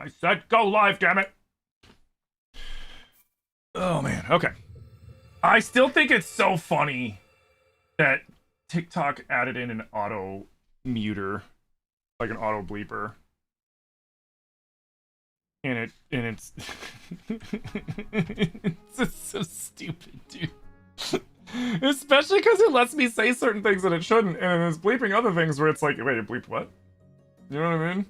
I said go live, damn it. Oh man, okay. I still think it's so funny that TikTok added in an auto muter, like an auto bleeper. And it's it's just so stupid, dude. Especially because it lets me say certain things that it shouldn't, and it's bleeping other things where it's like, wait, it bleeped what? You know what I mean?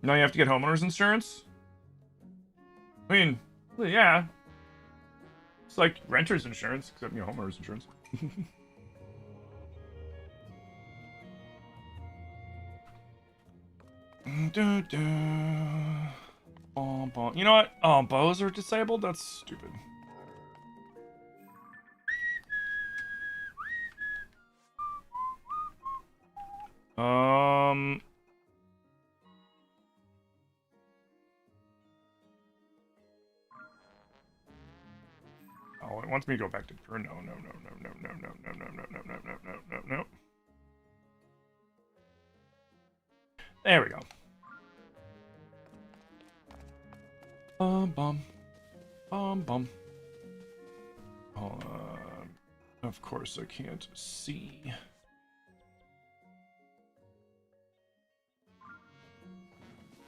Now you have to get homeowners insurance? I mean, well, yeah. It's like renter's insurance, except, you know, homeowners insurance. You know what? Oh, bows are disabled? That's stupid. Oh, it wants me to go back to... No, no, no, no, no, no, no, no, no, no, no, no, no, no, no, no. There we go. Bum. Of course I can't see.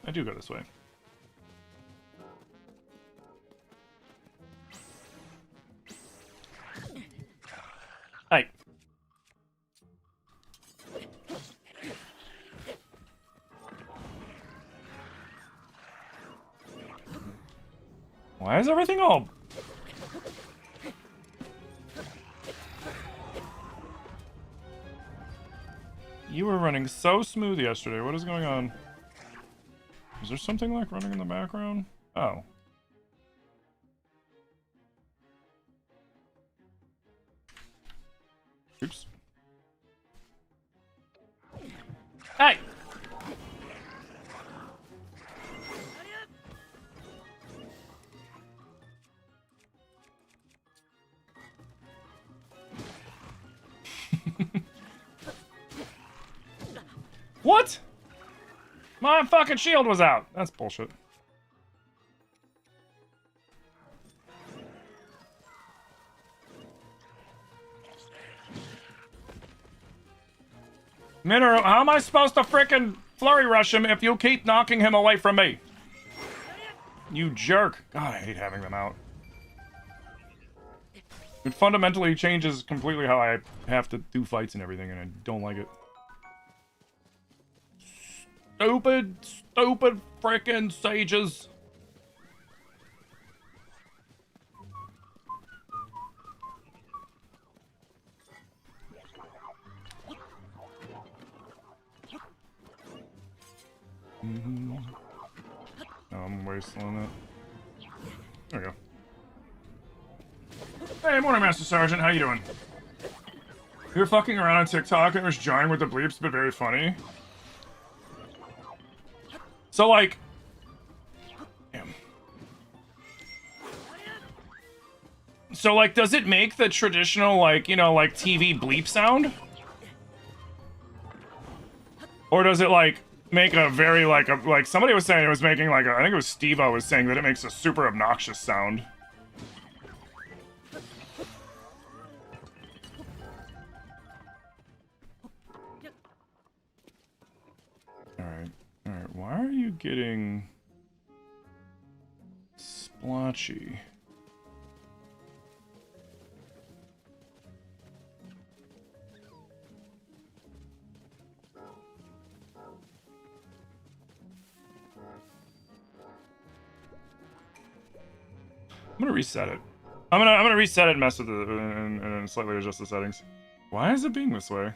I do go this way. Hey. Why is everything all... You were running so smooth yesterday. What is going on? Is there something like running in the background? Oh. Oops. Hey! What? My fucking shield was out. That's bullshit. Minoru, how am I supposed to frickin' flurry rush him if you keep knocking him away from me? You jerk. God, I hate having them out. It fundamentally changes completely how I have to do fights and everything, and I don't like it. Stupid frickin' sages. Oh, I'm wasting it. There we go. Hey, morning, Master Sergeant. How you doing? You were fucking around on TikTok and it was jarring with the bleeps, but very funny. So, like... Damn. So, like, does it make the traditional, like, you know, like, TV bleep sound? Or does it, like, make a very, like, somebody was saying it was making, like, I think it was Steve-O was saying that it makes a super obnoxious sound. Alright, why are you getting splotchy? I'm gonna reset it. I'm gonna reset it and mess with it and slightly adjust the settings. Why is it being this way?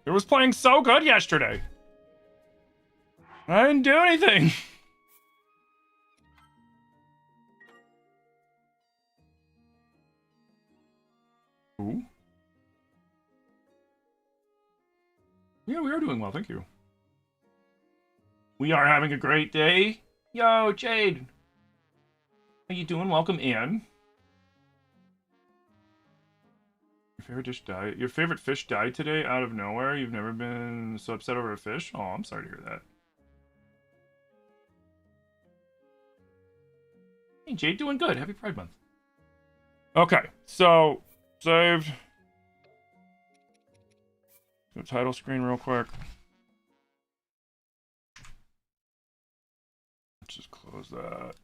It was playing so good yesterday. I didn't do anything. Ooh. Yeah, we are doing well, thank you. We are having a great day. Yo, Jade. How you doing? Welcome in. Your favorite dish died? Your favorite fish died today out of nowhere? You've never been so upset over a fish? Oh, I'm sorry to hear that. Hey, Jade, doing good. Happy Pride Month. Okay, so saved. The title screen real quick. Let's just close that.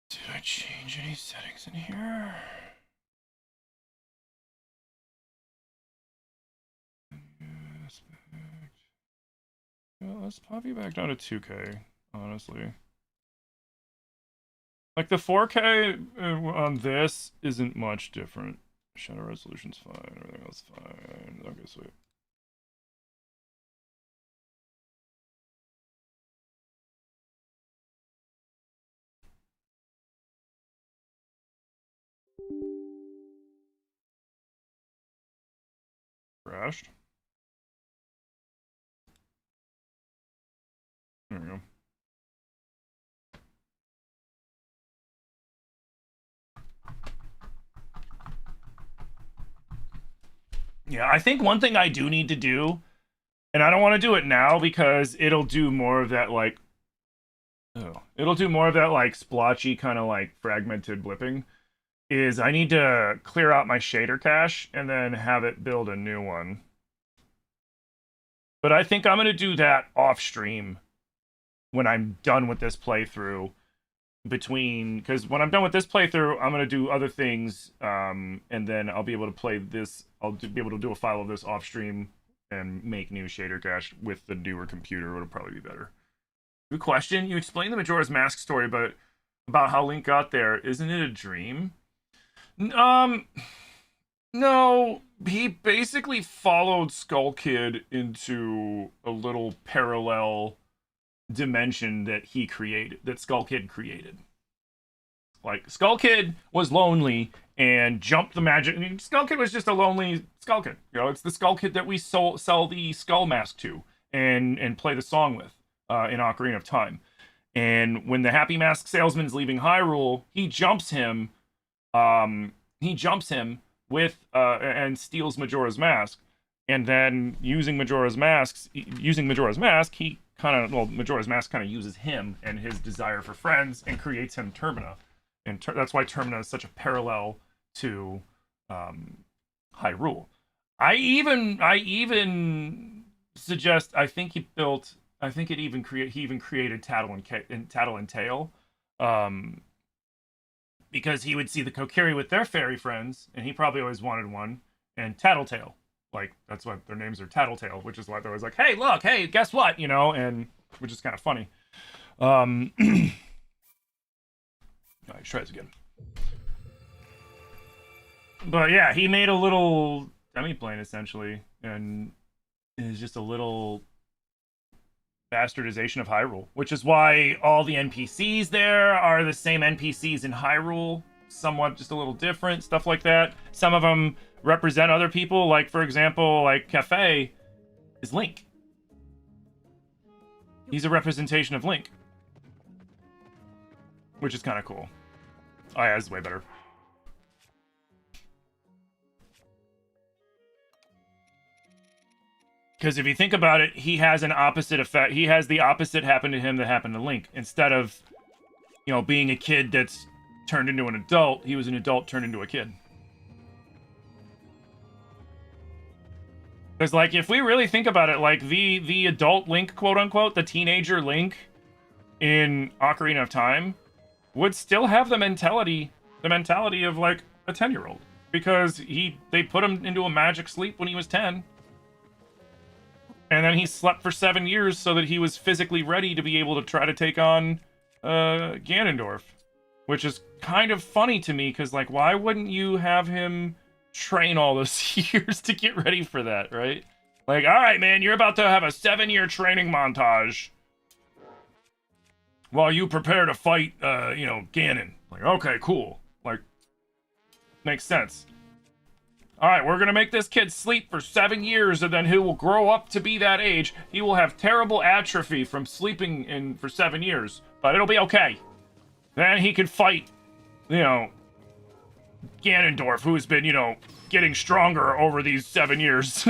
Did I change any settings in here? Well, let's pop you back down to 2K, honestly. Like, the 4K on this isn't much different. Shadow resolution's fine, everything else fine. Okay, sweet. Crashed. There we go. Yeah, I think one thing I do need to do, and I don't want to do it now because it'll do more of that, like, it'll do more of that, like, splotchy kind of, like, fragmented blipping, is I need to clear out my shader cache and then have it build a new one. But I think I'm going to do that off stream when I'm done with this playthrough. Because when I'm done with this playthrough, I'm going to do other things, and then I'll be able to play this. I'll be able to do a file of this off stream and make new shader cache with the newer computer. It'll probably be better. Good question. You explained the Majora's Mask story, but about how Link got there. Isn't it a dream? No. He basically followed Skull Kid into a little parallel dimension that he created, that Skull Kid created. Like, Skull Kid was lonely and jumped the magic. I mean, Skull Kid was just a lonely Skull Kid. You know, it's the Skull Kid that we sell the Skull Mask to and play the song with in Ocarina of Time. And when the Happy Mask salesman's leaving Hyrule, he jumps him. With and steals Majora's Mask, and then using Majora's Mask, he Majora's Mask kind of uses him and his desire for friends and creates him Termina, and that's why Termina is such a parallel to Hyrule. I even suggest he even created Tattle and Tail, because he would see the Kokiri with their fairy friends, and he probably always wanted one, and Tattletale. Like, that's why their names are Tattletale, which is why they're always like, hey, look, hey, guess what? You know, and which is kind of funny. All right, try this again. But yeah, he made a little demi-plane, essentially, and it's just a little bastardization of Hyrule, which is why all the NPCs there are the same NPCs in Hyrule, somewhat just a little different, stuff like that. Some of them represent other people, like, for example, like Cafe is Link. He's a representation of Link, which is kind of cool. Oh yeah, this is way better. Because if you think about it, he has an opposite effect. He has the opposite happen to him that happened to Link. Instead of, you know, being a kid that's turned into an adult, he was an adult turned into a kid. Because, like, if we really think about it, like, the adult Link, quote-unquote, the teenager Link in Ocarina of Time would still have the mentality of, like, a 10-year-old. Because they put him into a magic sleep when he was 10. And then he slept for 7 years so that he was physically ready to be able to try to take on Ganondorf. Which is kind of funny to me, because, like, why wouldn't you have him train all those years to get ready for that, right? Like, all right, man, you're about to have a 7-year training montage while you prepare to fight, you know, Ganon. Like, okay, cool. Like, makes sense. All right, we're going to make this kid sleep for 7 years, and then he will grow up to be that age. He will have terrible atrophy from sleeping for 7 years, but it'll be okay. Then he can fight, you know, Ganondorf, who's been, you know, getting stronger over these 7 years.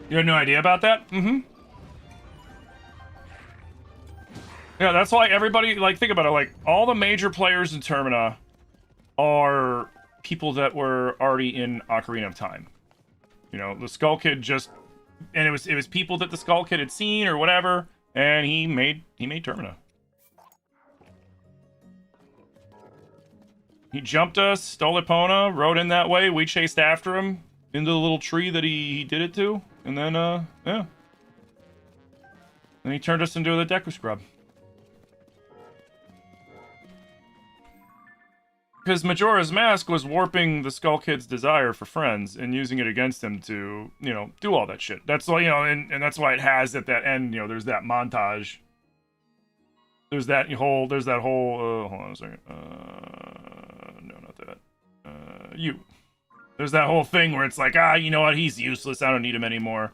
You had no idea about that? Mm-hmm. Yeah, that's why everybody, like, think about it, like, all the major players in Termina are people that were already in Ocarina of Time. You know, the Skull Kid just, and it was people that the Skull Kid had seen or whatever, and he made Termina. He jumped us, stole Epona, rode in that way, we chased after him into the little tree that he did it to, and then, yeah. Then he turned us into the Deku Scrub. Because Majora's Mask was warping the Skull Kid's desire for friends and using it against him to, you know, do all that shit. That's why, you know, and that's why it has at that end, you know, there's that montage. There's that whole, hold on a second. No, not that. You. There's that whole thing where it's like, you know what, he's useless, I don't need him anymore.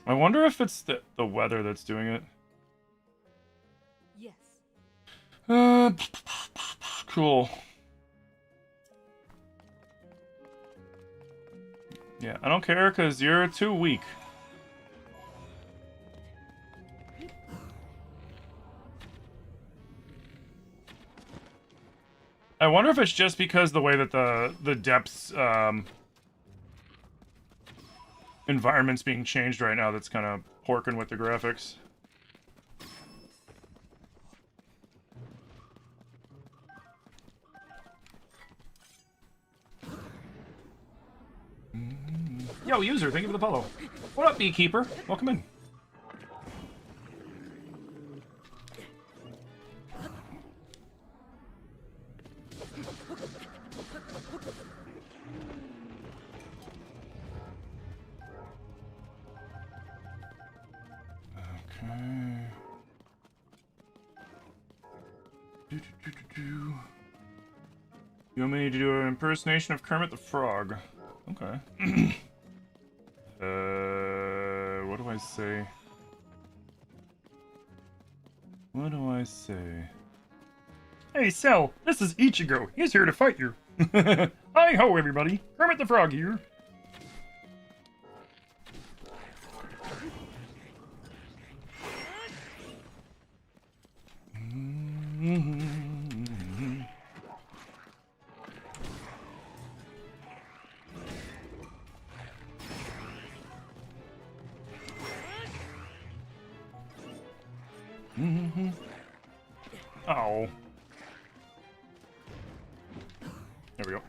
I wonder if it's the weather that's doing it. Cool. Yeah, I don't care because you're too weak. I wonder if it's just because the way that the depths environment's being changed right now that's kind of porking with the graphics. Yo, user, thank you for the follow. What up, beekeeper? Welcome in. Okay. You want me to do an impersonation of Kermit the Frog? Okay. What do I say? What do I say? Hey, Cell, this is Ichigo. He's here to fight you. Hi-ho, everybody. Kermit the Frog here. Oh. There we go.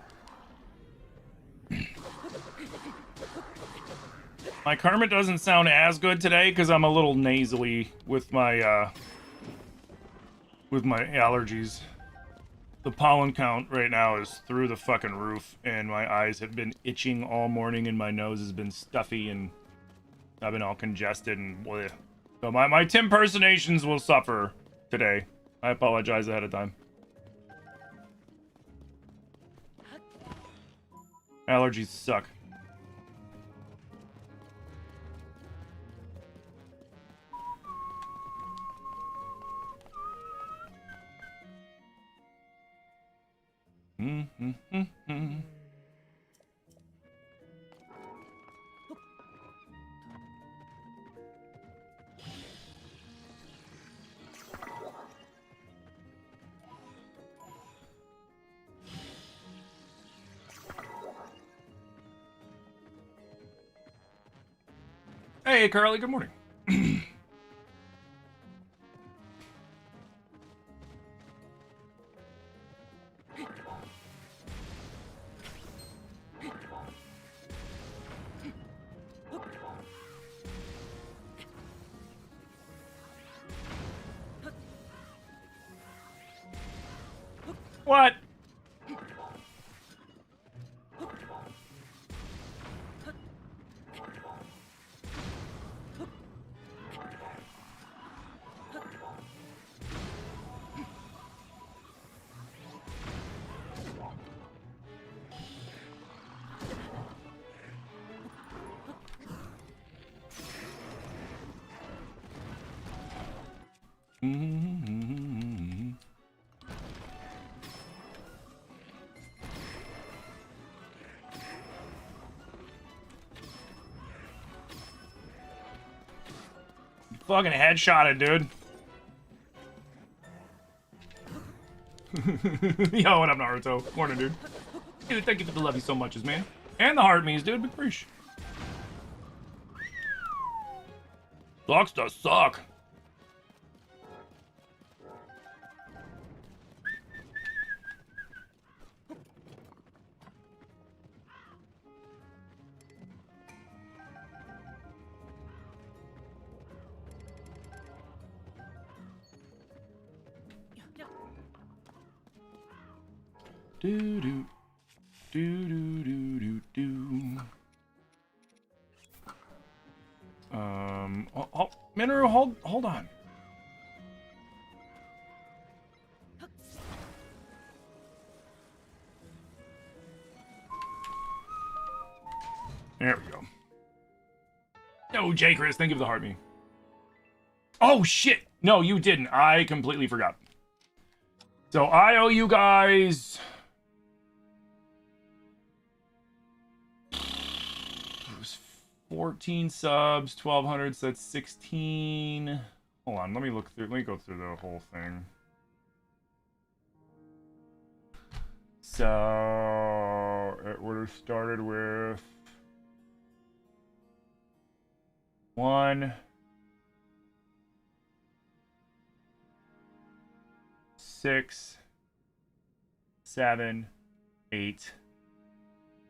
My Kermit doesn't sound as good today because I'm a little nasally with my allergies. The pollen count right now is through the fucking roof, and my eyes have been itching all morning, and my nose has been stuffy, and I've been all congested and bleh. So my Timpersonations will suffer today. I apologize ahead of time. Allergies suck. Hey, Carly, good morning. What? Fucking headshotted, dude. Yo, what up, Naruto? Morning, dude. Dude, thank you for the love you so much, man. And the heart means, dude. Big appreciate. Sucks to suck. Do do do do do do do. Minoru, hold on. There we go. No, J. Chris, thank you for the heart me. Oh shit! No, you didn't. I completely forgot. So I owe you guys 14 subs, 1,200, so that's 16. Hold on, let me look through, let me go through the whole thing. So it would have started with 1, 6, 7, 8,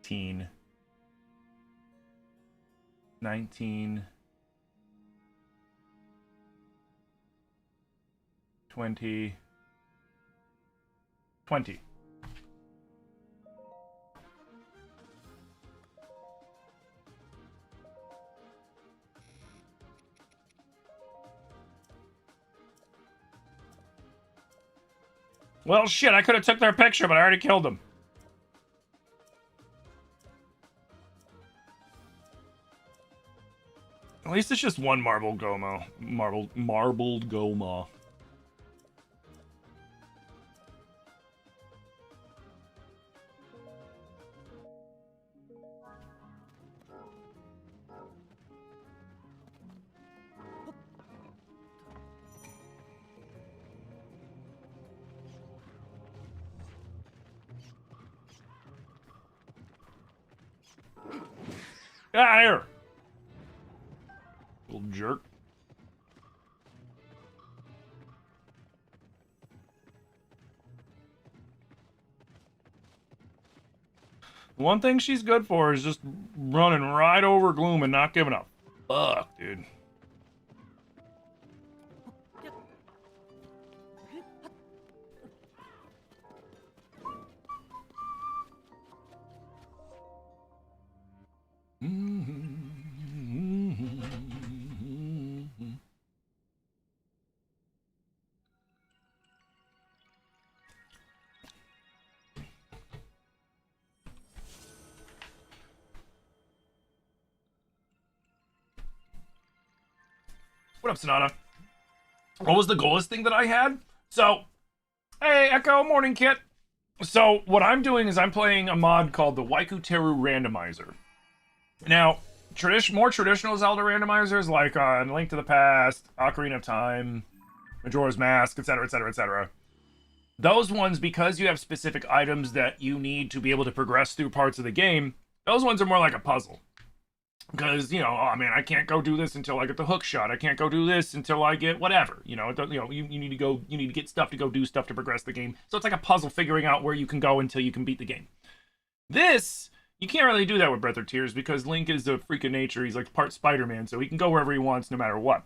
18, 19, 20, 20. Well, shit, I could have took their picture, but I already killed them. At least it's just one marbled Goma. Marbled Goma. Get out of here! Little jerk. One thing she's good for is just running right over Gloom and not giving a fuck, dude. What up, Sonata? What was the goalist thing that I had? So, hey, Echo, morning, kit. So, what I'm doing is I'm playing a mod called the TotK Randomizer. Now, more traditional Zelda randomizers like Link to the Past, Ocarina of Time, Majora's Mask, etc., etc., etc. Those ones, because you have specific items that you need to be able to progress through parts of the game, those ones are more like a puzzle. Because, you know, oh man, I can't go do this until I get the hook shot. I can't go do this until I get whatever. You know, you need to go, you need to get stuff to go do stuff to progress the game. So it's like a puzzle figuring out where you can go until you can beat the game. This, you can't really do that with Breath of Tears because Link is a freak of nature. He's like part Spider-Man, so he can go wherever he wants no matter what.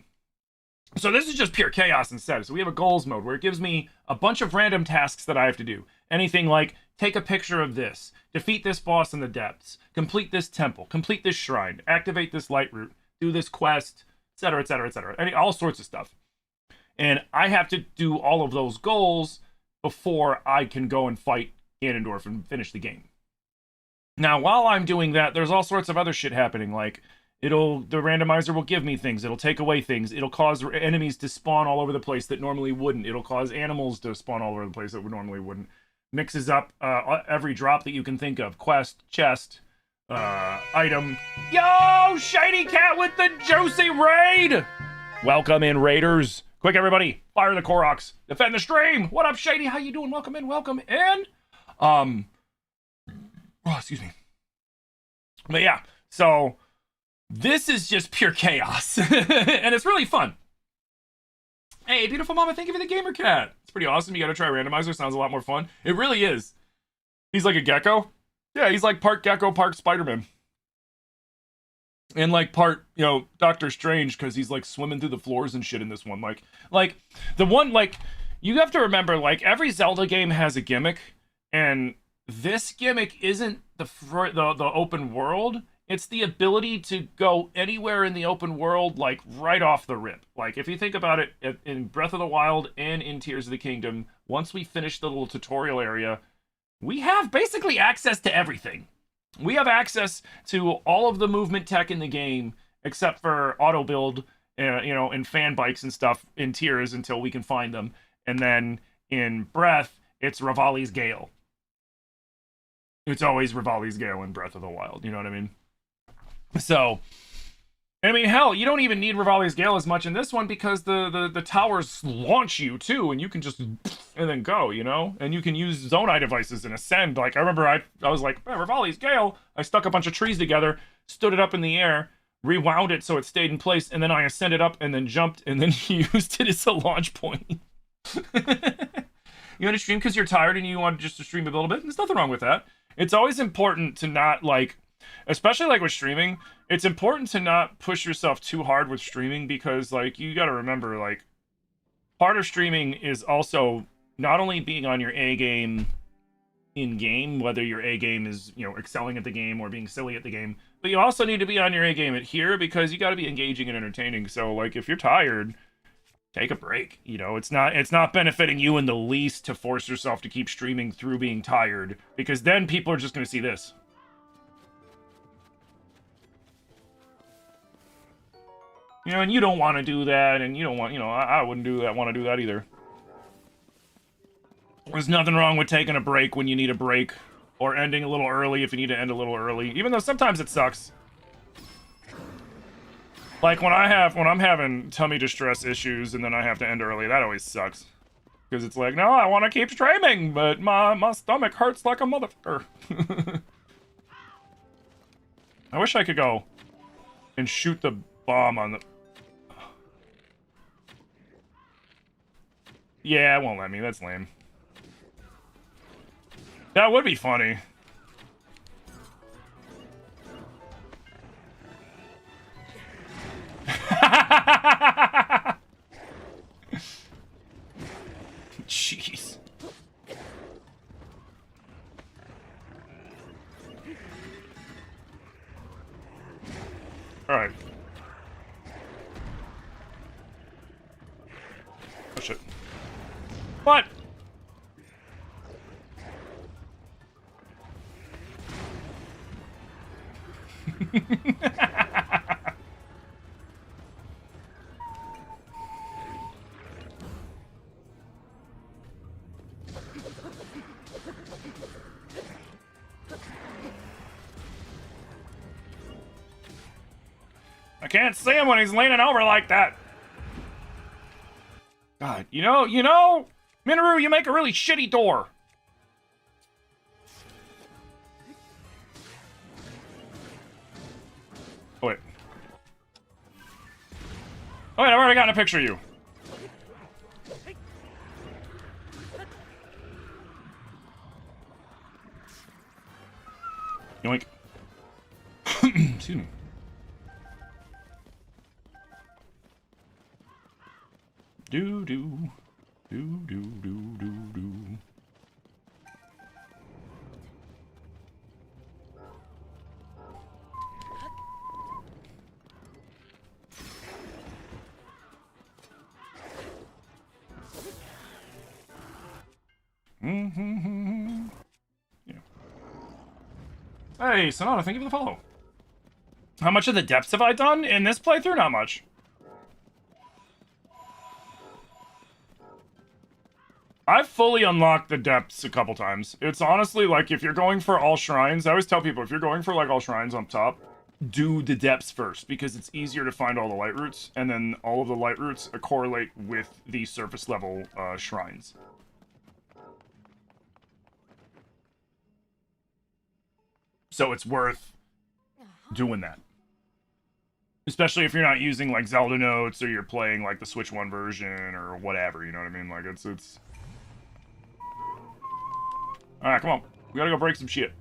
So this is just pure chaos instead. So we have a goals mode where it gives me a bunch of random tasks that I have to do. Anything like, take a picture of this, defeat this boss in the depths, complete this temple, complete this shrine, activate this light route, do this quest, etc., etc., etc. All sorts of stuff. And I have to do all of those goals before I can go and fight Ganondorf and finish the game. Now, while I'm doing that, there's all sorts of other shit happening, like the randomizer will give me things, it'll take away things, it'll cause enemies to spawn all over the place that normally wouldn't, it'll cause animals to spawn all over the place that normally wouldn't. Mixes up every drop that you can think of. Quest, chest, item. Yo, Shiny Cat with the juicy raid! Welcome in, Raiders. Quick, everybody, fire the Koroks. Defend the stream. What up, Shady? How you doing? Welcome in, welcome in. Oh, excuse me. But yeah, so this is just pure chaos. And it's really fun. Hey, beautiful mama, thank you for the gamer cat. It's pretty awesome. You gotta try Randomizer. Sounds a lot more fun. It really is. He's like a gecko. Yeah, he's like part gecko, part Spider-Man. And like part, you know, Doctor Strange, because he's like swimming through the floors and shit in this one. Like the one, like, you have to remember, like, every Zelda game has a gimmick, and this gimmick isn't the open world. It's the ability to go anywhere in the open world, like, right off the rip. Like, if you think about it, in Breath of the Wild and in Tears of the Kingdom, once we finish the little tutorial area, we have basically access to everything. We have access to all of the movement tech in the game, except for auto build, you know, and fan bikes and stuff in Tears until we can find them. And then in Breath, it's Revali's Gale. It's always Revali's Gale in Breath of the Wild, you know what I mean? So, I mean, hell, you don't even need Revali's Gale as much in this one because the towers launch you too, and you can just and then go, you know? And you can use Zonai devices and ascend. Like, I remember I was like, Revali's Gale. I stuck a bunch of trees together, stood it up in the air, rewound it so it stayed in place, and then I ascended up and then jumped and then used it as a launch point. You want to stream because you're tired and you want just to stream a little bit? There's nothing wrong with that. It's always important to not, like, especially like with streaming, it's important to not push yourself too hard with streaming because, like, you got to remember, like, part of streaming is also not only being on your A game in game, whether your A game is, you know, excelling at the game or being silly at the game, but you also need to be on your A game at here because you got to be engaging and entertaining. So, like, if you're tired, take a break. You know, it's not benefiting you in the least to force yourself to keep streaming through being tired, because then people are just going to see this. You know, and you don't want to do that, and you don't want, you know, I wouldn't want to do that either. There's nothing wrong with taking a break when you need a break, or ending a little early if you need to end a little early, even though sometimes it sucks. Like when I'm having tummy distress issues and then I have to end early, that always sucks. Because it's like, no, I want to keep streaming, but my stomach hurts like a motherfucker. I wish I could go and shoot the bomb on the... Yeah, it won't let me. That's lame. That would be funny. Jeez. All right. Oh shit. What? I can't see him when he's leaning over like that. God, you know, Minoru, you make a really shitty door. Oh, wait. Oh, wait, I've already gotten a picture of you. Yoink. Excuse me. Do do do do do do do. Mm-hmm. Yeah. Hey, Sonata, thank you for the follow. How much of the depths have I done in this playthrough? Not much. I've fully unlocked the depths a couple times. It's honestly like if you're going for all shrines, I always tell people if you're going for like all shrines on top, do the depths first, because it's easier to find all the light roots, and then all of the light roots correlate with the surface level shrines. So it's worth doing that. Especially if you're not using, like, Zelda notes, or you're playing, like, the Switch 1 version, or whatever, you know what I mean? Like, it's... Alright, come on. We gotta go break some shit.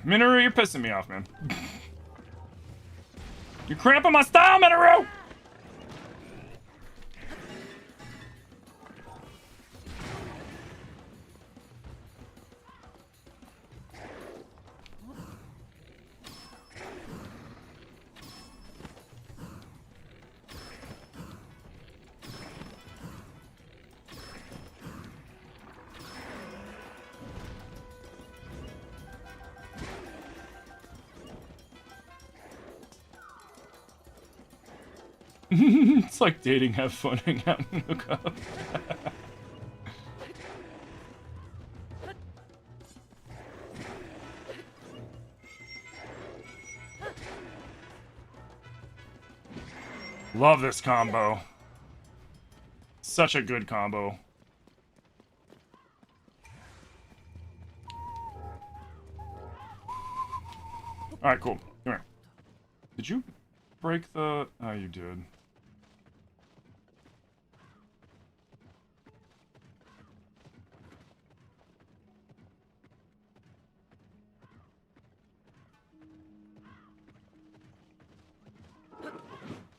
Minoru, you're pissing me off, man. You're cramping my style, Minoru! It's like dating, have fun, hang out, and hook up. Love this combo. Such a good combo. Alright, cool. Come here. Did you break the... Oh, you did.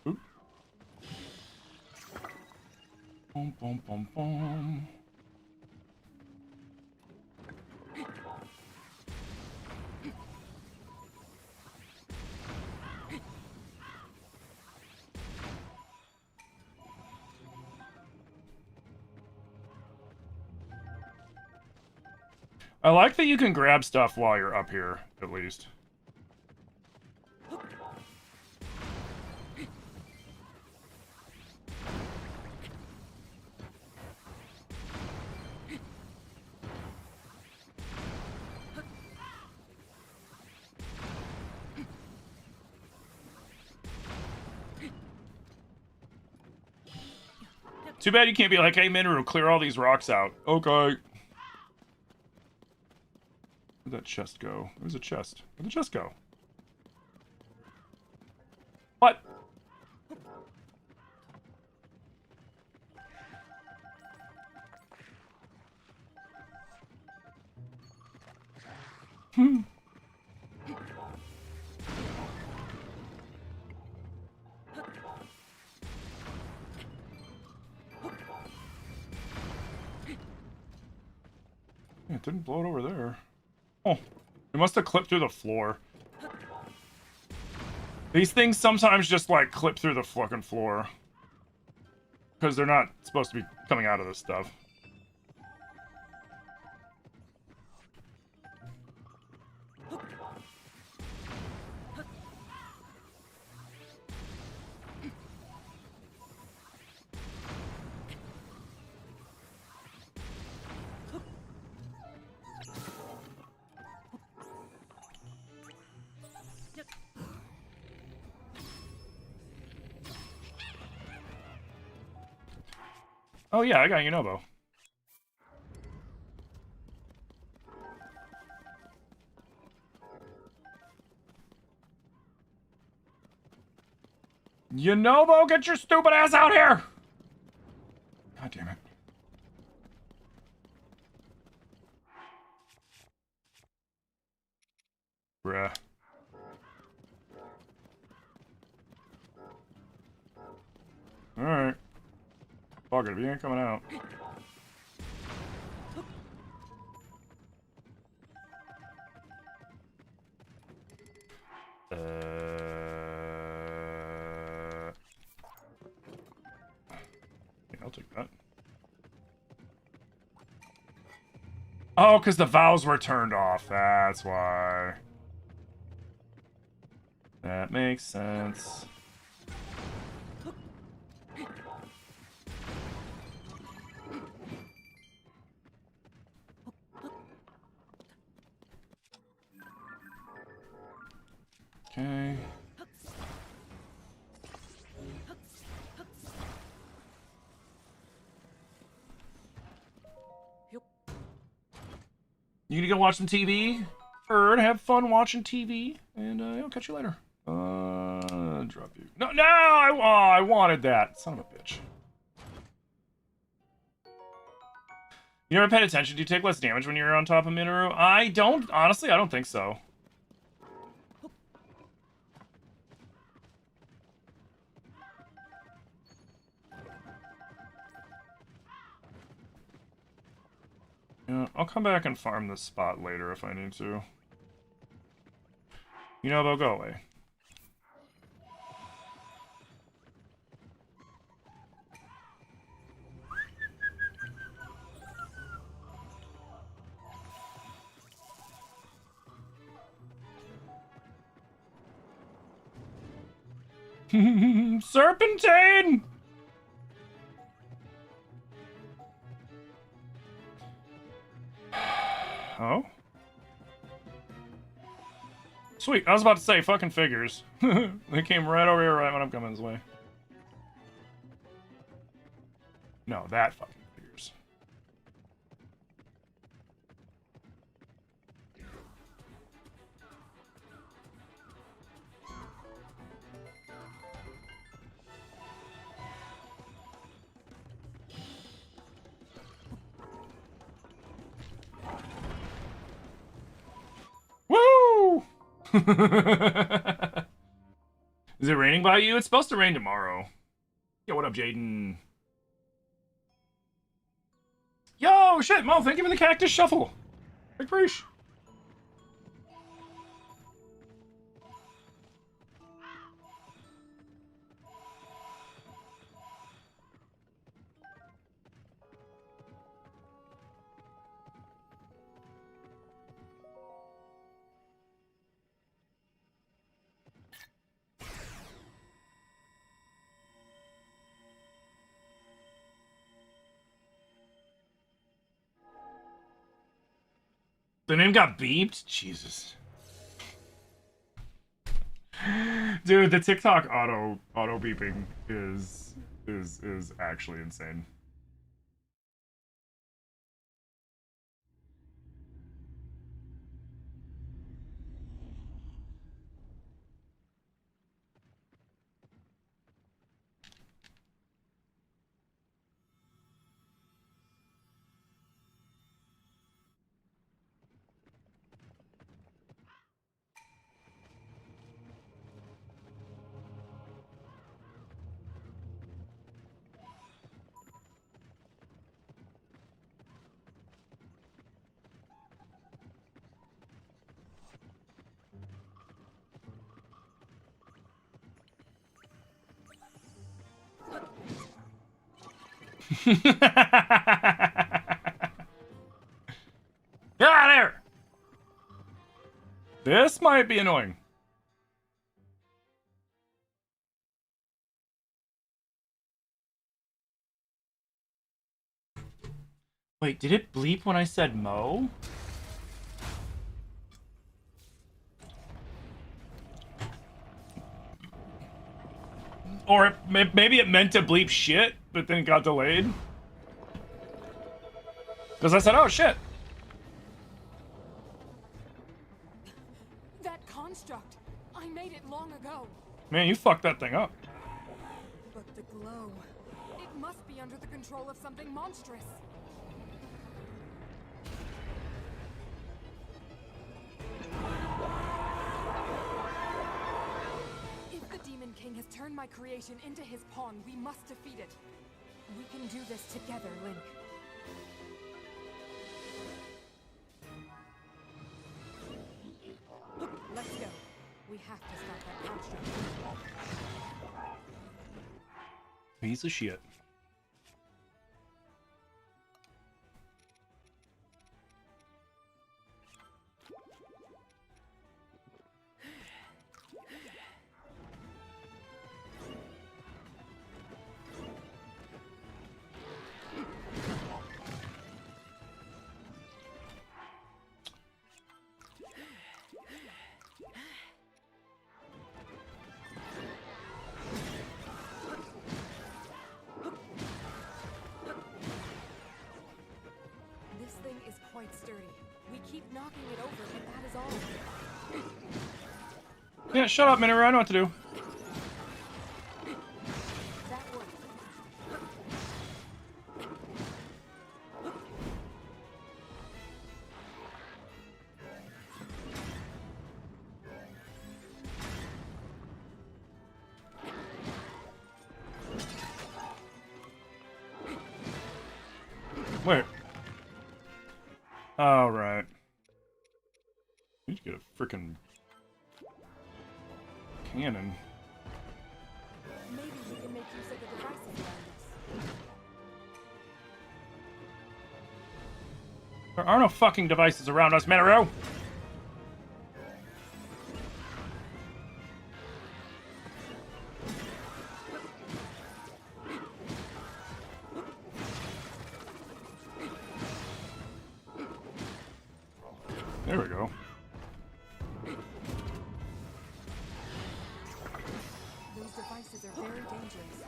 Oop. Boom, boom, boom, boom. I like that you can grab stuff while you're up here, at least. Too bad you can't be like, hey, Minoru, clear all these rocks out. Okay. Where'd that chest go? There's a chest. Where'd the chest go? What? Hmm. Yeah, it didn't blow it over there. Oh, it must have clipped through the floor. These things sometimes just, like, clip through the fucking floor. Because they're not supposed to be coming out of this stuff. Oh yeah, I got Yunobo. Yunobo, get your stupid ass out here! Bruh. Alright. Fuck it, if you ain't coming out. Yeah, I'll take that. Oh, because the valves were turned off. That's why. That makes sense. Okay. You gonna go watch some TV? Or have fun watching TV? And I'll catch you later. Drop you. No, no! I wanted that. Son of a bitch. You never paid attention? Do you take less damage when you're on top of Minoru? I don't. Honestly, I don't think so. Yeah, I'll come back and farm this spot later if I need to. You know, they'll go away. Serpentine! Oh? Sweet, I was about to say, fucking figures. They came right over here right when I'm coming this way. No, that fucking figures. Woo! Is it raining by you? It's supposed to rain tomorrow. Yo, what up, Jaden? Yo, shit, Mo, thank you for the cactus shuffle. Big preach. The name got beeped? Jesus. Dude, the TikTok auto beeping is actually insane. Get out of here! This might be annoying. Wait, did it bleep when I said Mo? Or maybe it meant to bleep shit, but then it got delayed. Because I said, oh shit. That construct, I made it long ago. Man, you fucked that thing up. But the glow, it must be under the control of something monstrous. turn my creation into his pawn, we must defeat it. We can do this together, Link. Let's go. We have to stop that construct. Piece of shit. This thing is quite sturdy. We keep knocking it over, but that is all. Yeah, shut up, Minoru. I know what to do. That worked. Where? All right. Need to get a freaking cannon. Maybe we can make use of the devices around us. There are no fucking devices around us, Minoru. There we go. Those devices are very dangerous.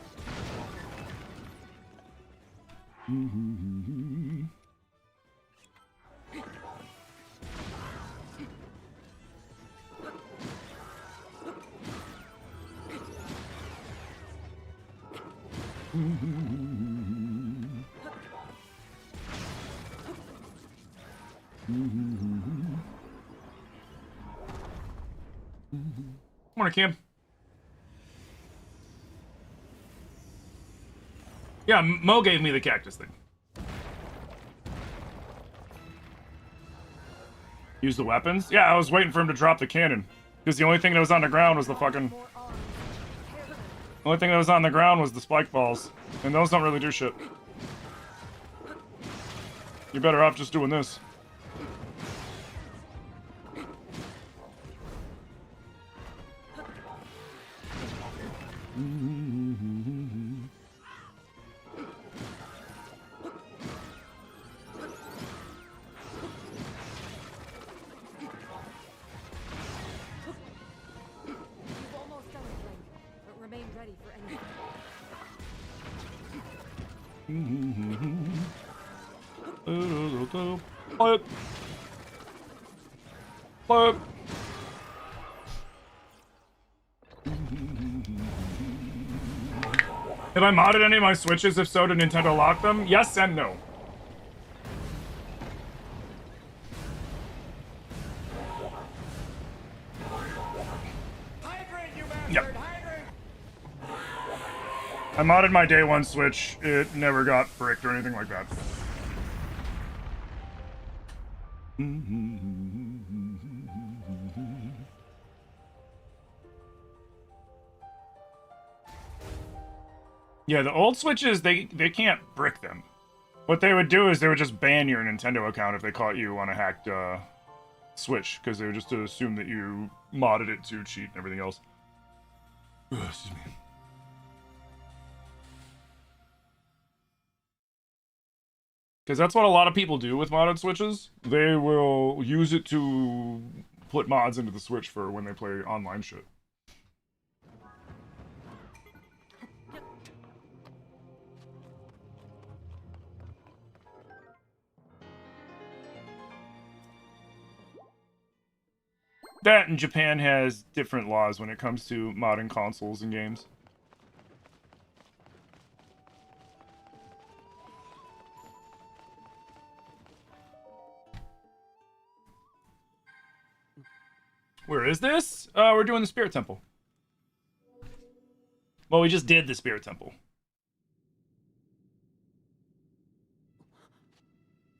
Morning, Kim. Yeah, Mo gave me the cactus thing. Use the weapons? Yeah, I was waiting for him to drop the cannon. Because the only thing that was on the ground was the fucking... More arms. Careful. The only thing that was on the ground was the spike balls. And those don't really do shit. You're better off just doing this. You've almost done it, Link, but remain ready for anything. Flip. Flip. Have I modded any of my Switches? If so, did Nintendo lock them? Yes and no. Hydrate, you bastard! Yep. Hydrate! I modded my day one Switch. It never got bricked or anything like that. Yeah, the old Switches, they can't brick them. What they would do is they would just ban your Nintendo account if they caught you on a hacked Switch, because they would just assume that you modded it to cheat and everything else. Ugh, excuse me. Because that's what a lot of people do with modded Switches. They will use it to put mods into the Switch for when they play online shit. That in Japan has different laws when it comes to modding consoles and games. Where is this? We're doing the Spirit Temple. Well, we just did the Spirit Temple.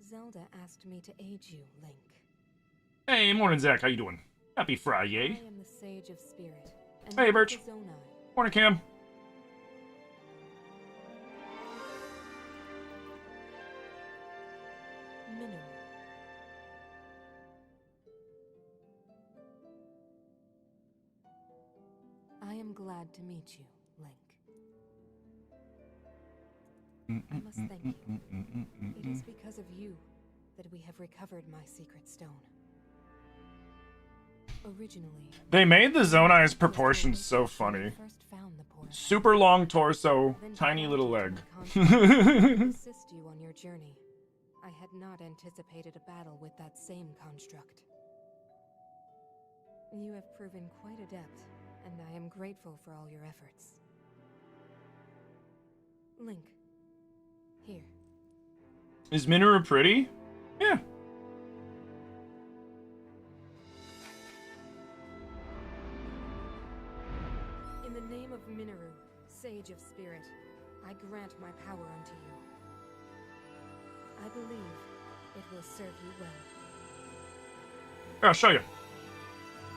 Zelda asked me to aid you, Link. Hey, morning, Zach. How you doing? Happy Friday. I am the Sage of Spirit. And Hey, you are Birch. the Zonai. Morning, Cam. Mineral. I am glad to meet you, Link. I must thank you. It is because of you that we have recovered my secret stone. Originally, They made the Zonai's proportions so funny. Super long torso, tiny little leg. Assist you on your journey. I had not anticipated a battle with that same construct. You have proven quite adept, and I am grateful for all your efforts. Link, here. Is Minoru pretty? Yeah. In the name of Minoru, Sage of Spirit, I grant my power unto you. I believe it will serve you well. Here, I'll show you.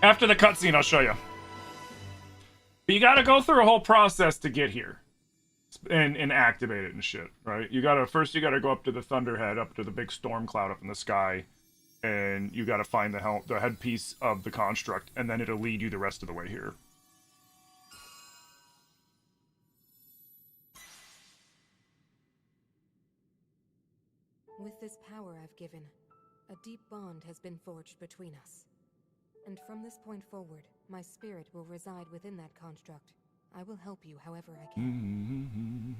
After the cutscene, I'll show you. But you gotta go through a whole process to get here. And activate it and shit, right? First you gotta go up to the Thunderhead, up to the big storm cloud up in the sky, and you gotta find the headpiece of the construct, and then it'll lead you the rest of the way here. With this power I've given, a deep bond has been forged between us. And from this point forward, my spirit will reside within that construct. I will help you however I can.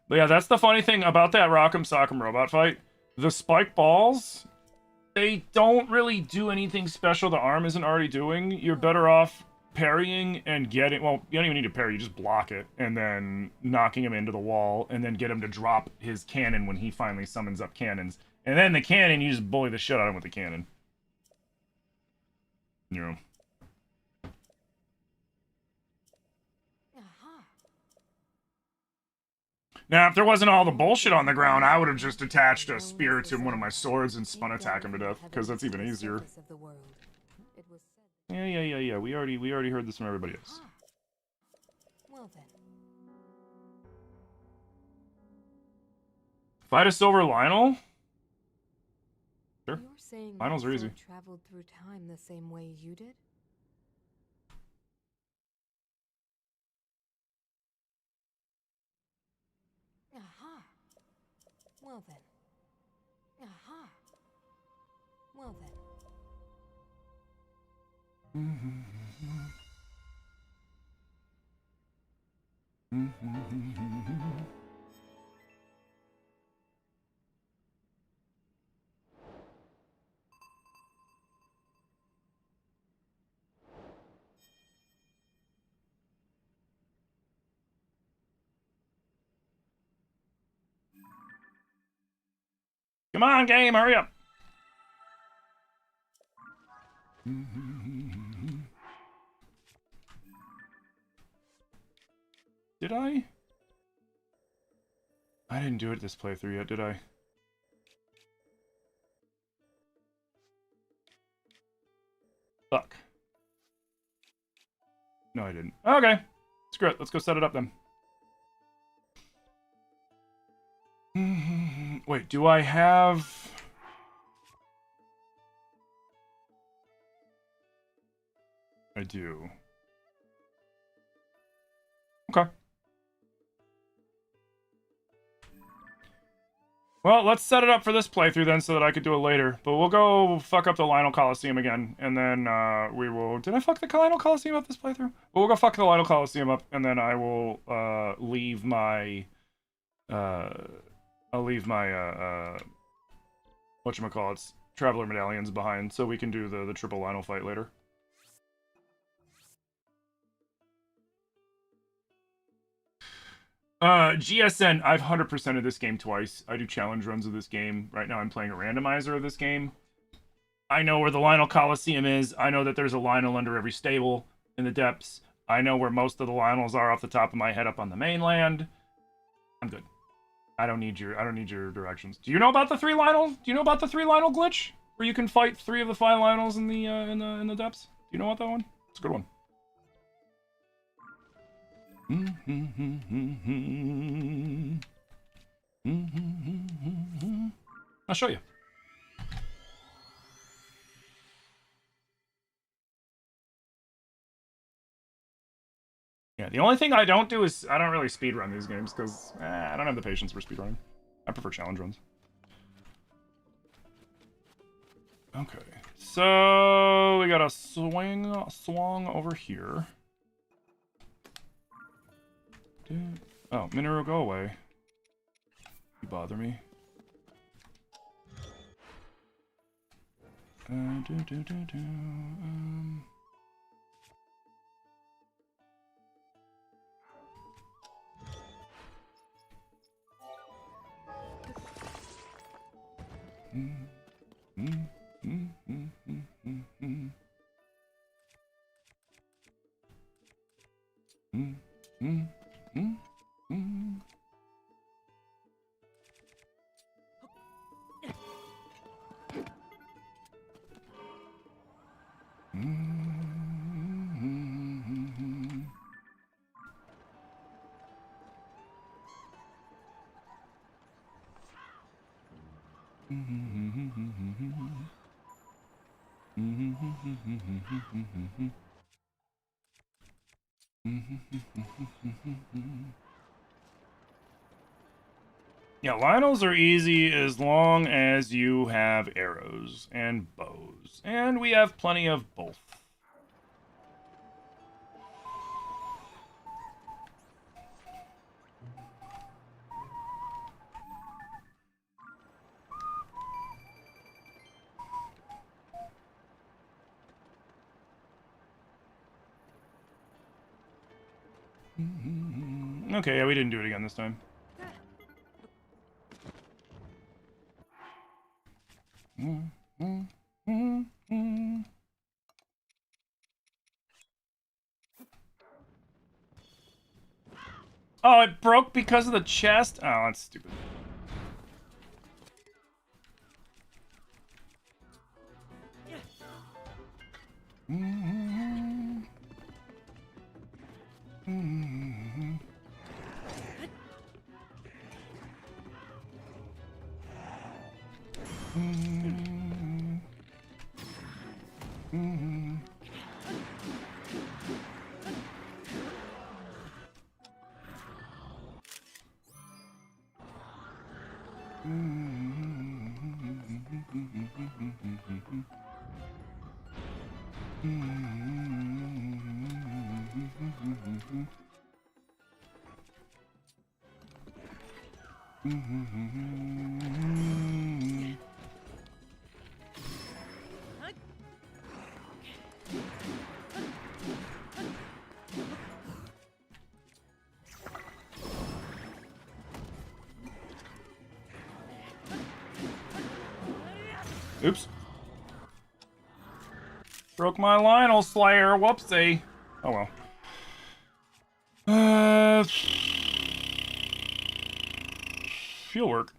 But yeah, that's the funny thing about that Rock'em Sock'em robot fight. The spike balls, they don't really do anything special the arm isn't already doing. You're better off parrying and getting... Well, you don't even need to parry, you just block it. And then knocking him into the wall, and then get him to drop his cannon when he finally summons up cannons. And then the cannon, you just bully the shit out of him with the cannon. You know. Now, if there wasn't all the bullshit on the ground, I would have just attached a spear to one of my swords and spun attack him to death, because that's even easier. Yeah. We already heard this from everybody else. Well then. Fight a silver Lionel? Sure. You're saying Lionels are easy. Traveled through time the same way you did? Aha. Well then. Aha. Well then. Come on, game, hurry up! Did I? I didn't do it this playthrough yet, did I? Fuck. No, I didn't. Okay. Screw it. Let's go set it up then. Wait, do I have... I do. Okay. Well, let's set it up for this playthrough then so that I could do it later. But we'll go fuck up the Lionel Coliseum again, and then we will... Did I fuck the Lionel Coliseum up this playthrough? Well, we'll go fuck the Lionel Coliseum up, and then I will leave my... I'll leave my, whatchamacallits, Traveler Medallions behind, so we can do the triple Lionel fight later. GSN, I've 100%ed this game twice. I do challenge runs of this game. Right now I'm playing a randomizer of this game. I know where the Lionel Coliseum is. I know that there's a Lionel under every stable in the depths. I know where most of the Lionels are off the top of my head up on the mainland. I'm good. I don't need your directions. Do you know about the 3 Lionel? Do you know about the 3 Lionel glitch? Where you can fight 3 of the 5 Lionels in the depths? Do you know about that one? It's a good one. I'll show you. Yeah, the only thing I don't do is I don't really speedrun these games because I don't have the patience for speedrunning. I prefer challenge runs. Okay, so we got a swung over here. Oh, Minoru, go away. You bother me. Yeah, Lionels are easy as long as you have arrows and bows. And we have plenty of both. Okay, yeah, we didn't do it again this time. Oh, it broke because of the chest? Oh, that's stupid. Oops. Broke my Lionel Slayer. Whoopsie. Oh well. Field work.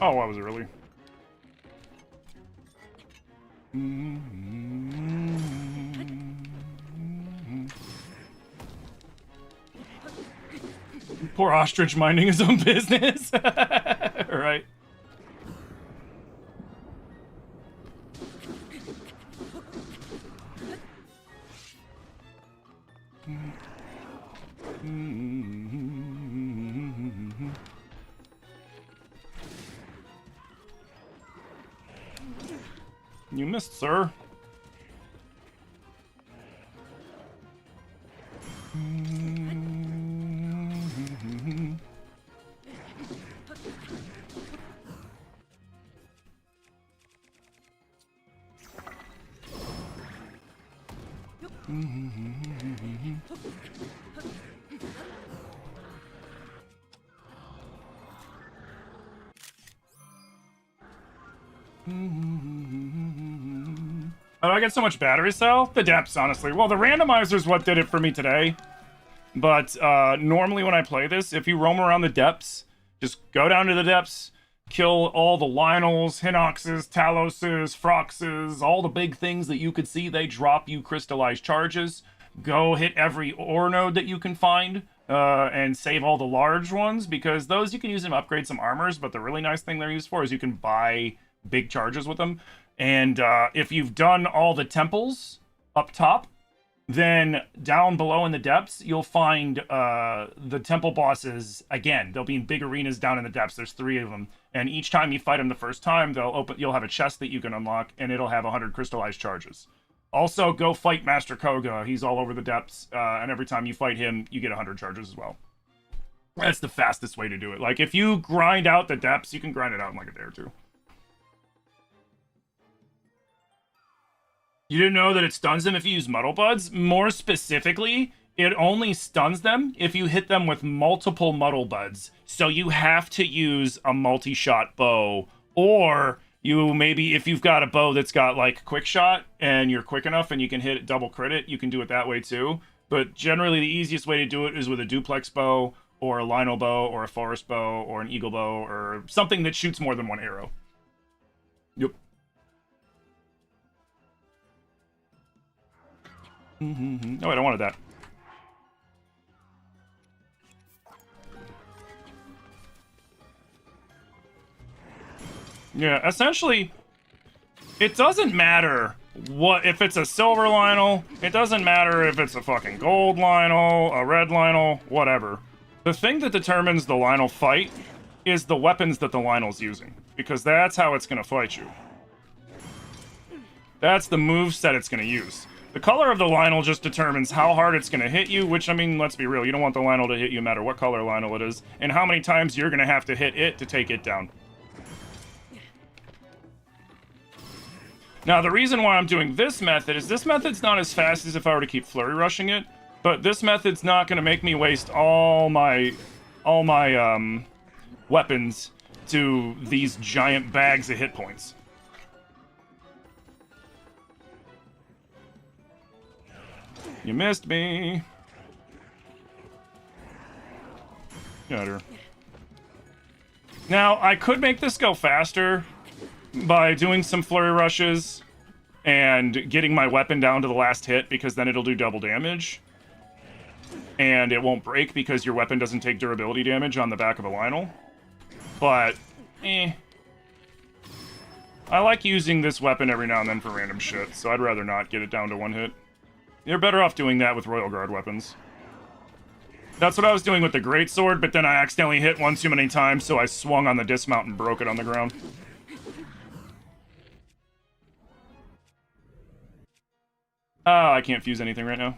Oh, I was early. Poor ostrich minding his own business. Right. You missed, sir. How do I get so much battery cell? The depths, honestly. Well, the randomizer's what did it for me today. But normally when I play this, if you roam around the depths, just go down to the depths, kill all the Lionels, Hinoxes, Taloses, Froxes, all the big things that you could see. They drop you crystallized charges. Go hit every ore node that you can find and save all the large ones, because those you can use them to upgrade some armors, but the really nice thing they're used for is you can buy big charges with them. And if you've done all the temples up top, then down below in the depths, you'll find the temple bosses again. They'll be in big arenas down in the depths. There's 3 of them. And each time you fight them the first time, you'll have a chest that you can unlock, and it'll have 100 crystallized charges. Also, go fight Master Koga. He's all over the depths, and every time you fight him, you get 100 charges as well. That's the fastest way to do it. Like, if you grind out the depths, you can grind it out in like a day or 2. You didn't know that it stuns them if you use Muddle Buds? More specifically, it only stuns them if you hit them with multiple Muddle Buds. So you have to use a multi-shot bow, or you maybe, if you've got a bow that's got like quick shot and you're quick enough and you can hit it double crit it, you can do it that way too. But generally the easiest way to do it is with a duplex bow, or a Lionel bow, or a forest bow, or an eagle bow, or something that shoots more than one arrow. Yep. No, I don't want that. Yeah, essentially, it doesn't matter what if it's a silver Lionel. It doesn't matter if it's a fucking gold Lionel, a red Lionel, whatever. The thing that determines the Lionel fight is the weapons that the Lionel's using, because that's how it's gonna fight you. That's the moveset it's gonna use. The color of the Lionel just determines how hard it's going to hit you, which, I mean, let's be real. You don't want the Lionel to hit you no matter what color Lionel it is, and how many times you're going to have to hit it to take it down. Now, the reason why I'm doing this method is this method's not as fast as if I were to keep flurry rushing it, but this method's not going to make me waste all my weapons to these giant bags of hit points. You missed me. Got her. Now, I could make this go faster by doing some flurry rushes and getting my weapon down to the last hit, because then it'll do double damage. And it won't break because your weapon doesn't take durability damage on the back of a Lionel. But, I like using this weapon every now and then for random shit, so I'd rather not get it down to 1 hit. You're better off doing that with Royal Guard weapons. That's what I was doing with the Greatsword, but then I accidentally hit one too many times, so I swung on the dismount and broke it on the ground. Oh, I can't fuse anything right now.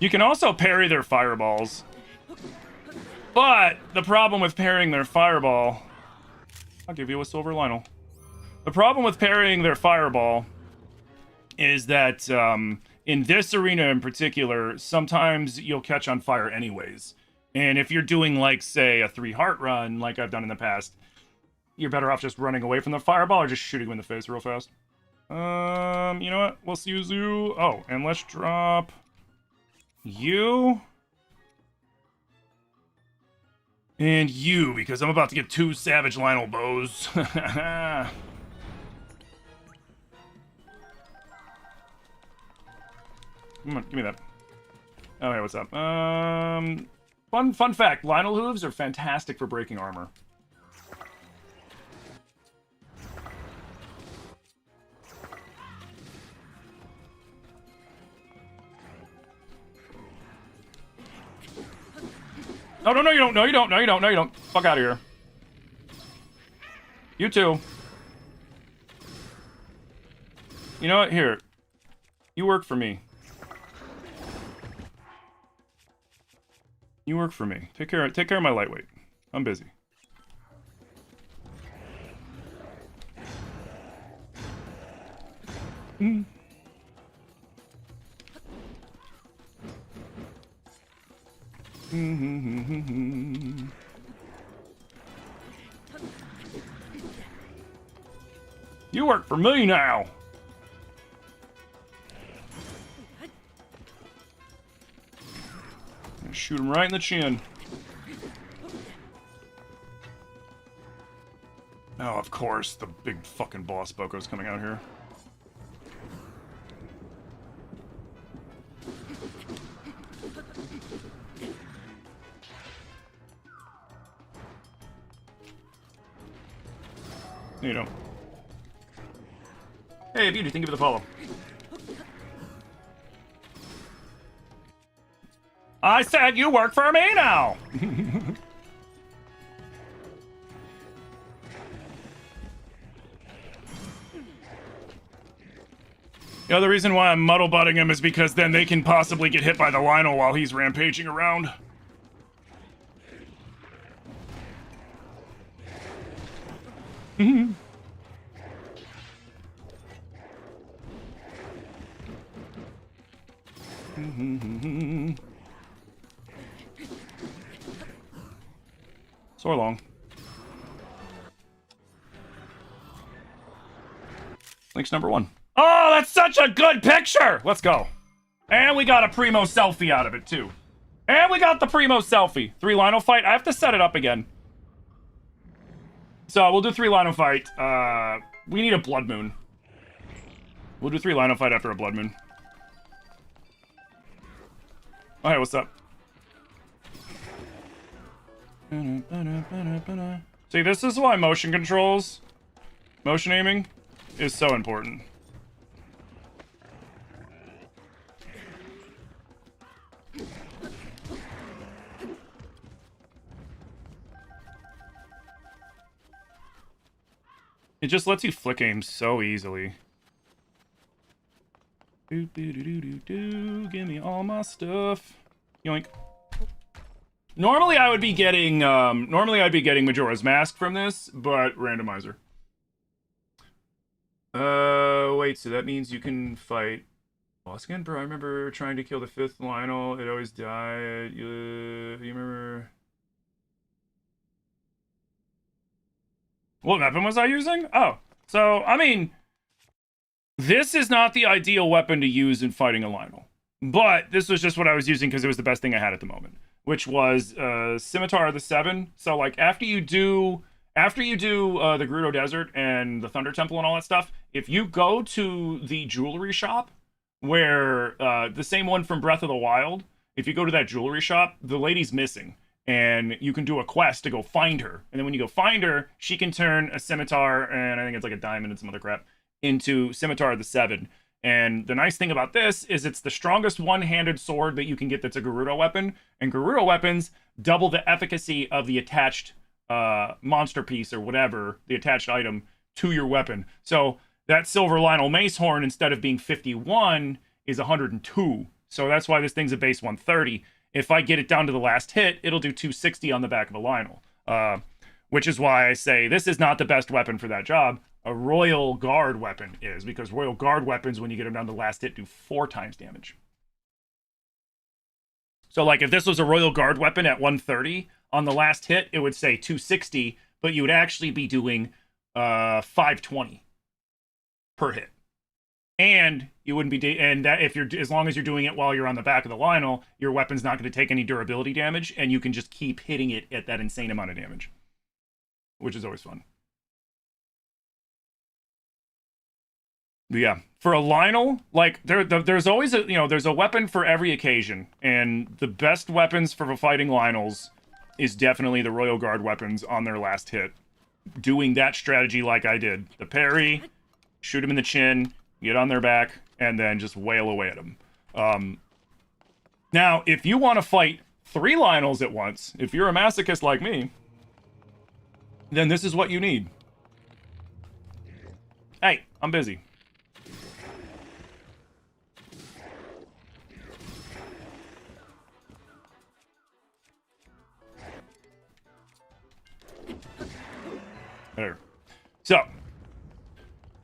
You can also parry their fireballs. But the problem with parrying their fireball... I'll give you a silver Lionel. The problem with parrying their fireball is that in this arena in particular, sometimes you'll catch on fire anyways. And if you're doing, like, say, a 3-heart run, like I've done in the past, you're better off just running away from the fireball or just shooting him in the face real fast. You know what? We'll use you. Oh, and let's drop you. And you, because I'm about to get 2 Savage Lionel bows. Come on, give me that. Oh, hey, what's up? Fun fact, Lionel hooves are fantastic for breaking armor. Oh, no, you don't. No, you don't. No, you don't. No, you don't. Fuck out of here. You too. You know what? Here. You work for me. You work for me. Take care of my lightweight. I'm busy. Mm. You work for me now. Shoot him right in the chin. Oh, of course, the big fucking boss Boko's coming out here. No, you don't. Hey, Beauty, thank you for the follow. I said you work for me now! The other reason why I'm muddle butting him is because then they can possibly get hit by the Lionel while he's rampaging around. So long. Link's number 1. Oh, that's such a good picture! Let's go. And we got a primo selfie out of it, too. And we got the primo selfie. 3 Lionel fight. I have to set it up again. So we'll do 3 Lionel fight. We need a blood moon. We'll do 3 Lionel fight after a blood moon. Oh, hey, what's up? See, this is why motion controls, motion aiming, is so important. It just lets you flick aim so easily. Do, do, do, do, do, do. Give me all my stuff. Yoink. Normally I would be getting, normally I'd be getting Majora's Mask from this, but randomizer. Wait, so that means you can fight boss again? Bro, I remember trying to kill the 5th Lionel. It always died. You remember... What weapon was I using? Oh, so, I mean, this is not the ideal weapon to use in fighting a Lionel. But this was just what I was using because it was the best thing I had at the moment, which was Scimitar of the 7. So, like, after you do the Gerudo Desert and the Thunder Temple and all that stuff, if you go to the jewelry shop, where the same one from Breath of the Wild, if you go to that jewelry shop, the lady's missing. And you can do a quest to go find her. And then when you go find her, she can turn a scimitar, and I think it's like a diamond and some other crap, into Scimitar of the 7. And the nice thing about this is it's the strongest one-handed sword that you can get that's a Gerudo weapon. And Gerudo weapons double the efficacy of the attached monster piece or whatever, the attached item, to your weapon. So that Silver Lionel Mace Horn, instead of being 51, is 102. So that's why this thing's a base 130. If I get it down to the last hit, it'll do 260 on the back of a Lionel. Which is why I say this is not the best weapon for that job. A Royal Guard weapon is, because Royal Guard weapons, when you get them down to the last hit, do 4 times damage. So, like, if this was a Royal Guard weapon at 130, on the last hit, it would say 260, but you would actually be doing 520 per hit. And you wouldn't be, and that if you're, as long as you're doing it while you're on the back of the Lionel, your weapon's not going to take any durability damage, and you can just keep hitting it at that insane amount of damage, which is always fun. But yeah, for a Lionel, like there's always a, there's a weapon for every occasion, and the best weapons for fighting Lionels is definitely the Royal Guard weapons on their last hit. Doing that strategy like I did, the parry, shoot him in the chin, get on their back, and then just wail away at them. Now, if you want to fight 3 Lionels at once, if you're a masochist like me, then this is what you need. I'm busy. There. So,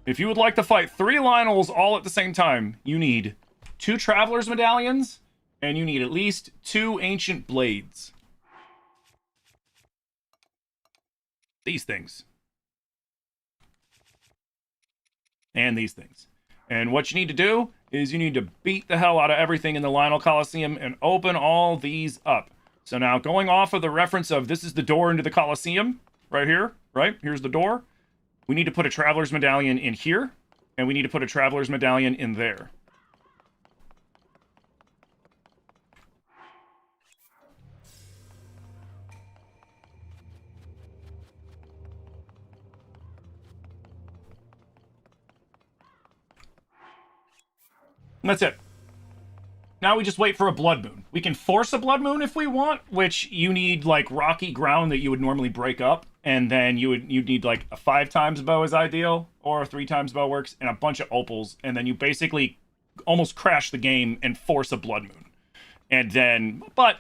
if you would like to fight 3 Lionels all at the same time, you need 2 Traveler's Medallions, and you need at least 2 Ancient Blades. These things. And these things. And what you need to do is you need to beat the hell out of everything in the Lionel Coliseum and open all these up. So now, going off of the reference of this is the door into the Coliseum, right here, right? Here's the door. We need to put a Traveler's Medallion in here, and we need to put a Traveler's Medallion in there. And that's it. Now we just wait for a Blood Moon. We can force a Blood Moon if we want, which you need, like, rocky ground that you would normally break up, and then you'd need, like, a 5 times bow is ideal, or a 3 times bow works, and a bunch of opals, and then you basically almost crash the game and force a Blood Moon. And then, but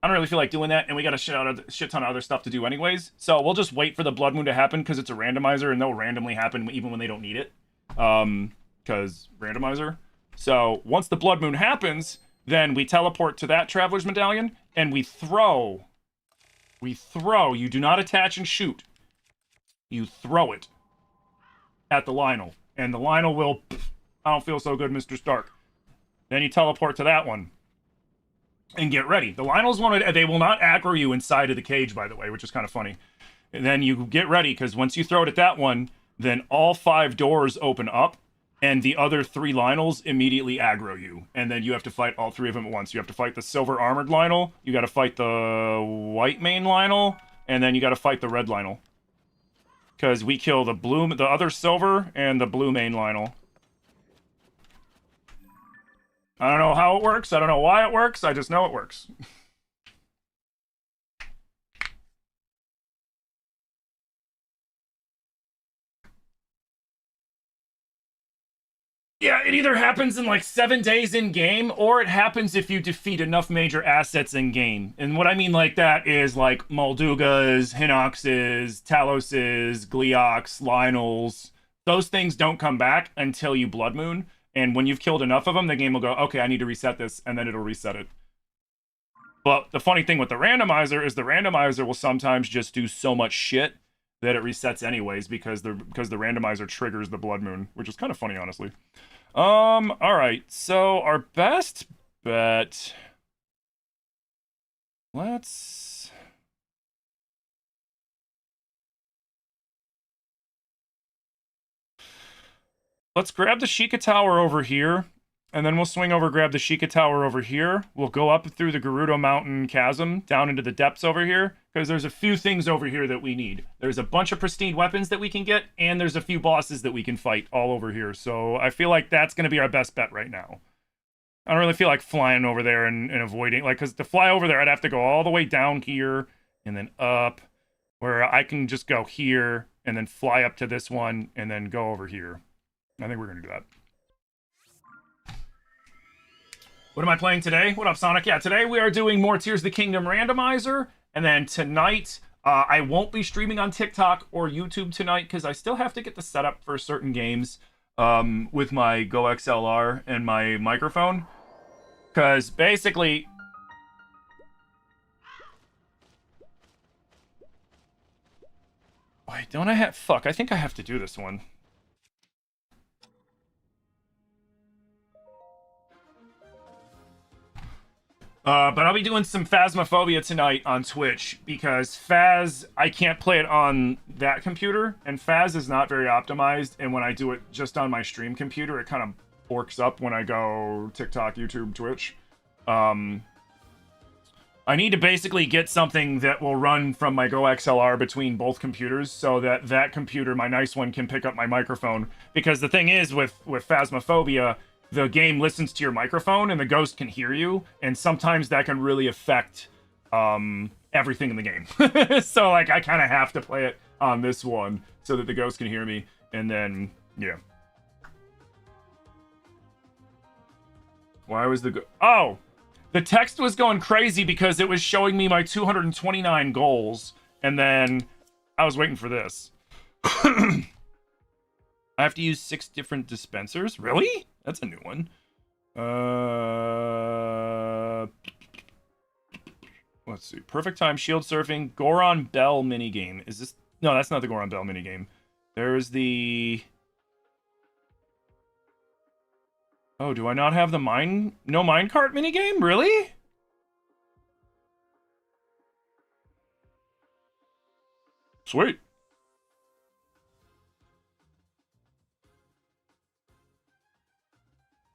I don't really feel like doing that, and we got a shit ton of other stuff to do anyways, so we'll just wait for the Blood Moon to happen, because it's a randomizer, and they'll randomly happen even when they don't need it. Because randomizer. So, once the Blood Moon happens, then we teleport to that Traveler's Medallion, and we throw. You do not attach and shoot. You throw it at the Lionel. And the Lionel will, I don't feel so good, Mr. Stark. Then you teleport to that one. And get ready. The Lionels they will not aggro you inside of the cage, by the way, which is kind of funny. And then you get ready, because once you throw it at that one, then all 5 doors open up. And the other 3 Lionels immediately aggro you. And then you have to fight all 3 of them at once. You have to fight the silver armored Lionel. You got to fight the white main Lionel. And then you got to fight the red Lionel. Because we kill the other silver and the blue main Lionel. I don't know how it works. I don't know why it works. I just know it works. Yeah, it either happens in like 7 days in game, or it happens if you defeat enough major assets in game. And what I mean like that is like Moldugas, Hinoxes, Taloses, Gleox, Lionels. Those things don't come back until you Blood Moon. And when you've killed enough of them, the game will go, okay, I need to reset this, and then it'll reset it. But the funny thing with the randomizer is the randomizer will sometimes just do so much shit that it resets anyways because the randomizer triggers the Blood Moon, which is kind of funny, honestly. All right, so our best bet. Let's grab the Sheikah Tower over here, and then we'll swing over, grab the Sheikah Tower over here. We'll go up through the Gerudo Mountain chasm down into the depths over here, because there's a few things over here that we need. There's a bunch of pristine weapons that we can get, and there's a few bosses that we can fight all over here. So I feel like that's going to be our best bet right now. I don't really feel like flying over there and avoiding, like, because to fly over there, I'd have to go all the way down here and then up, where I can just go here and then fly up to this one and then go over here. I think we're going to do that. What am I playing today? What up, Sonic? Yeah, today we are doing more Tears of the Kingdom Randomizer. And then tonight, I won't be streaming on TikTok or YouTube tonight because I still have to get the setup for certain games with my Go XLR and my microphone. Because basically... Wait, don't I have... Fuck, I think I have to do this one. But I'll be doing some Phasmophobia tonight on Twitch, because Phas, I can't play it on that computer, and Phas is not very optimized, and when I do it just on my stream computer, it kind of forks up when I go TikTok, YouTube, Twitch. I need to basically get something that will run from my Go XLR between both computers, so that that computer, my nice one, can pick up my microphone, because the thing is, with Phasmophobia, the game listens to your microphone and the ghost can hear you, and sometimes that can really affect everything in the game. So like I kind of have to play it on this one so that the ghost can hear me, and then yeah. Why was the... Oh! The text was going crazy because it was showing me my 229 goals, and then I was waiting for this. I have to use 6 different dispensers? Really? That's a new one. Let's see. Perfect time, shield surfing, Goron Bell minigame. Is this... No, that's not the Goron Bell minigame. There's the... Oh, do I not have the mine... No minecart minigame? Really? Sweet.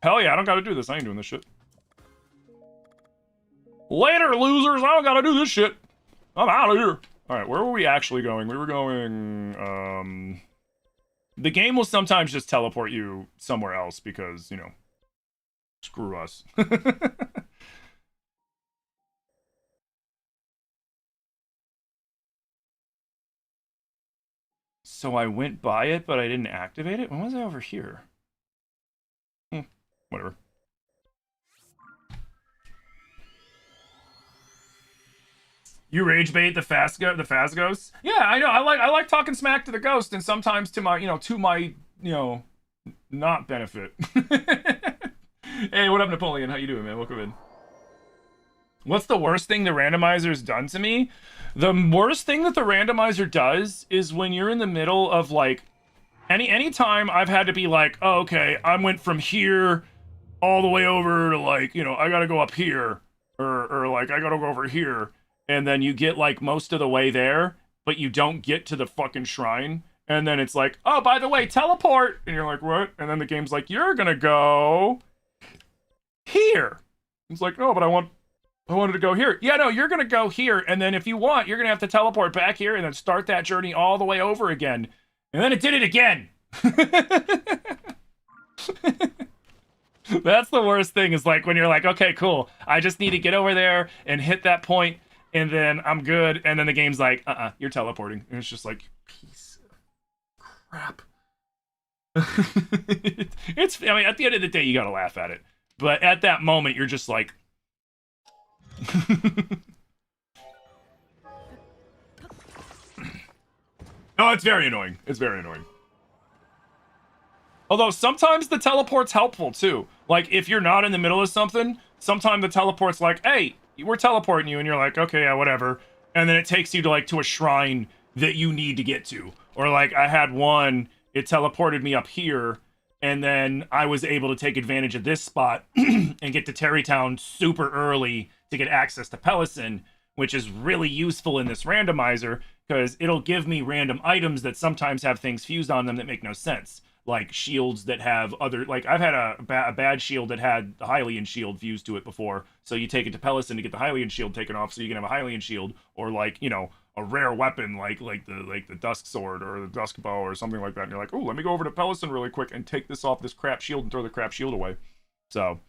Hell yeah, I don't gotta do this. I ain't doing this shit. Later, losers! I don't gotta do this shit. I'm out of here. Alright, where were we actually going? We were going, The game will sometimes just teleport you somewhere else because, you know, screw us. So I went by it, but I didn't activate it? When was I over here? Whatever. You rage bait the Phaz ghosts? Yeah, I know. I like talking smack to the ghost, and sometimes to my, not benefit. Hey, what up, Napoleon? How you doing, man? Welcome in. What's the worst thing the randomizer's done to me? The worst thing that the randomizer does is when you're in the middle of, like, any time I've had to be like, oh, okay, I went from here all the way over to, like, I gotta go up here, or like, I gotta go over here, and then you get, like, most of the way there, but you don't get to the fucking shrine, and then it's like, oh, by the way, teleport, and you're like, what? And then the game's like, you're gonna go here. It's like, no, but I wanted to go here. Yeah, no, you're gonna go here, and then if you want, you're gonna have to teleport back here and then start that journey all the way over again. And then it did it again. That's the worst thing, is like when you're like, okay, cool, I just need to get over there and hit that point, and then I'm good, and then the game's like, you're teleporting. And it's just like, piece of crap. I mean, at the end of the day, you gotta laugh at it. But at that moment, you're just like... Oh, it's very annoying. It's very annoying. Although sometimes the teleport's helpful too. Like if you're not in the middle of something, sometimes the teleport's like, hey, we're teleporting you, and you're like, okay, yeah, whatever. And then it takes you to like to a shrine that you need to get to. Or like I had one, it teleported me up here, and then I was able to take advantage of this spot and get to Terrytown super early to get access to Pelison, which is really useful in this randomizer because it'll give me random items that sometimes have things fused on them that make no sense. Like shields that have other... Like, I've had a bad shield that had the Hylian shield fused to it before, so you take it to Pelison to get the Hylian shield taken off so you can have a Hylian shield, or like, a rare weapon like the Dusk Sword or the Dusk Bow or something like that, and you're like, oh, let me go over to Pelison really quick and take this off this crap shield and throw the crap shield away. So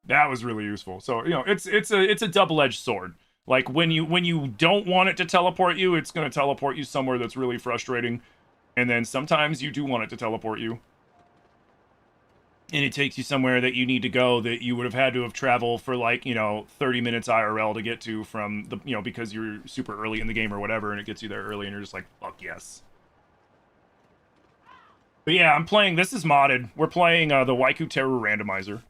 that was really useful. So, it's a double-edged sword. Like when you don't want it to teleport you, it's going to teleport you somewhere that's really frustrating. And then sometimes you do want it to teleport you. And it takes you somewhere that you need to go that you would have had to have traveled for like, 30 minutes IRL to get to from the, because you're super early in the game or whatever, and it gets you there early and you're just like, fuck yes. But yeah, I'm playing, this is modded. We're playing the Waiku Terror Randomizer.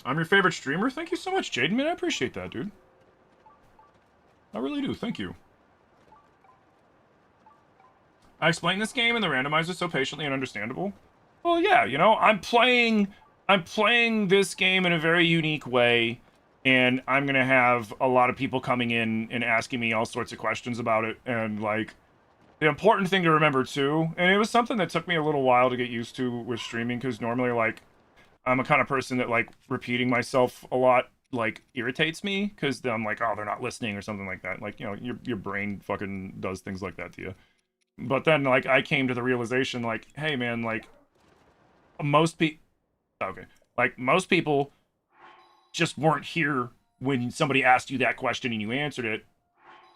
I'm your favorite streamer? Thank you so much, Jaden, man. I appreciate that, dude. I really do. Thank you. I explained this game and the randomizer so patiently and understandable. Well, yeah, I'm playing this game in a very unique way, and I'm gonna have a lot of people coming in and asking me all sorts of questions about it, and like, the important thing to remember too, and it was something that took me a little while to get used to with streaming, because normally, like, I'm a kind of person that, like, repeating myself a lot, like, irritates me, because then I'm like, oh, they're not listening or something like that. Like, your brain fucking does things like that to you. But then, like, I came to the realization, like, hey, man, like, most people just weren't here when somebody asked you that question and you answered it.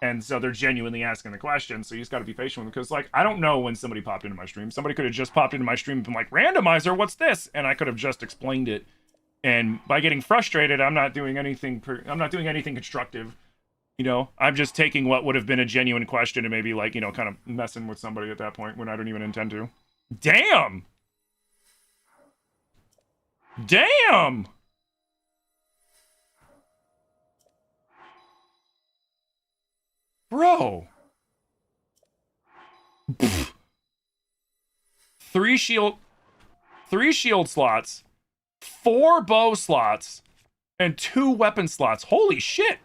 And so they're genuinely asking the question. So you just got to be patient with them. Because, like, I don't know when somebody popped into my stream. Somebody could have just popped into my stream and been like, Randomizer, what's this? And I could have just explained it. And by getting frustrated, I'm not doing anything constructive. You know, I'm just taking what would have been a genuine question and maybe, like, you know, kind of messing with somebody at that point when I don't even intend to. Damn! Damn! Bro. Three shield slots, 4 bow slots, and 2 weapon slots. Holy shit.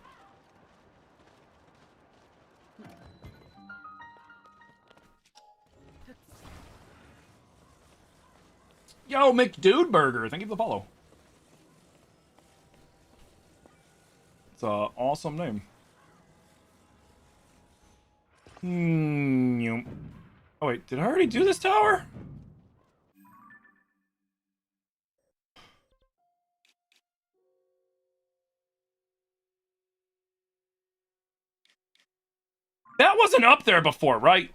Yo, McDude Burger, thank you for the follow. It's an awesome name. Oh wait, did I already do this tower? That wasn't up there before, right?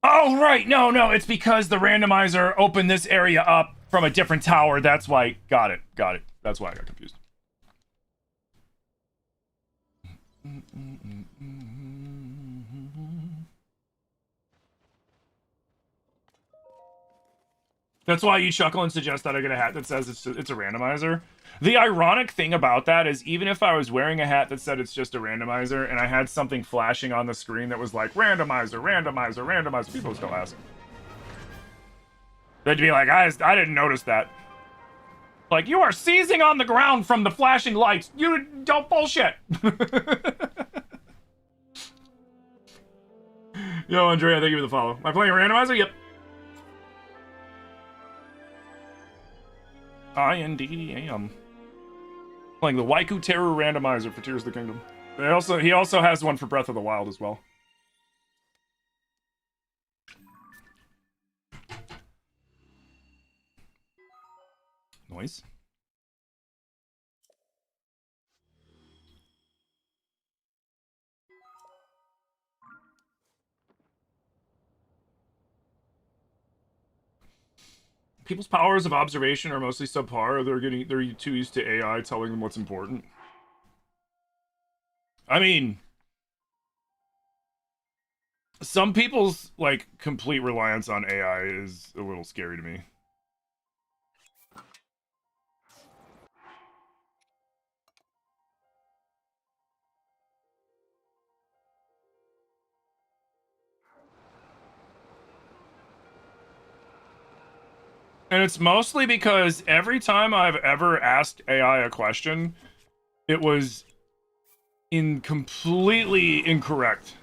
Oh, right. No, it's because the randomizer opened this area up from a different tower. That's why. Got it. That's why I got confused. That's why you chuckle and suggest that I get a hat that says it's a randomizer. The ironic thing about that is even if I was wearing a hat that said it's just a randomizer and I had something flashing on the screen that was like, randomizer, people still ask. They'd be like, I didn't notice that. Like, you are seizing on the ground from the flashing lights. You don't bullshit. Yo, Andrea, thank you for the follow. Am I playing a randomizer? Yep. I indeed am. Playing the Waiku Terror Randomizer for Tears of the Kingdom. He also has one for Breath of the Wild as well. Noise. People's powers of observation are mostly subpar. They're too used to AI telling them what's important. I mean, some people's, like, complete reliance on AI is a little scary to me. And it's mostly because every time I've ever asked AI a question, it was completely incorrect.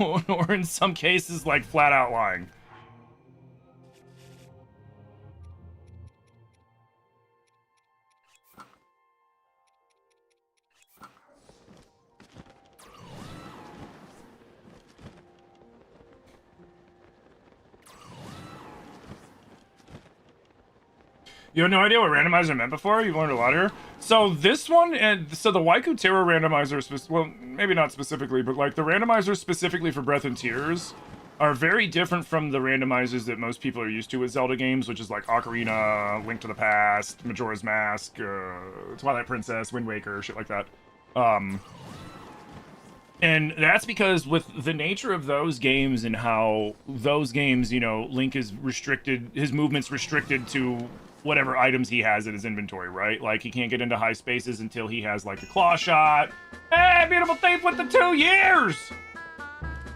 Or in some cases, like, flat out lying. You have no idea what randomizer meant before? You've learned a lot here. So this one, and so the Waiku Terror randomizer, well, maybe not specifically, but like the randomizers specifically for Breath and Tears are very different from the randomizers that most people are used to with Zelda games, which is like Ocarina, Link to the Past, Majora's Mask, Twilight Princess, Wind Waker, shit like that. And that's because with the nature of those games and how those games, you know, Link is restricted, his movement's restricted to whatever items he has in his inventory, right? Like, he can't get into high spaces until he has, like, the claw shot. Hey, Beautiful Thief with the 2 years!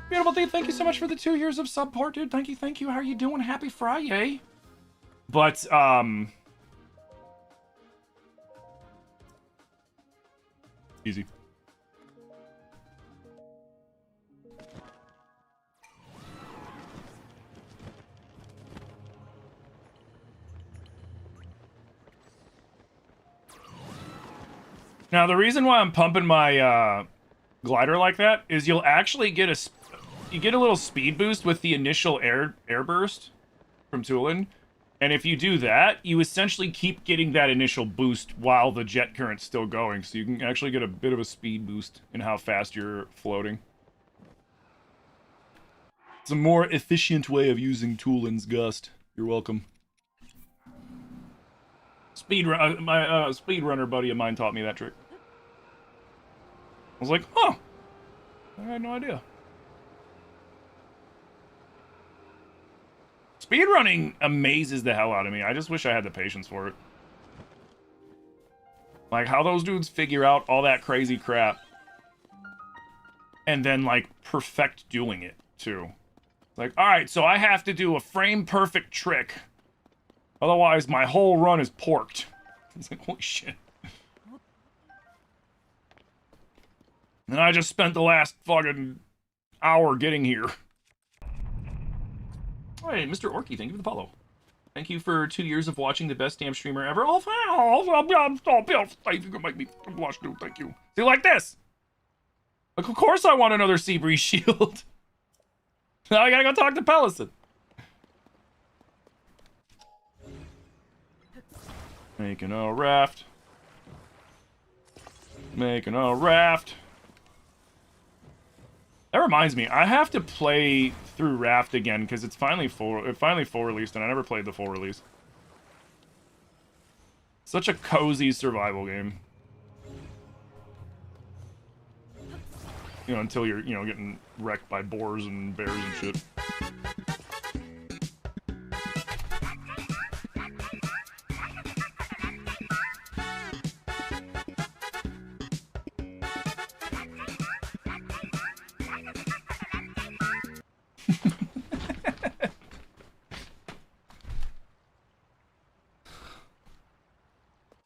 Beautiful Thief, thank you so much for the 2 years of support, dude. Thank you. How are you doing? Happy Friday. But, easy. Now, the reason why I'm pumping my glider like that is you'll actually get a little speed boost with the initial air burst from Tulin, And if you do that, you essentially keep getting that initial boost while the jet current's still going, so you can actually get a bit of a speed boost in how fast you're floating. It's a more efficient way of using Toolin's Gust. You're welcome. My speedrunner buddy of mine taught me that trick. I was like, huh, I had no idea. Speedrunning amazes the hell out of me. I just wish I had the patience for it. Like, how those dudes figure out all that crazy crap. And then, like, perfect doing it, too. Like, alright, so I have to do a frame-perfect trick. Otherwise, my whole run is porked. It's like, holy shit. And I just spent the last fucking hour getting here. Hey, Mr. Orky, thank you for the follow. Thank you for 2 years of watching the best damn streamer ever. Oh, you can make me blush, dude. Thank you. See, like this. Like, of course I want another Seabreeze shield. Now I gotta go talk to Pellison. Making a raft. Making a raft. That reminds me, I have to play through Raft again because it's finally full released, and I never played the full release. Such a cozy survival game. You know, until you're, you know, getting wrecked by boars and bears and shit.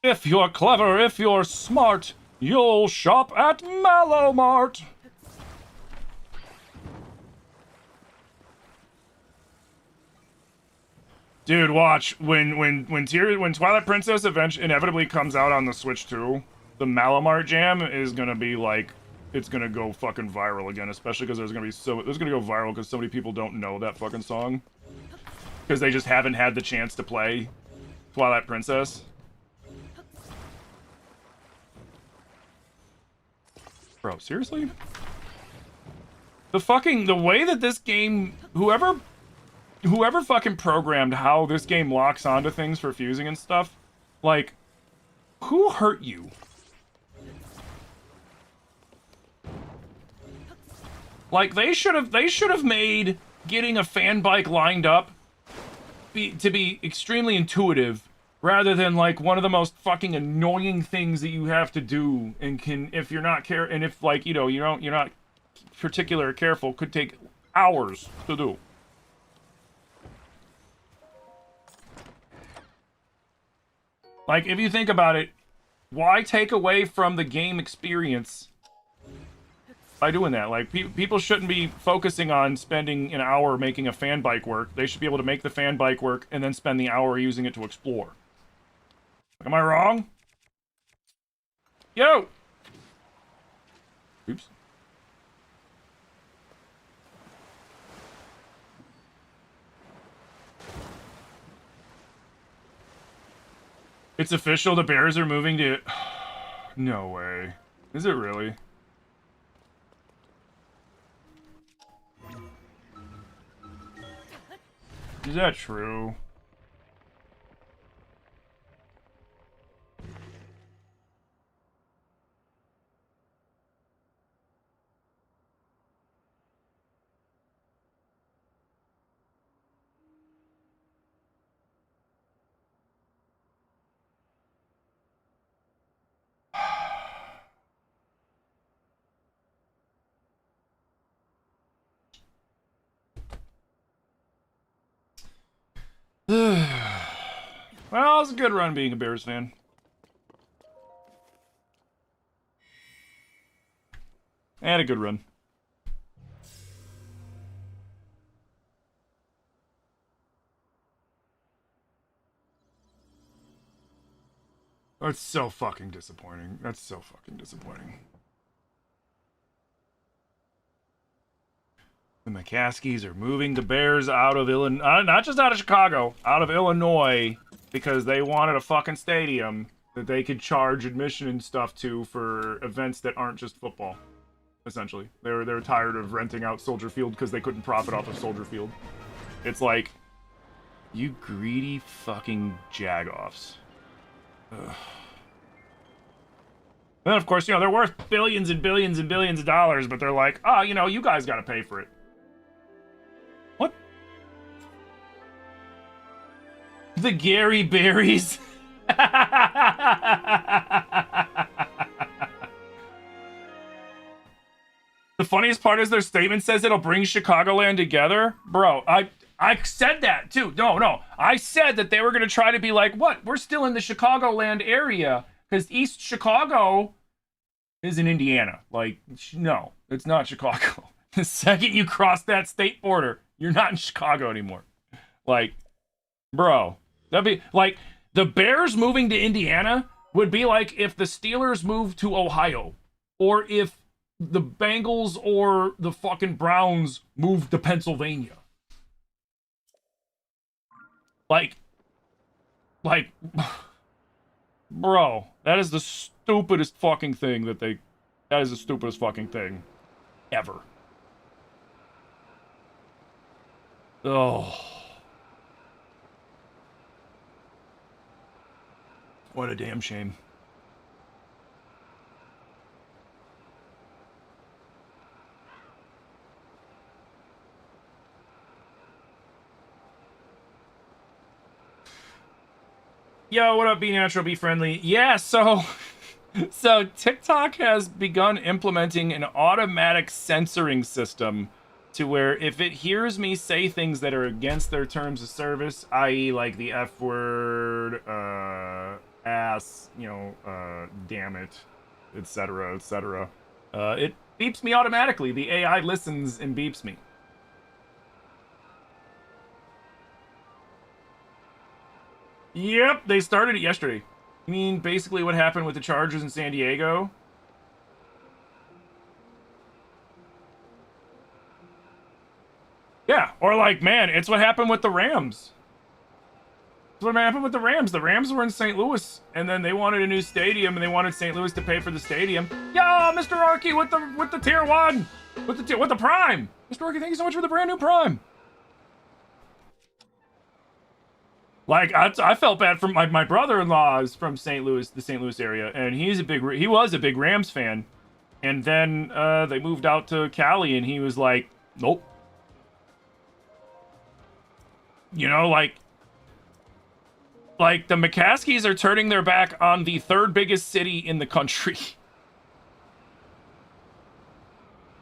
If you're clever, if you're smart, you'll shop at Mallow Mart. Dude, watch when Twilight Princess inevitably comes out on the Switch 2, the Mallow Mart jam is gonna be like, it's gonna go fucking viral again, especially because there's gonna go viral because so many people don't know that fucking song because they just haven't had the chance to play Twilight Princess. Bro, seriously? The way that this game, whoever fucking programmed how this game locks onto things for fusing and stuff, like, who hurt you? Like, they should have made getting a fan bike lined up to be extremely intuitive, rather than like one of the most fucking annoying things that you have to do, and if you're not if like, you know, you're not particular careful, could take hours to do. Like, if you think about it, why take away from the game experience by doing that? Like, people shouldn't be focusing on spending an hour making a fan bike work. They should be able to make the fan bike work and then spend the hour using it to explore. Am I wrong? Yo! Oops. It's official, the Bears are moving to... No way. Is it really? Is that true? Well, it's a good run being a Bears fan. And a good run. That's so fucking disappointing. That's so fucking disappointing. The McCaskies are moving the Bears out of Illinois, not just out of Chicago, out of Illinois, because they wanted a fucking stadium that they could charge admission and stuff to for events that aren't just football. Essentially, they're tired of renting out Soldier Field because they couldn't profit off of Soldier Field. It's like, you greedy fucking jagoffs. Ugh. Then, of course, you know, they're worth billions and billions and billions of dollars, but they're like, oh, you know, you guys gotta pay for it. What? The Gary Berries? The funniest part is their statement says it'll bring Chicagoland together. Bro, I said that too. No. I said that they were going to try to be like, what? We're still in the Chicagoland area because East Chicago is in Indiana. Like, no, it's not Chicago. The second you cross that state border, you're not in Chicago anymore. Like, bro, that'd be like the Bears moving to Indiana would be like if the Steelers moved to Ohio, or if the Bengals or the fucking Browns moved to Pennsylvania. Like, bro, that is the stupidest fucking thing that is the stupidest fucking thing ever. Oh. What a damn shame. Yo, what up, Be Natural, Be Friendly? Yeah, so TikTok has begun implementing an automatic censoring system to where if it hears me say things that are against their terms of service, i.e. like the F word, ass, you know, damn it, etc., etc., it beeps me automatically. The AI listens and beeps me. Yep, they started it yesterday. You mean basically what happened with the Chargers in San Diego? Yeah, or like, man, it's what happened with the Rams. It's what happened with the Rams. The Rams were in St. Louis, and then they wanted a new stadium, and they wanted St. Louis to pay for the stadium. Yo, Mr. Arky with the tier 1, with the Prime. Mr. Arky, thank you so much for the brand new Prime. Like, I felt bad for my brother-in-law is from St. Louis, the St. Louis area, and he was a big Rams fan. And then they moved out to Cali, and he was like, nope. You know, like the McCaskies are turning their back on the third biggest city in the country.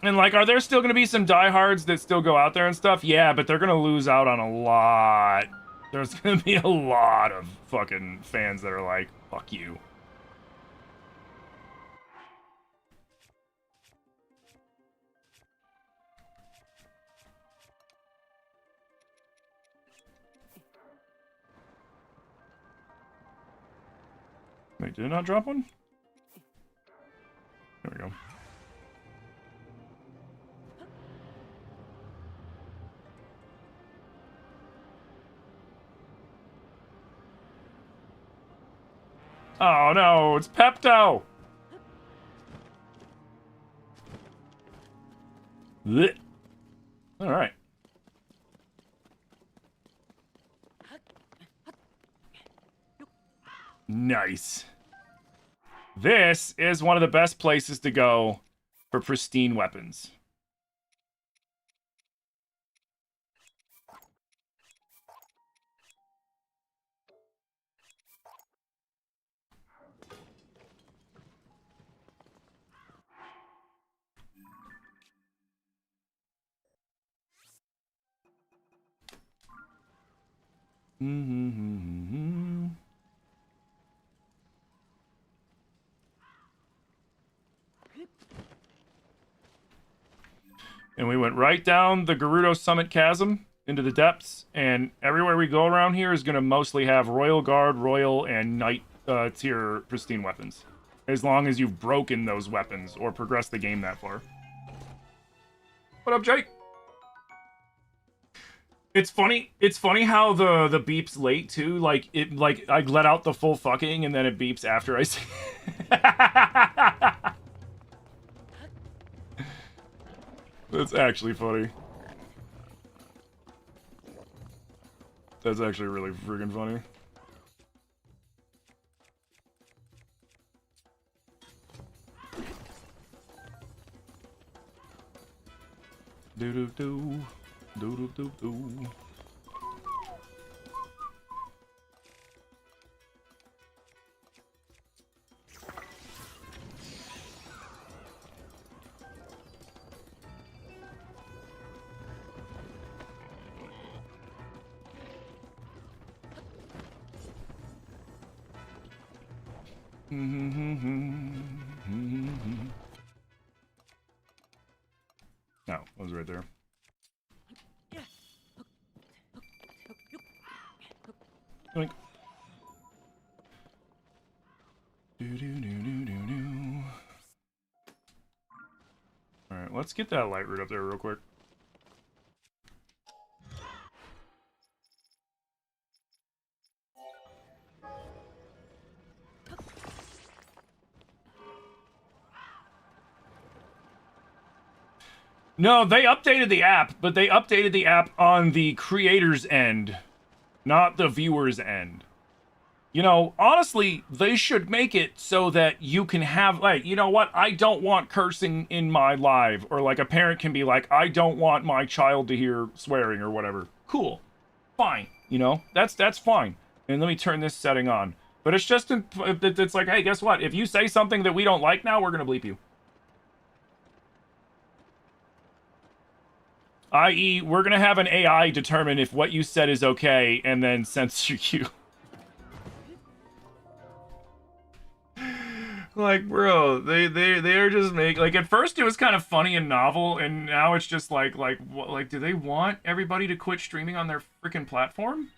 And like, are there still going to be some diehards that still go out there and stuff? Yeah, but they're going to lose out on a lot. There's gonna be a lot of fucking fans that are like, fuck you. Wait, did it not drop one? There we go. Oh no, it's Pepto! Blech. All right. Nice. This is one of the best places to go for pristine weapons. Mm-hmm. And we went right down the Gerudo Summit Chasm into the depths, and everywhere we go around here is going to mostly have Royal Guard, Royal, and Knight tier pristine weapons. As long as you've broken those weapons or progressed the game that far. What up, Jake? It's funny. It's funny how the beeps late too. Like like I let out the full fucking and then it beeps after I say. That's actually funny. That's actually really friggin' funny. Do do do do do do do. No, I was right there. Doink. Do do do do do do. All right, let's get that light root up there real quick. No, they updated the app, but they updated the app on the creator's end, not the viewer's end. You know, honestly, they should make it so that you can have, like, you know what? I don't want cursing in my live. Or, like, a parent can be like, I don't want my child to hear swearing or whatever. Cool. Fine. You know, that's fine. And let me turn this setting on. But it's just, it's like, hey, guess what? If you say something that we don't like now, we're going to bleep you. I.e., we're going to have an AI determine if what you said is okay and then censor you. Like, bro, they are just like, at first it was kind of funny and novel, and now it's just like, what, do they want everybody to quit streaming on their freaking platform?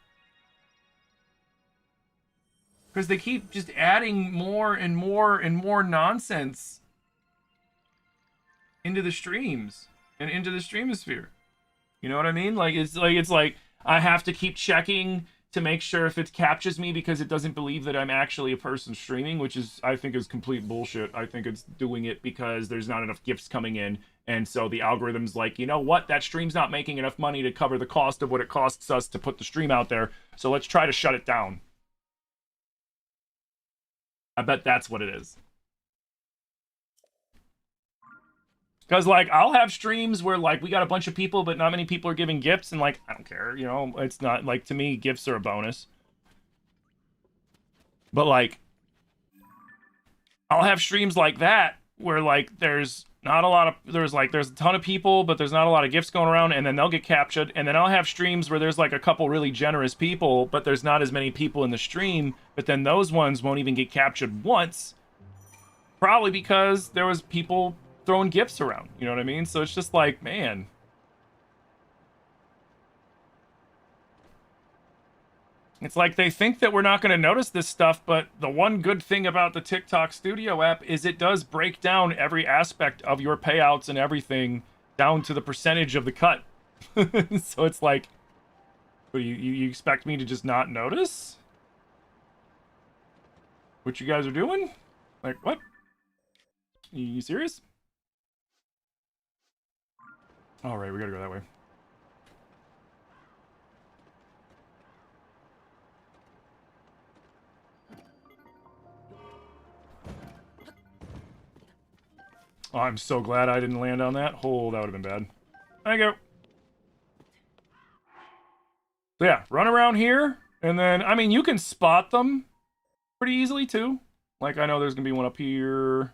Because they keep just adding more and more and more nonsense into the streams and into the streamosphere. You know what I mean? Like it's like I have to keep checking to make sure if it captures me because it doesn't believe that I'm actually a person streaming, which is, I think, is complete bullshit. I think it's doing it because there's not enough gifts coming in, and so the algorithm's like, you know what? That stream's not making enough money to cover the cost of what it costs us to put the stream out there, so let's try to shut it down. I bet that's what it is. Because, like, I'll have streams where, like, we got a bunch of people, but not many people are giving gifts, and, like, I don't care, you know? It's not, like, to me, gifts are a bonus. But, like, I'll have streams like that where, like, there's not a lot of, there's a ton of people, but there's not a lot of gifts going around, and then they'll get captured. And then I'll have streams where there's, like, a couple really generous people, but there's not as many people in the stream, but then those ones won't even get captured once. Probably because there was people throwing gifts around, you know what I mean? So it's just like, man. It's like they think that we're not going to notice this stuff, but the one good thing about the TikTok Studio app is it does break down every aspect of your payouts and everything down to the percentage of the cut. So it's like, what, you expect me to just not notice what you guys are doing? Like, what? You serious? All right, we gotta go that way. Oh, I'm so glad I didn't land on that. Oh, that would have been bad. There you go. So yeah, run around here, and then, I mean, you can spot them pretty easily, too. Like, I know there's gonna be one up here,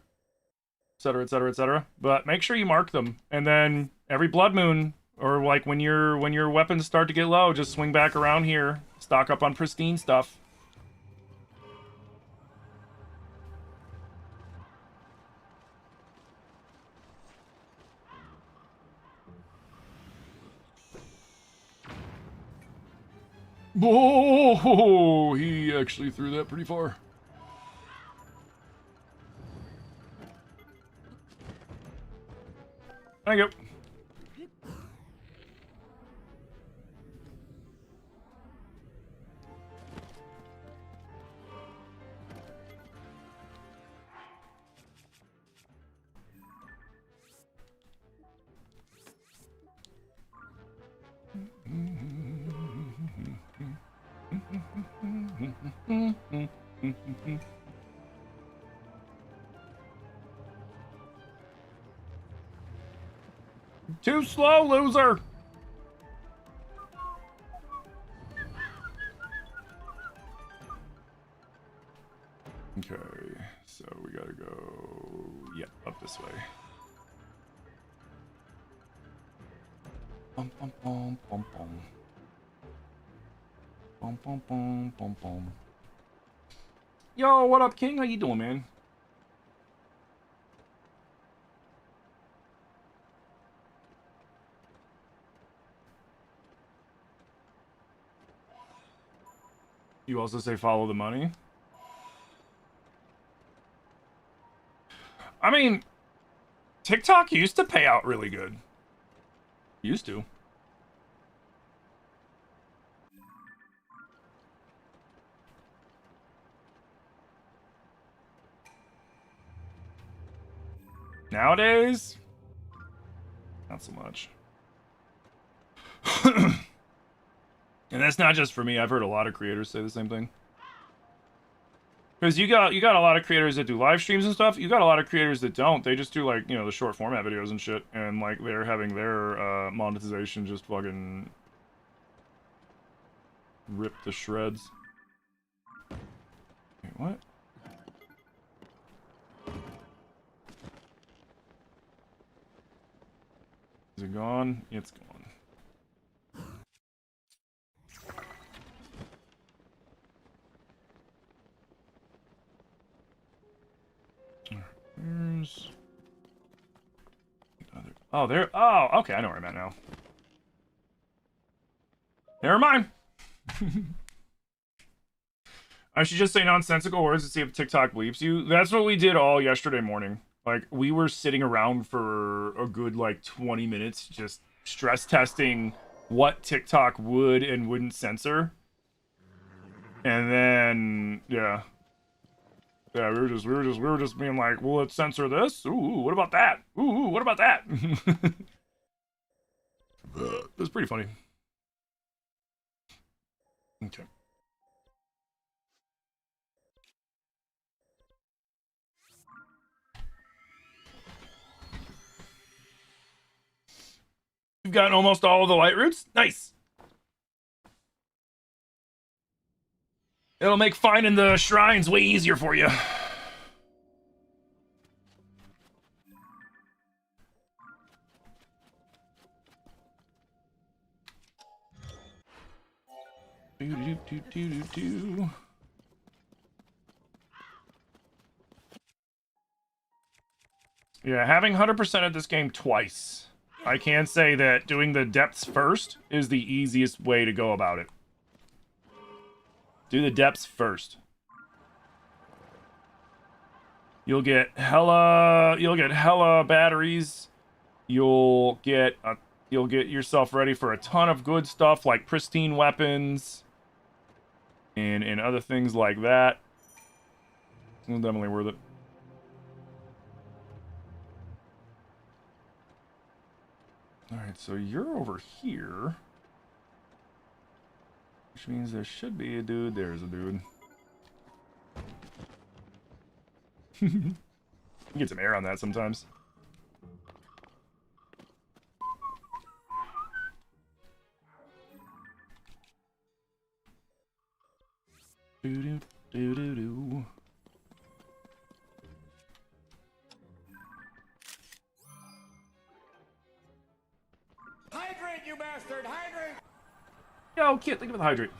etc., etc., etc. But make sure you mark them, and then every blood moon, or like when your weapons start to get low, just swing back around here, stock up on pristine stuff. Oh, he actually threw that pretty far. Thank you. Too slow, loser. Okay, so we gotta go, yeah, up this way. Bum, bum, bum, bum, bum. Bum, bum, bum, bum, bum. Yo, what up, King? How you doing, man? You also say follow the money? I mean, TikTok used to pay out really good. Used to. Nowadays, not so much. And that's not just for me. I've heard a lot of creators say the same thing. Because you got a lot of creators that do live streams and stuff. You got a lot of creators that don't. They just do, like, you know, the short format videos and shit, and like they're having their monetization just fucking rip to shreds. Wait, what? Is it gone? It's gone. There's another. Oh, there. Oh, okay. I know where I'm at now. Never mind. I should just say nonsensical words to see if TikTok bleeps you. That's what we did all yesterday morning. Like, we were sitting around for a good, like, 20 minutes just stress testing what TikTok would and wouldn't censor. And then, yeah. Yeah, we were just being like, will it censor this? Ooh, what about that? Ooh, what about that? It was pretty funny. Okay. You've gotten almost all of the light roots? Nice. It'll make finding the shrines way easier for you. Yeah, having 100% of this game twice, I can say that doing the depths first is the easiest way to go about it. Do the depths first. You'll get hella batteries. You'll get yourself ready for a ton of good stuff like pristine weapons and other things like that. It's definitely worth it. Alright, so you're over here. Which means there should be a dude. There's a dude. You get some air on that sometimes. Do-do-do-do-do. Hydrate, you bastard! Hydrate! Yo, kid, think of the hydrate.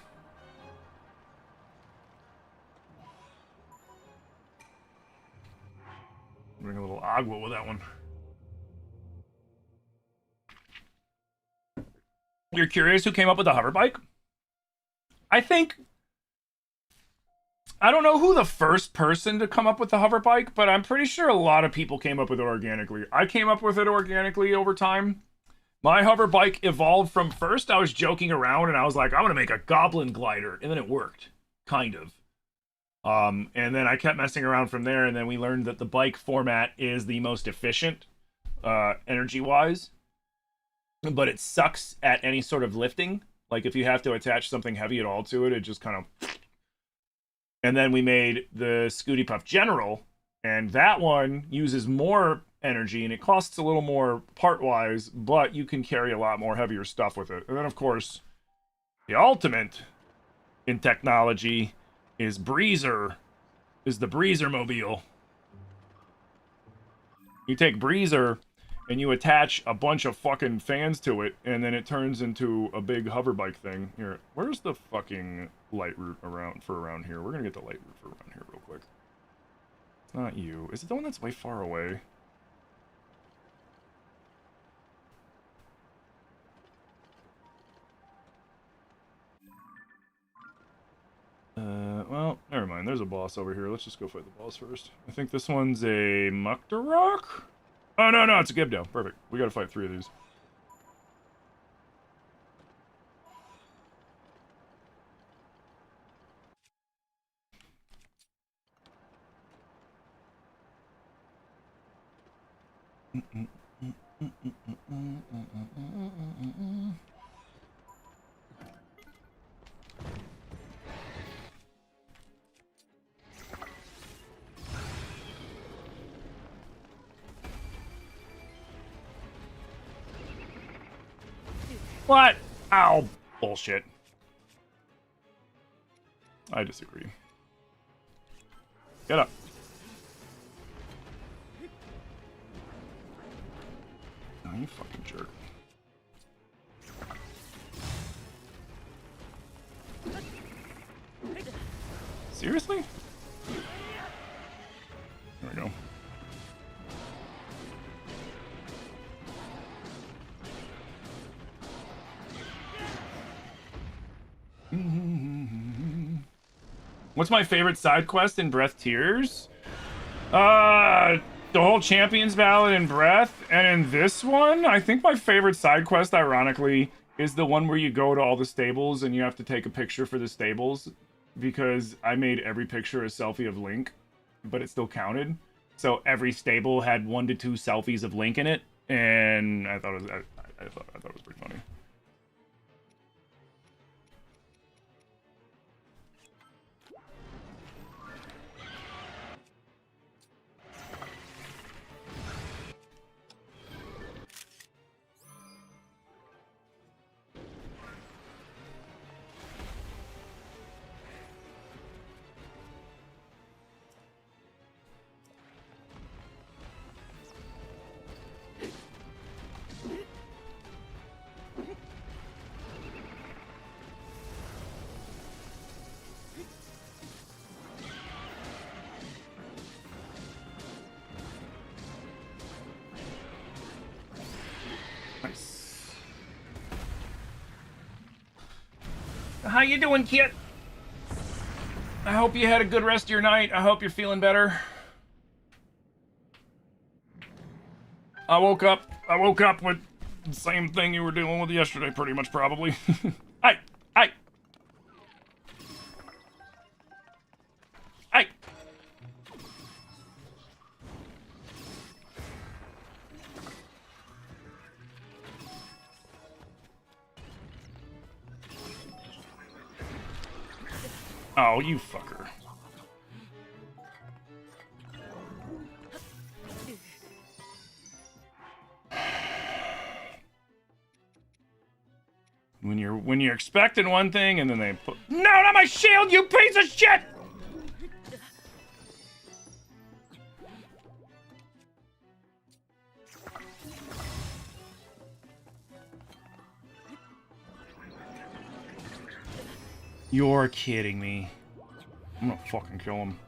Bring a little agua with that one. You're curious who came up with the hover bike? I don't know who the first person to come up with the hover bike, but I'm pretty sure a lot of people came up with it organically. I came up with it organically over time. My hover bike evolved from first I was joking around and I was like, I'm gonna make a goblin glider, and then it worked. Kind of. And then I kept messing around from there, and then we learned that the bike format is the most efficient, energy-wise. But it sucks at any sort of lifting. Like, if you have to attach something heavy at all to it, it just kind of And then we made the Scooty Puff General, and that one uses more energy and it costs a little more part-wise, but you can carry a lot more heavier stuff with it. And then, of course, the ultimate in technology is Breezer, is the Breezer Mobile. You take Breezer and you attach a bunch of fucking fans to it, and then it turns into a big hover bike thing. Here, where's the fucking light route around here? We're gonna get the light route for around here real quick. It's not you. Is it the one that's way far away? Well, never mind. There's a boss over here. Let's just go fight the boss first. I think this one's a Muktarok? Oh, no, it's a Gibdo. Perfect. We gotta fight 3 of these. What? Ow. Bullshit. I disagree. Get up. Oh, you fucking jerk. Seriously? There we go. What's my favorite side quest in Breath Tears? The whole Champions Ballad in Breath, and in this one, I think my favorite side quest, ironically, is the one where you go to all the stables and you have to take a picture for the stables, because I made every picture a selfie of Link, but it still counted. So every stable had 1 to 2 selfies of Link in it, and I thought it was, I thought it was pretty funny. How you doing, kid? I hope you had a good rest of your night. I hope you're feeling better. I woke up with the same thing you were dealing with yesterday, pretty much, probably. Hey! Oh, you fucker. When you're expecting one thing and then they put— No, not my shield, you piece of shit! You're kidding me. I'm gonna fucking kill him.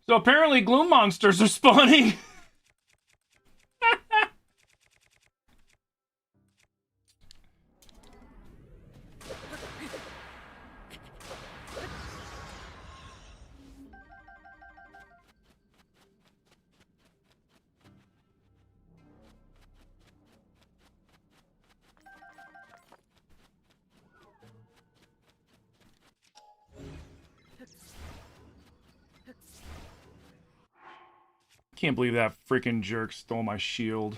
So apparently gloom monsters are spawning. Can't believe that freaking jerk stole my shield.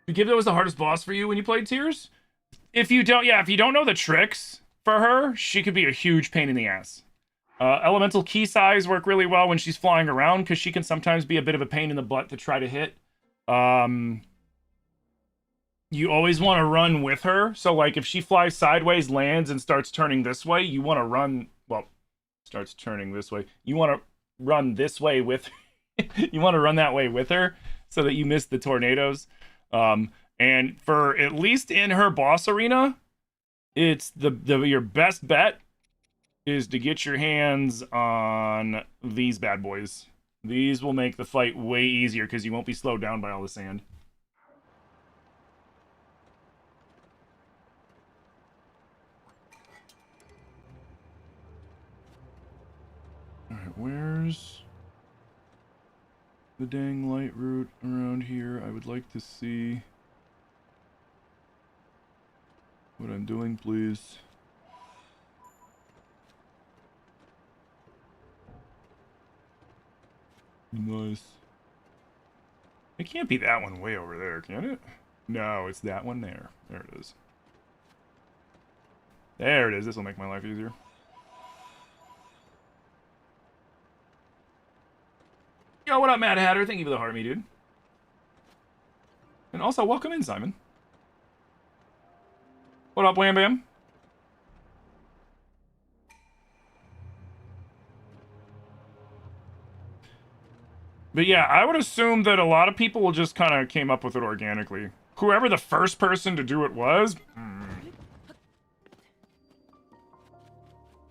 Gibdo was the hardest boss for you when you played Tears? If you don't know the tricks for her, she could be a huge pain in the ass. Elemental key size work really well when she's flying around because she can sometimes be a bit of a pain in the butt to try to hit. You always want to run with her. So, like, if she flies sideways, lands, and starts turning this way, you want to run... Well, starts turning this way. You want to run this way with... you want to run that way with her so that you miss the tornadoes. And for at least in her boss arena, it's your best bet is to get your hands on these bad boys. These will make the fight way easier because you won't be slowed down by all the sand. Alright, where's the dang light route around here? I would like to see what I'm doing, please. Nice. It can't be that one way over there, can it? No, it's that one there. There it is. There it is. This will make my life easier. Yo, what up, Mad Hatter? Thank you for the heart me, dude. And also, welcome in, Simon. What up, Wham Bam? But yeah, I would assume that a lot of people will just kind of came up with it organically. Whoever the first person to do it was...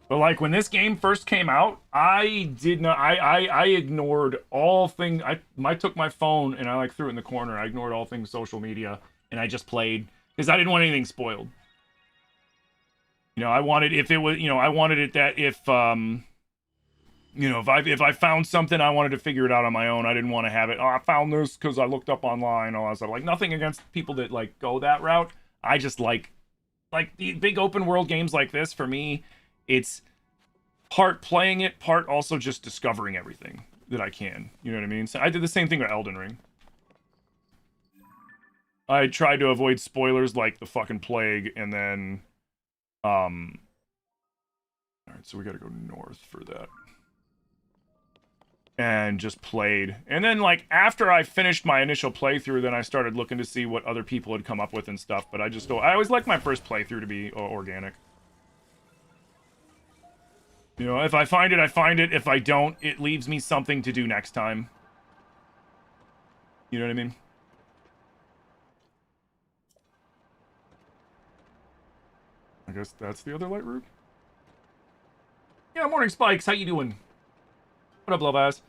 But like when this game first came out, I did not. I ignored all things. I took my phone and I like threw it in the corner. I ignored all things social media and I just played because I didn't want anything spoiled. You know, I wanted if it was. You know, I wanted it that if you know, if I found something, I wanted to figure it out on my own. I didn't want to have it. Oh, I found this because I looked up online. All that stuff. Like nothing against people that like go that route. I just like the big open world games like this. For me, it's part playing it, part also just discovering everything that I can. You know what I mean? So I did the same thing with Elden Ring. I tried to avoid spoilers like the fucking plague, and then alright, so we gotta go north for that. And just played. And then, like, after I finished my initial playthrough, then I started looking to see what other people had come up with and stuff. But I always like my first playthrough to be organic. You know, if I find it, I find it. If I don't, it leaves me something to do next time. You know what I mean? I guess that's the other light route. Yeah, morning Spikes, how you doing? What up, love ass?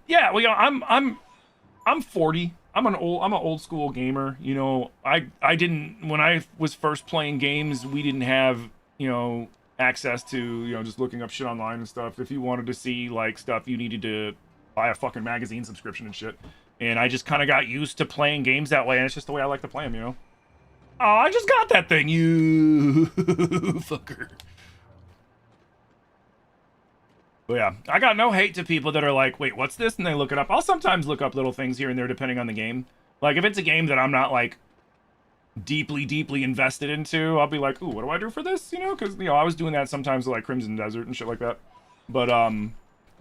Yeah, well, you know, I'm 40. I'm an old school gamer. You know, I didn't when I was first playing games, we didn't have, you know, access to, you know, just looking up shit online and stuff. If you wanted to see like stuff, you needed to buy a fucking magazine subscription and shit. And I just kind of got used to playing games that way, and it's just the way I like to play them, you know. Oh, I just got that thing, you fucker. But yeah, I got no hate to people that are like, wait, what's this? And they look it up. I'll sometimes look up little things here and there depending on the game. Like, if it's a game that I'm not, like, deeply invested into, I'll be like, ooh, what do I do for this? You know, because, you know, I was doing that sometimes with, like, Crimson Desert and shit like that. But,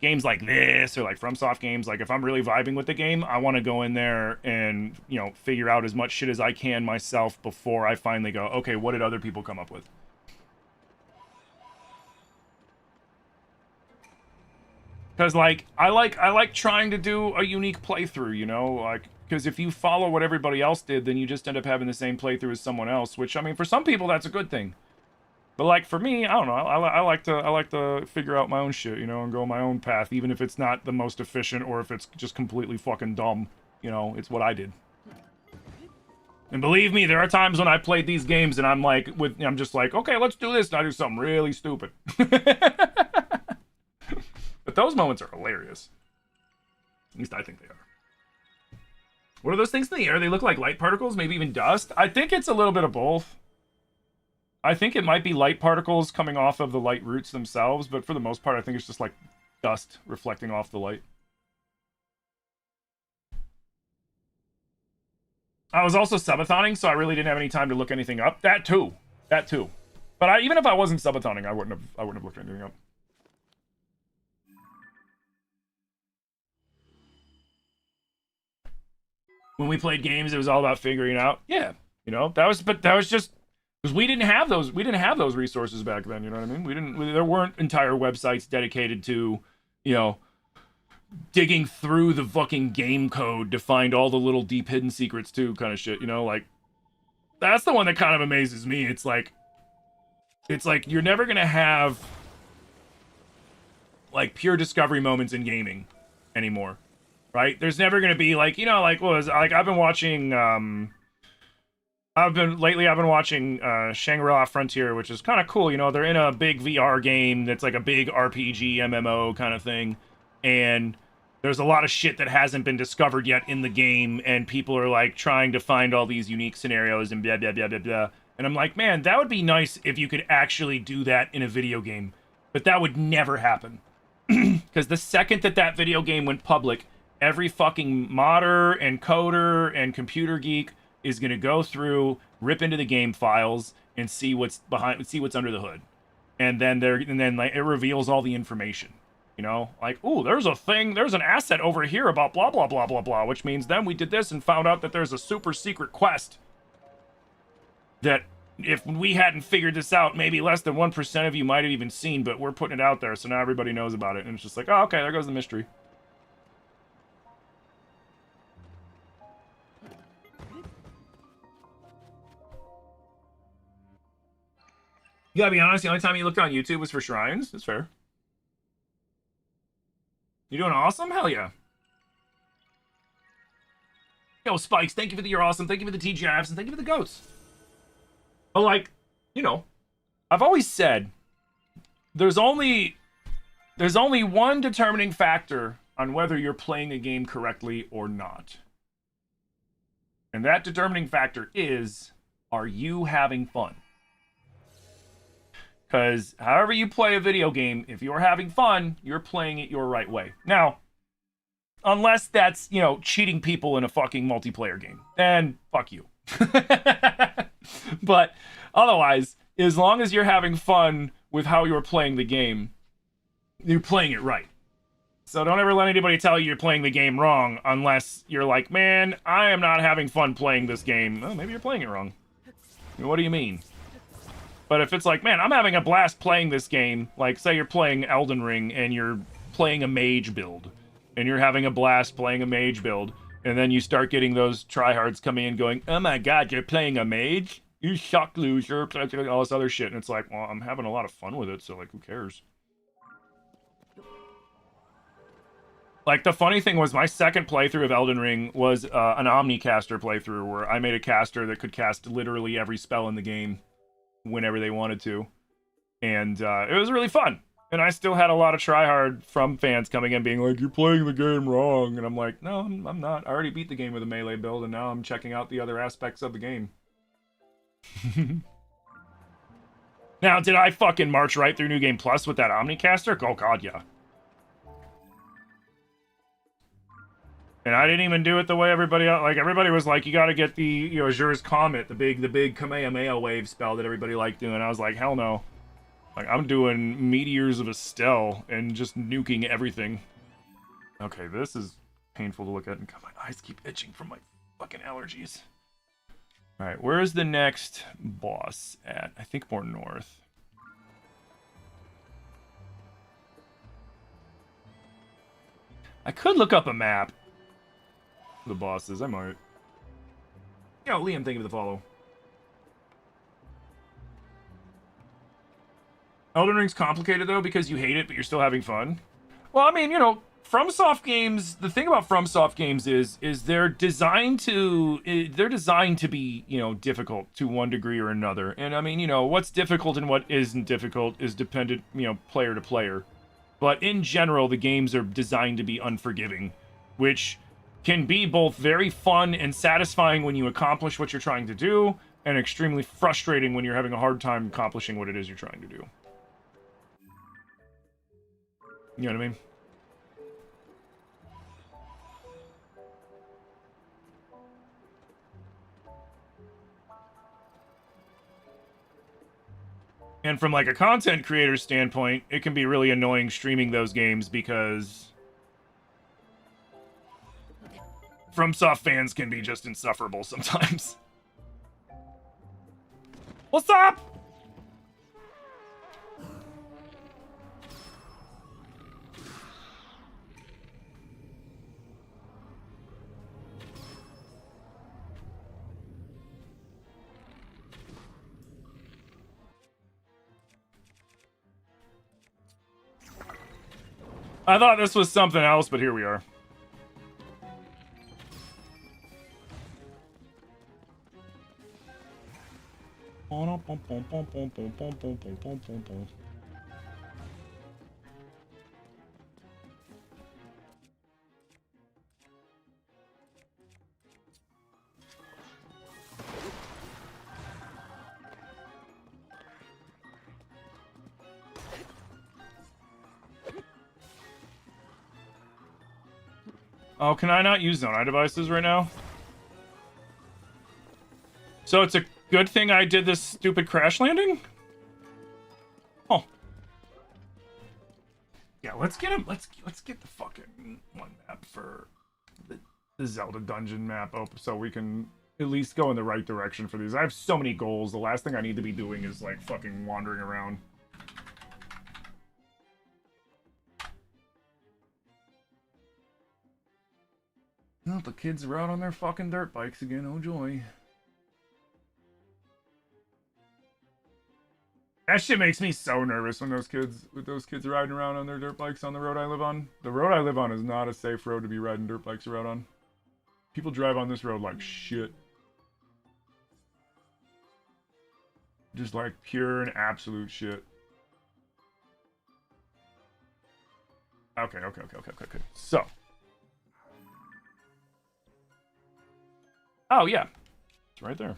games like this, or, like, FromSoft games, like, if I'm really vibing with the game, I want to go in there and, you know, figure out as much shit as I can myself before I finally go, okay, what did other people come up with? Because, like, I like trying to do a unique playthrough, you know? Like, because if you follow what everybody else did, then you just end up having the same playthrough as someone else, which, I mean, for some people, that's a good thing. But, like, for me, I don't know. I like to figure out my own shit, you know, and go my own path, even if it's not the most efficient or if it's just completely fucking dumb. You know, it's what I did. And believe me, there are times when I played these games and I'm just like, okay, let's do this, and I do something really stupid. But those moments are hilarious. At least I think they are. What are those things in the air? They look like light particles, maybe even dust. I think it's a little bit of both. I think it might be light particles coming off of the light roots themselves, but for the most part, I think it's just like dust reflecting off the light. I was also subatoning, so I really didn't have any time to look anything up. That too. But even if I wasn't subatoning, I wouldn't have looked anything up. When we played games, it was all about figuring out. Yeah, you know, that was just because we didn't have those resources back then. You know what I mean? There weren't entire websites dedicated to, you know, digging through the fucking game code to find all the little deep hidden secrets too, kind of shit. You know, like that's the one that kind of amazes me. It's like you're never gonna have like pure discovery moments in gaming anymore. Right? There's never gonna be like, you know, like I've been watching Shangri-La Frontier, which is kind of cool. You know, they're in a big VR game that's like a big RPG MMO kind of thing, and there's a lot of shit that hasn't been discovered yet in the game, and people are like trying to find all these unique scenarios and blah blah blah blah blah. And I'm like, man, that would be nice if you could actually do that in a video game, but that would never happen because the second that video game went public, every fucking modder and coder and computer geek is gonna go through, rip into the game files, and see what's under the hood, and then like it reveals all the information. You know, like, ooh, there's an asset over here about blah blah blah blah blah, which means then we did this and found out that there's a super secret quest that if we hadn't figured this out, maybe less than 1% of you might have even seen, but we're putting it out there, so now everybody knows about it, and it's just like, oh, okay, there goes the mystery. You gotta be honest, the only time you looked on YouTube was for shrines. That's fair. You doing awesome? Hell yeah. Yo, Spikes, thank you for the you're awesome. Thank you for the TGIFs, and thank you for the goats. But, like, you know, I've always said there's only one determining factor on whether you're playing a game correctly or not. And that determining factor is, are you having fun? Because however you play a video game, if you're having fun, you're playing it your right way. Now, unless that's, you know, cheating people in a fucking multiplayer game, then fuck you. But otherwise, as long as you're having fun with how you're playing the game, you're playing it right. So don't ever let anybody tell you you're playing the game wrong unless you're like, man, I am not having fun playing this game. Oh, maybe you're playing it wrong. I mean, what do you mean? But if it's like, man, I'm having a blast playing this game, like say you're playing Elden Ring and you're playing a mage build, and you're having a blast playing a mage build, and then you start getting those tryhards coming in going, oh my god, you're playing a mage? You suck, loser, all this other shit. And it's like, well, I'm having a lot of fun with it, so like, who cares? Like, the funny thing was, my second playthrough of Elden Ring was an Omnicaster playthrough, where I made a caster that could cast literally every spell in the game whenever they wanted to. And it was really fun. And I still had a lot of tryhard from fans coming in being like, you're playing the game wrong. And I'm like, no, I'm not. I already beat the game with a melee build, and now I'm checking out the other aspects of the game. Now, did I fucking march right through New Game Plus with that Omnicaster? Oh, God, yeah. And I didn't even do it the way everybody else, like, everybody was like, you gotta get the, you know, Azur's Comet, the big Kamehameha wave spell that everybody liked doing. I was like, hell no. Like, I'm doing Meteors of Estelle and just nuking everything. Okay, this is painful to look at, and God, my eyes keep itching from my fucking allergies. Alright, where is the next boss at? I think more north. I could look up a map. The bosses, I might. Yo, Liam, thank you for the follow. Elden Ring's complicated, though, because you hate it, but you're still having fun. Well, I mean, you know, FromSoft games, the thing about FromSoft games is they're designed to be, you know, difficult to one degree or another. And, I mean, you know, what's difficult and what isn't difficult is dependent, you know, player to player. But in general, the games are designed to be unforgiving. which can be both very fun and satisfying when you accomplish what you're trying to do, and extremely frustrating when you're having a hard time accomplishing what it is you're trying to do. You know what I mean? And from like a content creator standpoint, it can be really annoying streaming those games because FromSoft fans can be just insufferable sometimes. What's up? I thought this was something else, but here we are. Oh, can I not use Zonai devices right now? So it's a good thing I did this stupid crash landing? Oh. Yeah, let's get him. Let's get the fucking one map for the Zelda dungeon map up so we can at least go in the right direction for these. I have so many goals. The last thing I need to be doing is like fucking wandering around. Oh, the kids are out on their fucking dirt bikes again. Oh joy. That shit makes me so nervous when those kids are riding around on their dirt bikes on the road I live on. The road I live on is not a safe road to be riding dirt bikes around on. People drive on this road like shit. Just like pure and absolute shit. Okay. So. Oh, yeah. It's right there.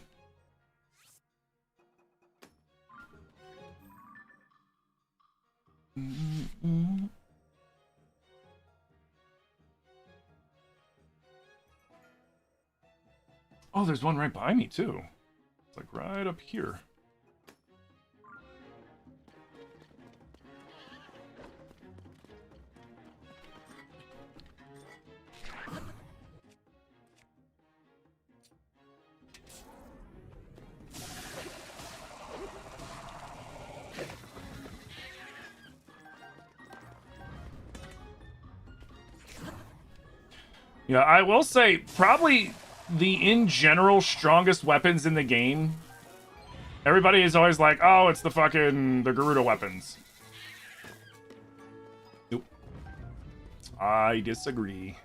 Oh, there's one right by me, too. It's like right up here. Yeah, I will say, probably the, in general, strongest weapons in the game. Everybody is always like, oh, it's the Gerudo weapons. Nope. I disagree.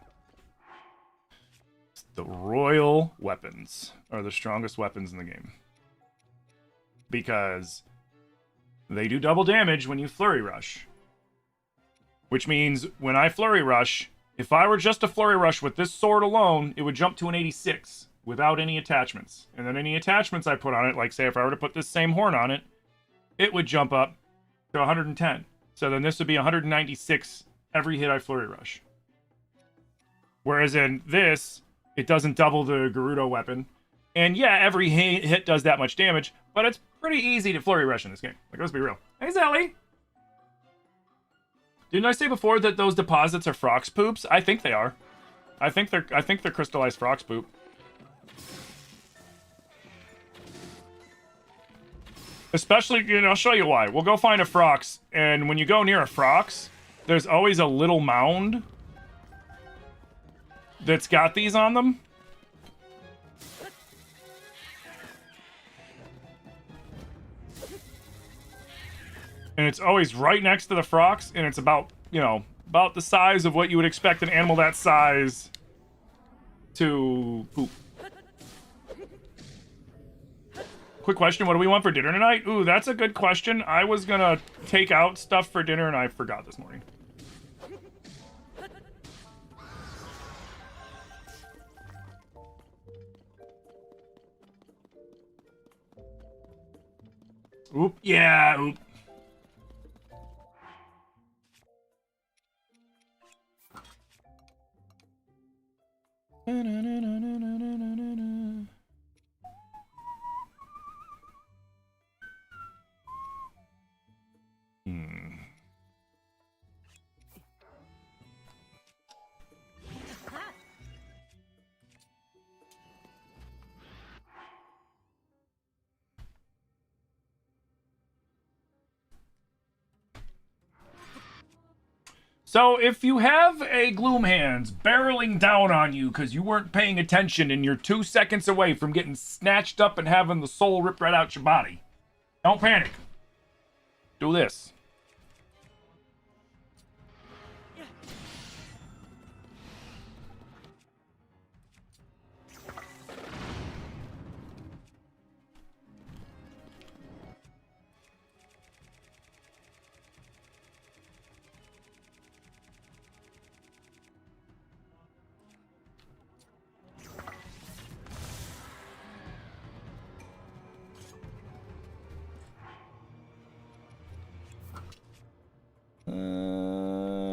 The royal weapons are the strongest weapons in the game. Because they do double damage when you flurry rush. Which means when I flurry rush, if I were just to flurry rush with this sword alone, it would jump to an 86 without any attachments. And then any attachments I put on it, like say if I were to put this same horn on it, it would jump up to 110. So then this would be 196 every hit I flurry rush. Whereas in this, it doesn't double the Gerudo weapon. And yeah, every hit does that much damage, but it's pretty easy to flurry rush in this game. Like, let's be real. Hey, Zelly! Didn't I say before that those deposits are frox poops? I think they are. I think they're crystallized frox poop. Especially, you know, I'll show you why. We'll go find a frox, and when you go near a frox, there's always a little mound that's got these on them. And it's always right next to the frox, and it's about, you know, about the size of what you would expect an animal that size to poop. Quick question, what do we want for dinner tonight? Ooh, that's a good question. I was gonna take out stuff for dinner, and I forgot this morning. Oop. Yeah, oop. So if you have a Gloom Hands barreling down on you because you weren't paying attention and you're 2 seconds away from getting snatched up and having the soul ripped right out your body, don't panic. Do this.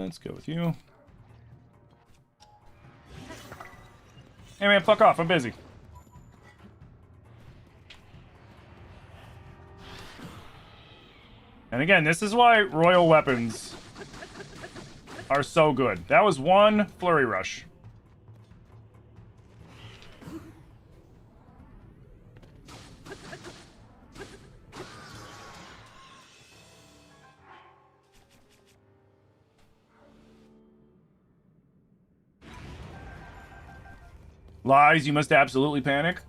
Let's go with you. Hey man, fuck off. I'm busy. And again, this is why royal weapons are so good. That was one flurry rush. Lies, you must absolutely panic.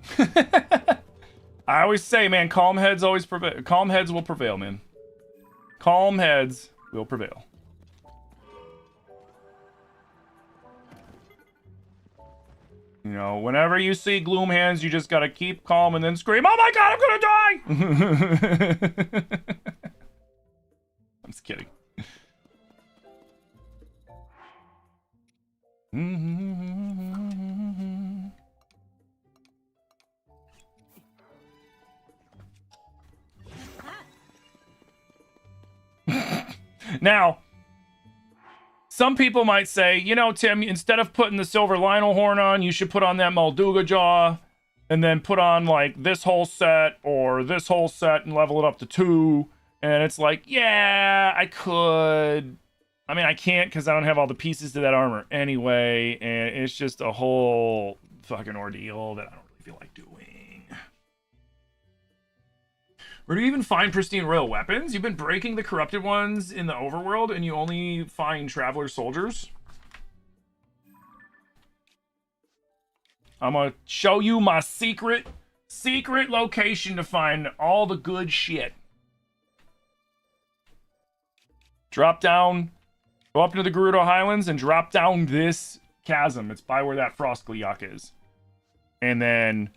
I always say, man, calm heads always prevail. Calm heads will prevail, man. Calm heads will prevail. You know, whenever you see Gloom Hands, you just gotta keep calm and then scream, "Oh my god, I'm gonna die!" I'm just kidding. Now, some people might say, you know, Tim, instead of putting the silver Lionel horn on, you should put on that Molduga jaw and then put on like this whole set or this whole set and level it up to 2. And it's like, yeah, I could. I mean, I can't because I don't have all the pieces to that armor anyway. And it's just a whole fucking ordeal that I don't really feel like doing. Where do you even find pristine royal weapons? You've been breaking the corrupted ones in the overworld and you only find traveler soldiers? I'm gonna show you my secret location to find all the good shit. Drop down, go up into the Gerudo Highlands and drop down this chasm. It's by where that Frostgleeok is. And then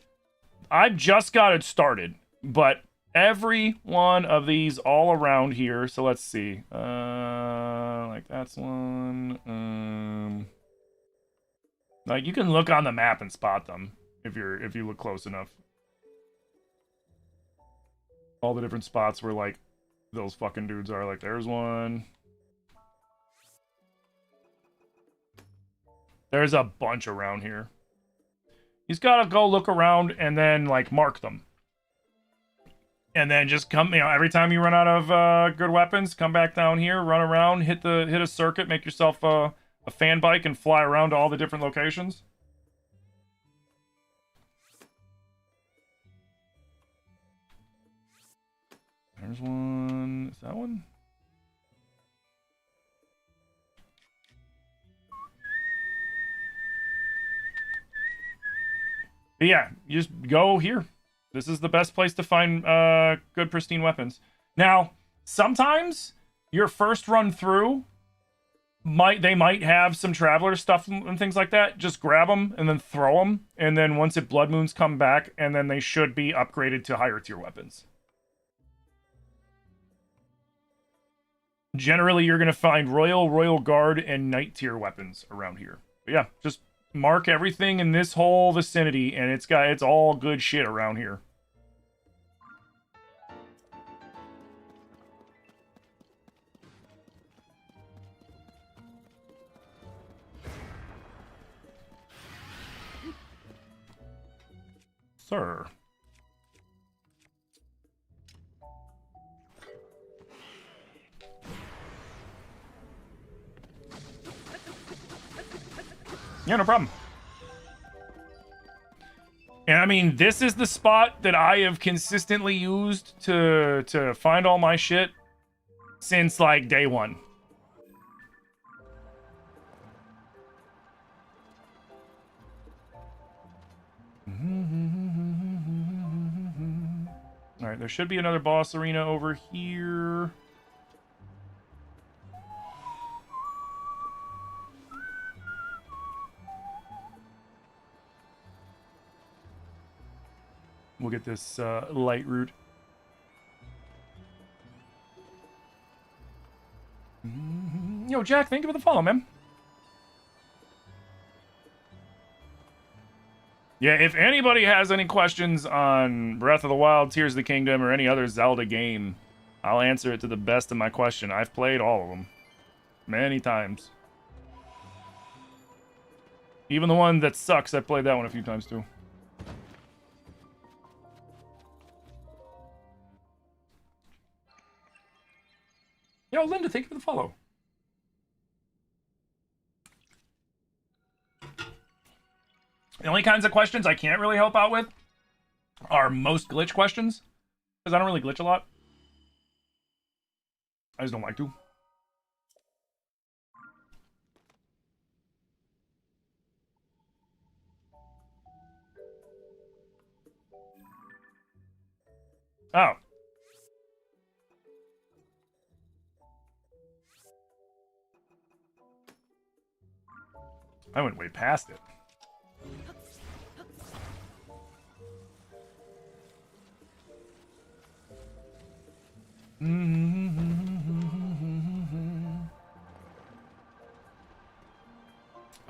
I've just got it started, but every one of these all around here. So let's see. Like that's one. Like you can look on the map and spot them if you look close enough. All the different spots where like those fucking dudes are. Like there's one. There's a bunch around here. He's got to go look around and then like mark them. And then just come, you know, every time you run out of good weapons, come back down here, run around, hit a circuit, make yourself a fan bike, and fly around to all the different locations. There's one. Is that one? But yeah, you just go here. This is the best place to find good pristine weapons. Now, sometimes your first run through they might have some traveler stuff and things like that. Just grab them and then throw them, and then once it blood moons come back, and then they should be upgraded to higher tier weapons. Generally, you're gonna find Royal Guard, and Knight tier weapons around here. But yeah, just mark everything in this whole vicinity, and it's all good shit around here. sir. Yeah, no problem. And I mean, this is the spot that I have consistently used to find all my shit since like day one. All right, there should be another boss arena over here. We'll get this light route. Yo, Jack, thank you for the follow, man. Yeah, if anybody has any questions on Breath of the Wild, Tears of the Kingdom, or any other Zelda game, I'll answer it to the best of my question. I've played all of them. Many times. Even the one that sucks, I've played that one a few times too. Yo, Linda, thank you for the follow. The only kinds of questions I can't really help out with are most glitch questions, because I don't really glitch a lot. I just don't like to. Oh. I went way past it.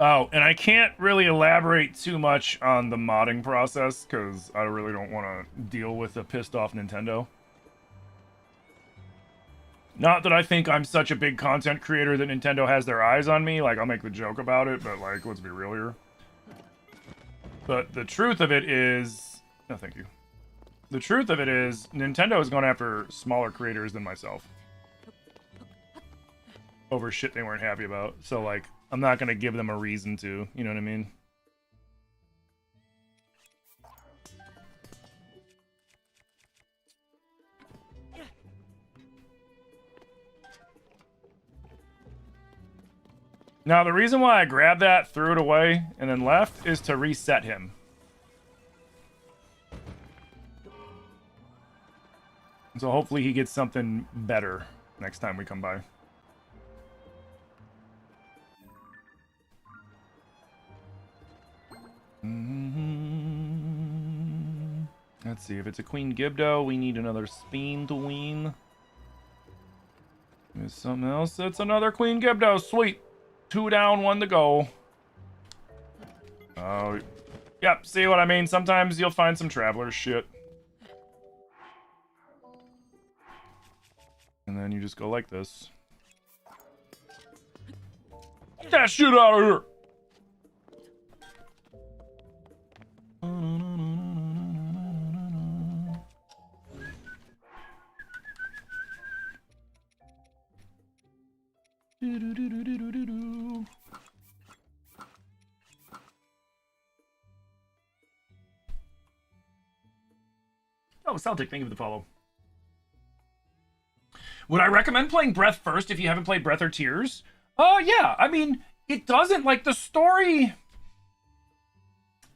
Oh, and I can't really elaborate too much on the modding process because I really don't want to deal with a pissed off Nintendo. Not that I think I'm such a big content creator that Nintendo has their eyes on me. Like, I'll make the joke about it, but, like, let's be real here. But the truth of it is... No, thank you. The truth of it is, Nintendo is going after smaller creators than myself. Over shit they weren't happy about. So, like, I'm not going to give them a reason to. You know what I mean? Now, the reason why I grabbed that, threw it away, and then left is to reset him. So hopefully he gets something better next time we come by. Let's see, if it's a Queen Gibdo, we need another Speen to wean. There's something else. It's another Queen Gibdo. Sweet. 2 down, 1 to go. Oh, yep, see what I mean? Sometimes you'll find some Traveler shit. And then you just go like this. Get that shit out of here! Oh, Celtic, thank you for the follow. Would I recommend playing Breath first if you haven't played Breath or Tears? Yeah. I mean, it doesn't, like, the story...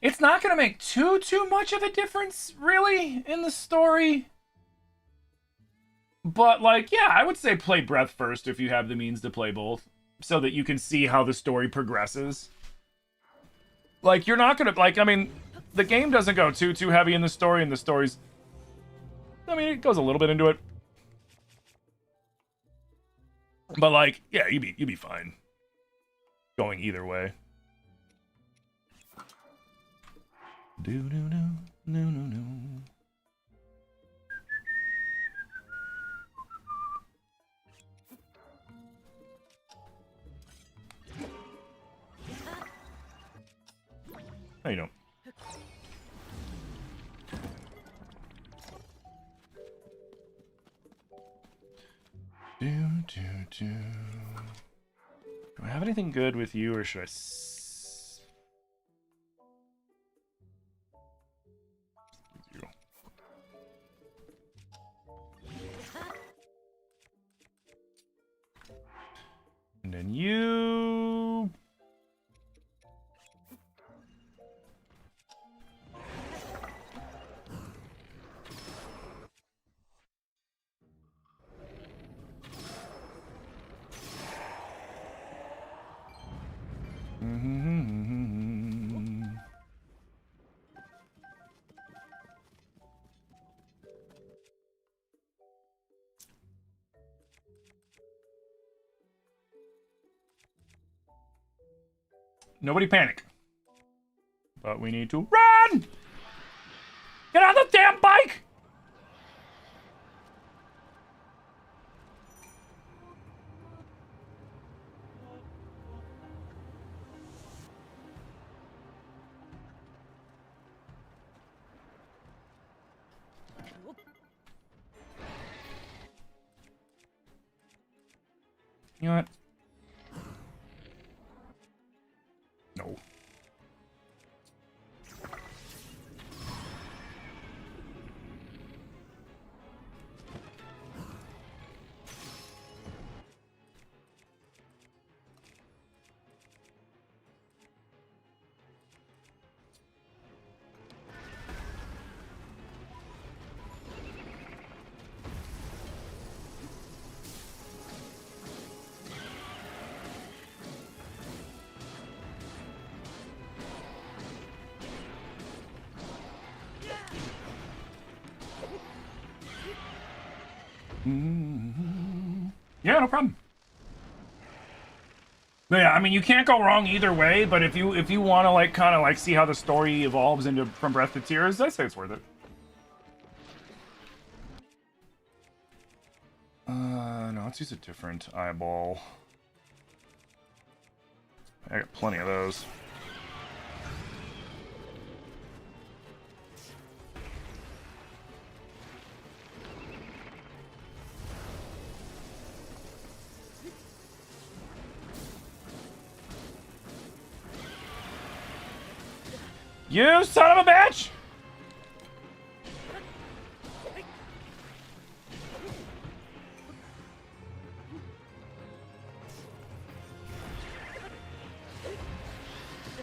It's not going to make too much of a difference, really, in the story. But, like, yeah, I would say play Breath first if you have the means to play both. So that you can see how the story progresses. Like, you're not going to, like, I mean, the game doesn't go too heavy in the story, and the story's... I mean, it goes a little bit into it. But, like, yeah, you'd be fine. Going either way. No. How you doing? Do I have anything good with you, or should I? You. And then you. Nobody panic. But we need to run! Get on the damn bike! You know what? No. Yeah, no problem. But yeah, I mean, you can't go wrong either way. But if you want to like kind of like see how the story evolves into from Breath to Tears, I say it's worth it. No, let's use a different eyeball. I got plenty of those. You son of a bitch!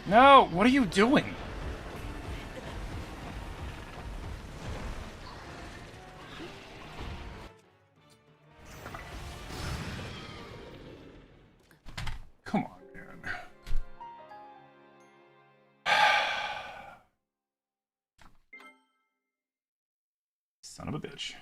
No, what are you doing? Come on, man. Son of a bitch.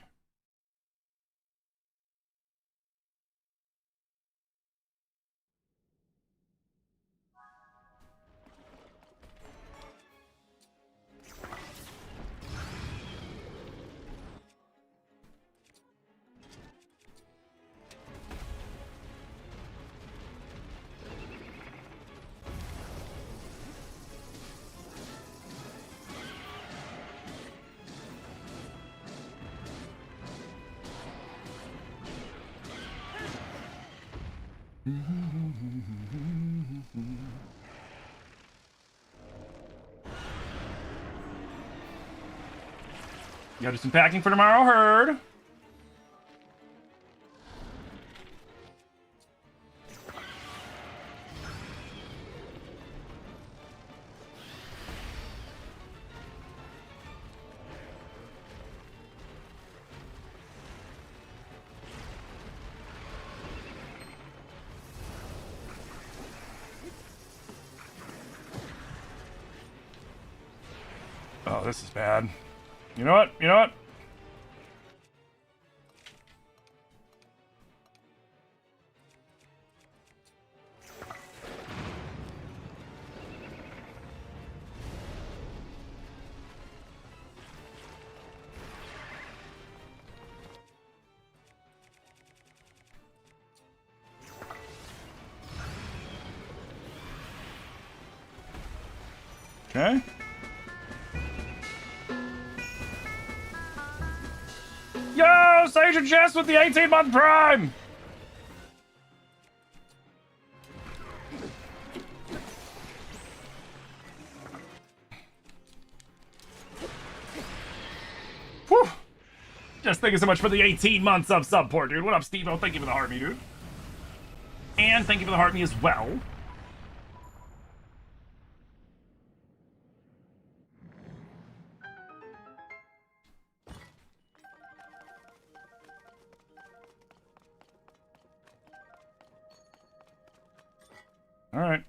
Gotta do some packing for tomorrow, heard. Oh, this is bad. You know what? You know what? Okay. Yo, Sage and Jess with the 18-month Prime! Just thank you so much for the 18 months of support, dude. What up, Steve? Oh, thank you for the heart me, dude. And thank you for the heart me as well. All right.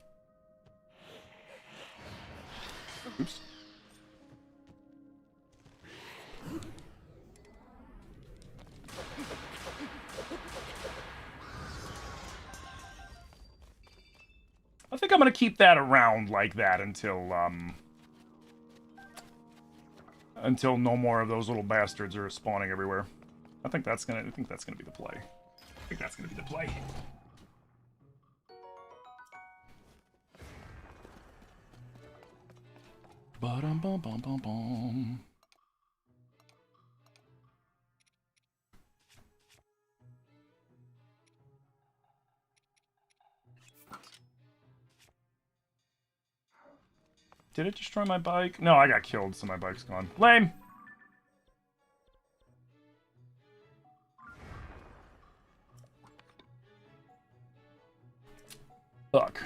Oops. I think I'm gonna keep that around like that until no more of those little bastards are spawning everywhere. I think that's gonna be the play. I think that's gonna be the play. Ba-dum bum bum bum bum. Did it destroy my bike? No, I got killed, so my bike's gone. Lame! Fuck.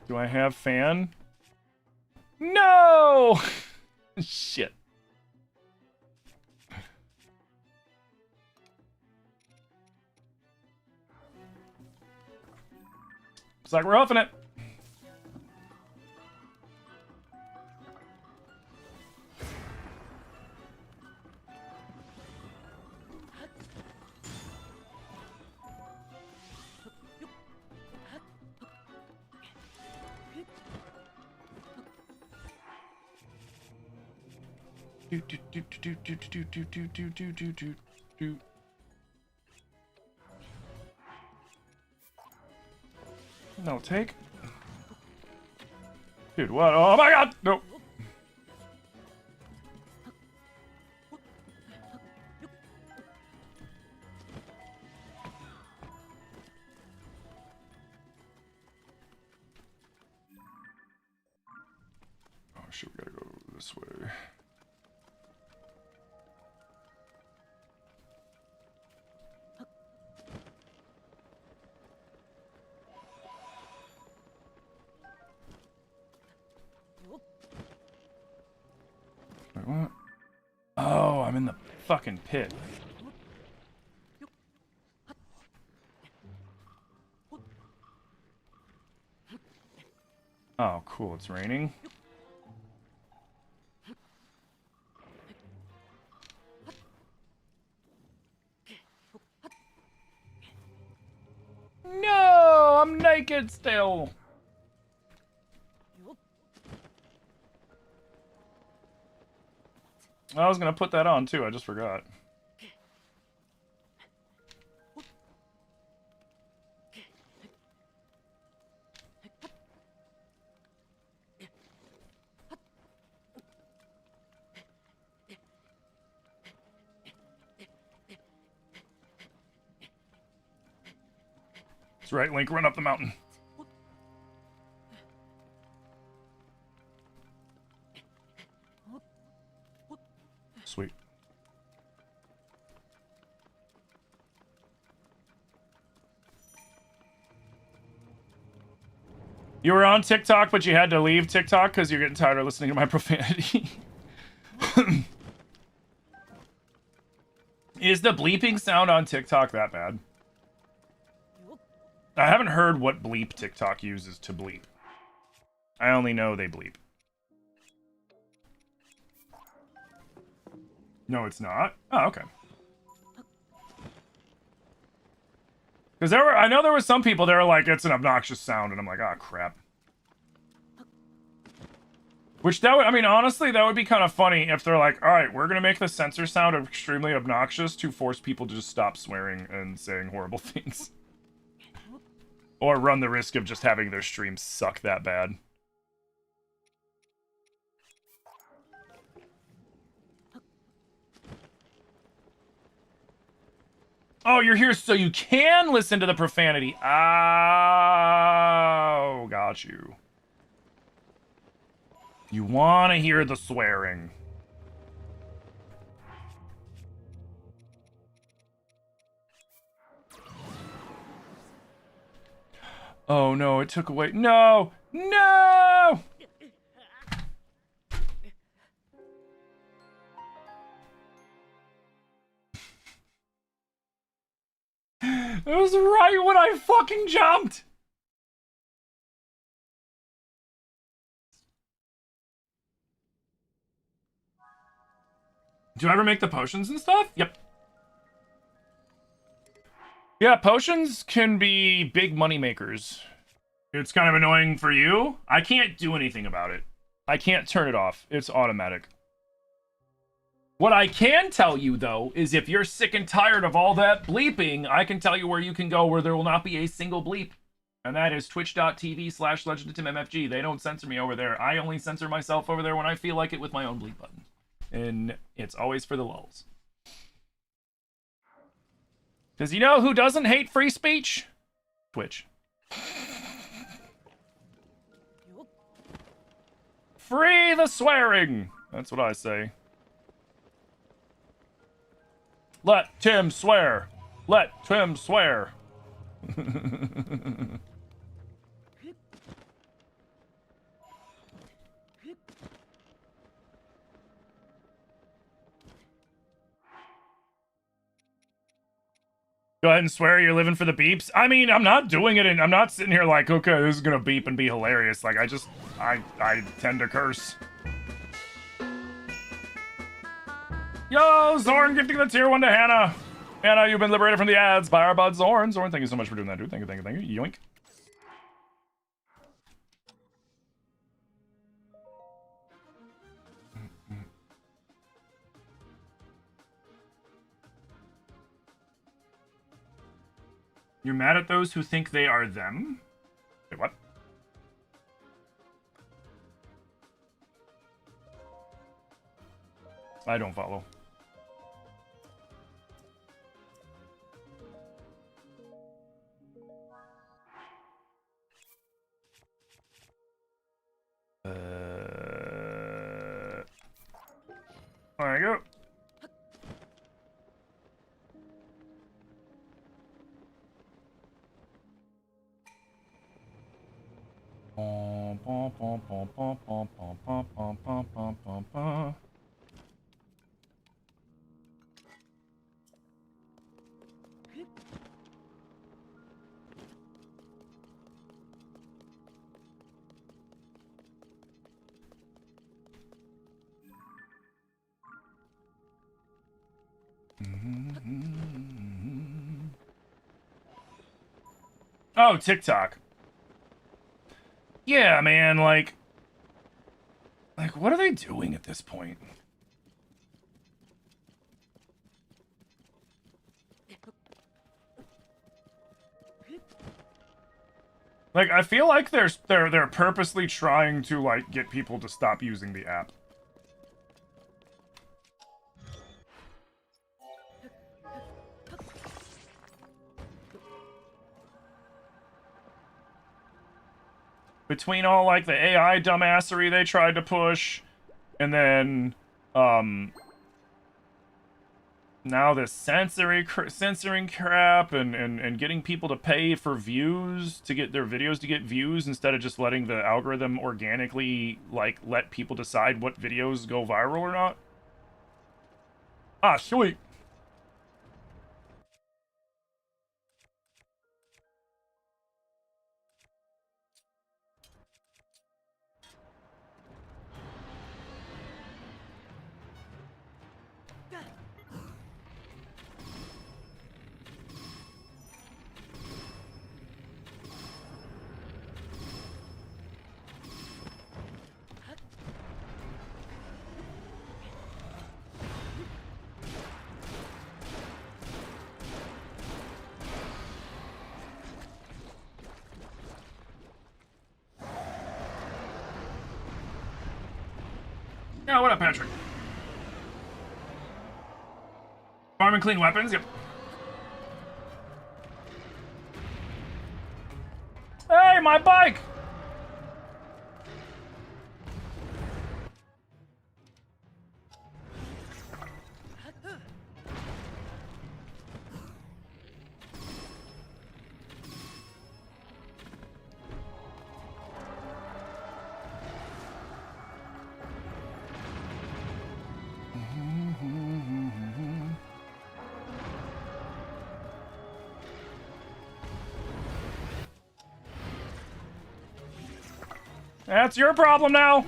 Do I have fan? No! Shit. Looks like we're huffing it. No, take. Dude, what? Oh my god! No. Oh shit, we gotta go this way. Wait, what? Oh, I'm in the fucking pit. Oh, cool, it's raining. No, I'm naked still. I was gonna put that on too, I just forgot. That's right, Link, run up the mountain. Sweet. You were on TikTok, but you had to leave TikTok because you're getting tired of listening to my profanity. Is the bleeping sound on TikTok that bad? I haven't heard what bleep TikTok uses to bleep. I only know they bleep. No, it's not. Oh, okay. Because I know there were some people that were like, it's an obnoxious sound, and I'm like, oh crap. Which that would, I mean, honestly, that would be kind of funny if they're like, all right, we're gonna make the censor sound extremely obnoxious to force people to just stop swearing and saying horrible things, or run the risk of just having their stream suck that bad. Oh, you're here so you can listen to the profanity. Oh, got you. You want to hear the swearing. Oh no, it took away. No! No! It was right when I fucking jumped! Do I ever make the potions and stuff? Yep. Yeah, potions can be big money makers. It's kind of annoying for you. I can't do anything about it. I can't turn it off. It's automatic. What I can tell you, though, is if you're sick and tired of all that bleeping, I can tell you where you can go where there will not be a single bleep. And that is twitch.tv/LegendofTimMFG. They don't censor me over there. I only censor myself over there when I feel like it with my own bleep button. And it's always for the lulz. Because you know who doesn't hate free speech? Twitch. Free the swearing! That's what I say. Let Tim swear. Let Tim swear. Go ahead and swear you're living for the beeps. I mean, I'm not doing it, and I'm not sitting here like, okay, this is gonna beep and be hilarious. Like, I tend to curse. Yo, Zorn gifting the tier 1 to Hannah. Hannah, you've been liberated from the ads by our bud Zorn. Zorn, thank you so much for doing that, dude. Thank you, thank you, thank you. Yoink. You're mad at those who think they are them? Wait, what? I don't follow. There you go. Oh, TikTok. Yeah, man, like, what are they doing at this point? Like, I feel like they're purposely trying to, like, get people to stop using the app. Between all, like, the AI dumbassery they tried to push, and then, now this censoring crap, and getting people to pay for views, to get their videos to get views, instead of just letting the algorithm organically, like, let people decide what videos go viral or not. Ah, sweet. Yeah, what up, Patrick? Farm and clean weapons, yep. Hey, my bike! That's your problem now.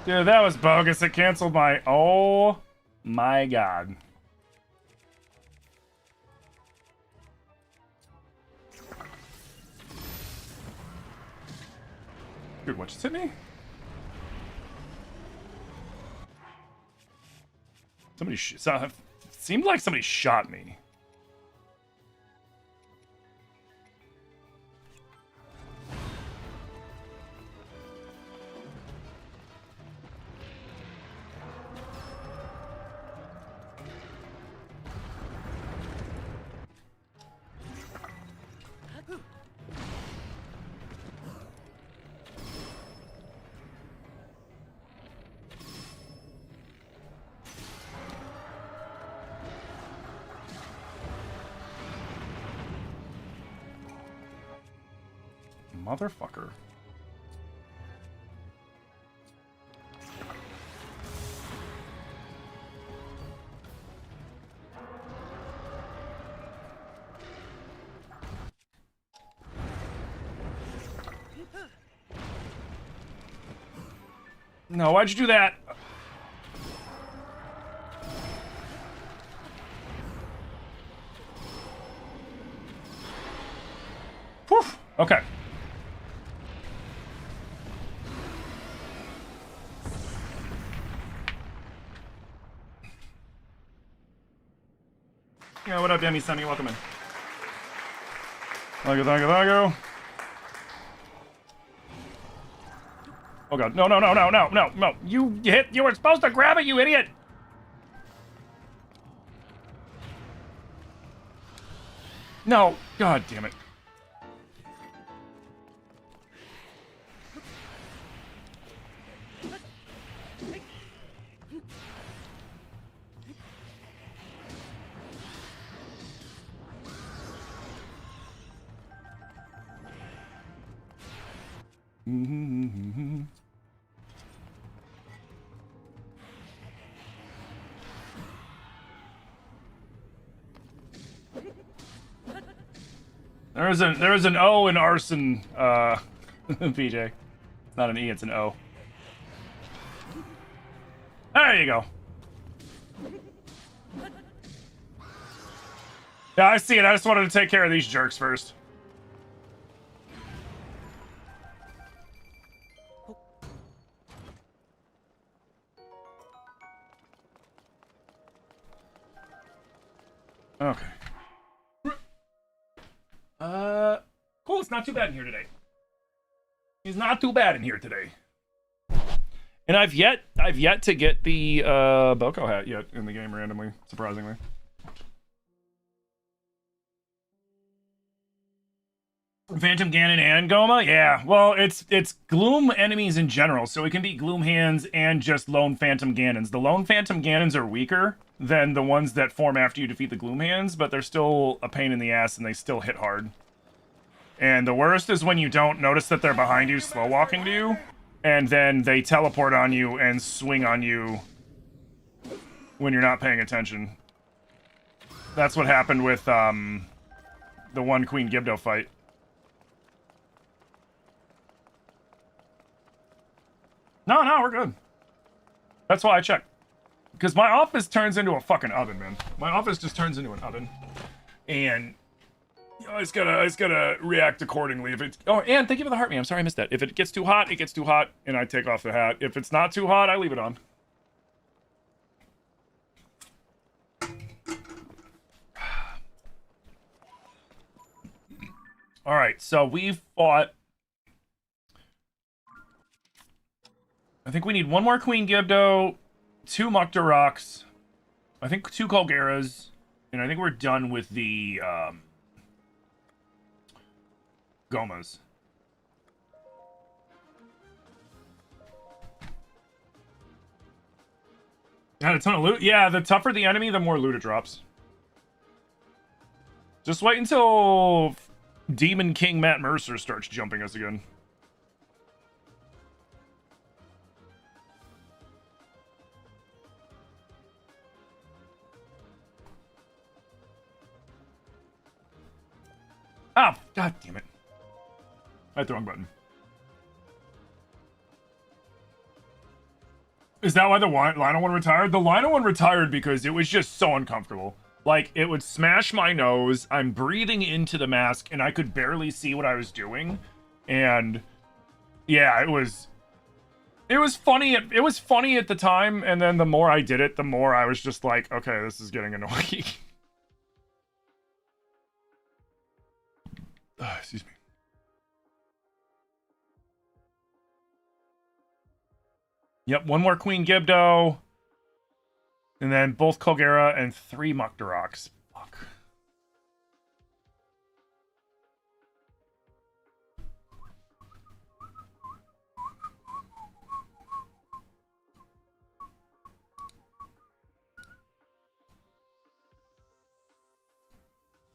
Dude, that was bogus. It canceled my... Oh, my God. Dude, what just hit me? Somebody... seemed like somebody shot me. Motherfucker. No, why'd you do that? Whew. Okay. Yeah, what up, Demi Sunny? Welcome in. Thank you, thank you, thank you. Oh god, no, no, no, no, no, no, no. You were supposed to grab it, you idiot! No, god damn it. There is an O in arson, PJ. It's not an E, it's an O. There you go. Yeah, I see it. I just wanted to take care of these jerks first. Okay. Cool. It's not too bad in here today. It's not too bad in here today. And I've yet to get the Boko hat yet in the game randomly, surprisingly. Phantom Ganon and Goma? Yeah. Well, it's Gloom enemies in general, so it can be Gloom hands and just lone Phantom Ganons. The lone Phantom Ganons are weaker than the ones that form after you defeat the Gloom hands, but they're still a pain in the ass and they still hit hard. And the worst is when you don't notice that they're behind you, slow walking to you, and then they teleport on you and swing on you when you're not paying attention. That's what happened with the one Queen Gibdo fight. No, we're good. That's why I checked. Because my office turns into a fucking oven, man. My office just turns into an oven. And you know, I just gotta react accordingly. If it's and thank you for the heart, man. I'm sorry I missed that. If it gets too hot, it gets too hot, and I take off the hat. If it's not too hot, I leave it on. Alright, so we fought. I think we need one more Queen Gibdo, 2 Muktaroks, I think 2 Colgeras, and I think we're done with the Gomas. Had a ton of loot. Yeah, the tougher the enemy, the more loot it drops. Just wait until Demon King Matt Mercer starts jumping us again. Oh, god damn it. I hit the wrong button. Is that why the Lino one retired? The Lino one retired because it was just so uncomfortable. Like, it would smash my nose, I'm breathing into the mask, and I could barely see what I was doing. And, yeah, it was funny. It was funny at the time, and then the more I did it, the more I was just like, okay, this is getting annoying. Excuse me. Yep, one more Queen Gibdo. And then both Kogera and 3 Mukdaroks. Fuck.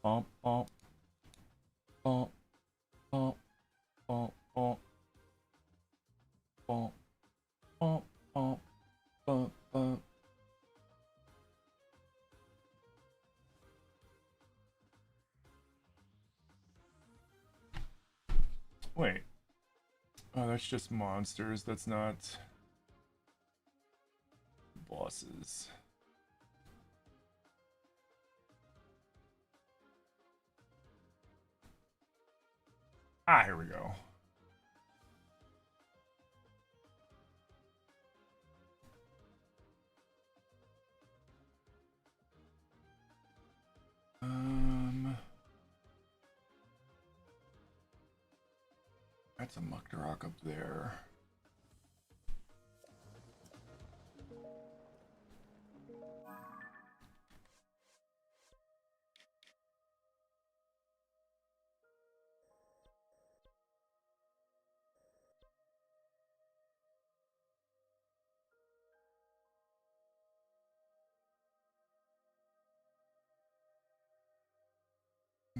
Bump, bump. Bump, bump, bump, bump. Bump, bump, bump, bump, bump. Wait. Oh, that's just monsters. That's not bosses. Ah, here we go. That's a Mukdarok up there.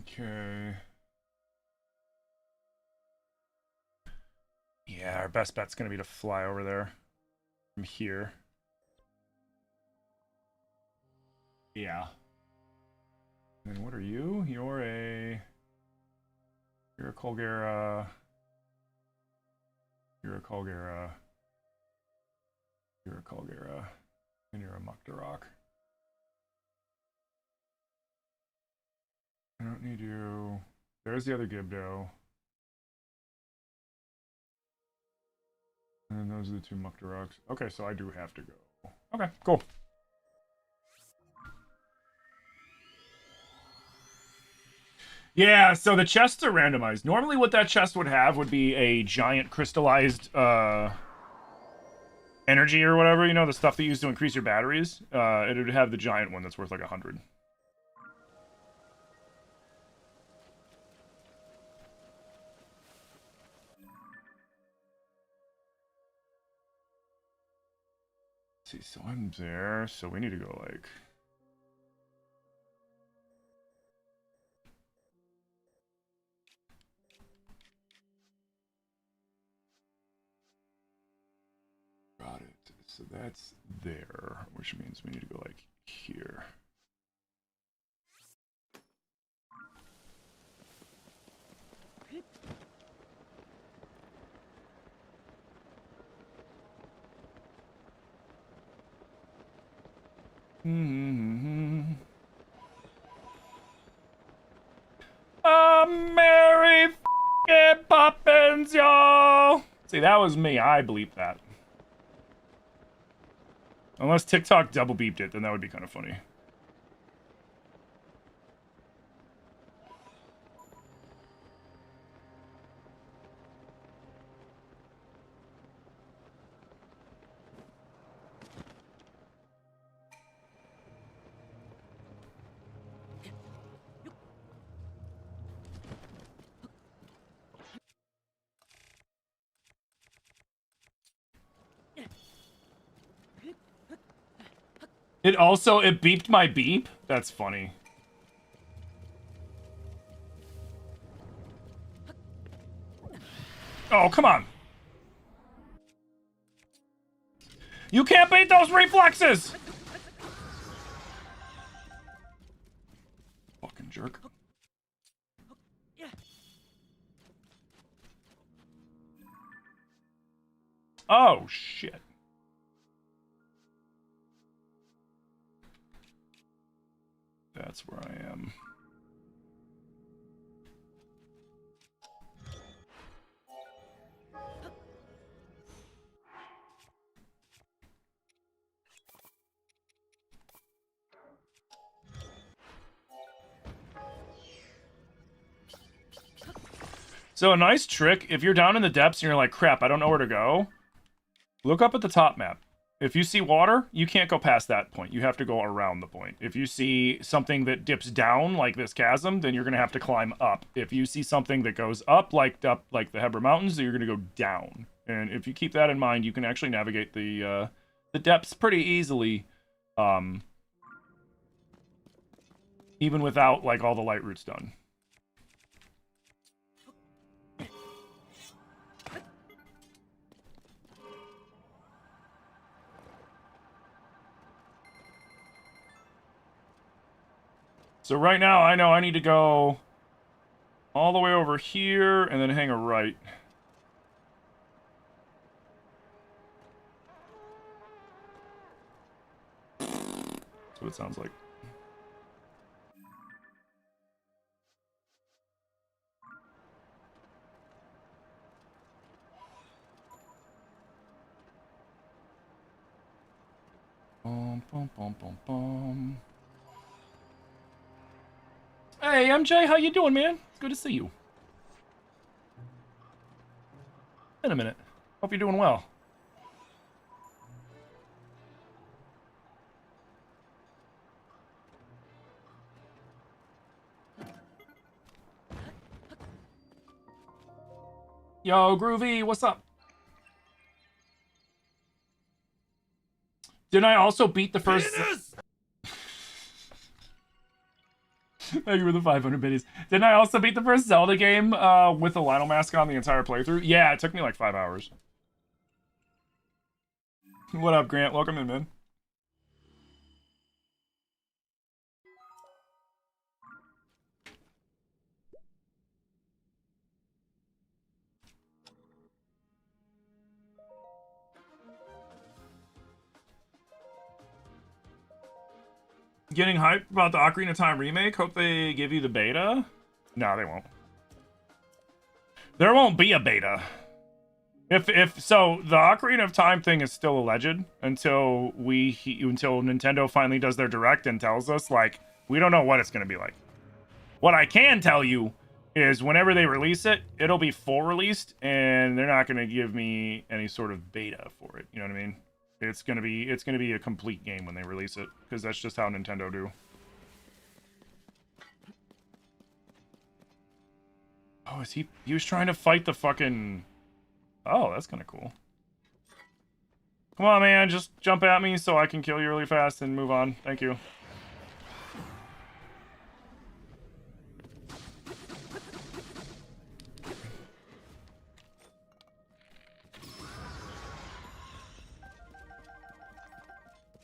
Okay. Yeah, our best bet's gonna be to fly over there from here. Yeah. And what are you? You're a Colgera. You're a Colgera. You're a Colgera. And you're a Mukdarok. I don't need you. There's the other Gibdo. And those are the 2 Mukdaroks. Okay, so I do have to go. Okay, cool. Yeah, so the chests are randomized. Normally what that chest would have would be a giant crystallized energy or whatever, you know, the stuff that you use to increase your batteries. It would have the giant one that's worth like 100. See, so I'm there, so we need to go like... Got it. So that's there, which means we need to go like here. Merry f***ing Poppins, y'all! See, that was me. I bleeped that. Unless TikTok double beeped it, then that would be kind of funny. It beeped my beep? That's funny. Oh, come on. You can't beat those reflexes! Fucking jerk. Oh, shit. That's where I am. So a nice trick, if you're down in the depths and you're like, crap, I don't know where to go, look up at the top map. If you see water, you can't go past that point. You have to go around the point. If you see something that dips down, like this chasm, then you're going to have to climb up. If you see something that goes up like the Hebra Mountains, then you're going to go down. And if you keep that in mind, you can actually navigate the depths pretty easily, even without like all the light routes done. So right now, I know I need to go all the way over here and then hang a right. That's what it sounds like. Bum, bum, bum, bum, bum. Hey, MJ, how you doing, man? It's good to see you. In a minute. Hope you're doing well. Yo, Groovy, what's up? Didn't I also beat the first... Thank you for the 500 biddies. Didn't I also beat the first Zelda game with the Lionel mask on the entire playthrough? Yeah, it took me like 5 hours. What up, Grant? Welcome in, man. Getting hyped about the Ocarina of Time remake? Hope they give you the beta? No, they won't. There won't be a beta. If so, the Ocarina of Time thing is still a legend until until Nintendo finally does their direct and tells us, like, we don't know what it's going to be like. What I can tell you is whenever they release it, it'll be full released, and they're not going to give me any sort of beta for it. You know what I mean? It's gonna be a complete game when they release it, because that's just how Nintendo do. Oh, is he was trying to fight the fucking... Oh, that's kind of cool. Come on, man, just jump at me so I can kill you really fast and move on. Thank you.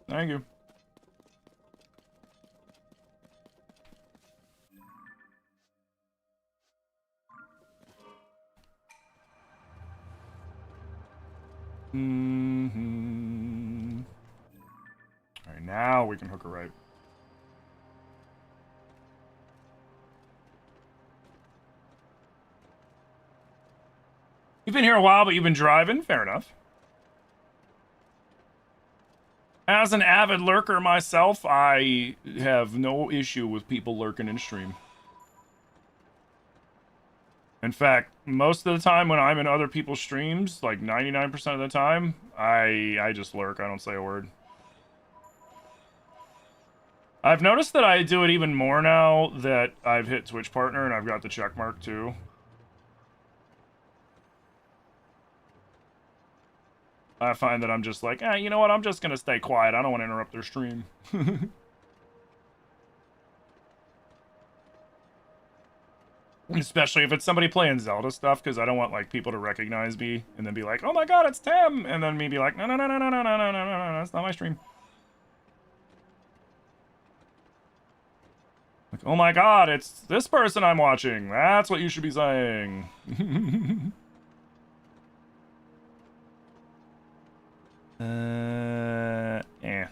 Thank you. Mm-hmm. All right, now we can hook her right. You've been here a while, but you've been driving? Fair enough. As an avid lurker myself, I have no issue with people lurking in stream. In fact, most of the time when I'm in other people's streams, like 99% of the time, I just lurk. I don't say a word. I've noticed that I do it even more now that I've hit Twitch Partner and I've got the check mark too. I find that I'm just like, you know what? I'm just gonna stay quiet. I don't want to interrupt their stream. Especially if it's somebody playing Zelda stuff, because I don't want like people to recognize me and then be like, "Oh my God, it's Tim," and then me be like, "No, no, no, no, no, no, no, no, no, no, that's not my stream." Like, "Oh my God, it's this person I'm watching." That's what you should be saying. Eh.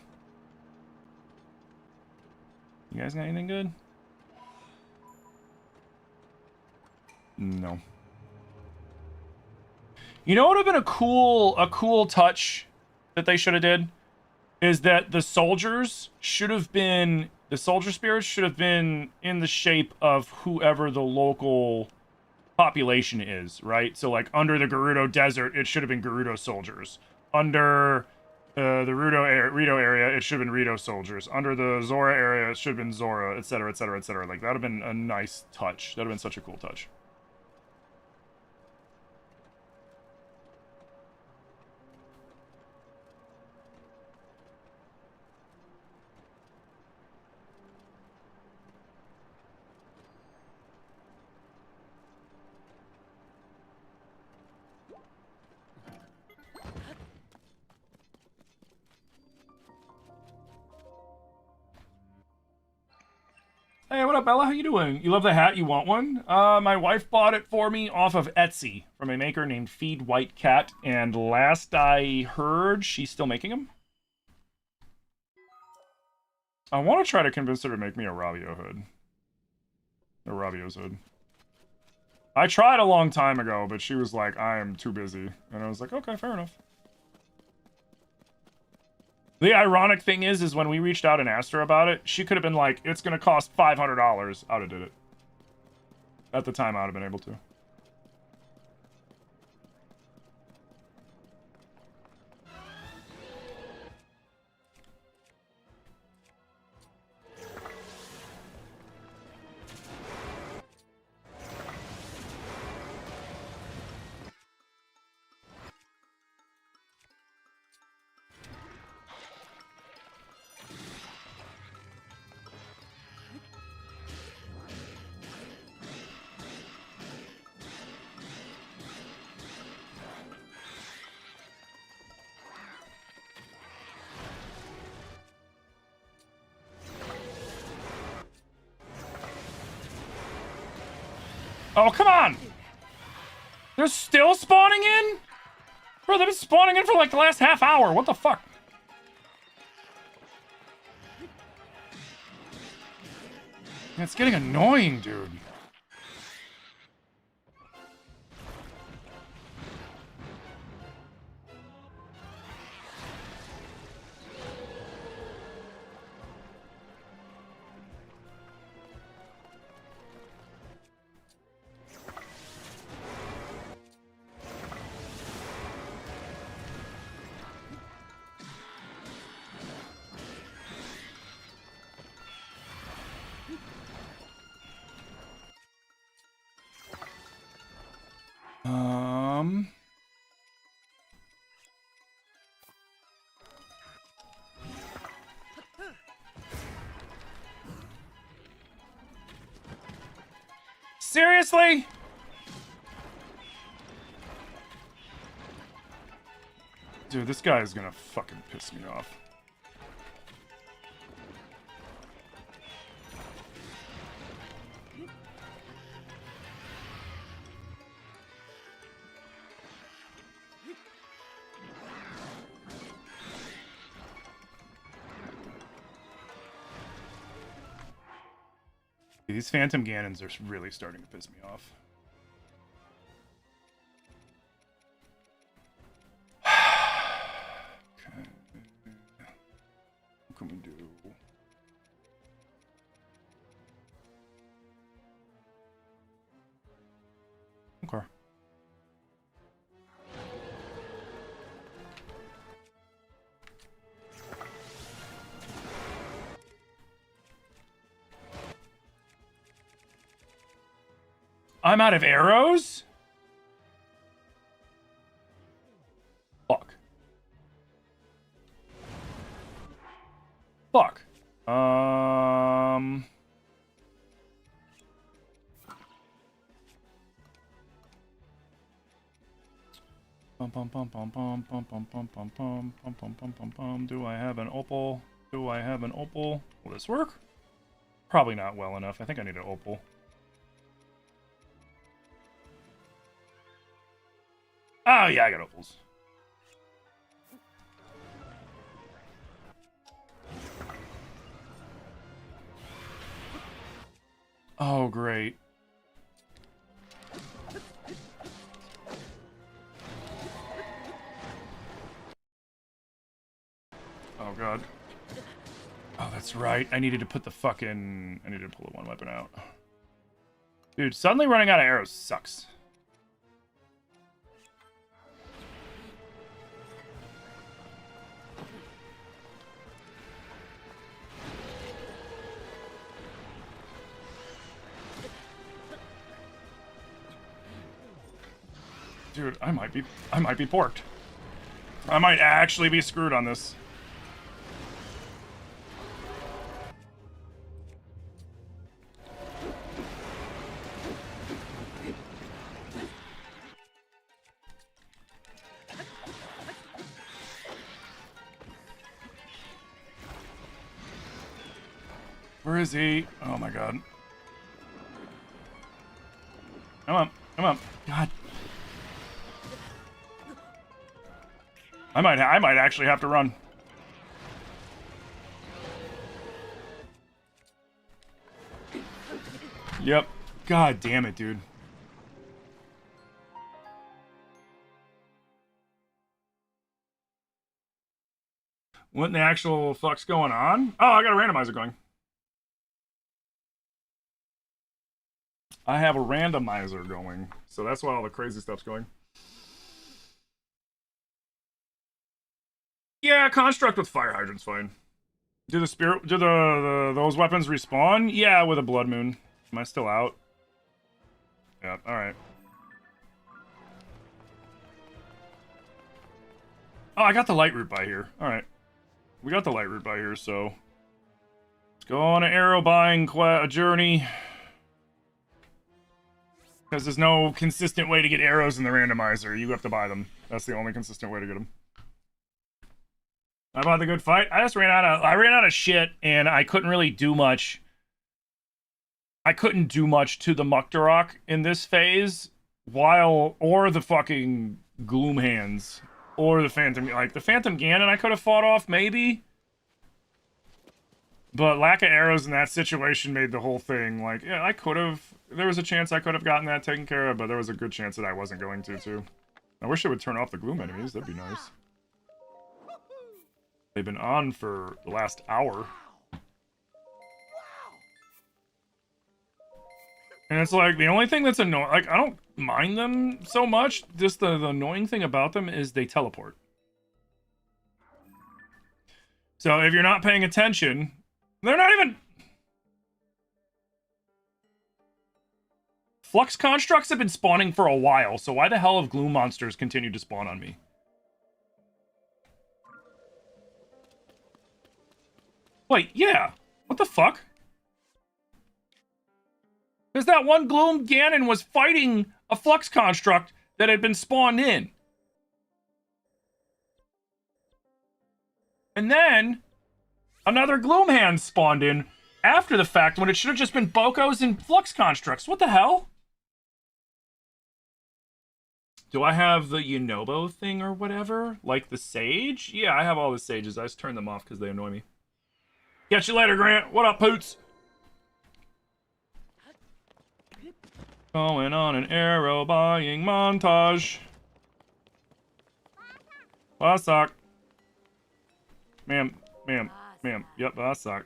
You guys got anything good? No. You know what would have been a cool touch that they should have did? Is that the soldier spirits should have been in the shape of whoever the local population is, right? So like under the Gerudo Desert, it should have been Gerudo soldiers. Under the Rito area, it should have been Rito soldiers. Under the Zora area, it should have been Zora, etc., etc., etc. Like that would have been a nice touch. That would have been such a cool touch. Hey, what up, Bella? How you doing? You love the hat? You want one? My wife bought it for me off of Etsy from a maker named Feed White Cat, and last I heard, she's still making them. I want to try to convince her to make me a Rabio hood. A Rabio's hood. I tried a long time ago, but she was like, I am too busy. And I was like, okay, fair enough. The ironic thing is when we reached out and asked her about it, she could have been like, it's going to cost $500. I would have did it. At the time, I would have been able to. Oh, come on! They're still spawning in? Bro, they've been spawning in for like the last half hour. What the fuck? It's getting annoying, dude. Seriously? Dude, this guy is gonna fucking piss me off. These Phantom Ganons are really starting to piss me off. Okay. What can we do? Okay. I'm out of arrows? Fuck. Fuck. Do I have an opal? Do I have an opal? Will this work? Probably not well enough. I think I need an opal. Oh, yeah, I got opals. Oh, great. Oh, God. Oh, that's right. I needed to put the fucking... I needed to pull the one weapon out. Dude, suddenly running out of arrows sucks. Dude, I might be porked. I might actually be screwed on this. Where is he? Oh my god. Come on, come on. God. I might actually have to run. Yep. God damn it, dude. What in the actual fuck's going on? Oh, I got a randomizer going. I have a randomizer going, so that's why all the crazy stuff's going. Yeah, construct with fire hydrant's fine. Do those weapons respawn? Yeah, with a blood moon. Am I still out? Yeah, alright. Oh, I got the light route by here. Alright. We got the light route by here, so... Let's go on an arrow buying journey. Because there's no consistent way to get arrows in the randomizer. You have to buy them. That's the only consistent way to get them. I bought the good fight. I ran out of shit, and I couldn't really do much. I couldn't do much to the Muktarok in this phase, or the fucking Gloom Hands, or the Phantom, like the Phantom Ganon I could have fought off, maybe. But lack of arrows in that situation made the whole thing, like, yeah, I could have, there was a chance I could have gotten that taken care of, but there was a good chance that I wasn't going to, too. I wish it would turn off the Gloom enemies, that'd be nice. They've been on for the last hour. And it's like, the only thing that's annoying, like, I don't mind them so much, just the annoying thing about them is they teleport. So if you're not paying attention, they're not even... Flux constructs have been spawning for a while, so why the hell have gloom monsters continued to spawn on me? Wait, yeah. What the fuck? Because that one Gloom Ganon was fighting a Flux construct that had been spawned in. And then another Gloom Hand spawned in after the fact when it should have just been Bokos and Flux constructs. What the hell? Do I have the Yunobo thing or whatever? Like the Sage? Yeah, I have all the Sages. I just turned them off because they annoy me. Catch you later, Grant. What up, Poots? Going on an arrow buying montage. Basak. Ma'am. Yep, Basak.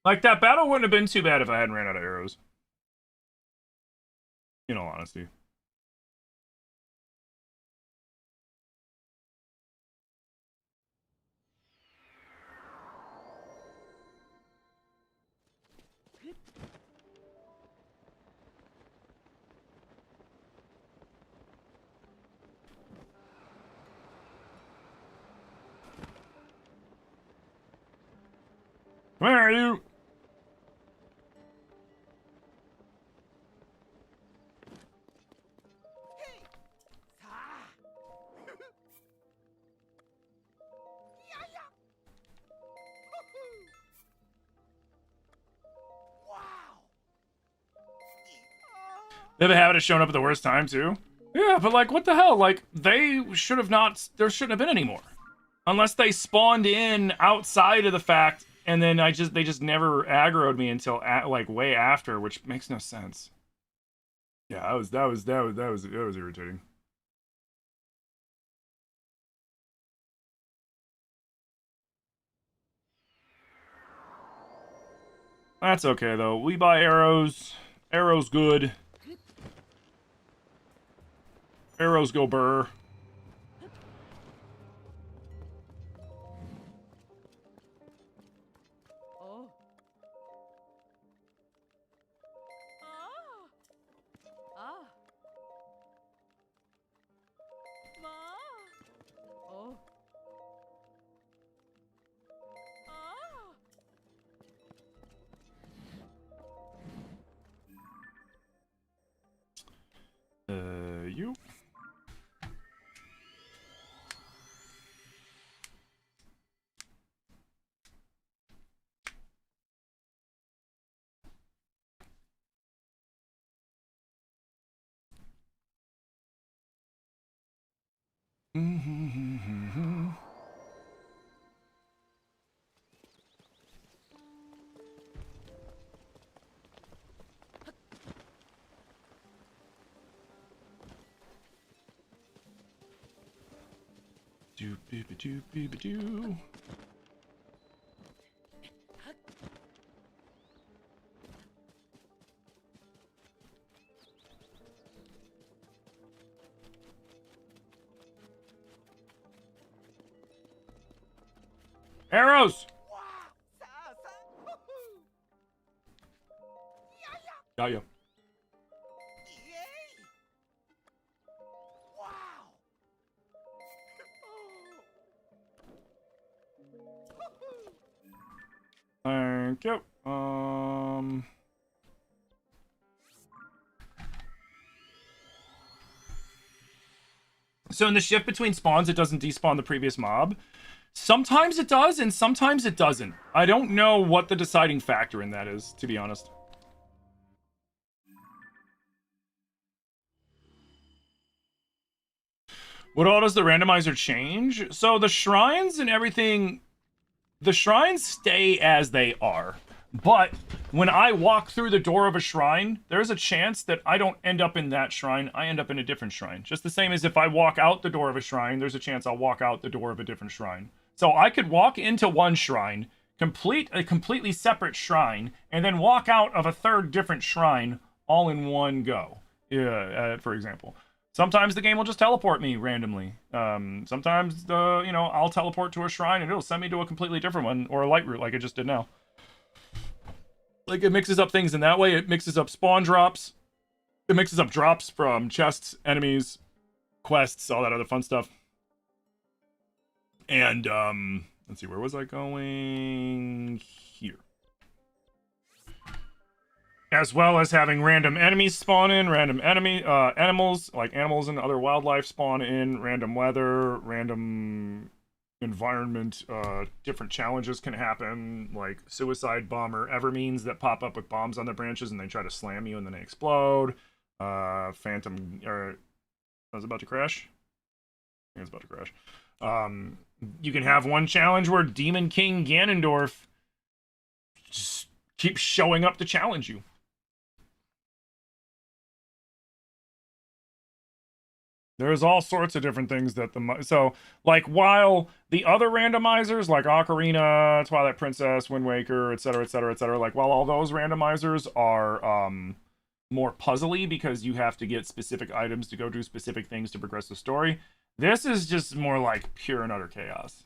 Like, that battle wouldn't have been too bad if I hadn't ran out of arrows. In all honesty. Where are you? They have a habit of showing up at the worst time too. Yeah, but like, what the hell? Like, they should have not. There shouldn't have been any more, unless they spawned in outside of the fact, and then they just never aggroed me until like way after, which makes no sense. Yeah, that was irritating. That's okay though. We buy arrows. Arrows good. Arrows go burr. You. Do. Arrows! Got you. Thank you. So in the shift between spawns, it doesn't despawn the previous mob. Sometimes it does, and sometimes it doesn't. I don't know what the deciding factor in that is, to be honest. What all does the randomizer change? So the shrines and everything, the shrines stay as they are. But when I walk through the door of a shrine, there's a chance that I don't end up in that shrine. I end up in a different shrine. Just the same as if I walk out the door of a shrine, there's a chance I'll walk out the door of a different shrine. So I could walk into one shrine, complete a completely separate shrine, and then walk out of a third different shrine all in one go, for example. Sometimes the game will just teleport me randomly. Sometimes I'll teleport to a shrine and it'll send me to a completely different one, or a light route like it just did now. Like, it mixes up things in that way. It mixes up spawn drops. It mixes up drops from chests, enemies, quests, all that other fun stuff. And let's see, where was I going? Here. As well as having random enemies spawn in, random animals, like animals and other wildlife spawn in, random weather, random environment, different challenges can happen, like suicide bomber evermeans that pop up with bombs on their branches and they try to slam you and then they explode. Phantom, or I was about to crash. I think it's about to crash. You can have one challenge where Demon King Ganondorf just keeps showing up to challenge you. There's all sorts of different things that so, like, while the other randomizers, like Ocarina, Twilight Princess, Wind Waker, etc., etc., etc., like, while all those randomizers are more puzzly because you have to get specific items to go do specific things to progress the story, this is just more like pure and utter chaos.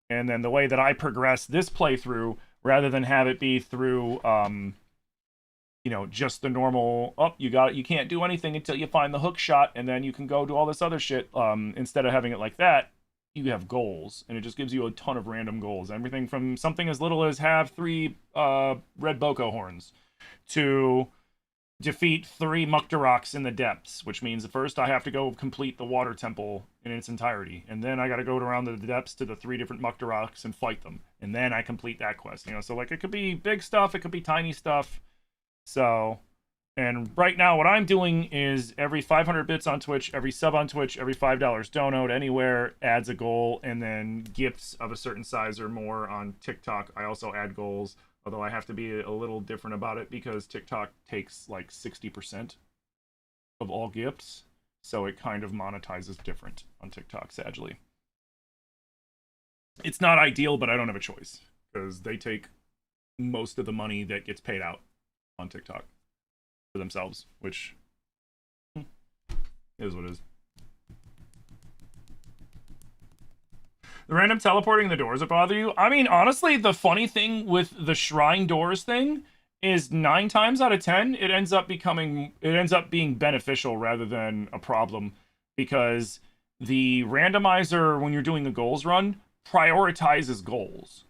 And then the way that I progress this playthrough, rather than have it be through just the normal, you can't do anything until you find the hook shot, and then you can go do all this other shit. Instead of having it like that, you have goals, and it just gives you a ton of random goals. Everything from something as little as have 3 red Boko horns, to defeat 3 Muktaroks in the depths, which means first I have to go complete the water temple in its entirety, and then I gotta go around the depths to the 3 different Muktaroks and fight them, and then I complete that quest. So like, it could be big stuff, it could be tiny stuff. So, And right now, what I'm doing is every 500 bits on Twitch, every sub on Twitch, every $5 dono anywhere adds a goal, and then gifts of a certain size or more on TikTok. I also add goals, although I have to be a little different about it because TikTok takes like 60% of all gifts, so it kind of monetizes different on TikTok, sadly. It's not ideal, but I don't have a choice because they take most of the money that gets paid out on TikTok for themselves, which is what it is. The random teleporting the doors that bother you? I mean, honestly, the funny thing with the shrine doors thing is 9 times out of 10, it ends up being beneficial rather than a problem, because the randomizer, when you're doing a goals run, prioritizes goals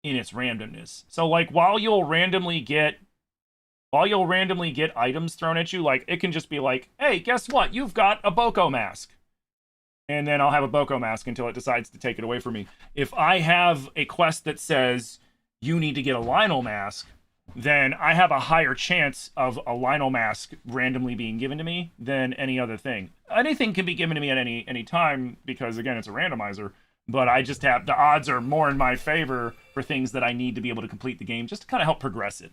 in its randomness. So like while you'll randomly get items thrown at you, like it can just be like, hey, guess what? You've got a Boko mask. And then I'll have a Boko mask until it decides to take it away from me. If I have a quest that says you need to get a Lionel mask, then I have a higher chance of a Lionel mask randomly being given to me than any other thing. Anything can be given to me at any time because, again, it's a randomizer. But I just have, the odds are more in my favor for things that I need to be able to complete the game, just to kind of help progress it.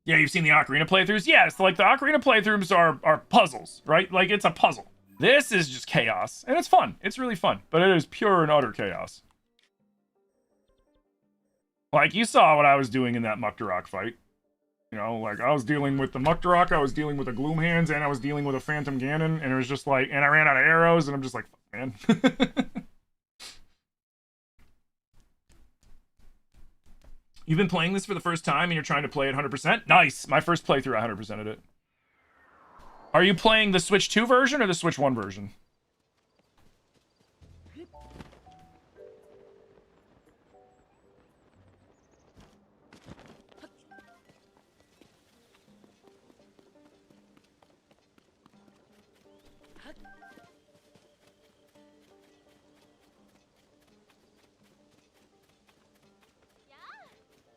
Yeah, you've seen the Ocarina playthroughs? Yes, like the Ocarina playthroughs are puzzles, right? Like it's a puzzle. This is just chaos, and it's fun. It's really fun, but it is pure and utter chaos. Like you saw what I was doing in that Muktarok fight. You know, like I was dealing with the Muktarok, I was dealing with the Gloom Hands, and I was dealing with a Phantom Ganon, and it was just like, and I ran out of arrows, and I'm just like, man. You've been playing this for the first time and you're trying to play it 100%? Nice! My first playthrough, I 100%ed it. Are you playing the Switch 2 version or the Switch 1 version?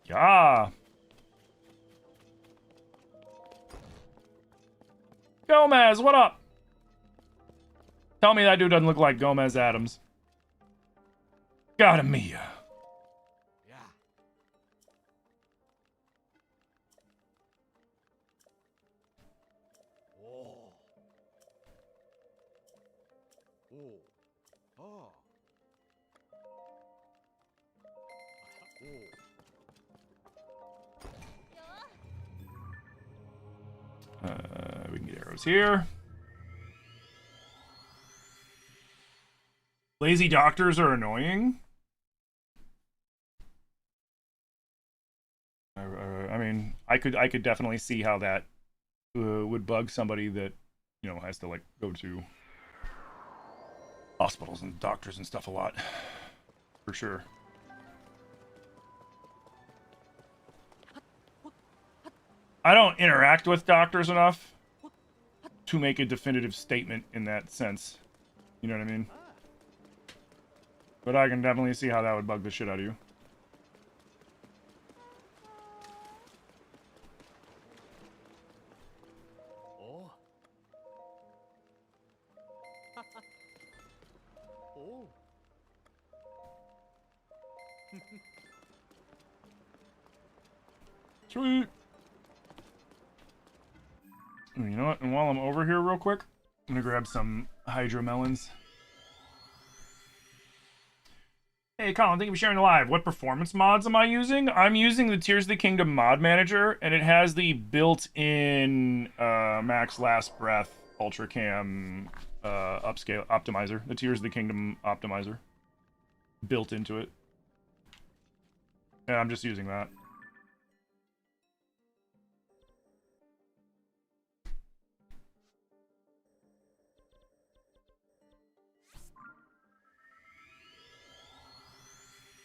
Yeah. Gomez, what up? Tell me that dude doesn't look like Gomez Adams. Got him, Mia. Yeah. Oh. Oh. Oh. We can get arrows here. Lazy doctors are annoying. I mean, I could definitely see how that would bug somebody that, you know, has to like go to hospitals and doctors and stuff a lot, for sure. I don't interact with doctors enough to make a definitive statement in that sense. You know what I mean? But I can definitely see how that would bug the shit out of you. Oh. Oh. Sweet. You know what? And while I'm over here real quick, I'm gonna grab some Hydro Melons. Hey Colin, thank you for sharing the live. What performance mods am I using? I'm using the Tears of the Kingdom mod manager, and it has the built-in Max Last Breath Ultra Cam upscale optimizer. The Tears of the Kingdom optimizer built into it. Yeah, I'm just using that.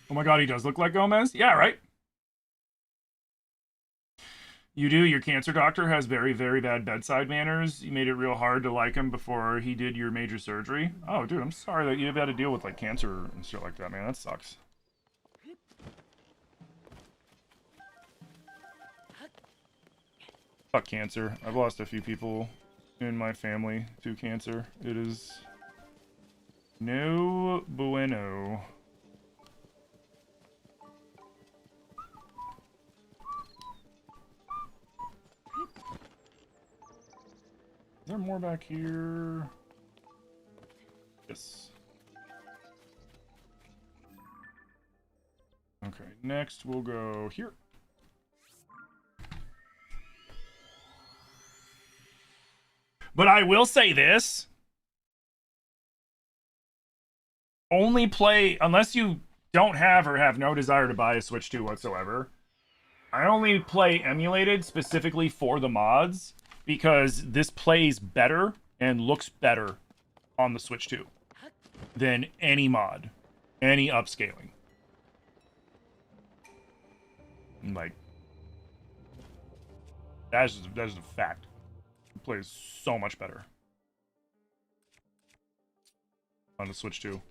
Oh my god, he does look like Gomez? Yeah, right? You do? Your cancer doctor has very, very bad bedside manners. You made it real hard to like him before he did your major surgery. Oh, dude, I'm sorry that you've had to deal with, like, cancer and shit like that, man. That sucks. Fuck cancer. I've lost a few people in my family to cancer. It is no bueno. Is there more back here? Yes. Okay, next we'll go here. But I will say this. Only play, unless you don't have or have no desire to buy a Switch 2 whatsoever, I only play emulated specifically for the mods because this plays better and looks better on the Switch 2 than any mod, any upscaling. Like, that's a fact. It plays so much better on the Switch 2.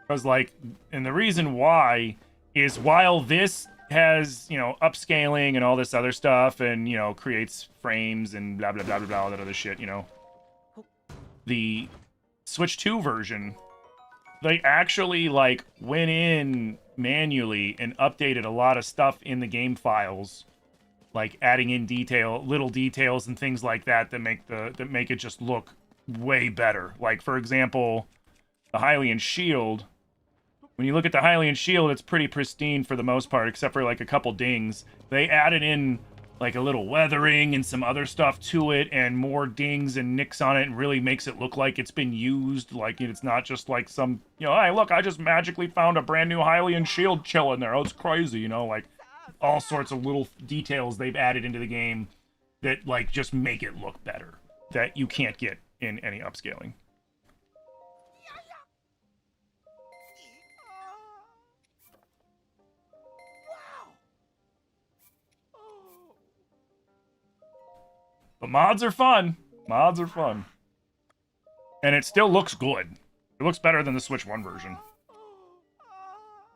Because, like, and the reason why is while this has, you know, upscaling and all this other stuff and, you know, creates frames and blah, blah, blah, blah, blah, all that other shit, you know, the Switch 2 version, they actually, like, went in manually and updated a lot of stuff in the game files, like adding in little details and things like that that make it just look way better. Like, for example, the Hylian shield. When you look at the Hylian shield, it's pretty pristine for the most part, except for like a couple dings. They added in like a little weathering and some other stuff to it, and more dings and nicks on it, and really makes it look like it's been used. Like, it's not just like some, you know, hey, look, I just magically found a brand new Hylian shield chilling there. Oh, it's crazy, you know, like all sorts of little details they've added into the game that like just make it look better that you can't get in any upscaling. But mods are fun. Mods are fun. And it still looks good. It looks better than the Switch 1 version.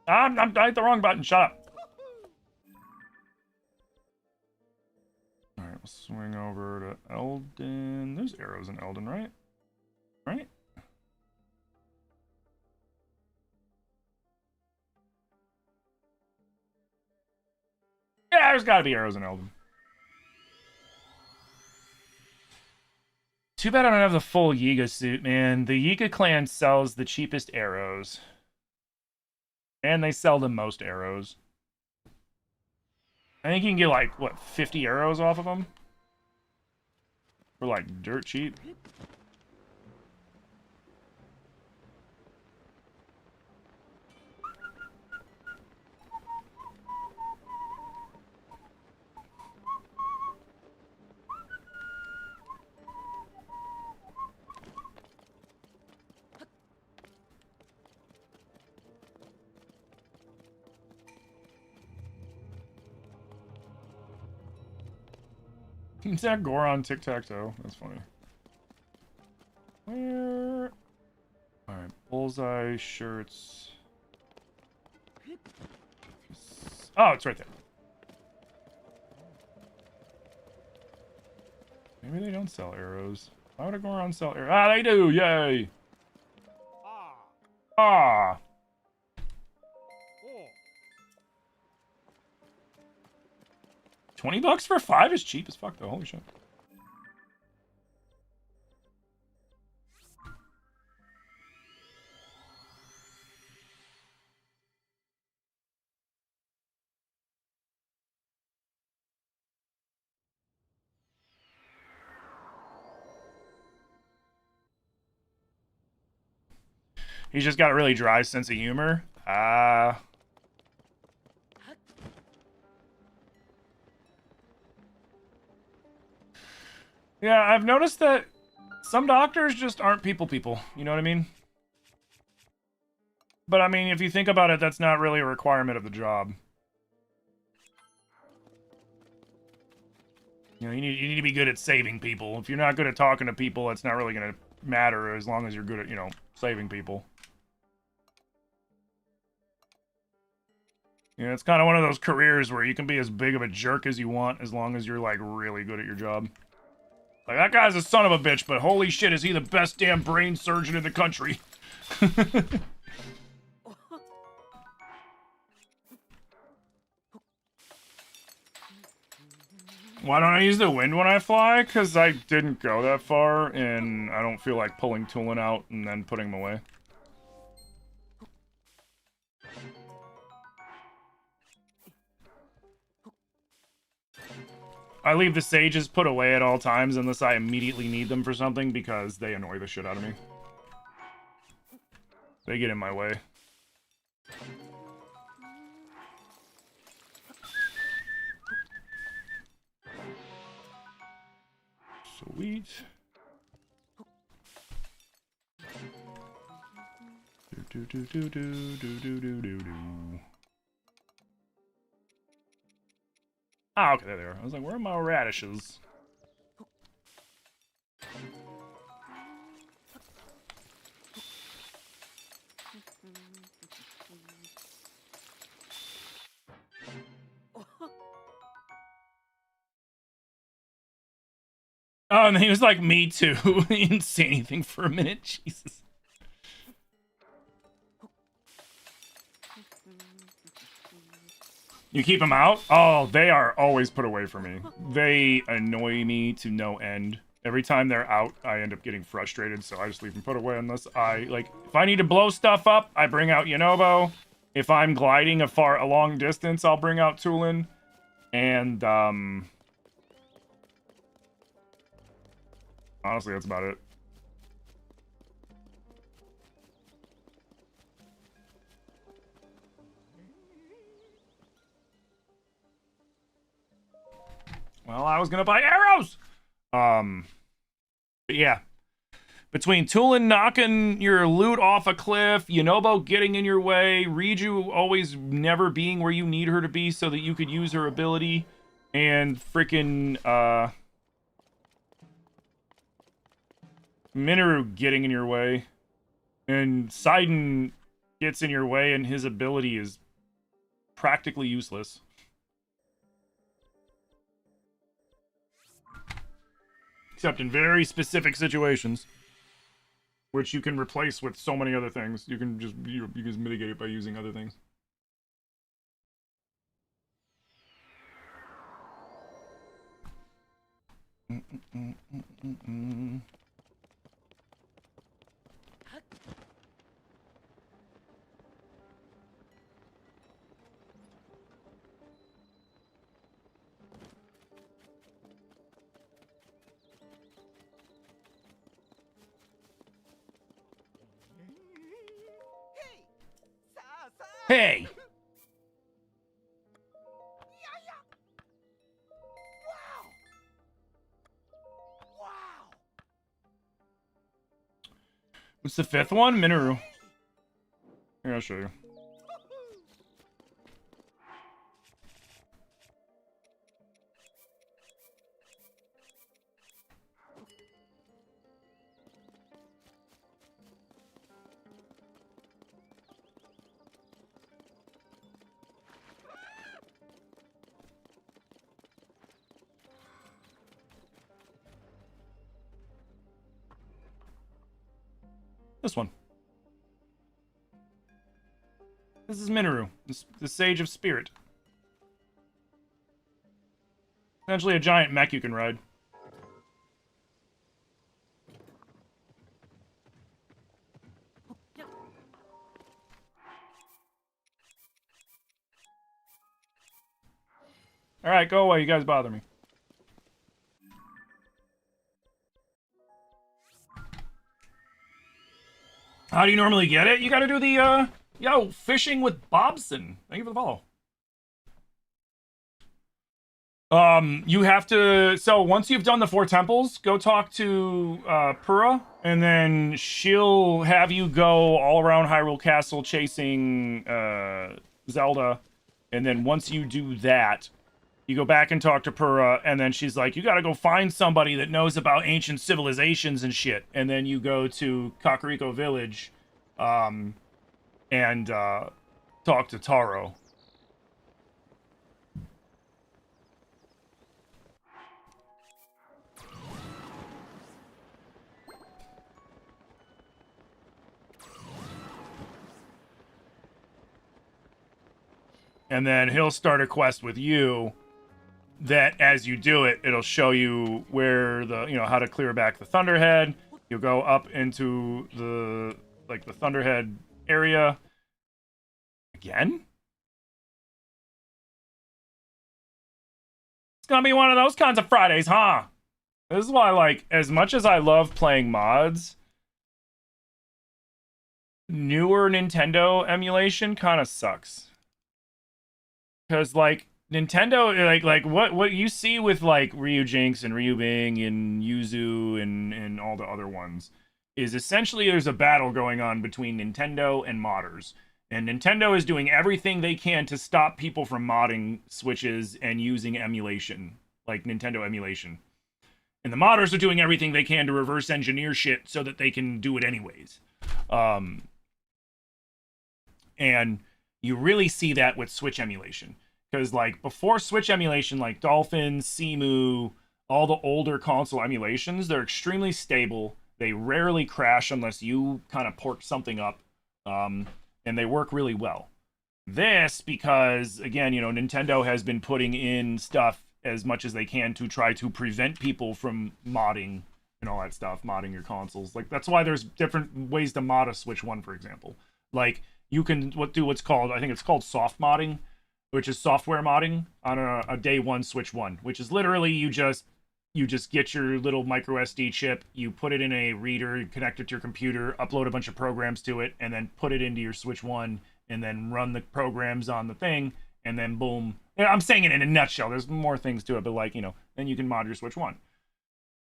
I hit the wrong button. Shut up. Alright, we'll swing over to Elden. There's arrows in Elden, right? Right? Yeah, there's gotta be arrows in Elden. Too bad I don't have the full Yiga suit, man. The Yiga clan sells the cheapest arrows. And they sell the most arrows. I think you can get, like, what, 50 arrows off of them? For, like, dirt cheap. Is that Goron tic-tac-toe? That's funny. Where? Alright, bullseye shirts. Oh, it's right there. Maybe they don't sell arrows. Why would a Goron sell arrows? Ah, they do! Yay! Ah! 20 bucks for 5 is cheap as fuck, though. Holy shit. He's just got a really dry sense of humor. Yeah, I've noticed that some doctors just aren't people. You know what I mean? But I mean, if you think about it, that's not really a requirement of the job. You know, you need to be good at saving people. If you're not good at talking to people, it's not really going to matter as long as you're good at, you know, saving people. Yeah, it's kind of one of those careers where you can be as big of a jerk as you want as long as you're, like, really good at your job. Like, that guy's a son of a bitch, but holy shit, is he the best damn brain surgeon in the country. Why don't I use the wind when I fly? Because I didn't go that far, and I don't feel like pulling Tulin out and then putting him away. I leave the sages put away at all times unless I immediately need them for something because they annoy the shit out of me. They get in my way. Sweet. Do do do do do do do do do. Ah, okay, there they are. I was like, where are my radishes? Oh, and he was like, me too. He didn't say anything for a minute. Jesus. You keep them out? Oh, they are always put away for me. They annoy me to no end. Every time they're out, I end up getting frustrated, so I just leave them put away unless I, like, if I need to blow stuff up, I bring out Yonobo. If I'm gliding a long distance, I'll bring out Tulin. And, honestly, that's about it. Well, I was gonna buy arrows! But yeah. Between Tulin knocking your loot off a cliff, Yonobo getting in your way, Riju always never being where you need her to be so that you could use her ability, and freaking, Minoru getting in your way, and Sidon gets in your way and his ability is practically useless. Except in very specific situations, which you can replace with so many other things. You can just you can mitigate it by using other things. Hey! What's the fifth one? Minoru. Here, I'll show you. This one. This is Minoru, the Sage of Spirit. Essentially a giant mech you can ride. Alright, go away, you guys bother me. How do you normally get it? You gotta do the, yo, fishing with Bobson. Thank you for the follow. You have to, so once you've done the 4 temples, go talk to, Pura, and then she'll have you go all around Hyrule Castle chasing, Zelda, and then once you do that, you go back and talk to Pura, and then she's like, you gotta go find somebody that knows about ancient civilizations and shit, and then you go to Kakariko Village, and, talk to Taro. and then he'll start a quest with you that as you do it, it'll show you where the, you know, how to clear back the Thunderhead. You'll go up into the, like, the Thunderhead area. Again? It's gonna be one of those kinds of Fridays, huh? This is why, like, as much as I love playing mods, newer Nintendo emulation kind of sucks. Because, like, Nintendo, like what you see with, like, Ryujinx and Ryubing and Yuzu and all the other ones is essentially there's a battle going on between Nintendo and modders. And Nintendo is doing everything they can to stop people from modding Switches and using emulation, like Nintendo emulation. And the modders are doing everything they can to reverse engineer shit so that they can do it anyways. And you really see that with Switch emulation. Because, like, before Switch emulation, like Dolphin, Cemu, all the older console emulations, they're extremely stable. They rarely crash unless you kind of port something up. And they work really well. This, because, again, you know, Nintendo has been putting in stuff as much as they can to try to prevent people from modding and all that stuff, modding your consoles. Like, that's why there's different ways to mod a Switch 1, for example. Like, you can do what's called, I think it's called soft modding, which is software modding on a day one Switch 1, which is literally you just get your little micro SD chip, you put it in a reader, you connect it to your computer, upload a bunch of programs to it, and then put it into your Switch 1, and then run the programs on the thing, and then boom. I'm saying it in a nutshell. There's more things to it, but, like, you know, then you can mod your Switch 1.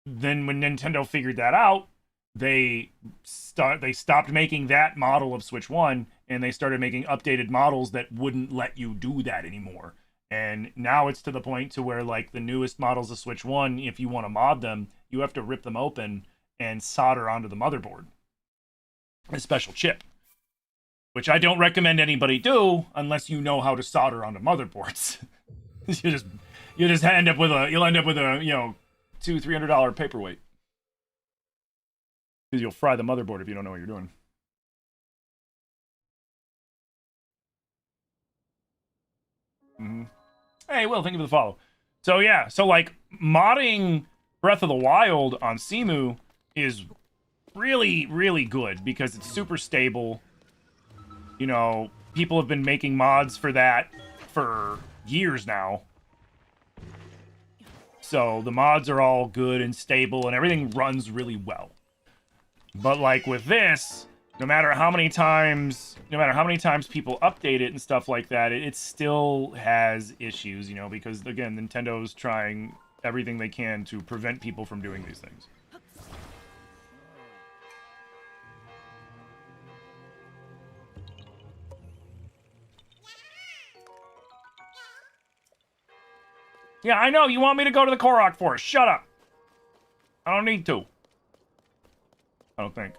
Then when Nintendo figured that out, they stopped making that model of Switch 1, and they started making updated models that wouldn't let you do that anymore. And now it's to the point to where, like, the newest models of Switch 1, if you want to mod them, you have to rip them open and solder onto the motherboard a special chip, which I don't recommend anybody do unless you know how to solder onto motherboards. you just end up with a, you know, $200-300 paperweight. Because you'll fry the motherboard if you don't know what you're doing. Hey, Will, thank you for the follow. So, yeah, so, like, modding Breath of the Wild on Cemu is really, really good because it's super stable. You know, people have been making mods for that for years now. So, the mods are all good and stable, and everything runs really well. But, like, with this, no matter how many times people update it and stuff like that, it still has issues, you know, because, again, Nintendo's trying everything they can to prevent people from doing these things. Yeah, I know, you want me to go to the Korok Forest. Shut up. I don't need to. I don't think.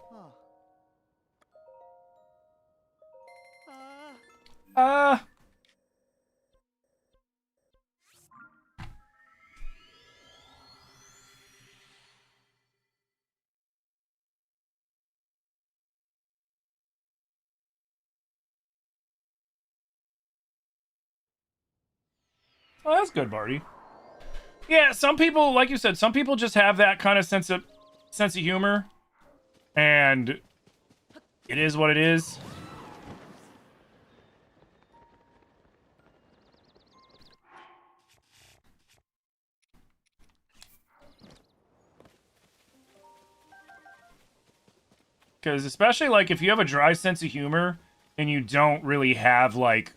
Oh, that's good, Barty. Yeah, some people, like you said, some people just have that kind of sense of humor, and it is what it is. Because especially, like, if you have a dry sense of humor and you don't really have, like,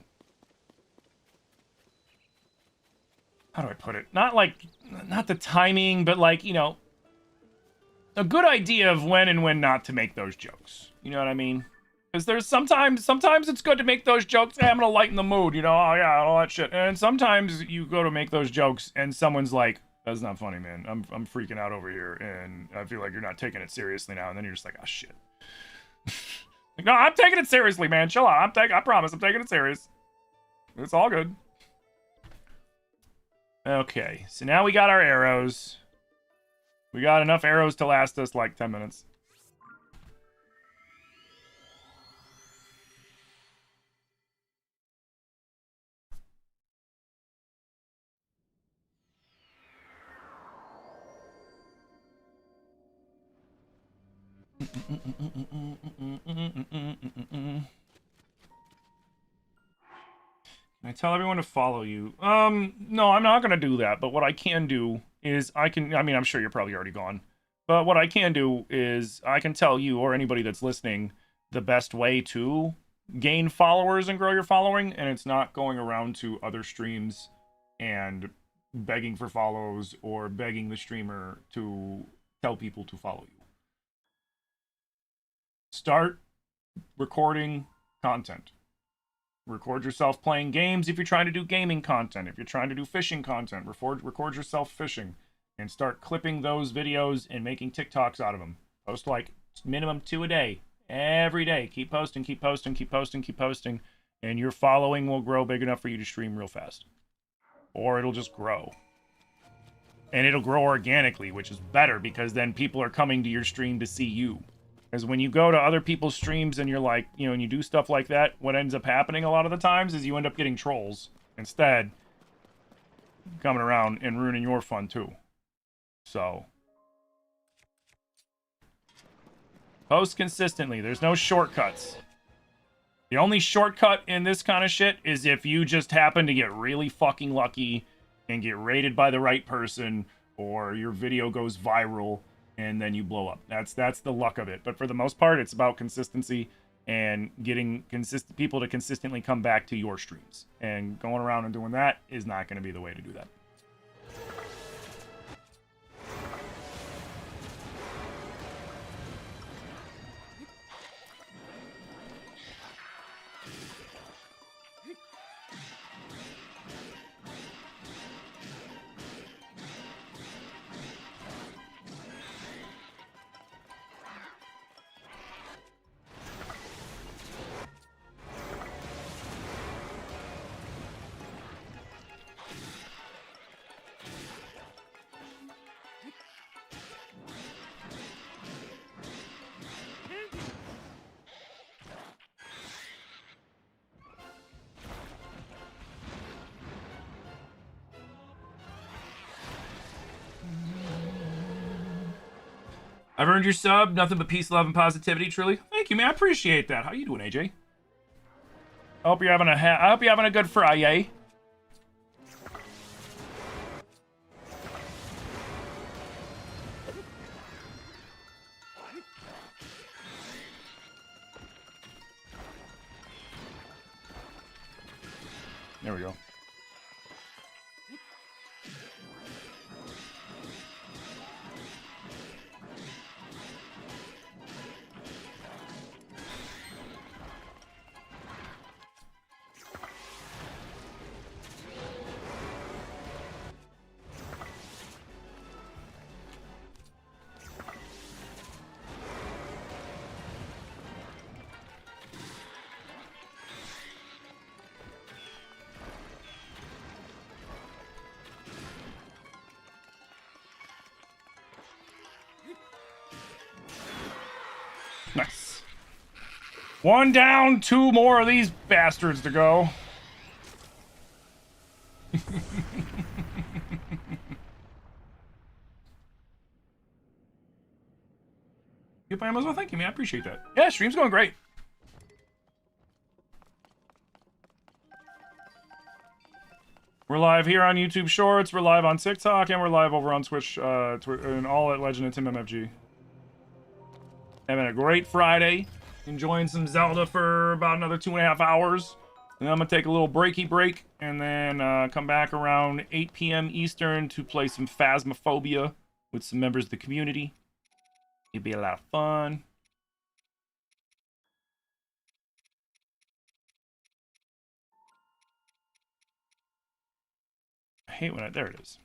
how do I put it? Not the timing, but, like, you know, a good idea of when and when not to make those jokes. You know what I mean? Because there's sometimes it's good to make those jokes. Hey, I'm gonna lighten the mood, you know? Oh yeah, all that shit. And sometimes you go to make those jokes, and someone's like, "That's not funny, man. I'm freaking out over here, and I feel like you're not taking it seriously now." And then you're just like, "Oh shit." Like, no, I'm taking it seriously, man. Chill out. I promise, I'm taking it serious. It's all good. Okay, so now we got our arrows. We got enough arrows to last us like 10 minutes. Can I tell everyone to follow you? No, I'm not gonna do that, but what I can do is I mean, I'm sure you're probably already gone. But what I can do is I can tell you or anybody that's listening the best way to gain followers and grow your following, and it's not going around to other streams and begging for follows or begging the streamer to tell people to follow you. Start recording content. Record yourself playing games if you're trying to do gaming content. If you're trying to do fishing content, record yourself fishing and start clipping those videos and making TikToks out of them. Post like minimum 2 a day. Every day. Keep posting, keep posting, keep posting, keep posting. And your following will grow big enough for you to stream real fast. Or it'll just grow. And it'll grow organically, which is better because then people are coming to your stream to see you. Because when you go to other people's streams and you're like, you know, and you do stuff like that, what ends up happening a lot of the times is you end up getting trolls instead coming around and ruining your fun too. So post consistently. There's no shortcuts. The only shortcut in this kind of shit is if you just happen to get really fucking lucky and get rated by the right person, or your video goes viral and then you blow up. That's the luck of it. But for the most part, it's about consistency and getting people to consistently come back to your streams. And going around and doing that is not going to be the way to do that. I've earned your sub. Nothing but peace, love, and positivity. Truly, thank you, man. I appreciate that. How you doing, AJ? I hope you're having a good Friday. There we go. Nice. One down, 2 more of these bastards to go. Good by Amazon. Thank you, man. I appreciate that. Yeah, stream's going great. We're live here on YouTube Shorts. We're live on TikTok, and we're live over on Twitch, and all at LegendofTimMFG. Having a great Friday. Enjoying some Zelda for about another 2.5 hours. And then I'm going to take a little breaky break and then come back around 8 p.m. Eastern to play some Phasmophobia with some members of the community. It'll be a lot of fun. I hate when there it is.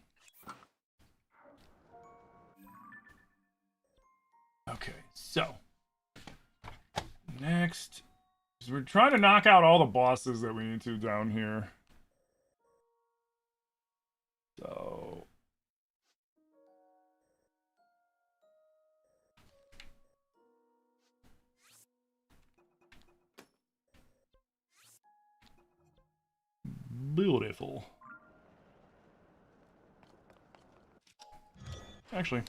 Okay, so next, we're trying to knock out all the bosses that we need to down here. So beautiful. Actually,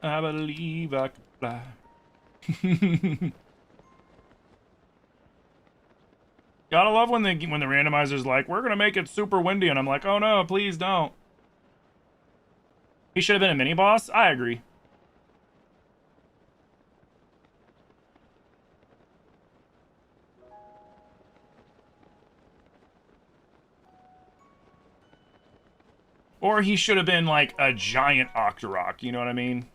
I believe I can fly. Gotta love when the randomizer's like, we're gonna make it super windy, and I'm like, oh no, please don't. He should have been a mini boss. I agree. Or he should have been like a giant Octorok, you know what I mean?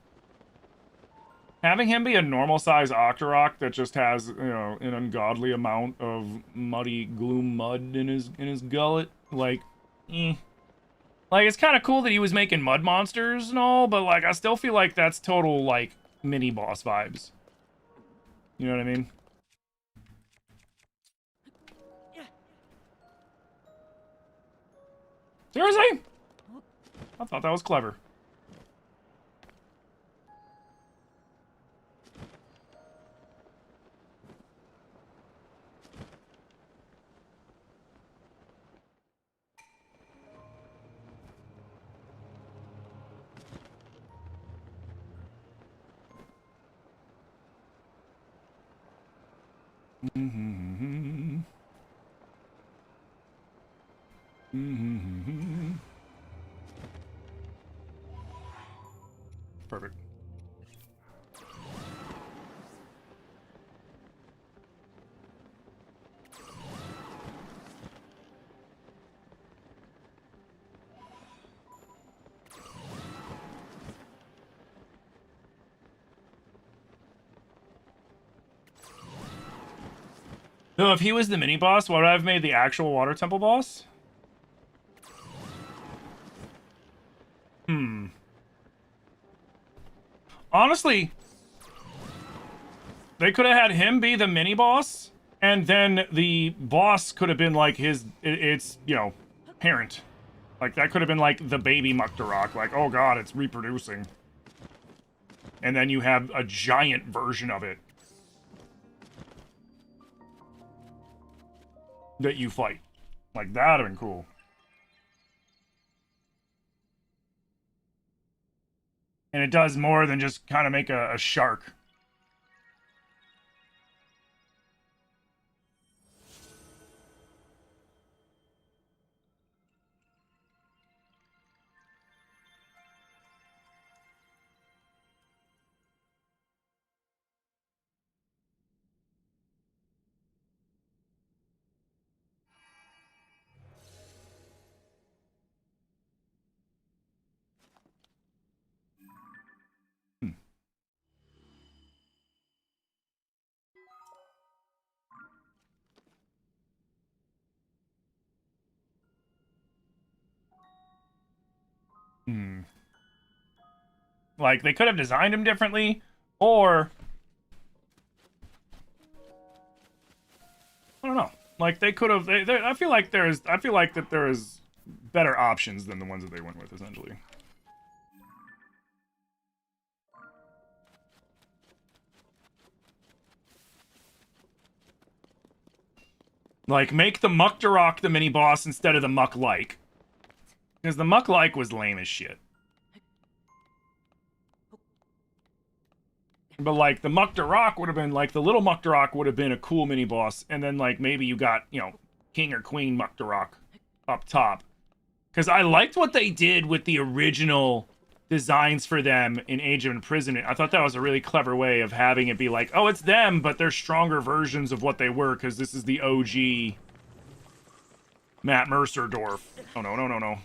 Having him be a normal size Octorok that just has, you know, an ungodly amount of muddy gloom mud in his gullet, like, eh. Like, it's kind of cool that he was making mud monsters and all, but like, I still feel like that's total like mini boss vibes. You know what I mean? Seriously? I thought that was clever. Perfect. No, if he was the mini boss, why would I have made the actual water temple boss? Honestly, they could have had him be the mini boss, and then the boss could have been like its, you know, parent. Like, that could have been like the baby Muktarok. Like, oh god, it's reproducing. And then you have a giant version of it that you fight. Like, that would have been cool. And it does more than just kind of make a shark. Like, they could have designed him differently, or I don't know. Like, they could have. I feel like that there is better options than the ones that they went with, essentially. Like, make the Muktarok the mini boss instead of the Muck-like, because the Muck-like was lame as shit. But, like, the Muktarok would have been, like, the little Muktarok would have been a cool mini-boss, and then, like, maybe you got, you know, King or Queen Muktarok up top. Because I liked what they did with the original designs for them in Age of Imprisonment. I thought that was a really clever way of having it be like, oh, it's them, but they're stronger versions of what they were, because this is the OG Matt Mercer dwarf. Oh, no, no, no, no.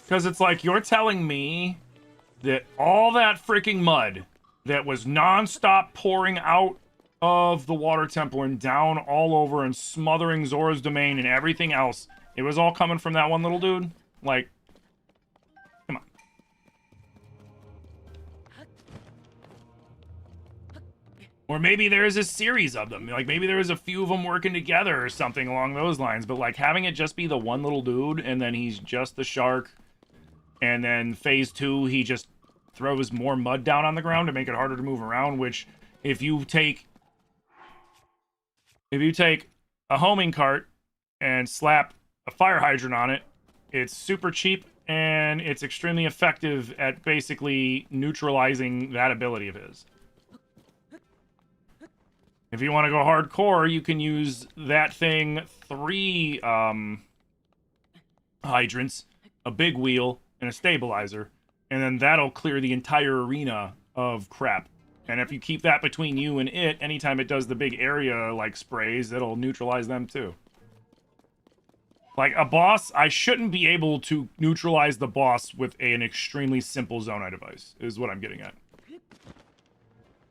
Because it's like, you're telling me that all that freaking mud that was non-stop pouring out of the water temple and down all over and smothering Zora's domain and everything else, it was all coming from that one little dude? Like, come on. Or maybe there is a series of them. Like, maybe there was a few of them working together or something along those lines. But, like, having it just be the one little dude and then he's just the shark And then phase 2, he just throws more mud down on the ground to make it harder to move around, which if you take a homing cart and slap a fire hydrant on it, it's super cheap and it's extremely effective at basically neutralizing that ability of his. If you want to go hardcore, you can use that thing, 3 hydrants, a big wheel, and a stabilizer, and then that'll clear the entire arena of crap. And if you keep that between you and it, anytime it does the big area, like, sprays, it'll neutralize them, too. Like, a boss, I shouldn't be able to neutralize the boss with an extremely simple Zonai device, is what I'm getting at.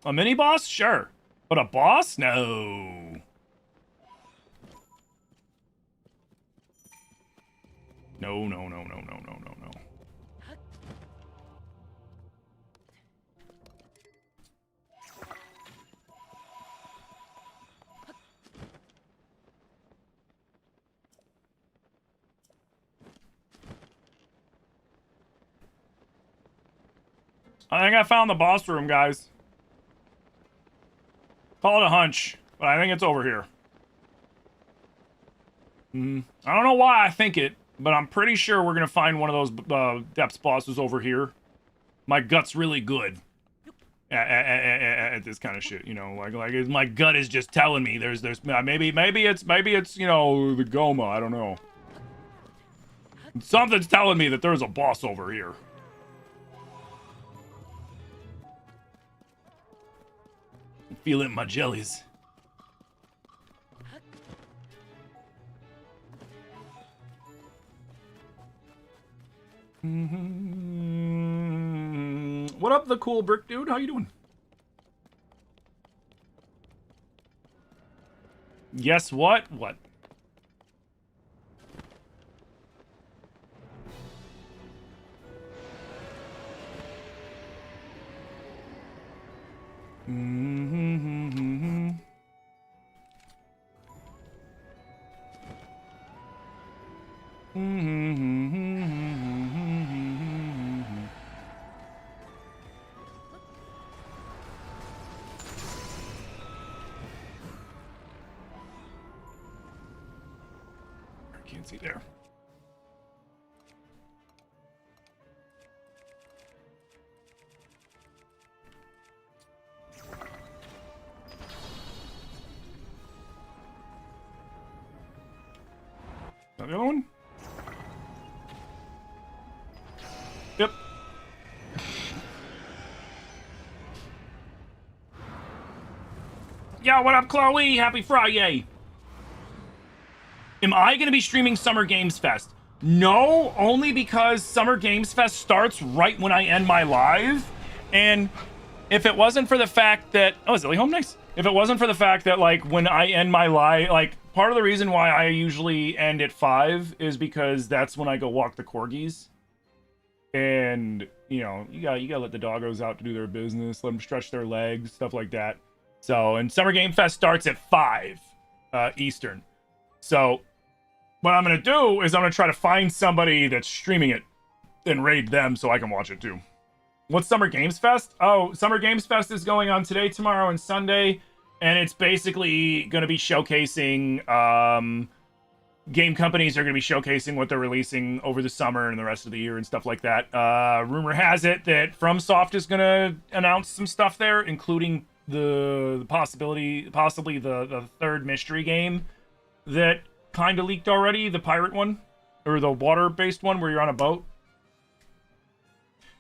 A mini-boss? Sure. But a boss? No. No, no, no, no, no, no, no, no. I think I found the boss room, guys. Call it a hunch, but I think it's over here. I don't know why I think it, but I'm pretty sure we're gonna find one of those depths bosses over here. My gut's really good at this kind of shit, you know. Like my gut is just telling me there's maybe it's you know, the Goma. I don't know. Something's telling me that there's a boss over here. Feel it in my jellies. What up, the cool brick dude? How you doing? Guess what? What? I can't see there. Is that the other one? Yep. Yo, what up, Chloe? Happy Friday. Am I going to be streaming Summer Games Fest? No, only because Summer Games Fest starts right when I end my live. And if it wasn't for the fact that... Oh, is Lily home? Nice. If it wasn't for the fact that, like, when I end my live... Like, part of the reason why I usually end at 5 is because that's when I go walk the corgis. And, you know, you gotta let the doggos out to do their business, let them stretch their legs, stuff like that. So, and Summer Game Fest starts at 5 Eastern. So, what I'm gonna do is I'm gonna try to find somebody that's streaming it and raid them so I can watch it too. What's Summer Games Fest? Oh, Summer Games Fest is going on today, tomorrow, and Sunday. And it's basically going to be showcasing, game companies are going to be showcasing what they're releasing over the summer and the rest of the year and stuff like that. Rumor has it that FromSoft is going to announce some stuff there, including the possibly the third mystery game that kind of leaked already, the pirate one, or the water-based one where you're on a boat.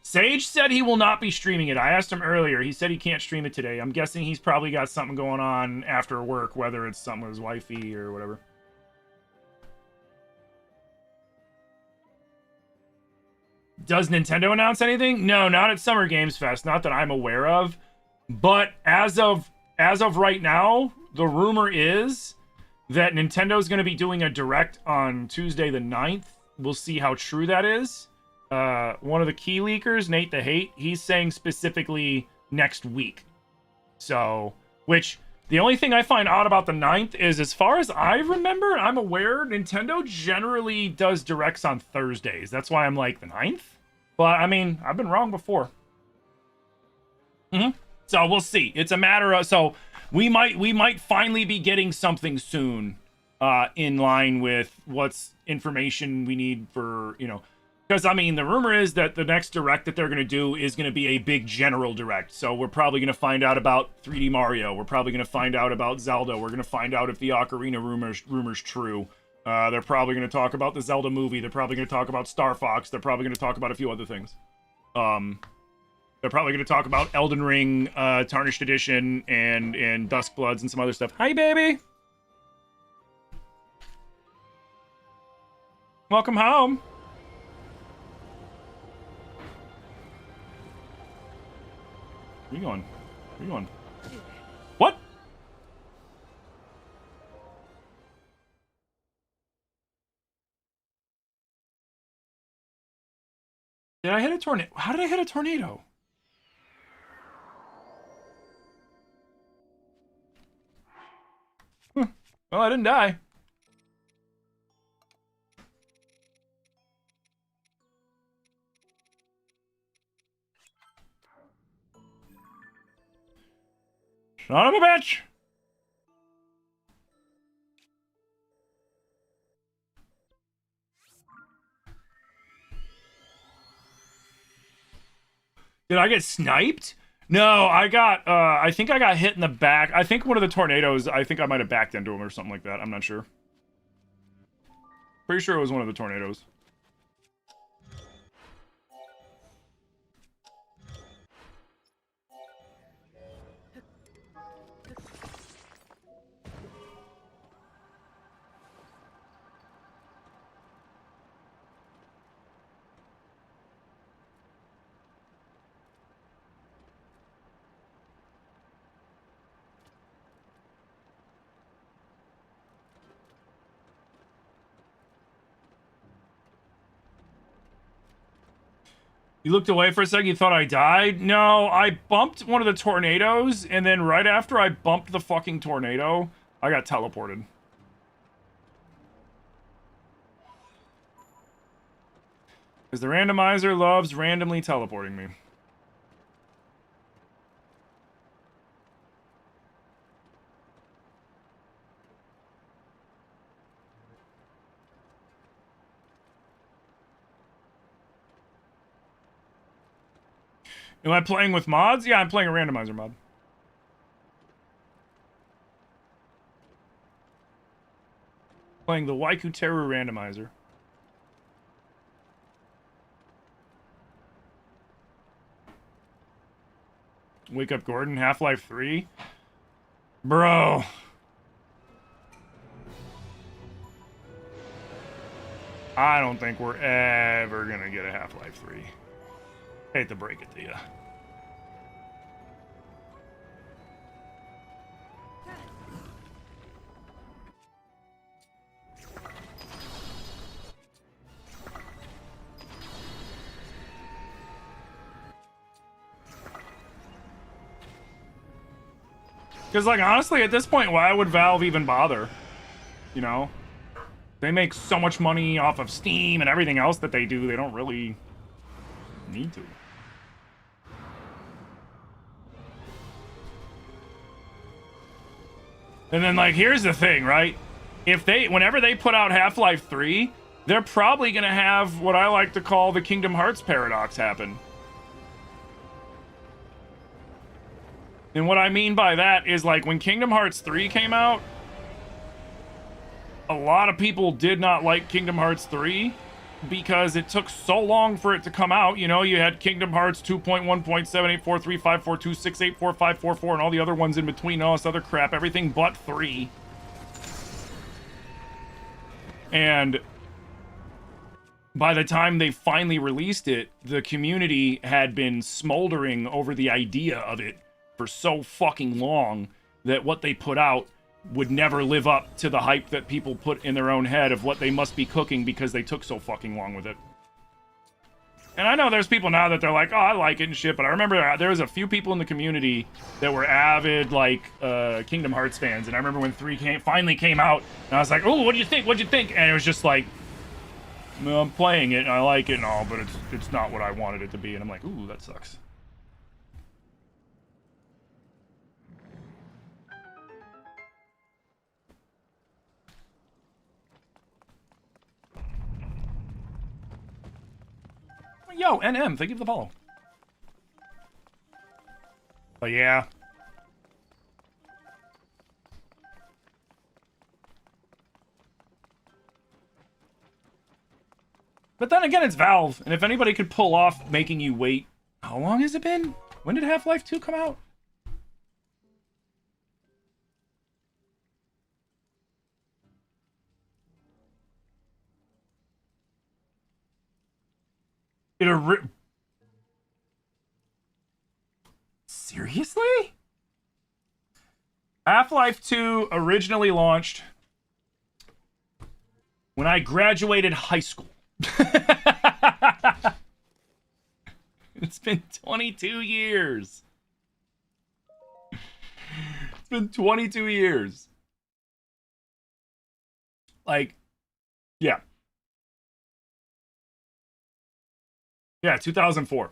Sage said he will not be streaming it. I asked him earlier. He said he can't stream it today. I'm guessing he's probably got something going on after work, whether it's something with his wifey or whatever. Does Nintendo announce anything? No, not at Summer Games Fest. Not that I'm aware of. But as of right now, the rumor is that Nintendo's going to be doing a direct on Tuesday the 9th. We'll see how true that is. One of the key leakers, Nate the Hate, he's saying specifically next week. So, which, the only thing I find odd about the 9th is, as far as I remember, I'm aware, Nintendo generally does directs on Thursdays. That's why I'm like, the 9th? But I mean, I've been wrong before. So we'll see. It's a matter of, so we might finally be getting something soon, in line with what's information we need for, you know, because I mean, the rumor is that the next direct that they're going to do is going to be a big general direct. So we're probably going to find out about 3D Mario. We're probably going to find out about Zelda. We're going to find out if the Ocarina rumor's true. They're probably going to talk about the Zelda movie. They're probably going to talk about Star Fox. They're probably going to talk about a few other things. They're probably going to talk about Elden Ring, Tarnished Edition, and Duskbloods and some other stuff. Hi, baby! Welcome home. Where you going? Where you going? What? Did I hit a tornado? How did I hit a tornado? Well, I didn't die. Son of a bitch! Did I get sniped? No, I got, I think I got hit in the back. I think one of the tornadoes, I think I might have backed into him or something like that. I'm not sure. Pretty sure it was one of the tornadoes. You looked away for a second, you thought I died? No, I bumped one of the tornadoes, and then right after I bumped the fucking tornado, I got teleported. Because the randomizer loves randomly teleporting me. Am I playing with mods? Yeah, I'm playing a randomizer mod. Playing the Waiku Teru randomizer. Wake Up Gordon, Half-Life 3? Bro. I don't think we're ever gonna get a Half-Life 3. Hate to break it to you. Because, like, honestly, at this point, why would Valve even bother? You know? They make so much money off of Steam and everything else that they do, they don't really need to. And then, like, here's the thing, right? Whenever they put out Half-Life 3, they're probably gonna have what I like to call the Kingdom Hearts paradox happen. And what I mean by that is, like, when Kingdom Hearts 3 came out, a lot of people did not like Kingdom Hearts 3 because it took so long for it to come out. You know, you had Kingdom Hearts 2.1.7843542684544 and all the other ones in between, all this other crap, everything but 3. And by the time they finally released it, the community had been smoldering over the idea of it for so fucking long that what they put out would never live up to the hype that people put in their own head of what they must be cooking because they took so fucking long with it. And I know there's people now that they're like, oh, I like it and shit, but I remember there was a few people in the community that were avid, like, Kingdom Hearts fans, and I remember when 3 finally came out, and I was like, oh, what do you think? What'd you think? And it was just like, No, I'm playing it and I like it and all, but it's not what I wanted it to be, and I'm like, ooh, that sucks. Yo, NM, thank you for the follow. But yeah. But then again, it's Valve, and if anybody could pull off making you wait... How long has it been? When did Half-Life 2 come out? Seriously? Half-Life 2 originally launched when I graduated high school. It's been 22 years. It's been 22 years. Like, yeah. Yeah, 2004.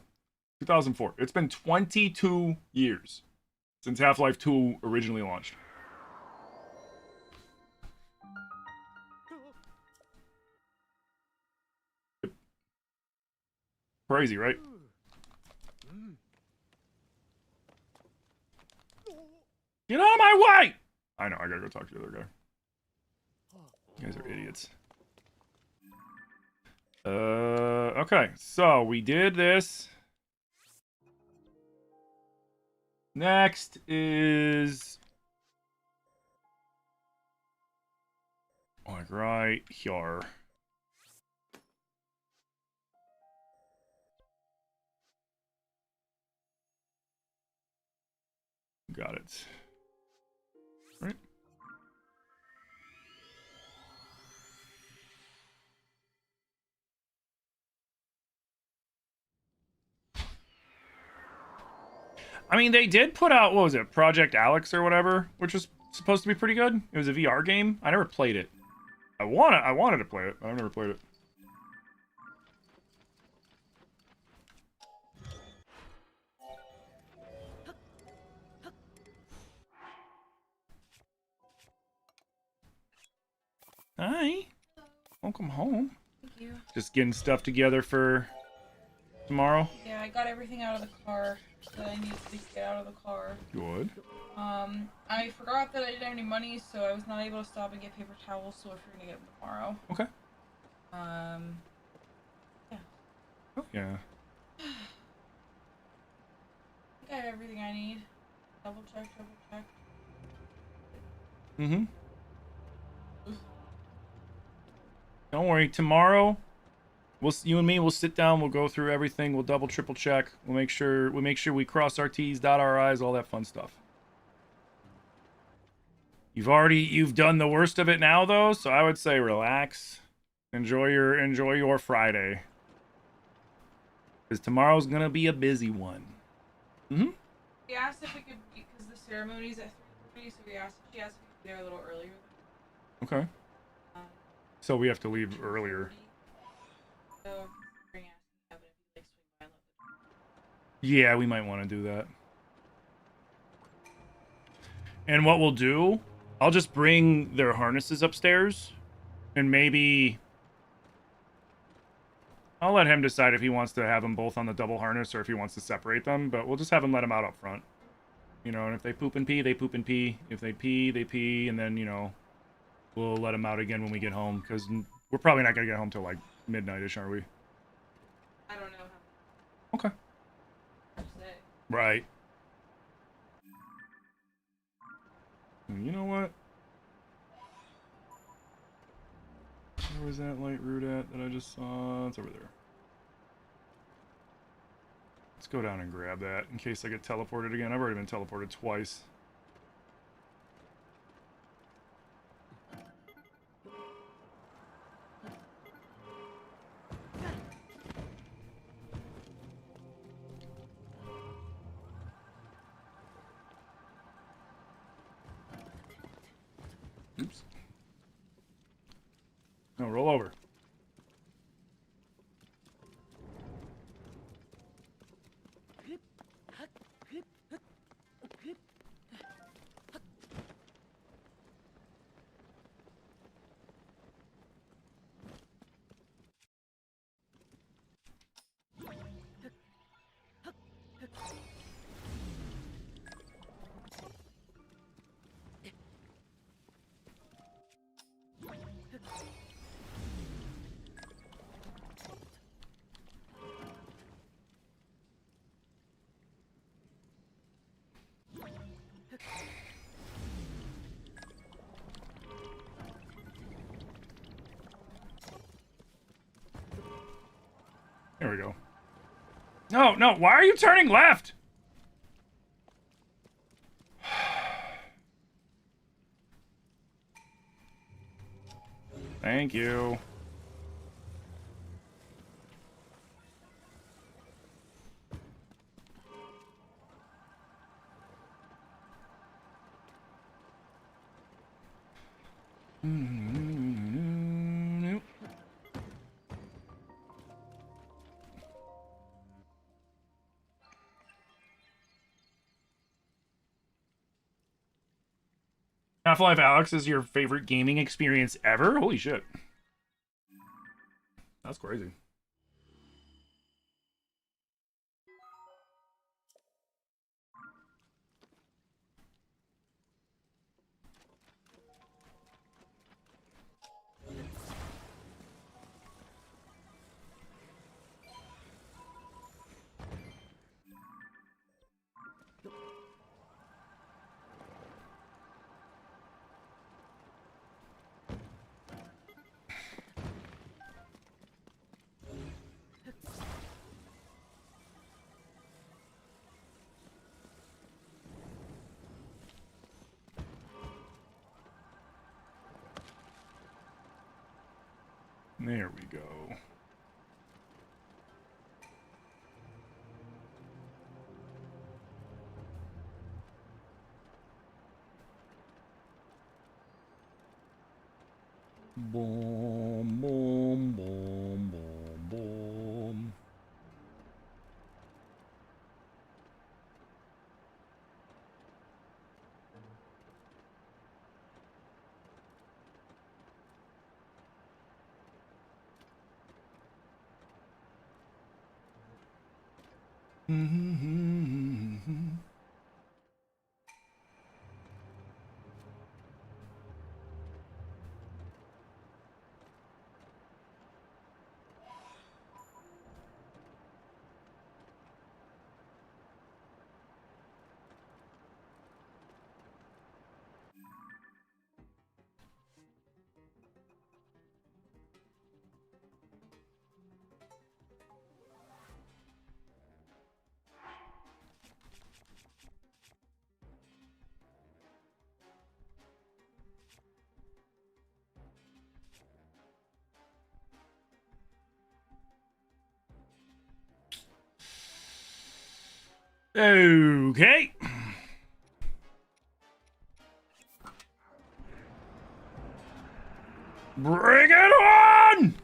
2004. It's been 22 years since Half-Life 2 originally launched. Crazy, right? Get out of my way! I know, I gotta go talk to the other guy. You guys are idiots. Okay, so we did this. Next is... like right here. Got it. Right. I mean, they did put out, what was it, Project Alex or whatever, which was supposed to be pretty good. It was a VR game. I never played it. I wanted to play it, but I've never played it. Hi. Welcome home. Thank you. Just getting stuff together for tomorrow. Yeah, I got everything out of the car that I needed to get out of the car. Good. I forgot that I didn't have any money, so I was not able to stop and get paper towels, so we're gonna get them tomorrow. Okay. Yeah. Oh, yeah. I think I have everything I need. Double check. Mm-hmm. Don't worry. Tomorrow, you and me will sit down. We'll go through everything. We'll double, triple check. We'll make sure we cross our T's, dot our I's, all that fun stuff. You've done the worst of it now, though. So I would say relax. Enjoy your Friday. Because tomorrow's gonna be a busy one. Mm-hmm. We asked if we could, because the ceremony's at 3:30, so she asked if we could be there a little earlier. Okay. So we have to leave earlier. So, yeah, we might want to do that. And what we'll do, I'll just bring their harnesses upstairs, and maybe I'll let him decide if he wants to have them both on the double harness or if he wants to separate them, but we'll just have him let them out up front. You know, and if they poop and pee, they poop and pee. If they pee, they pee, and then, you know, we'll let them out again when we get home, because we're probably not going to get home till, like, midnight-ish, are we? I don't know Okay. how to say. Right. You know what? Where was that light route at that I just saw? It's over there. Let's go down and grab that in case I get teleported again. I've already been teleported twice. Oops. No, roll over. There we go. No, no, why are you turning left? Thank you. Half-Life Alyx is your favorite gaming experience ever? Holy shit. That's crazy. There we go. Boom, boom, boom, boom, boom. Okay. Bring it on!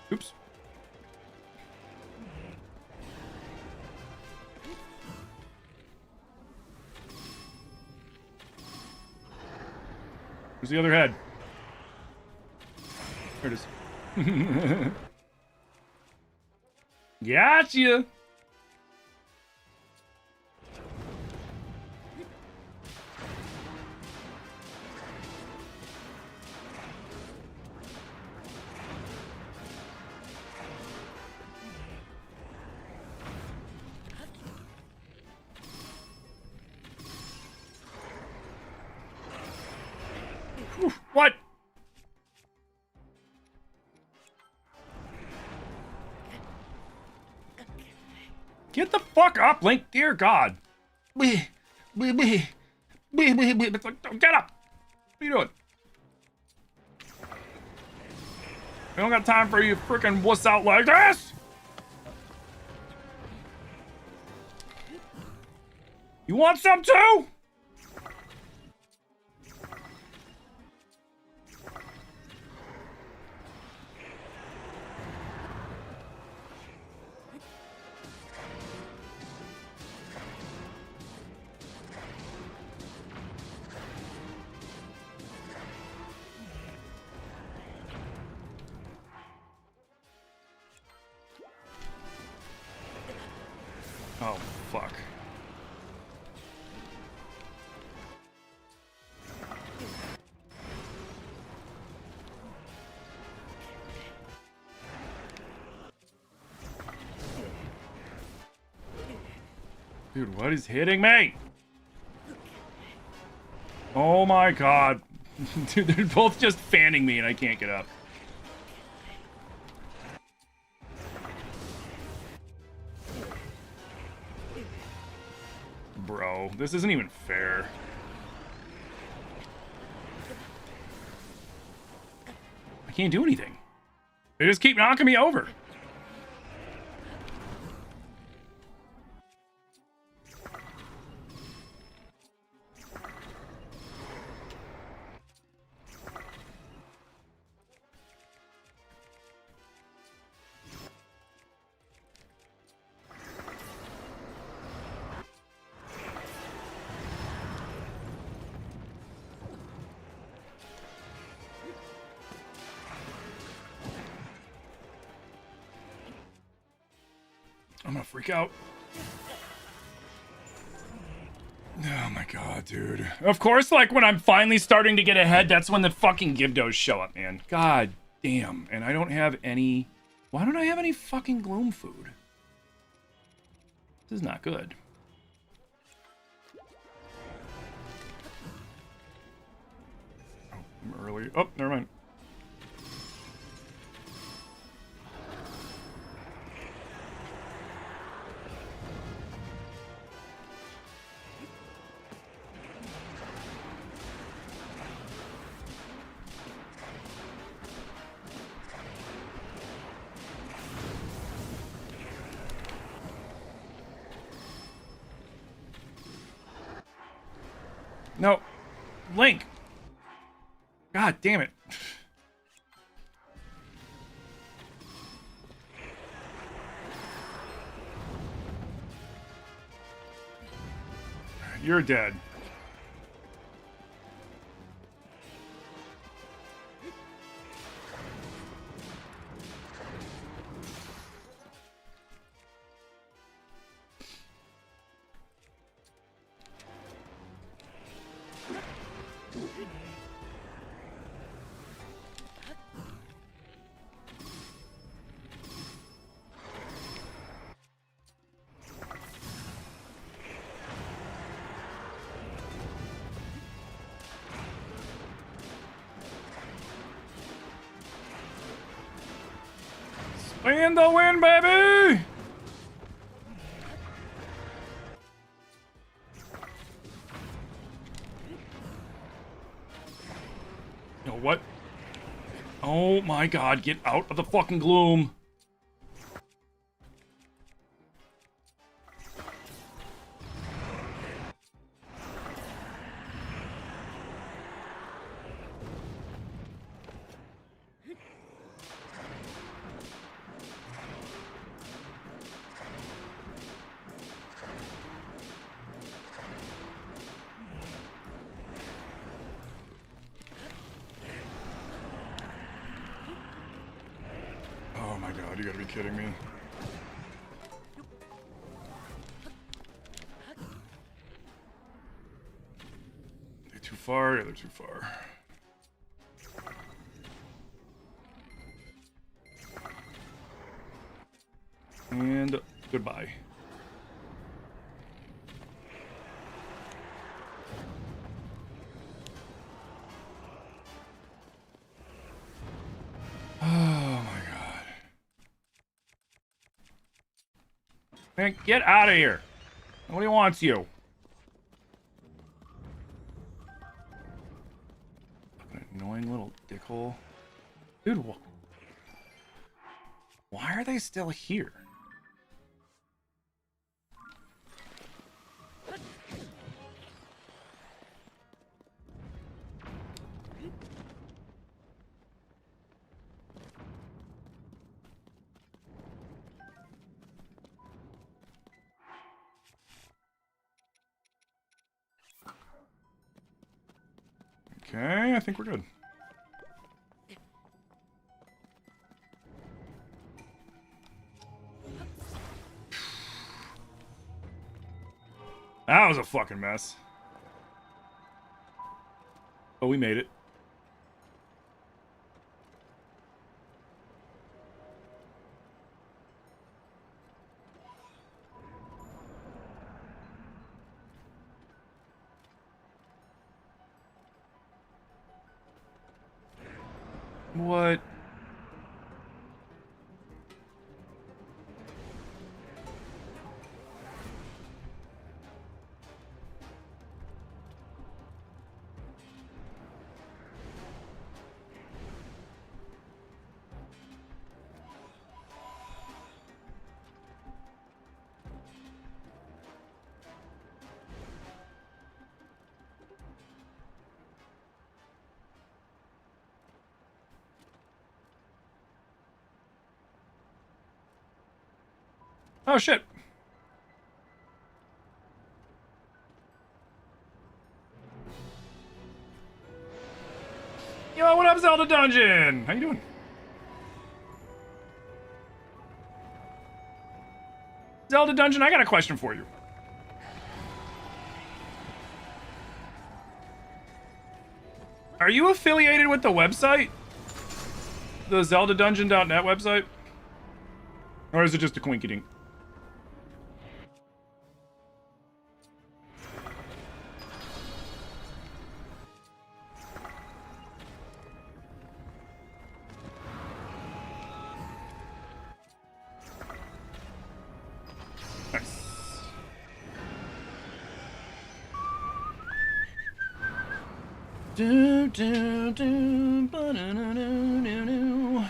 Oops. Where's the other head? There it is. Gotcha! Whew, what? Get the fuck up, Link. Dear God. Get up. What are you doing? We don't got time for you freaking wuss out like this. You want some too? Oh, fuck. Dude, what is hitting me? Oh my god. Dude, they're both just fanning me and I can't get up. Bro, this isn't even fair. I can't do anything. They just keep knocking me over. I'm gonna freak out. Oh my god, dude. Of course, like, when I'm finally starting to get ahead, that's when the fucking Gibdos show up, man. God damn. And I don't have any... Why don't I have any fucking Gloom food? This is not good. Oh, I'm early. Oh, never mind. No. Link. God damn it. You're dead. Spin the win, baby! You know what? Oh my god, get out of the fucking gloom. Oh my god, you gotta be kidding me. They're too far? Yeah, they're too far. And goodbye. Oh my god. Man, get out of here. Nobody wants you. Fucking annoying little dickhole. Dude, why are they still here? Okay, I think we're good. That was a fucking mess. Oh, we made it. What? Oh, shit. Yo, what up, Zelda Dungeon? How you doing? Zelda Dungeon, I got a question for you. Are you affiliated with the website? The ZeldaDungeon.net website? Or is it just a quinkydink? Do, do, do, ba-da-da-do-do-do.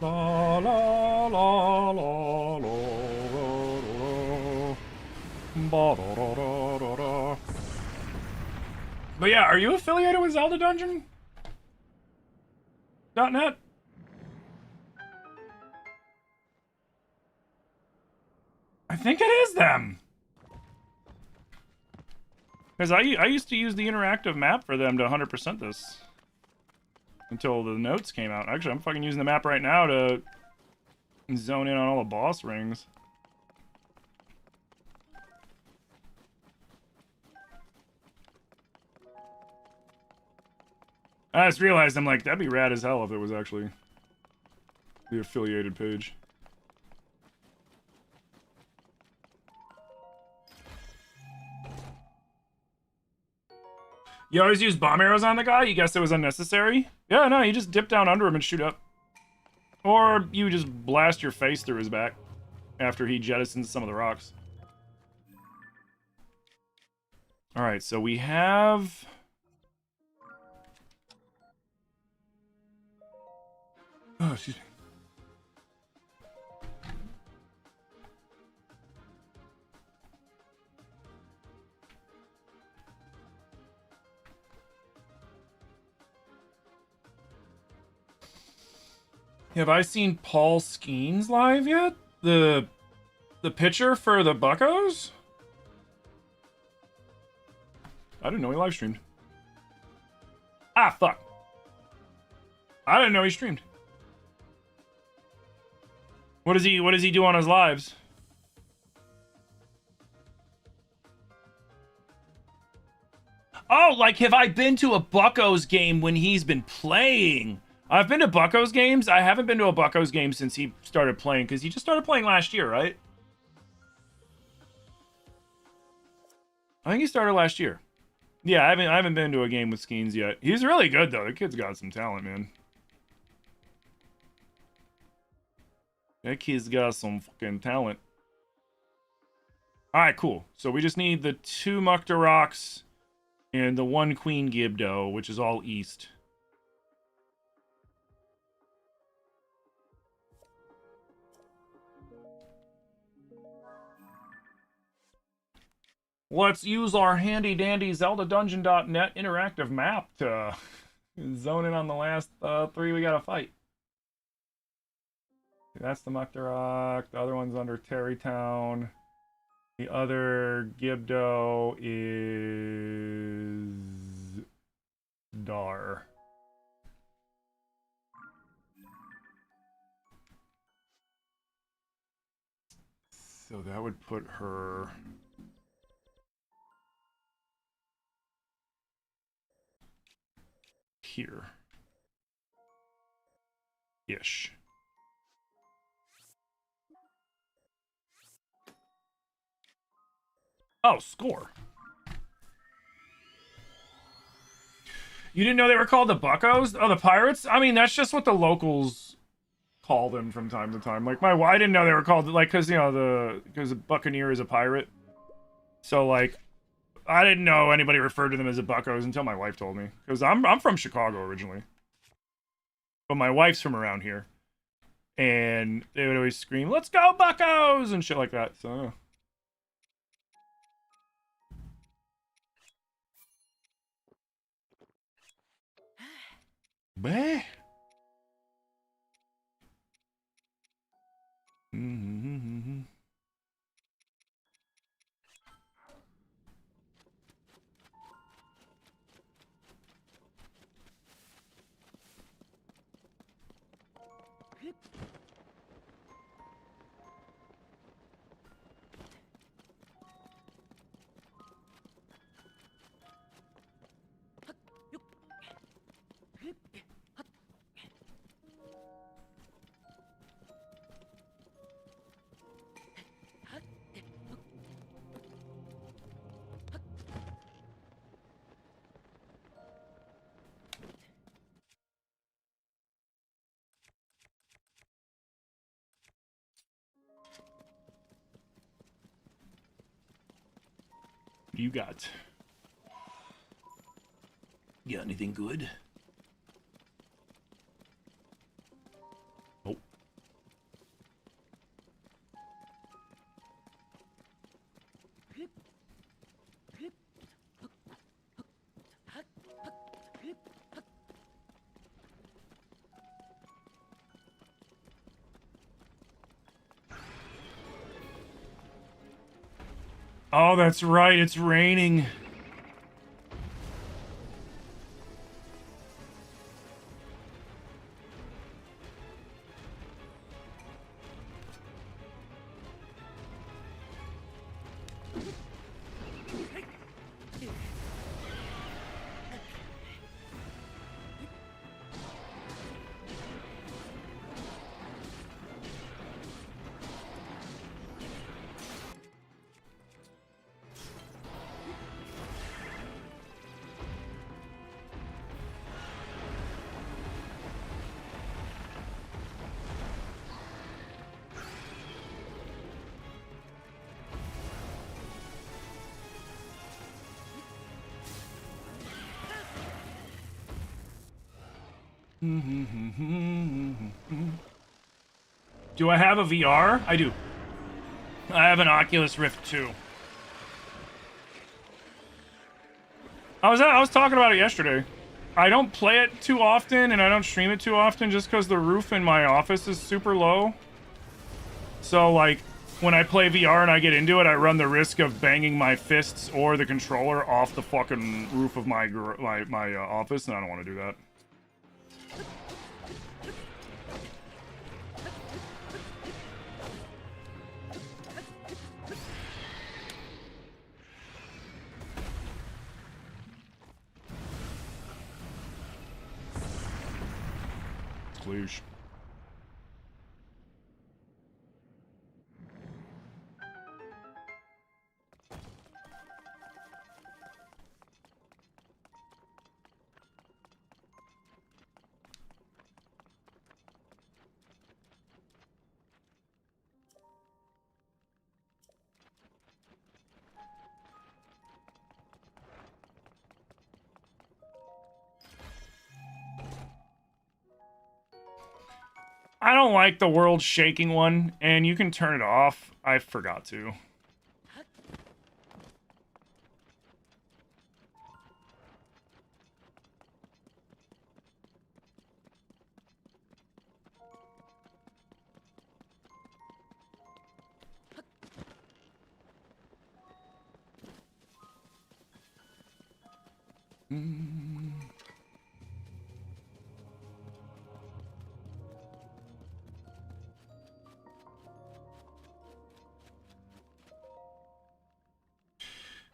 La la la la la la. Ba da da da da da. But yeah, are you affiliated with Zelda Dungeon? .net? I think it is them. Because I used to use the interactive map for them to 100% this. Until the notes came out. Actually, I'm fucking using the map right now to zone in on all the boss rings. I just realized, I'm like, that'd be rad as hell if it was actually the affiliated page. You always use bomb arrows on the guy? You guess it was unnecessary? Yeah, no, you just dip down under him and shoot up. Or you just blast your face through his back after he jettisons some of the rocks. Alright, so we have... Oh, excuse me. Have I seen Paul Skeens live yet? The pitcher for the Buccos? I didn't know he live streamed. Ah, fuck. I didn't know he streamed. What does he do on his lives? Oh, like, have I been to a Buccos game when he's been playing? I've been to Buccos games. I haven't been to a Buccos game since he started playing, because he just started playing last year, right? I think he started last year. Yeah, I haven't been to a game with Skeens yet. He's really good, though. The kid's got some talent, man. That kid's got some fucking talent. Alright, cool. So we just need the 2 Mukta rocks and the one Queen Gibdo, which is all east. Let's use our handy-dandy ZeldaDungeon.net interactive map to zone in on the last 3 we gotta fight. That's the Muktarok. The other one's under Terrytown. The other Gibdo is Dar. So that would put her here. Ish. Oh, score. You didn't know they were called the Buccos? Oh, the Pirates? I mean, that's just what the locals call them from time to time. Like, I didn't know they were called, like, because, you know, because a Buccaneer is a pirate. So, like, I didn't know anybody referred to them as the Buccos until my wife told me. Because I'm from Chicago originally. But my wife's from around here. And they would always scream, "Let's go, Buccos!" and shit like that, so... Bah. Mm-hmm. You got? You got anything good? Oh. Oh, that's right, it's raining. Do I have a VR? I do. I have an Oculus Rift 2. I was talking about it yesterday. I don't play it too often and I don't stream it too often just because the roof in my office is super low. So, like, when I play VR and I get into it, I run the risk of banging my fists or the controller off the fucking roof of my office, and I don't want to do that. Please. I don't like the world shaking one, and you can turn it off. I forgot to.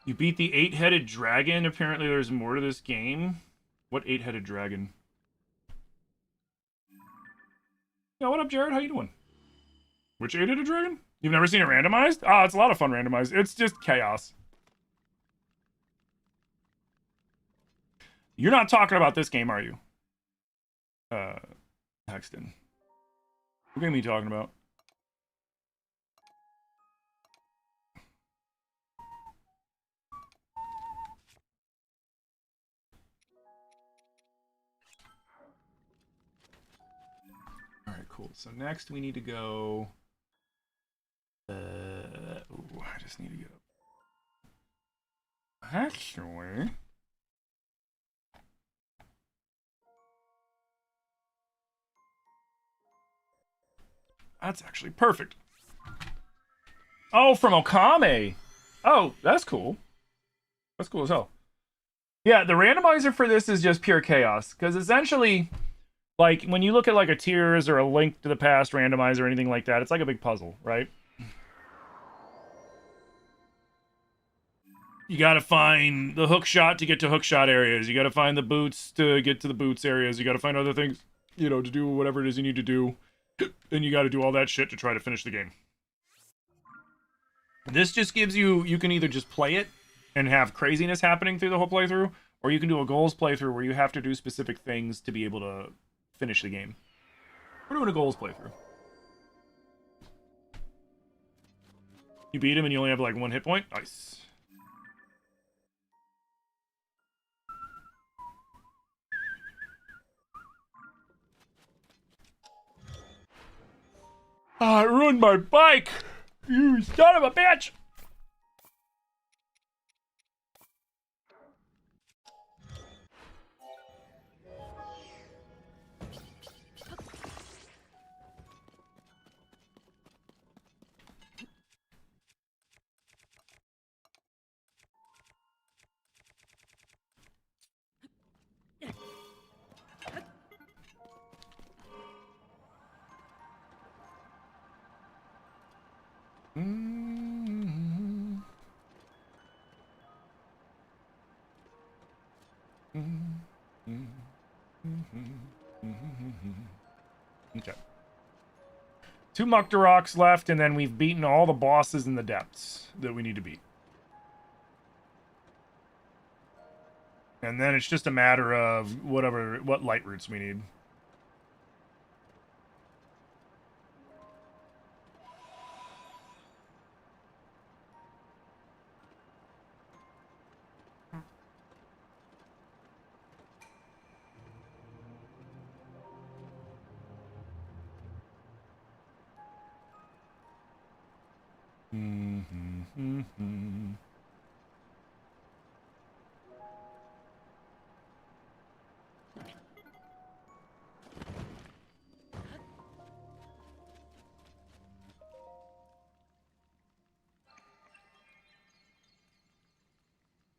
You beat the 8-headed dragon. Apparently there's more to this game. What 8-headed dragon? Yeah, what up, Jared? How you doing? Which 8-headed dragon? You've never seen it randomized? Ah, it's a lot of fun randomized. It's just chaos. You're not talking about this game, are you? Hexton. What game are you talking about? Alright, cool. So next we need to go... ooh, I just need to go... Actually... That's actually perfect. Oh, from Okame! Oh, that's cool. That's cool as hell. Yeah, the randomizer for this is just pure chaos. Because essentially, like, when you look at like a Tears or a Link to the Past randomizer or anything like that, it's like a big puzzle, right? You gotta find the hook shot to get to hook shot areas. You gotta find the boots to get to the boots areas. You gotta find other things, you know, to do whatever it is you need to do. And you gotta do all that shit to try to finish the game. This just gives you, you can either just play it and have craziness happening through the whole playthrough, or you can do a goals playthrough where you have to do specific things to be able to finish the game. We're doing a goals playthrough. You beat him and you only have like 1 hit point? Nice. Ah, I ruined my bike! You son of a bitch! Okay. 2 Muktaroks left, and then we've beaten all the bosses in the depths that we need to beat. And then it's just a matter of what light roots we need.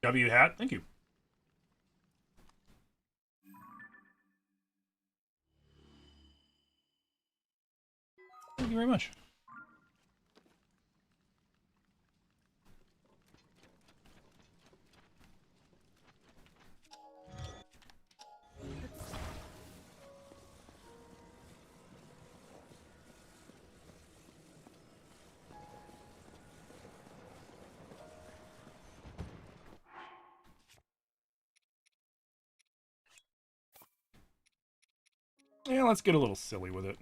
W hat, thank you. Thank you very much. Yeah, let's get a little silly with it.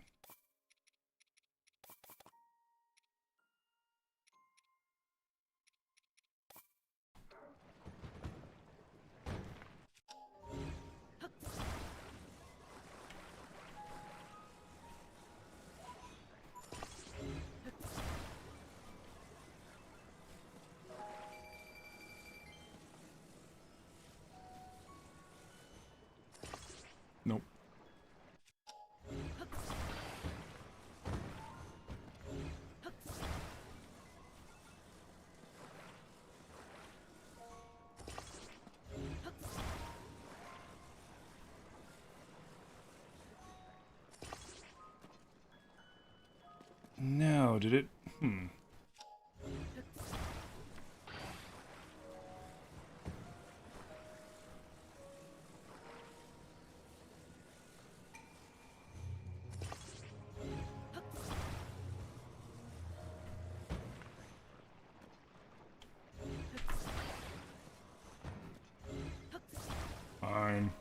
No, did it? Fine.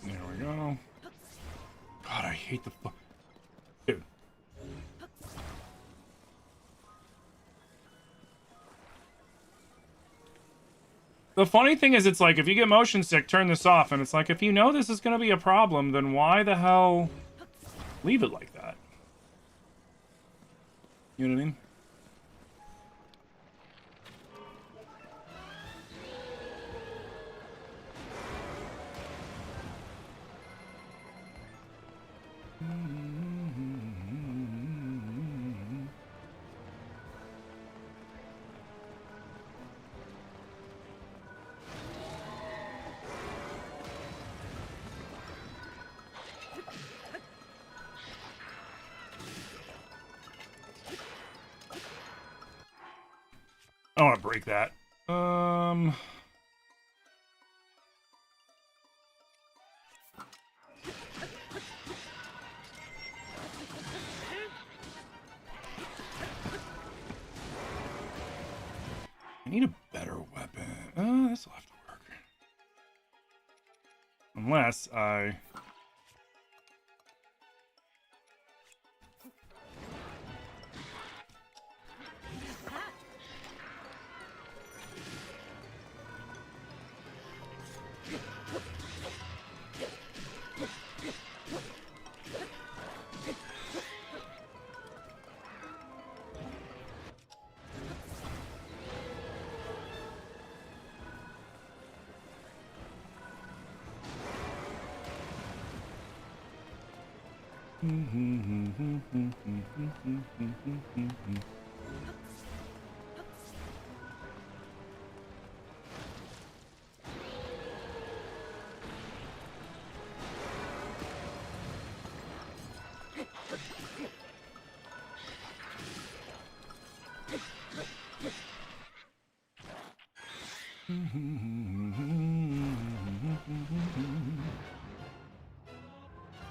There we go. God, I hate the dude. The funny thing is, it's like, if you get motion sick, turn this off, and it's like, if you know this is gonna be a problem, then why the hell leave it like that? You know what I mean? I don't want to break that. I need a better weapon. This will have to work. Unless I...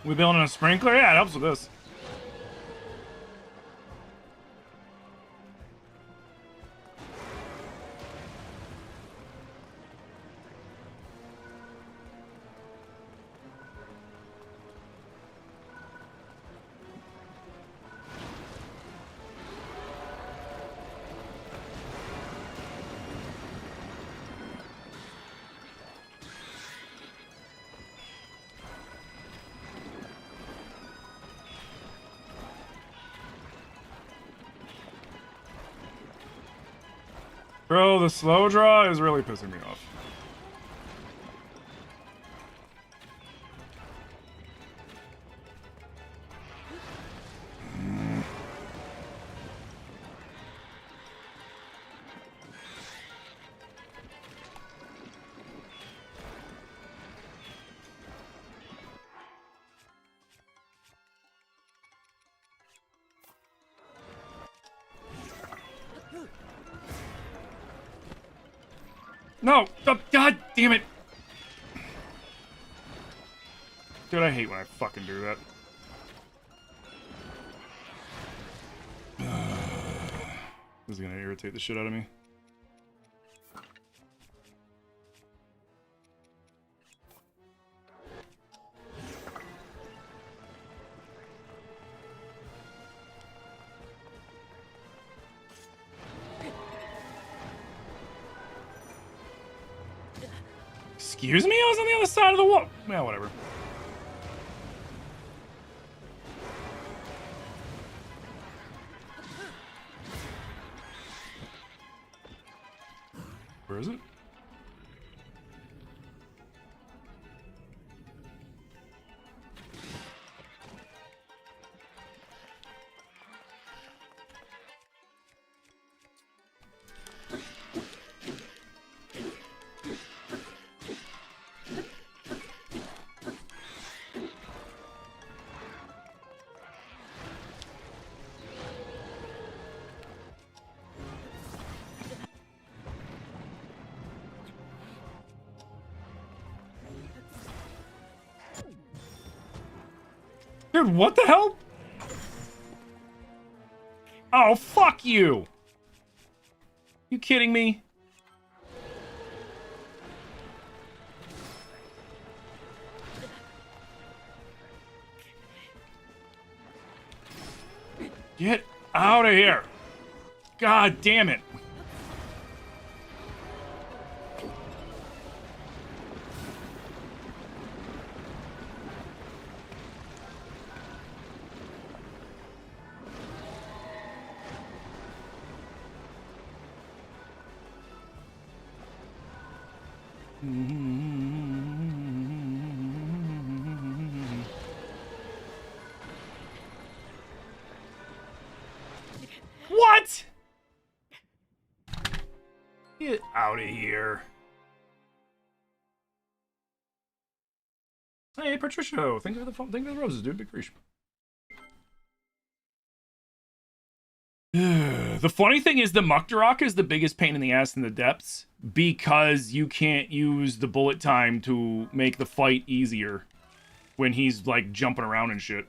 We building a sprinkler? Yeah, it helps with this. Bro, the slow draw is really pissing me off. No! Oh, God damn it! Dude, I hate when I fucking do that. This is gonna irritate the shit out of me. Excuse me? I was on the other side of the wall. Yeah, whatever. Where is it? Dude, what the hell? Oh, fuck you! You kidding me? Get out of here! God damn it! What? Get out of here. Hey, Patricio. Thank you for the roses, dude. Big appreciation. The funny thing is the Muktaraka is the biggest pain in the ass in the depths because you can't use the bullet time to make the fight easier when he's like jumping around and shit.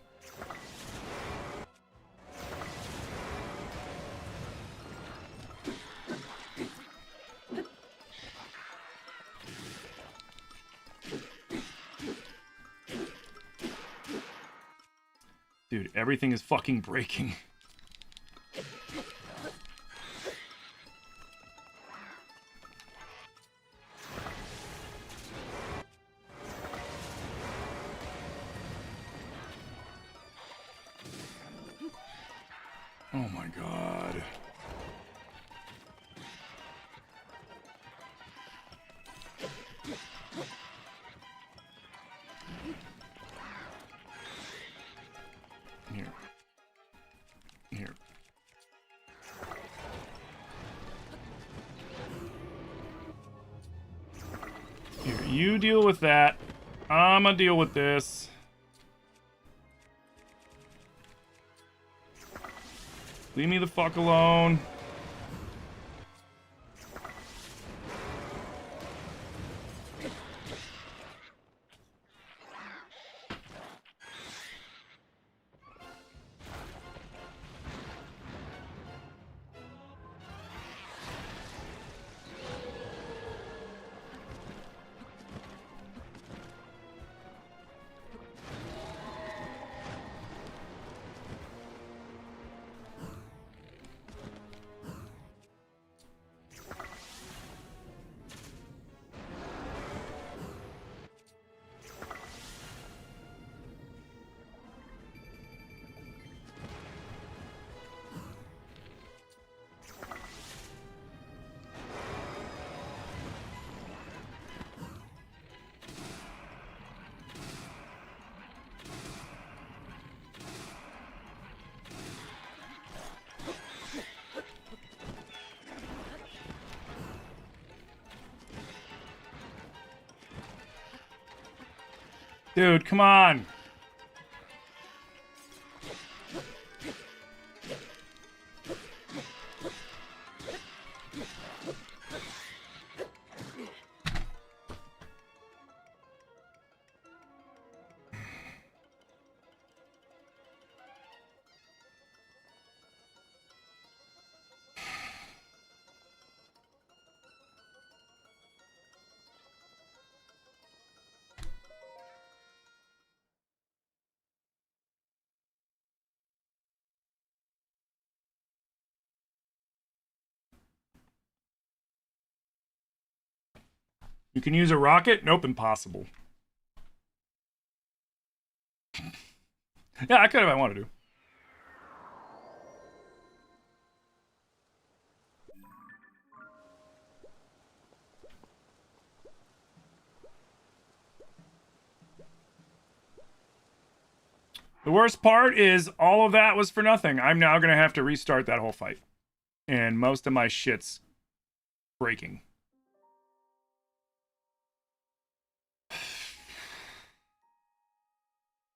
Dude, everything is fucking breaking. Oh my god. Here. Here. Here, you deal with that. I'ma deal with this. Leave me the fuck alone. Dude, come on. You can use a rocket? Nope, impossible. Yeah, I could if I wanted to. The worst part is all of that was for nothing. I'm now going to have to restart that whole fight. And most of my shit's breaking.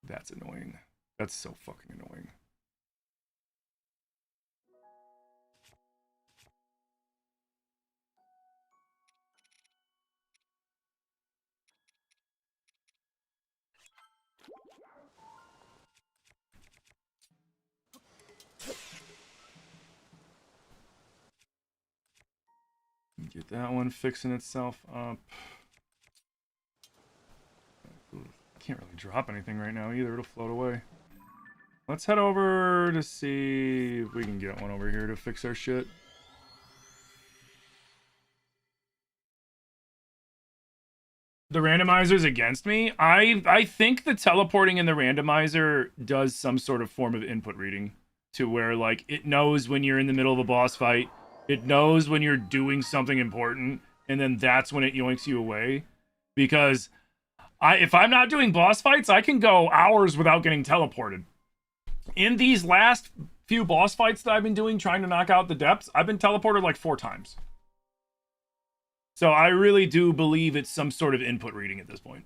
That's annoying. That's so fucking annoying. Get that one fixing itself up. Can't really drop anything right now either. It'll float away. Let's head over to see if we can get one over here to fix our shit. The randomizer's against me. I think the teleporting in the randomizer does some sort of form of input reading to where, like, it knows when you're in the middle of a boss fight. It knows when you're doing something important, and then that's when it yoinks you away. Because if I'm not doing boss fights, I can go hours without getting teleported. In these last few boss fights that I've been doing, trying to knock out the depths, I've been teleported like 4 times. So I really do believe it's some sort of input reading at this point.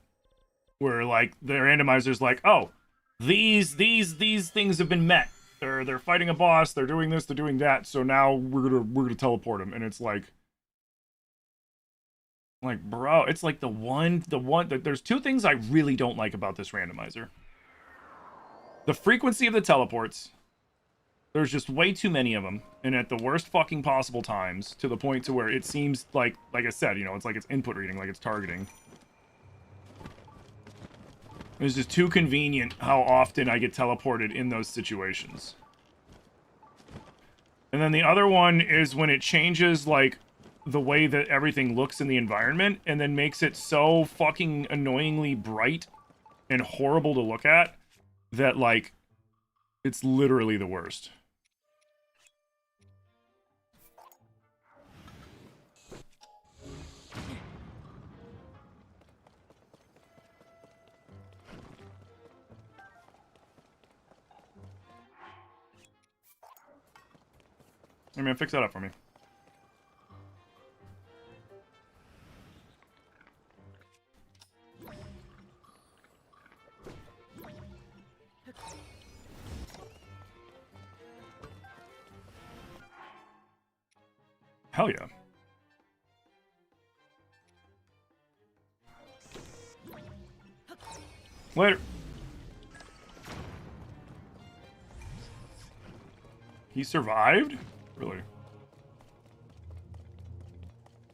Where, like, the randomizer's like, oh, these things have been met. They're fighting a boss, they're doing this, they're doing that, so now we're gonna teleport them. And it's like, bro, it's like the one there's 2 things I really don't like about this randomizer. The frequency of the teleports. There's just way too many of them, and at the worst fucking possible times, to the point to where it seems like I said, you know, it's like it's input reading, like it's targeting. It's just too convenient how often I get teleported in those situations. And then the other one is when it changes, like, the way that everything looks in the environment, and then makes it so fucking annoyingly bright and horrible to look at that, like, it's literally the worst. Hey man, fix that up for me. Hell yeah. Later. He survived? Really?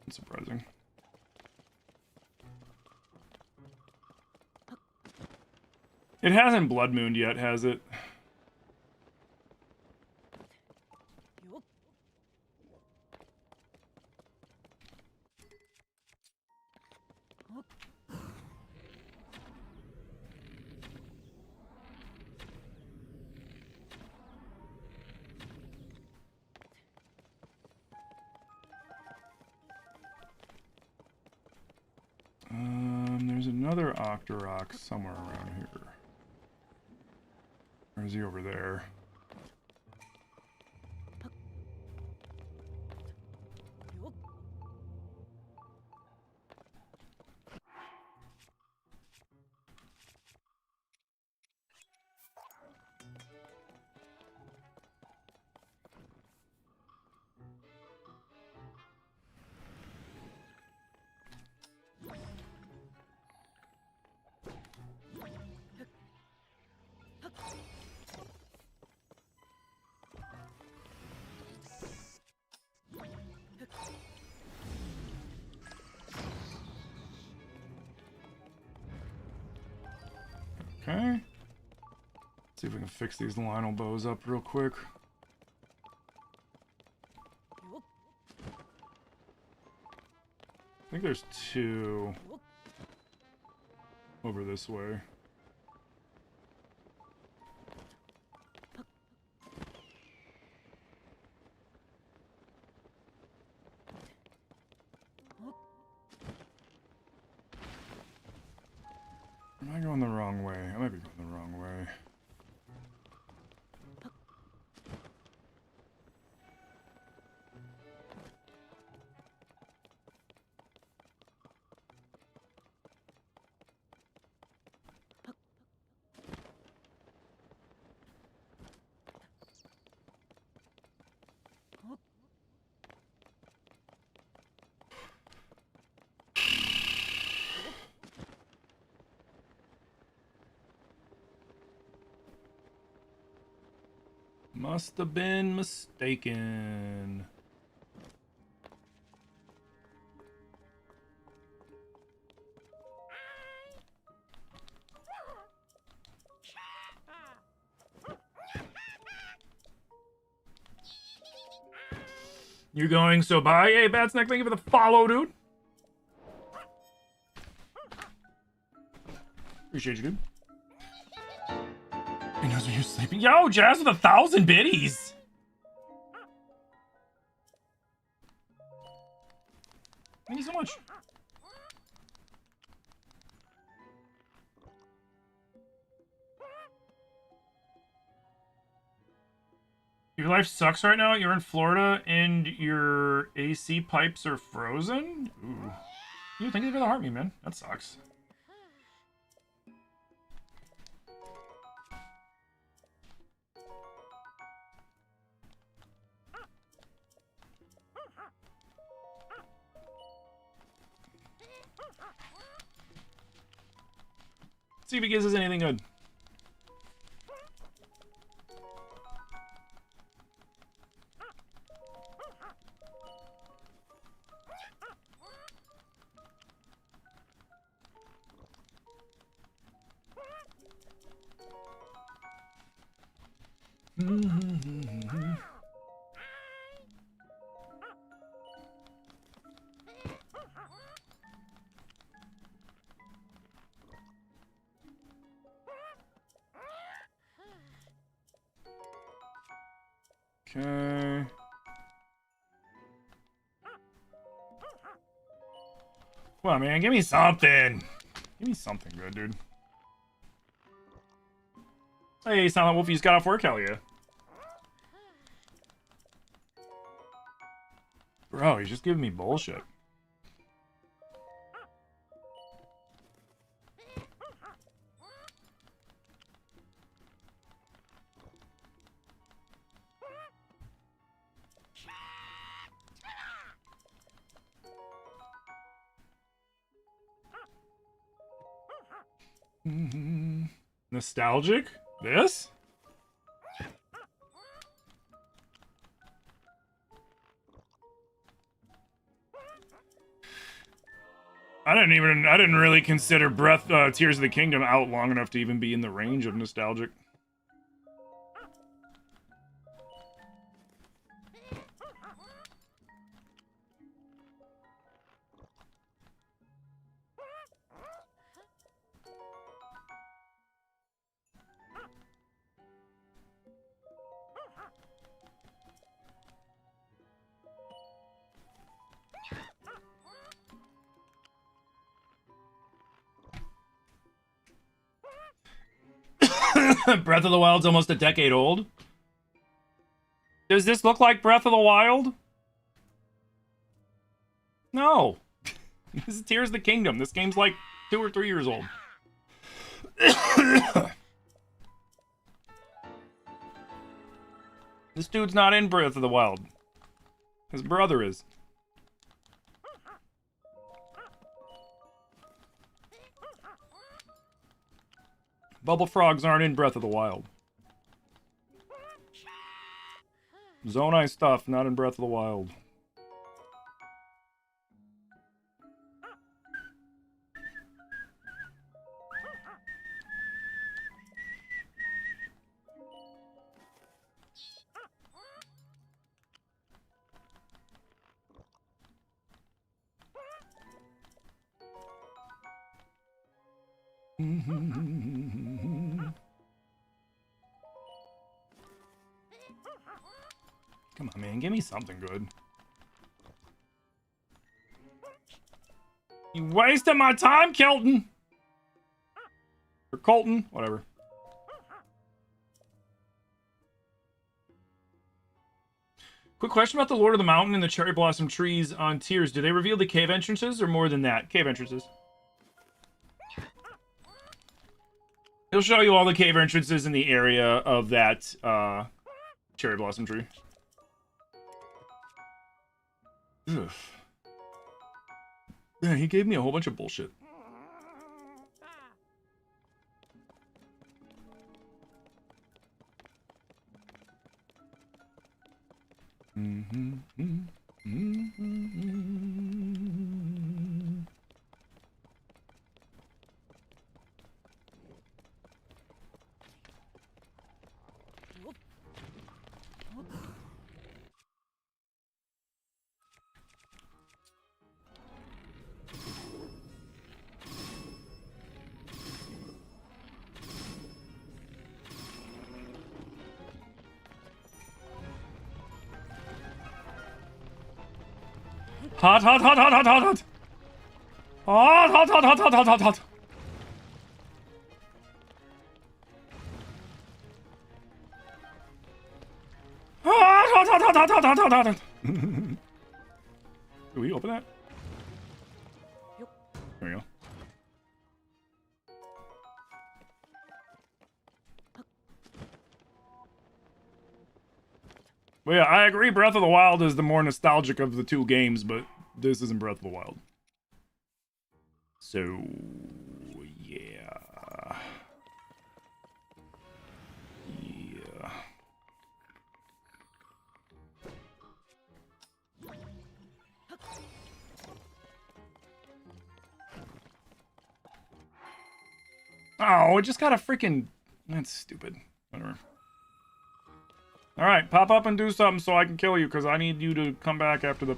That's surprising. It hasn't blood mooned yet, has it? There's another Octorok somewhere around here. Or is he over there? Okay. Let's see if we can fix these Lionel bows up real quick. I think there's 2 over this way. Am I going the wrong way? I might be going the wrong way. Must have been mistaken. You going so bye? Hey, Bad Snack, thank you for the follow, dude. Appreciate you, dude. He knows when you're sleeping. Yo, Jazz with 1,000 biddies. Thank you so much. Your life sucks right now. You're in Florida and your AC pipes are frozen? Ooh. You think you're gonna harm me, man. That sucks. See if he gives us anything good. Okay. Come on, man. Give me something. Give me something good, dude. Hey, Silent Wolf, you just got off work, hell yeah. Bro, he's just giving me bullshit. Nostalgic? This? I didn't really consider Tears of the Kingdom out long enough to even be in the range of nostalgic. Breath of the Wild's almost a decade old. Does this look like Breath of the Wild? No. This is Tears of the Kingdom. This game's like 2 or 3 years old. This dude's not in Breath of the Wild. His brother is. Bubble frogs aren't in Breath of the Wild. Zonai stuff, not in Breath of the Wild. Come on, man. Give me something good. You wasted my time, Kelton! Or Colton, whatever. Quick question about the Lord of the Mountain and the cherry blossom trees on tiers. Do they reveal the cave entrances or more than that? Cave entrances. He'll show you all the cave entrances in the area of that cherry blossom tree. Ugh. Yeah, he gave me a whole bunch of bullshit. Hot, hot, hot, hot, hot, hot, hot. Hot, hot, hot, hot, hot, hot, hot, hot. Hot, hot, hot, hot, hot, hot, hot, hot, hot. Can we open that? There we go. Well, yeah, I agree Breath of the Wild is the more nostalgic of the two games, but this isn't Breath of the Wild. So, yeah. Yeah. Oh, it just got a freaking... That's stupid. Whatever. Alright, pop up and do something so I can kill you, because I need you to come back after the...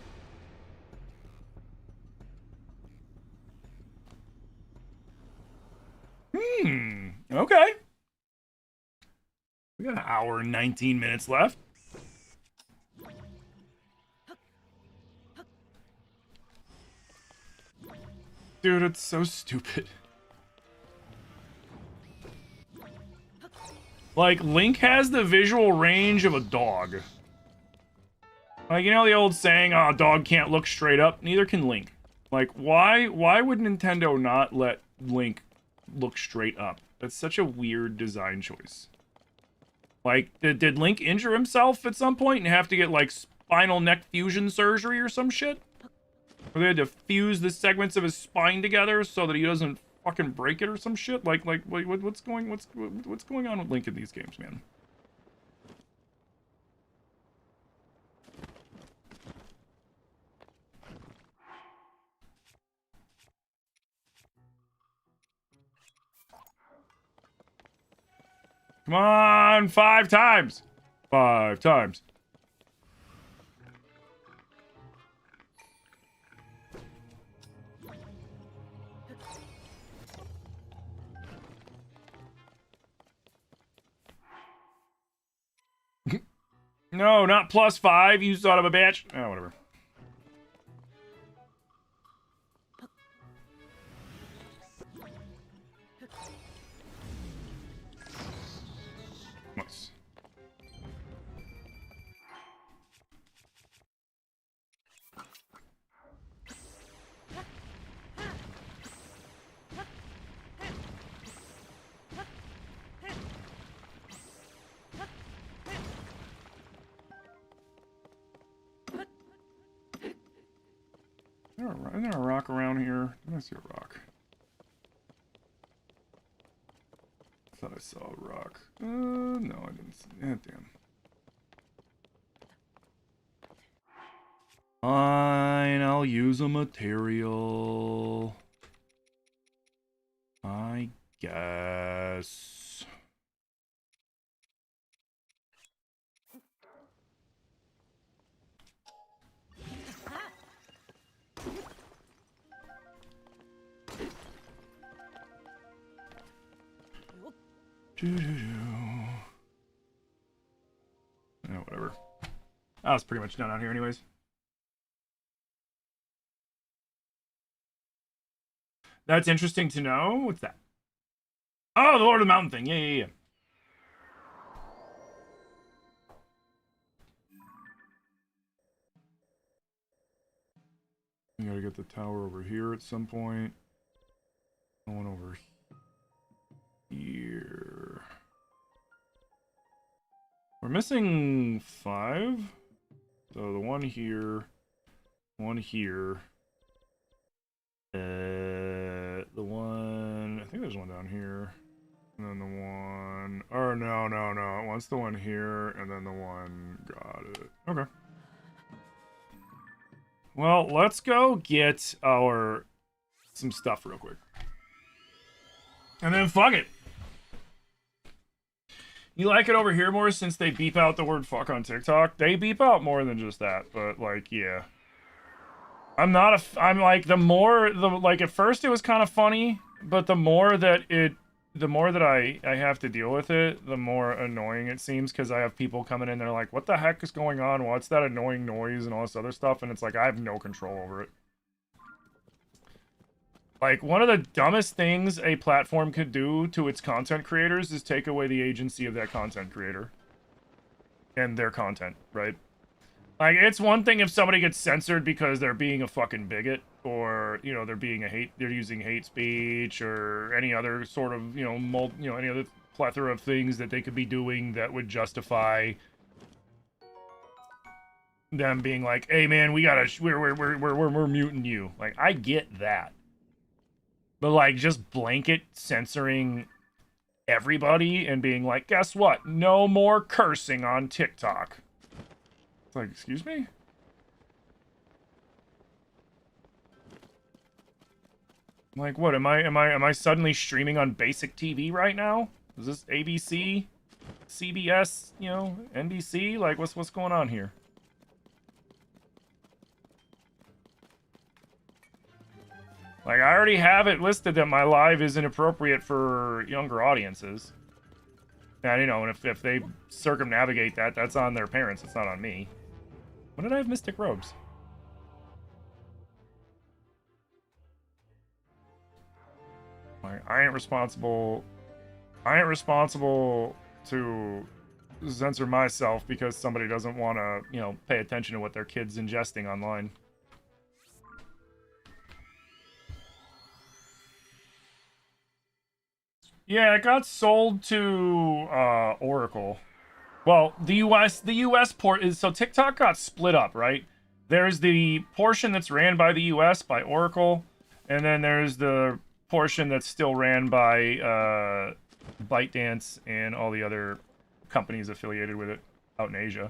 Okay. We got an hour and 19 minutes left. Dude, it's so stupid. Like, Link has the visual range of a dog. Like, you know the old saying, oh, a dog can't look straight up? Neither can Link. Like, why would Nintendo not let Link look straight up? That's such a weird design choice. Like, did Link injure himself at some point and have to get, like, spinal neck fusion surgery or some shit? Or they had to fuse the segments of his spine together so that he doesn't fucking break it or some shit? Like what's going on with Link in these games, man? Come on, 5 times. 5 times. No, not +5, you son of a bitch. Oh, whatever. Nice. Isn't there a rock around here? I see a rock. I thought I saw a rock. No, I didn't see it. Damn. Fine, I'll use a material. I guess. Yeah, whatever. I was pretty much done out here anyways. That's interesting to know. What's that? Oh, the Lord of the Mountain thing. Yeah. We gotta get the tower over here at some point. One over here. We're missing 5. So the one here. One here. The one... I think there's one down here. And then the one... Oh, no. Once the one here, and then the one... Got it. Okay. Well, let's go get our... some stuff real quick. And then fuck it. You like it over here more since they beep out the word fuck on TikTok? They beep out more than just that, but like, yeah. I'm like, like at first it was kind of funny, but the more that I have to deal with it, the more annoying it seems, because I have people coming in, they're like, what the heck is going on? What's that annoying noise and all this other stuff? And it's like, I have no control over it. Like, one of the dumbest things a platform could do to its content creators is take away the agency of that content creator. And their content, right? Like, it's one thing if somebody gets censored because they're being a fucking bigot, or, you know, they're using hate speech, or any other sort of, any other plethora of things that they could be doing that would justify them being like, hey man, we're muting you. Like, I get that. But, like, just blanket censoring everybody and being like, guess what? No more cursing on TikTok. It's like, excuse me? Like, what? Am I suddenly streaming on basic TV right now? Is this ABC? CBS? NBC? Like, what's going on here? Like, I already have it listed that my live is inappropriate for younger audiences. And, and if they circumnavigate that, that's on their parents. It's not on me. When did I have Mystic Robes? Like, I ain't responsible to censor myself because somebody doesn't want to, pay attention to what their kid's ingesting online. Yeah, it got sold to Oracle. Well, the US port is, so TikTok got split up, right? There's the portion that's ran by the US by Oracle, and then there's the portion that's still ran by ByteDance and all the other companies affiliated with it out in Asia.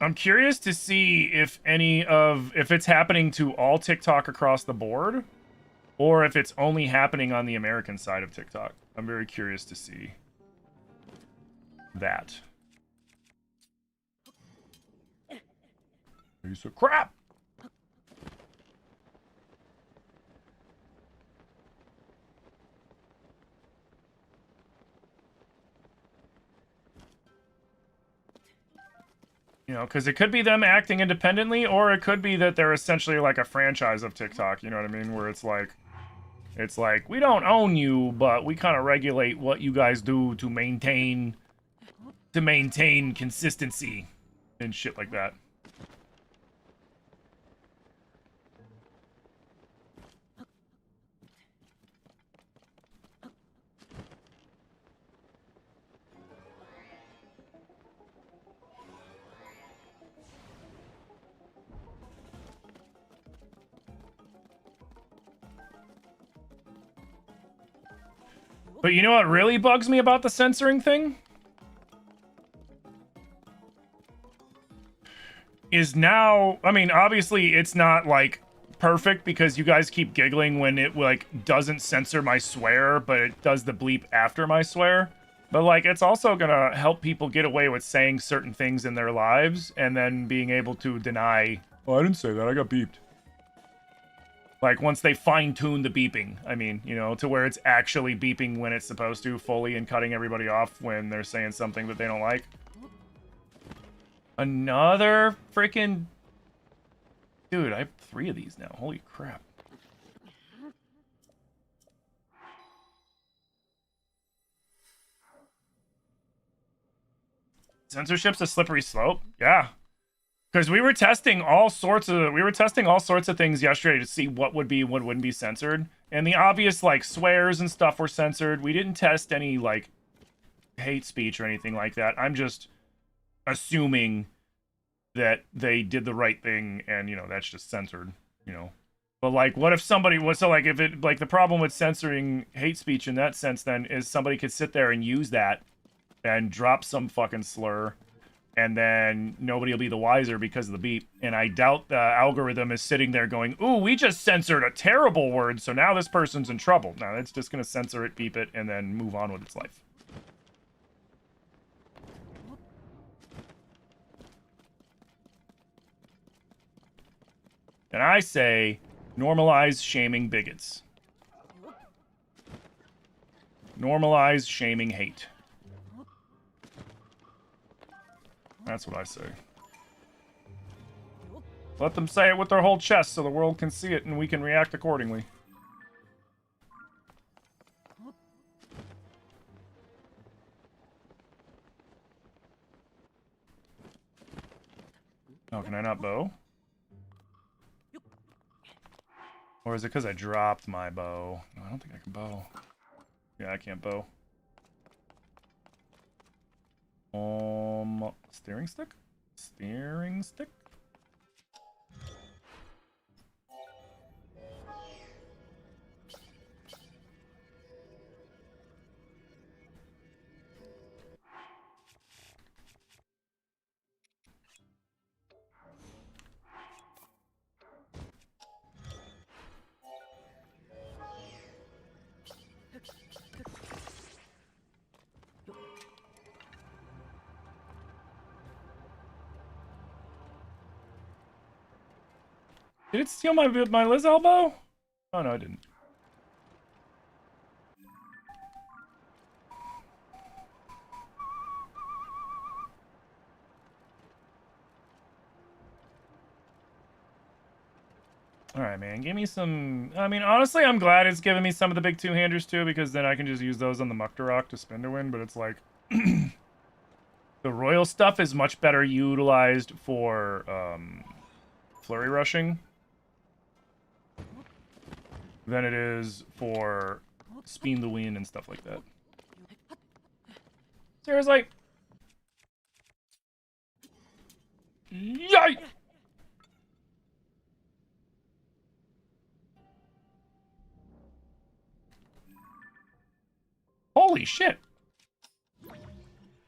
I'm curious to see if if it's happening to all TikTok across the board, or if it's only happening on the American side of TikTok. I'm very curious to see that. Piece of crap! Because it could be them acting independently, or it could be that they're essentially like a franchise of TikTok, you know what I mean? Where it's like, we don't own you, but we kind of regulate what you guys do to maintain consistency and shit like that. But you know what really bugs me about the censoring thing? Is now, I mean, obviously it's not, like, perfect because you guys keep giggling when it, like, doesn't censor my swear, but it does the bleep after my swear. But, like, it's also gonna help people get away with saying certain things in their lives and then being able to deny, oh, I didn't say that, I got beeped. Like, once they fine-tune the beeping, I mean, you know, to where it's actually beeping when it's supposed to, fully, and cutting everybody off when they're saying something that they don't like. Another freaking... Dude, I have 3 of these now. Holy crap. Censorship's a slippery slope? Yeah. Because we were testing all sorts of things yesterday to see what would be and what wouldn't be censored. And the obvious, like, swears and stuff were censored. We didn't test any, like, hate speech or anything like that. I'm just assuming that they did the right thing and, you know, that's just censored, you know. But, like, what if somebody was... So, like, if it... Like, the problem with censoring hate speech in that sense, then, is somebody could sit there and use that and drop some fucking slur, and then nobody will be the wiser because of the beep. And I doubt the algorithm is sitting there going, ooh, we just censored a terrible word, so now this person's in trouble. No, it's just going to censor it, beep it, and then move on with its life. And I say, normalize shaming bigots. Normalize shaming hate. That's what I say. Let them say it with their whole chest so the world can see it and we can react accordingly. Oh, can I not bow? Or is it because I dropped my bow? No, I don't think I can bow. Yeah, I can't bow. Steering stick? Steering stick? Did it steal my Liz elbow? Oh no, it didn't. Alright, man. Give me some... I mean, honestly, I'm glad it's giving me some of the big two-handers, too, because then I can just use those on the Muktarok to spin to win, but it's like... the royal stuff is much better utilized for, flurry rushing than it is for spin the win and stuff like that. Seriously? Yay! Holy shit!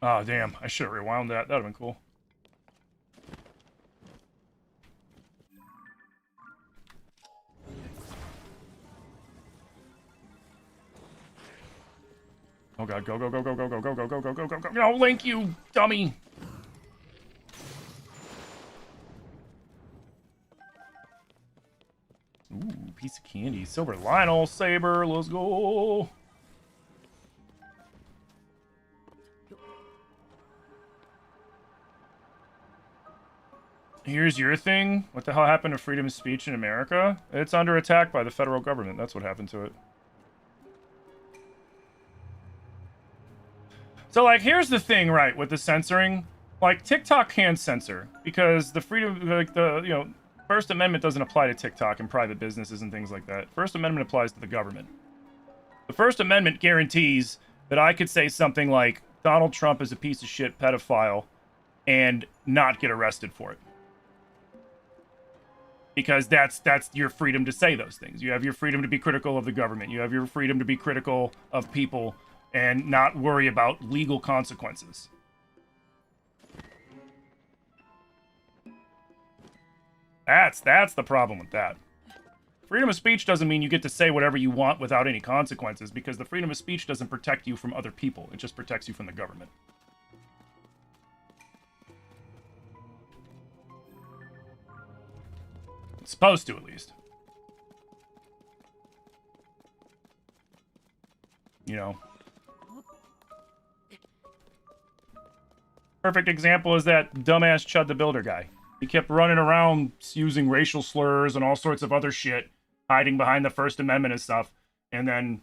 Oh, damn. I should have rewound that. That would have been cool. Oh god, go, go, go, go, go, go, go, go, go, go, go, go, go. No, Link, you dummy! Ooh, piece of candy. Silver Lionel Saber, let's go! Here's your thing. What the hell happened to freedom of speech in America? It's under attack by the federal government. That's what happened to it. So, like, here's the thing, right, with the censoring. Like, TikTok can censor, because the freedom, like, the, you know, First Amendment doesn't apply to TikTok and private businesses and things like that. First Amendment applies to the government. The First Amendment guarantees that I could say something like, Donald Trump is a piece of shit pedophile, and not get arrested for it. Because that's your freedom to say those things. You have your freedom to be critical of the government. You have your freedom to be critical of people and not worry about legal consequences. That's the problem with that. freedom of speech doesn't mean you get to say whatever you want without any consequences, because the freedom of speech doesn't protect you from other people. It just protects you from the government. It's supposed to, at least. You know. Perfect example is that dumbass Chud the Builder guy. He kept running around using racial slurs and all sorts of other shit, hiding behind the First Amendment and stuff, and then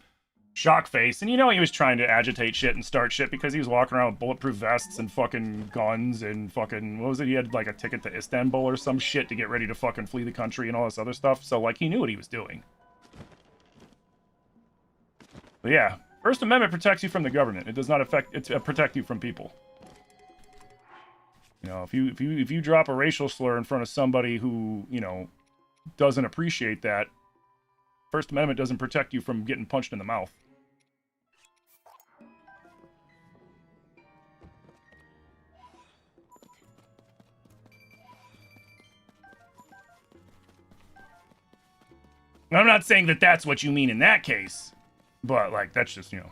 Shockface. And you know he was trying to agitate shit and start shit because he was walking around with bulletproof vests and fucking guns and fucking, what was it? He had like a ticket to Istanbul or some shit to get ready to fucking flee the country and all this other stuff. So like he knew what he was doing. But yeah, First Amendment protects you from the government. It does not protect you from people. You know, if you drop a racial slur in front of somebody who, you know, doesn't appreciate that, First Amendment doesn't protect you from getting punched in the mouth. I'm not saying that that's what you mean in that case, but like that's just, you know.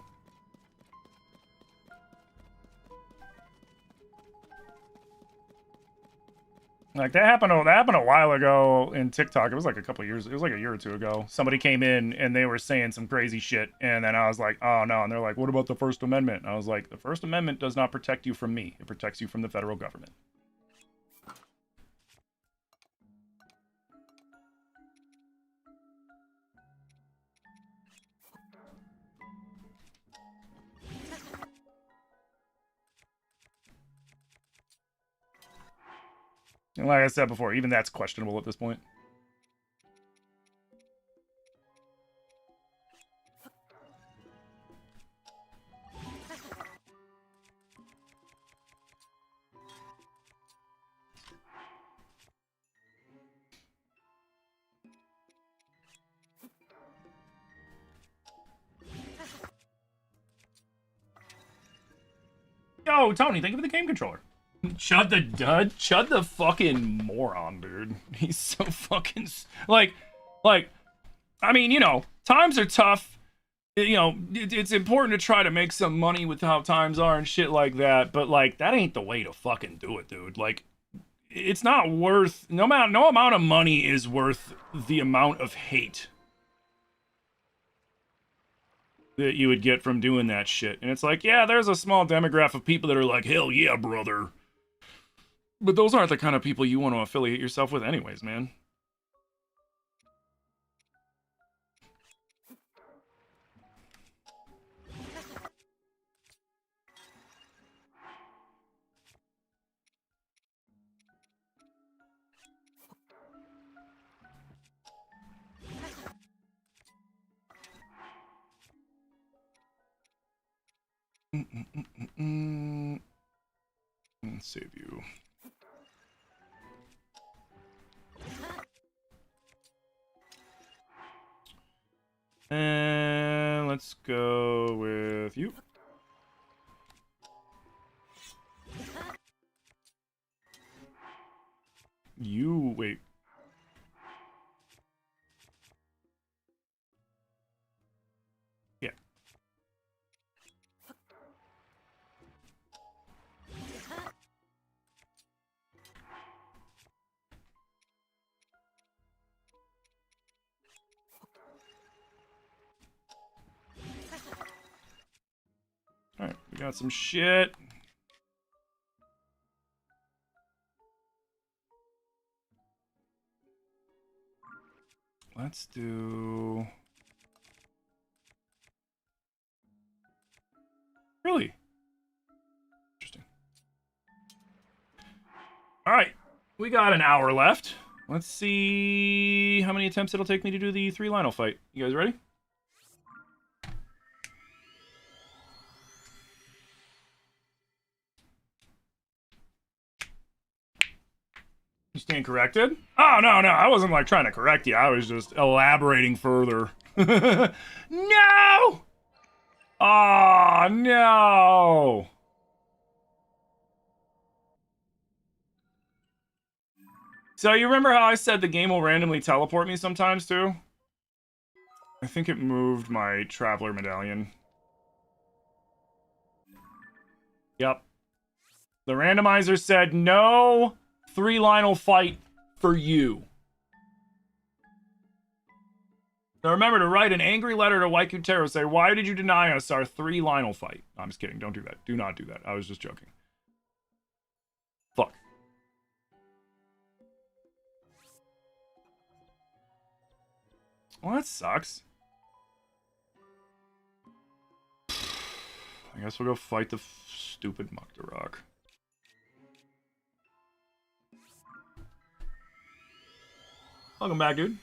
Like that happened a while ago in TikTok. It was like a couple years. It was like a year or two ago. Somebody came in and they were saying some crazy shit, and then I was like, "Oh no!" And they're like, "What about the First Amendment?" And I was like, "The First Amendment does not protect you from me. It protects you from the federal government." And like I said before, even that's questionable at this point. Yo, Tony, thank you for the game controller. Chud the dud? Chud the fucking moron, dude. He's so fucking... Like, I mean, you know, times are tough. You know, it's important to try to make some money with how times are and shit like that, but, like, that ain't the way to fucking do it, dude. Like, it's not worth... No amount of money is worth the amount of hate that you would get from doing that shit. And it's like, yeah, there's a small demographic of people that are like, hell yeah, brother. But those aren't the kind of people you want to affiliate yourself with anyways, man. Let's save you. And let's go with you. You, wait. Yeah. Alright, we got some shit. Let's do... Really? Interesting. Alright, we got an hour left. Let's see how many attempts it'll take me to do the 3 Lionel fight. You guys ready? You stand corrected? Oh, no, I wasn't, like, trying to correct you. I was just elaborating further. No! Oh, no! So, you remember how I said the game will randomly teleport me sometimes, too? I think it moved my Traveler Medallion. Yep. The randomizer said no 3-Lionel fight for you. So remember to write an angry letter to Waikutero. Say, why did you deny us our 3-Lionel fight? No, I'm just kidding. Don't do that. Do not do that. I was just joking. Fuck. Well, that sucks. I guess we'll go fight the stupid Muktarok. Welcome back, dude.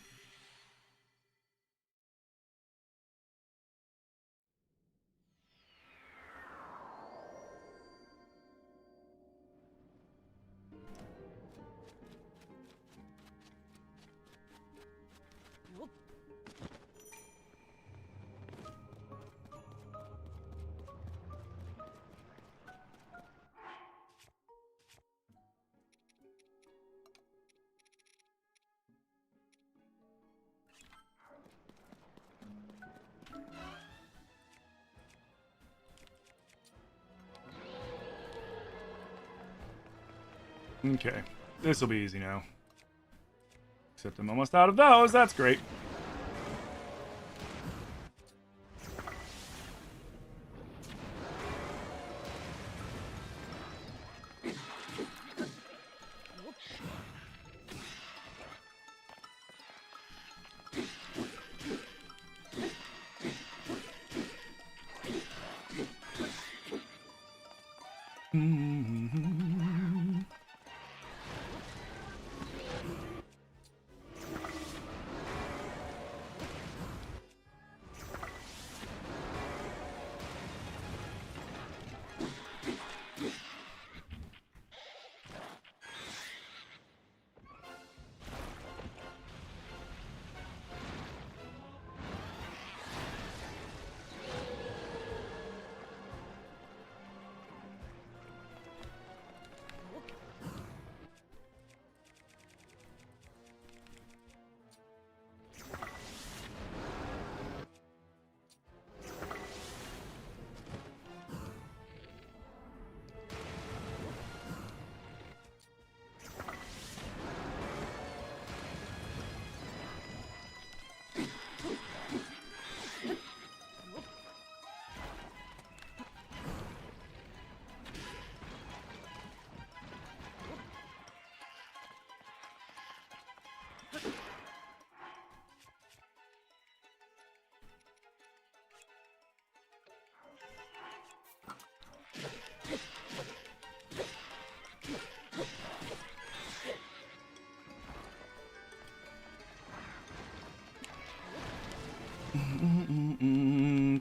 Okay, this will be easy now. Except I'm almost out of those. That's great.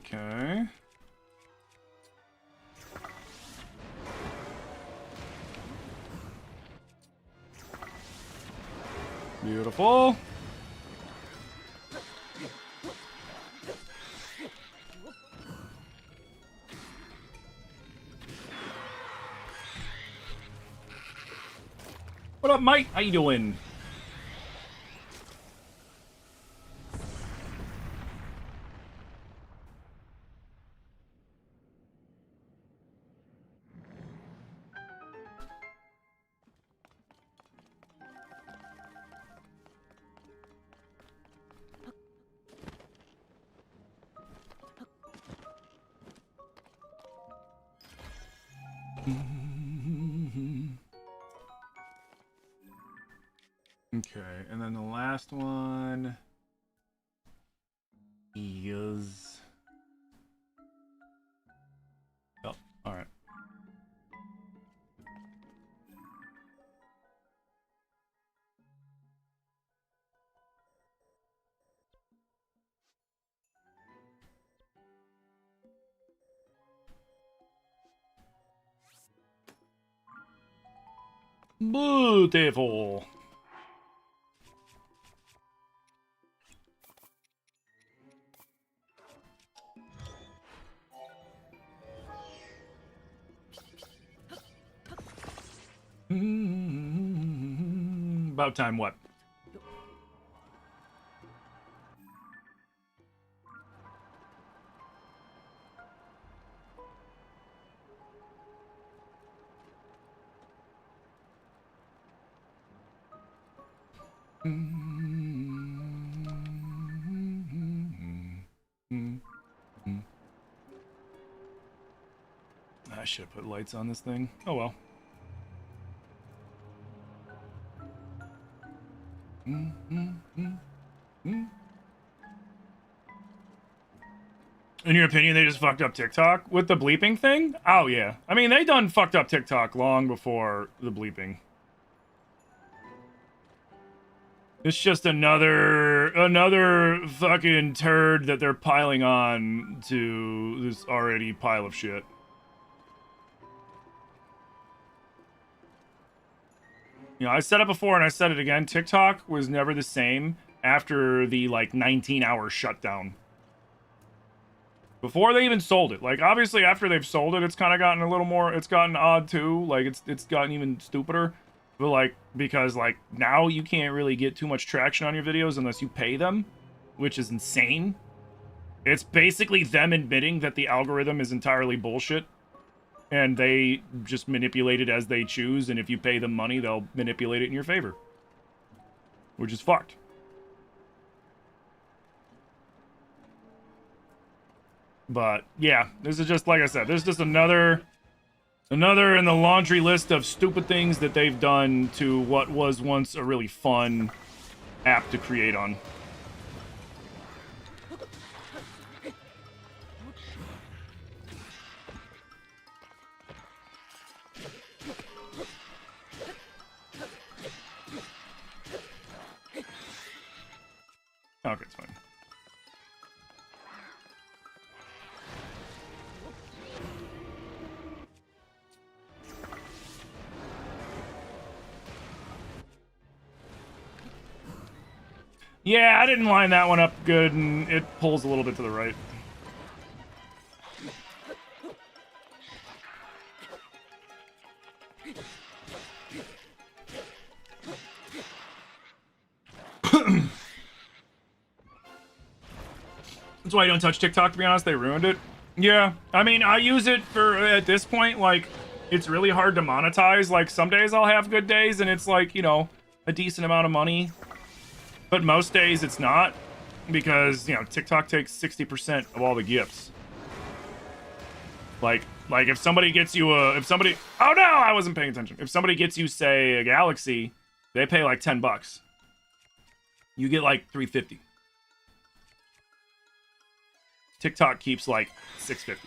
Okay. Beautiful. What up, mate? How you doing? Okay, and then the last one is... Oh, alright. Beautiful. About time, what? I should have put lights on this thing. Oh well. In your opinion, they just fucked up TikTok with the bleeping thing? Oh yeah. I mean, they done fucked up TikTok long before the bleeping. It's just another fucking turd that they're piling on to this already pile of shit. You know, I said it before and I said it again. TikTok was never the same after the, like, 19-hour shutdown. Before they even sold it. Like, obviously, after they've sold it, it's kind of gotten a little more... It's gotten odd, too. Like, it's gotten even stupider. But, like, because, like, now you can't really get too much traction on your videos unless you pay them, which is insane. It's basically them admitting that the algorithm is entirely bullshit. And they just manipulate it as they choose, and if you pay them money, they'll manipulate it in your favor. Which is fucked. But, yeah, this is just, like I said, there's just another in the laundry list of stupid things that they've done to what was once a really fun app to create on. Okay, it's fine. Yeah, I didn't line that one up good, and it pulls a little bit to the right. That's why I don't touch TikTok, to be honest. They ruined it. Yeah, I mean, I use it for, at this point, like, it's really hard to monetize. Like, some days I'll have good days, and it's like, you know, a decent amount of money. But most days it's not, because, you know, TikTok takes 60% of all the gifts. Like if somebody gets you oh no, I wasn't paying attention. If somebody gets you, say, a Galaxy, they pay like $10. You get like $3.50. TikTok keeps like $6.50.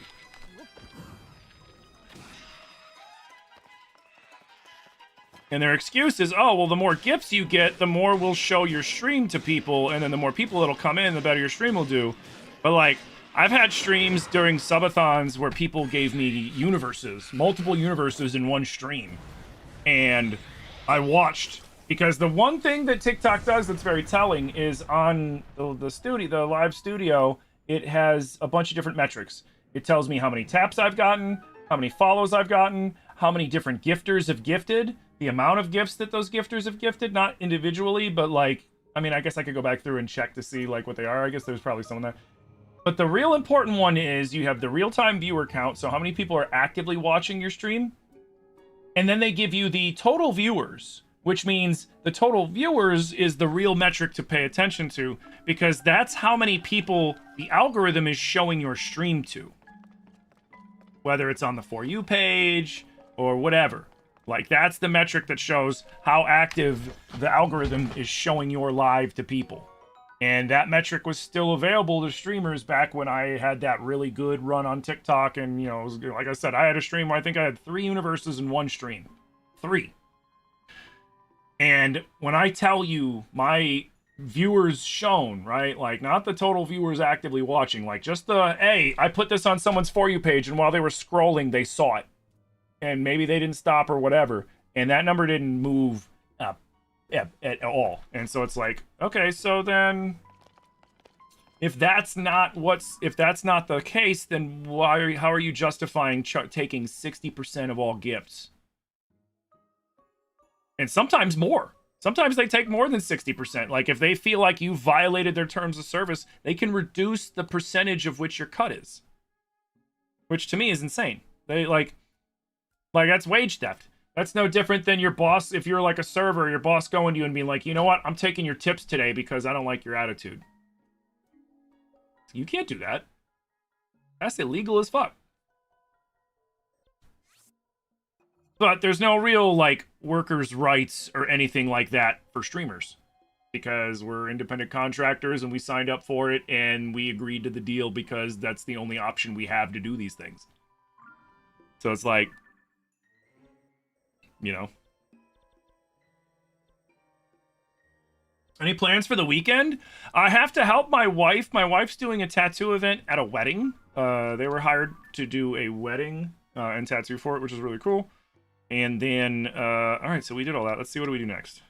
And their excuse is, oh, well, the more gifts you get, the more we'll show your stream to people, and then the more people that'll come in, the better your stream will do. But, like, I've had streams during subathons where people gave me universes, multiple universes in one stream. And I watched, because the one thing that TikTok does that's very telling is on the live studio, it has a bunch of different metrics. It tells me how many taps I've gotten, how many follows I've gotten, how many different gifters have gifted, the amount of gifts that those gifters have gifted, not individually, but, like, I mean, I guess I could go back through and check to see, like, what they are. I guess there's probably some of that. But the real important one is you have the real-time viewer count, so how many people are actively watching your stream. And then they give you the total viewers, which means the total viewers is the real metric to pay attention to, because that's how many people the algorithm is showing your stream to. Whether it's on the For You page or whatever. Like, that's the metric that shows how active the algorithm is showing your live to people. And that metric was still available to streamers back when I had that really good run on TikTok. And, you know, it was, like I said, I had a stream where I think I had 3 universes in one stream. 3. And when I tell you my viewers shown, right? Like, not the total viewers actively watching. Like, just the, hey, I put this on someone's For You page, and while they were scrolling, they saw it. And maybe they didn't stop or whatever, and that number didn't move up at all. And so it's like, okay, so then if that's not the case, then how are you justifying taking 60% of all gifts? And sometimes more. Sometimes they take more than 60%. Like, if they feel like you violated their terms of service, they can reduce the percentage of which your cut is, which to me is insane. They like that's wage theft. That's no different than your boss. If you're like a server, your boss going to you and being like, you know what? I'm taking your tips today because I don't like your attitude. You can't do that. That's illegal as fuck. But there's no real, like, workers' rights or anything like that for streamers. Because we're independent contractors and we signed up for it and we agreed to the deal because that's the only option we have to do these things. So it's like, you know. Any plans for the weekend? I have to help my wife. My wife's doing a tattoo event at a wedding. They were hired to do a wedding and tattoo for it, which is really cool. And then, all right, so we did all that. Let's see, what do we do next?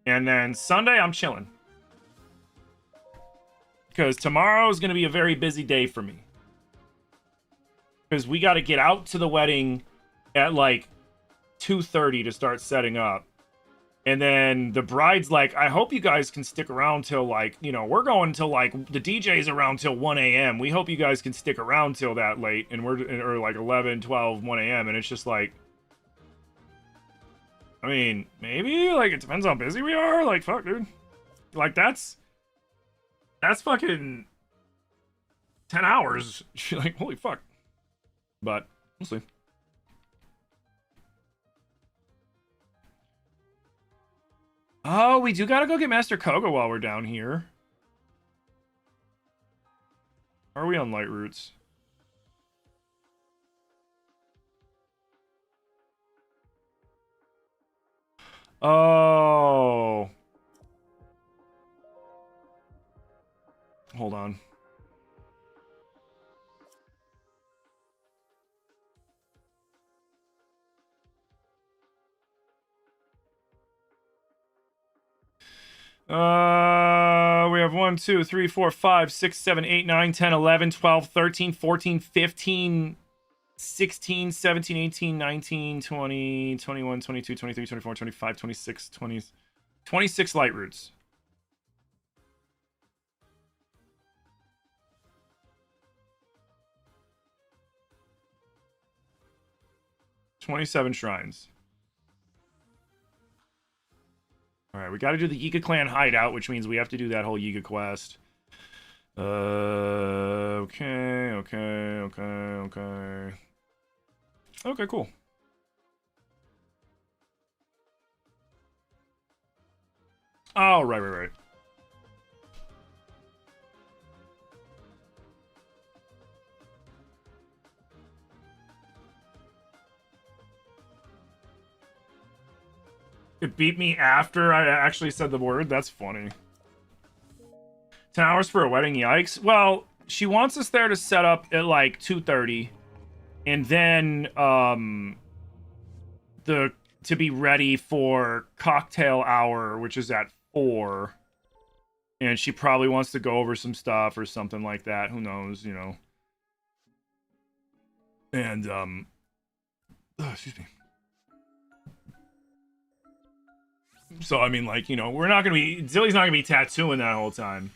And then Sunday, I'm chilling. Because tomorrow is going to be a very busy day for me. Because we got to get out to the wedding at like 2:30 to start setting up. And then the bride's like, I hope you guys can stick around till like, you know, we're going till like, the DJ's around till 1 a.m. We hope you guys can stick around till that late. And or like 11, 12, 1 a.m. And it's just like, I mean, maybe, like, it depends how busy we are. Like, fuck, dude. Like, that's fucking 10 hours. Like, holy fuck. But, we'll see. Oh, we do gotta go get Master Koga while we're down here. Are we on light routes? Oh. Hold on. We have 1, 2, 3, 4, 5, 6, 7, 8, 9, 10, 11, 12, 13, 14, 15, 16, 17, 18, 19, 20, 21, 22, 23, 24, 25, 26, 20, 26 light routes. $27 shrines. Alright, we gotta do the Yiga clan hideout, which means we have to do that whole Yiga quest. Okay. Okay, cool. Oh, right. It beat me after I actually said the word? That's funny. 10 hours for a wedding, yikes. Well, she wants us there to set up at like 2:30. And then, to be ready for cocktail hour, which is at 4. And she probably wants to go over some stuff or something like that. Who knows, you know. And, excuse me. So, I mean, like, you know, Zilly's not gonna be tattooing that whole time.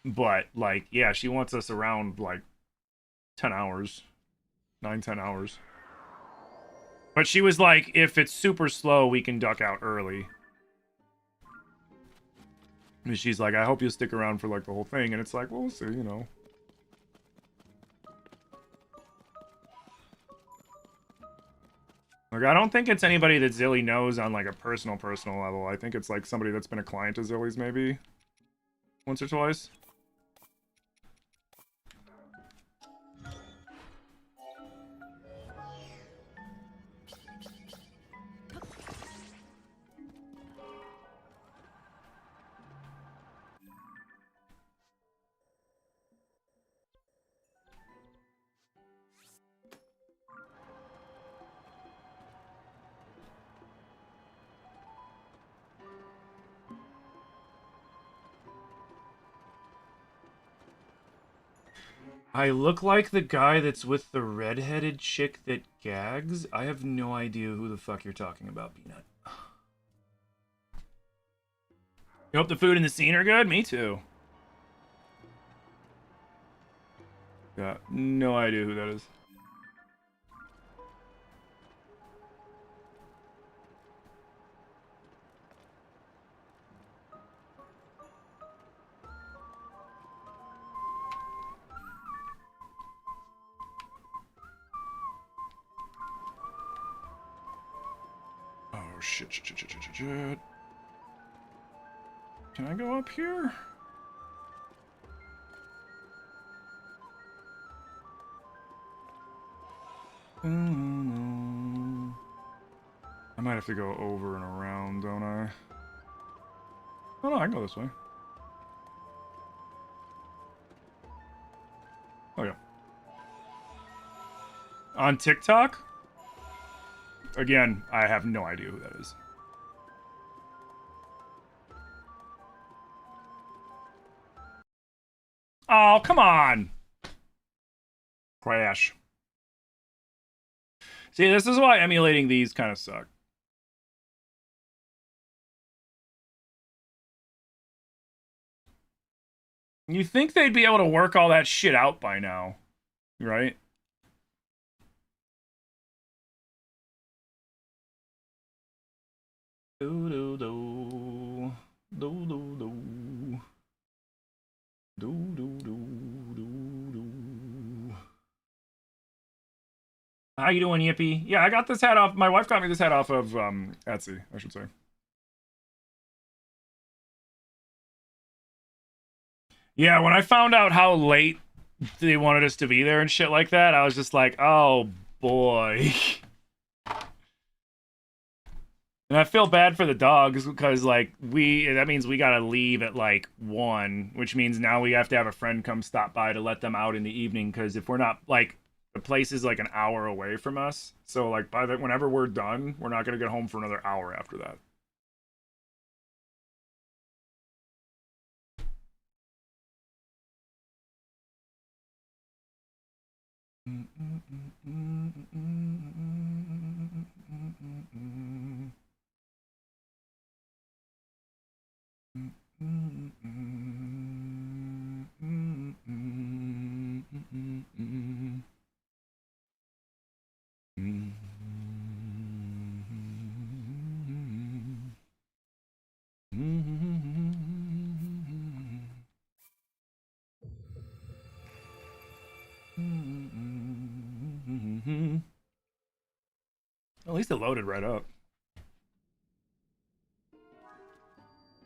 But, like, yeah, she wants us around, like, 10 hours. 9, 10 hours. But she was like, if it's super slow, we can duck out early. And she's like, I hope you stick around for, like, the whole thing. And it's like, well, we'll see, you know. Like, I don't think it's anybody that Zilly knows on, like, a personal level. I think it's, like, somebody that's been a client of Zilly's, maybe. Once or twice. I look like the guy that's with the redheaded chick that gags? I have no idea who the fuck you're talking about, Peanut. You hope the food and the scene are good? Me too. Got no idea who that is. shit, shit, shit, shit, shit, shit. Can I go up here? No. I might have to go over and around, don't I? Oh no, I can go this way. Oh yeah. On TikTok? Again, I have no idea who that is. Oh, come on! Crash. See, this is why emulating these kind of suck. You think they'd be able to work all that shit out by now, right? Do do do do do do do do do do. How you doing, Yippee? Yeah, I got this hat off. My wife got me this hat off of Etsy, I should say. Yeah, when I found out how late they wanted us to be there and shit like that, I was just like, oh boy. And I feel bad for the dogs because, like, that means we gotta leave at, like, 1, which means now we have to have a friend come stop by to let them out in the evening, because if we're not, like, the place is, like, an hour away from us, so, like, whenever we're done, we're not gonna get home for another hour after that. At least it loaded right up.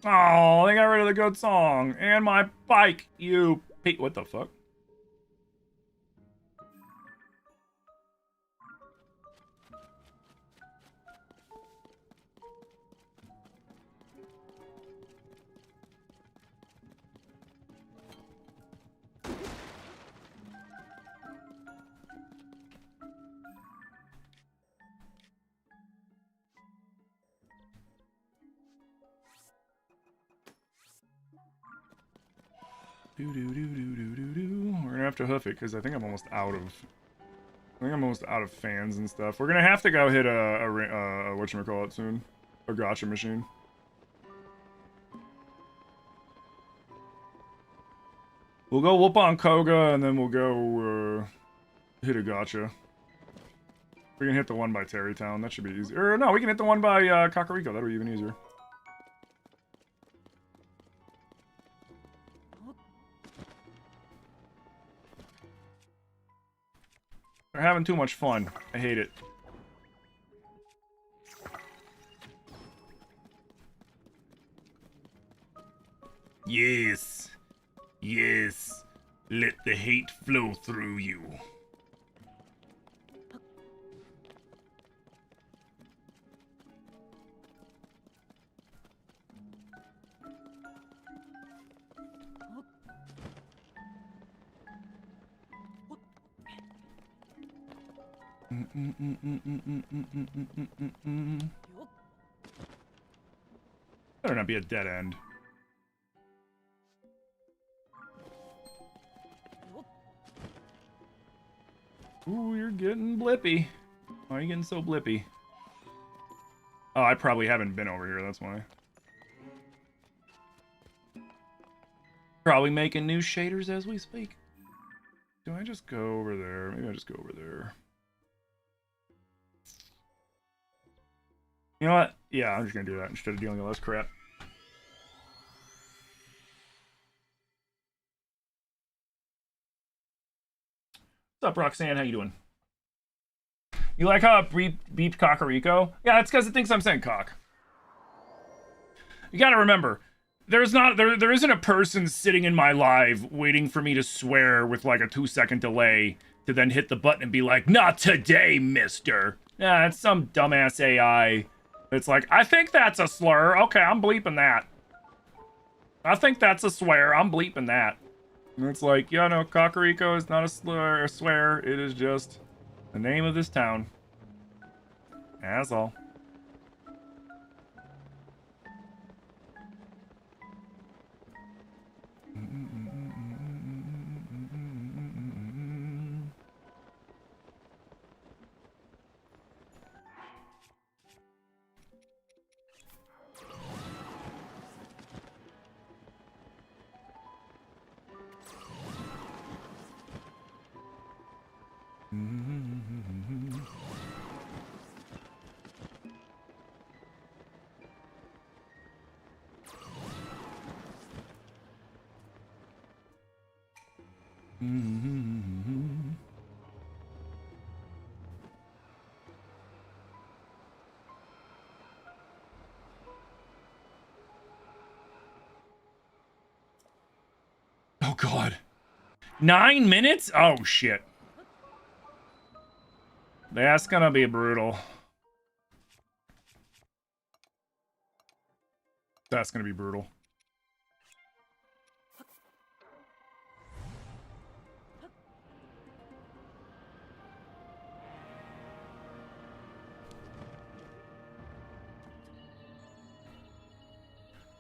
Oh, they got rid of the good song. And my bike, you... Pete, what the fuck? We're gonna have to hoof it because I think I'm almost out of fans and stuff. We're gonna have to go hit a whatchamacallit soon, a gacha machine. We'll go whoop on Koga and then we'll go hit a gacha. We can hit the one by Terrytown. That should be easy. Or no, we can hit the one by Kakariko. That'll be even easier. They're having too much fun. I hate it. Yes. Yes. Let the hate flow through you. Better not be a dead end. Ooh, you're getting blippy. Why are you getting so blippy? Oh, I probably haven't been over here, that's why. Probably making new shaders as we speak. Do I just go over there? Maybe I just go over there. You know what? Yeah, I'm just gonna do that instead of dealing with less crap. What's up, Roxanne? How you doing? You like how it beeped Cocorico? Yeah, it's because it thinks I'm saying cock. You gotta remember, there isn't a person sitting in my live waiting for me to swear with like a 2-second delay to then hit the button and be like, not today, mister. Yeah, it's some dumbass AI. It's like, I think that's a slur. Okay, I'm bleeping that. I think that's a swear. I'm bleeping that. And it's like, yeah, no, Cocorico is not a slur, a swear. It is just the name of this town. That's all. Oh god. 9 minutes? Oh shit. That's gonna be brutal. That's gonna be brutal.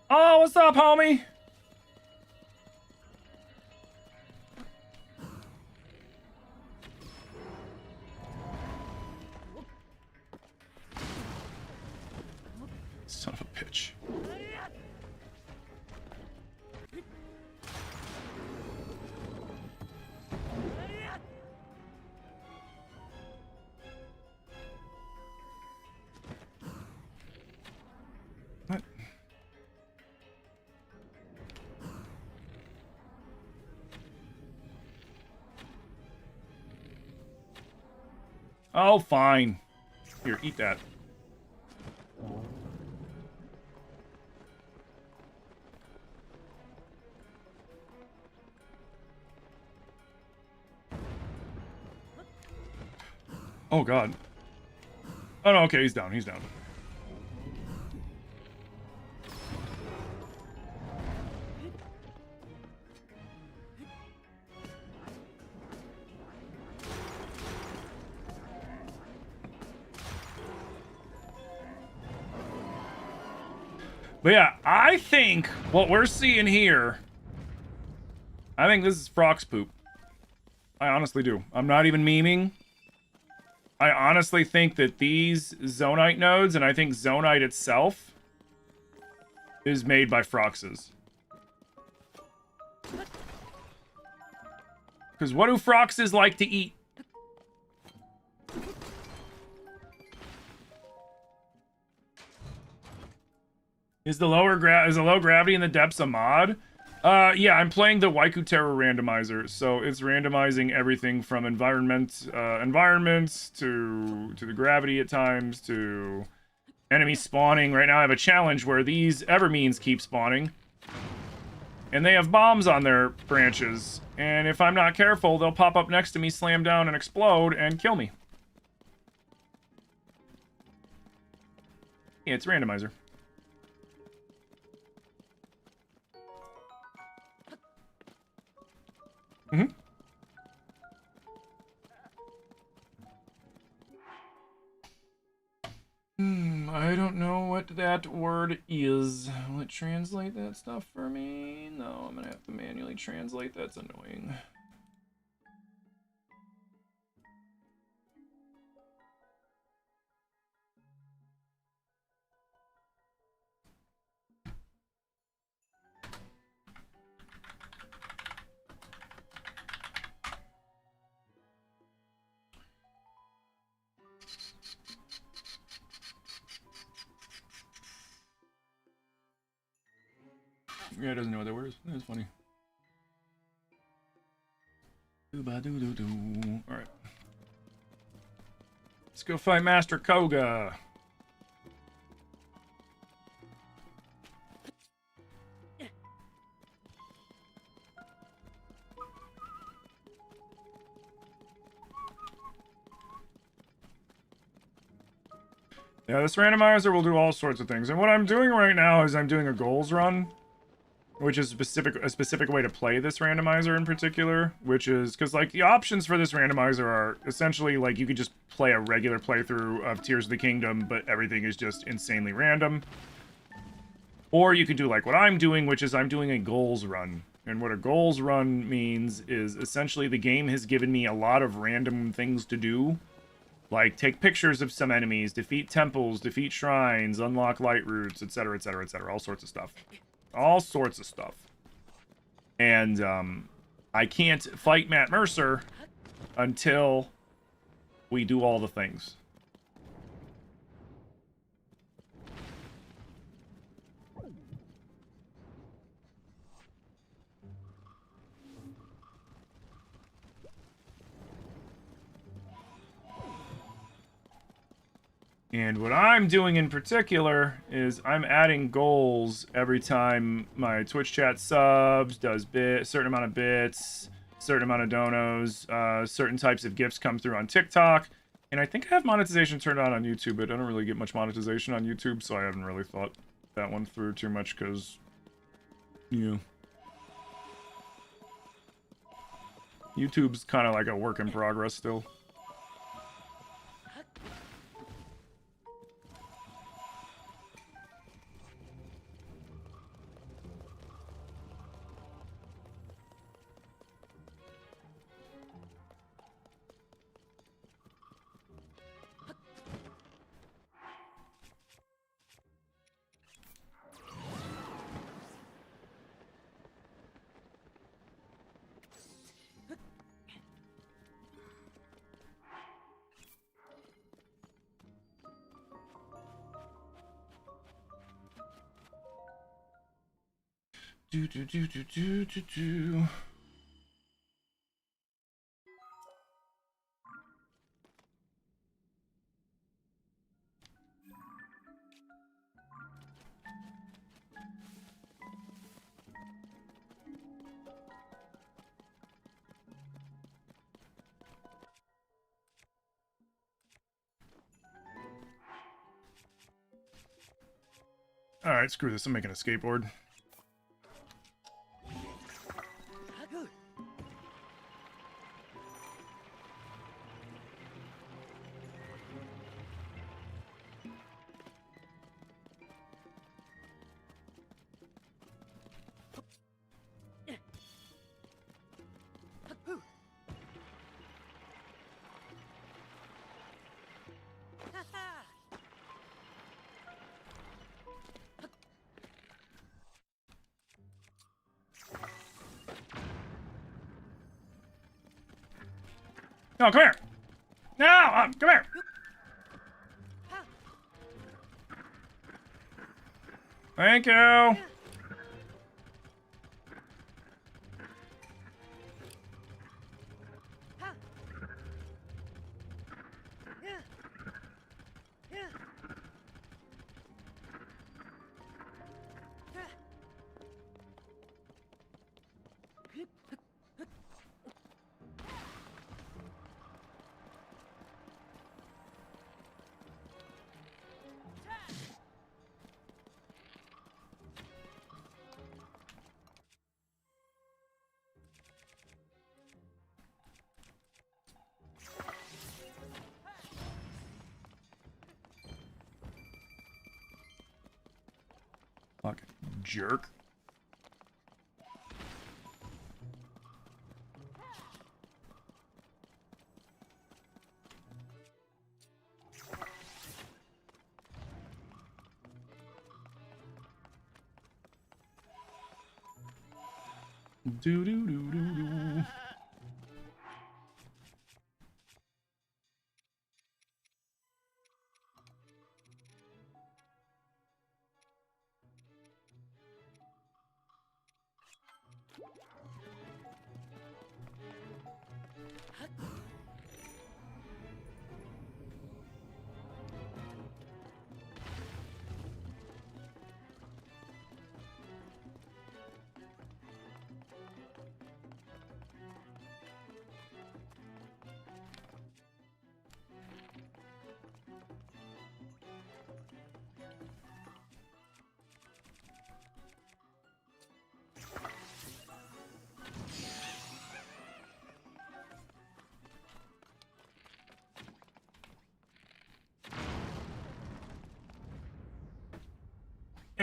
Oh, what's up, homie? Son of a bitch. What? Oh, fine. Here, eat that. Oh, God. Oh, no, okay, he's down, he's down. But yeah, I think what we're seeing here, I think this is Frog's poop. I honestly do. I'm not even memeing. I honestly think that these Zonite nodes, and I think Zonite itself, is made by Froxes. Because what do Froxes like to eat? Is the low gravity in the depths a mod? Yeah, I'm playing the TotK Randomizer, so it's randomizing everything from environments to the gravity at times to enemy spawning. Right now I have a challenge where these Evermeans keep spawning, and they have bombs on their branches, and if I'm not careful, they'll pop up next to me, slam down, and explode, and kill me. Yeah, it's randomizer. Mm-hmm. I don't know what that word is. Will it translate that stuff for me? No, I'm gonna have to manually translate. That's annoying. Yeah, it doesn't know what that word is. That's funny. Alright. Let's go fight Master Koga. Yeah, this randomizer will do all sorts of things. And what I'm doing right now is I'm doing a goals run, which is a specific way to play this randomizer in particular, which is because like the options for this randomizer are essentially like you could just play a regular playthrough of Tears of the Kingdom, but everything is just insanely random. Or you could do like what I'm doing, which is I'm doing a goals run. And what a goals run means is essentially the game has given me a lot of random things to do. Like, take pictures of some enemies, defeat temples, defeat shrines, unlock light roots, etc., etc., etc. All sorts of stuff. All sorts of stuff. And, I can't fight Matt Mercer until we do all the things. And what I'm doing in particular is I'm adding goals every time my Twitch chat subs, does certain amount of bits, certain amount of donos, certain types of gifts come through on TikTok. And I think I have monetization turned on YouTube, but I don't really get much monetization on YouTube, so I haven't really thought that one through too much, because, yeah. YouTube's kind of like a work in progress still. Do. Alright, screw this. I'm making a skateboard. No, come here! No, come here! Thank you! Fucking jerk. Do do do do do.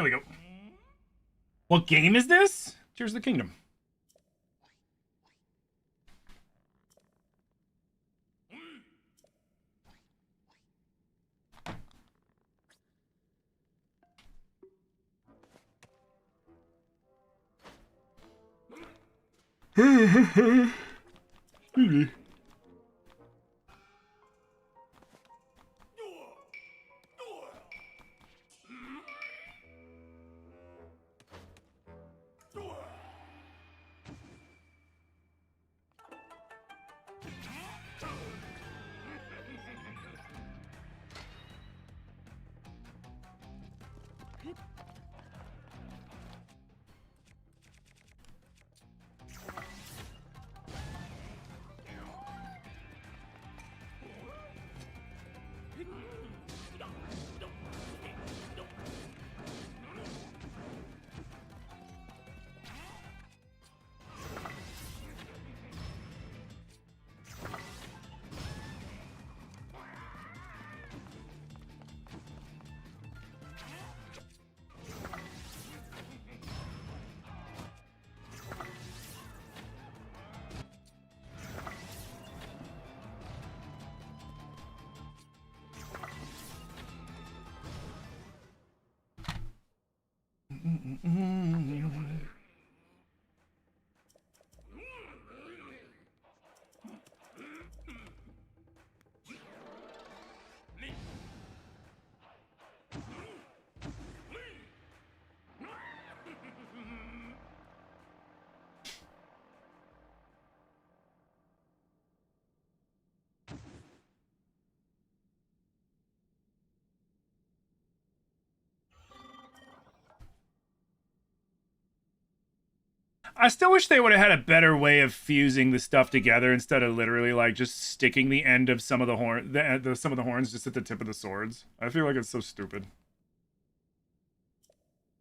There we go. What game is this? Tears of the Kingdom. Excuse me. I still wish they would have had a better way of fusing the stuff together instead of literally like just sticking the end of some of the some of the horns just at the tip of the swords. I feel like it's so stupid.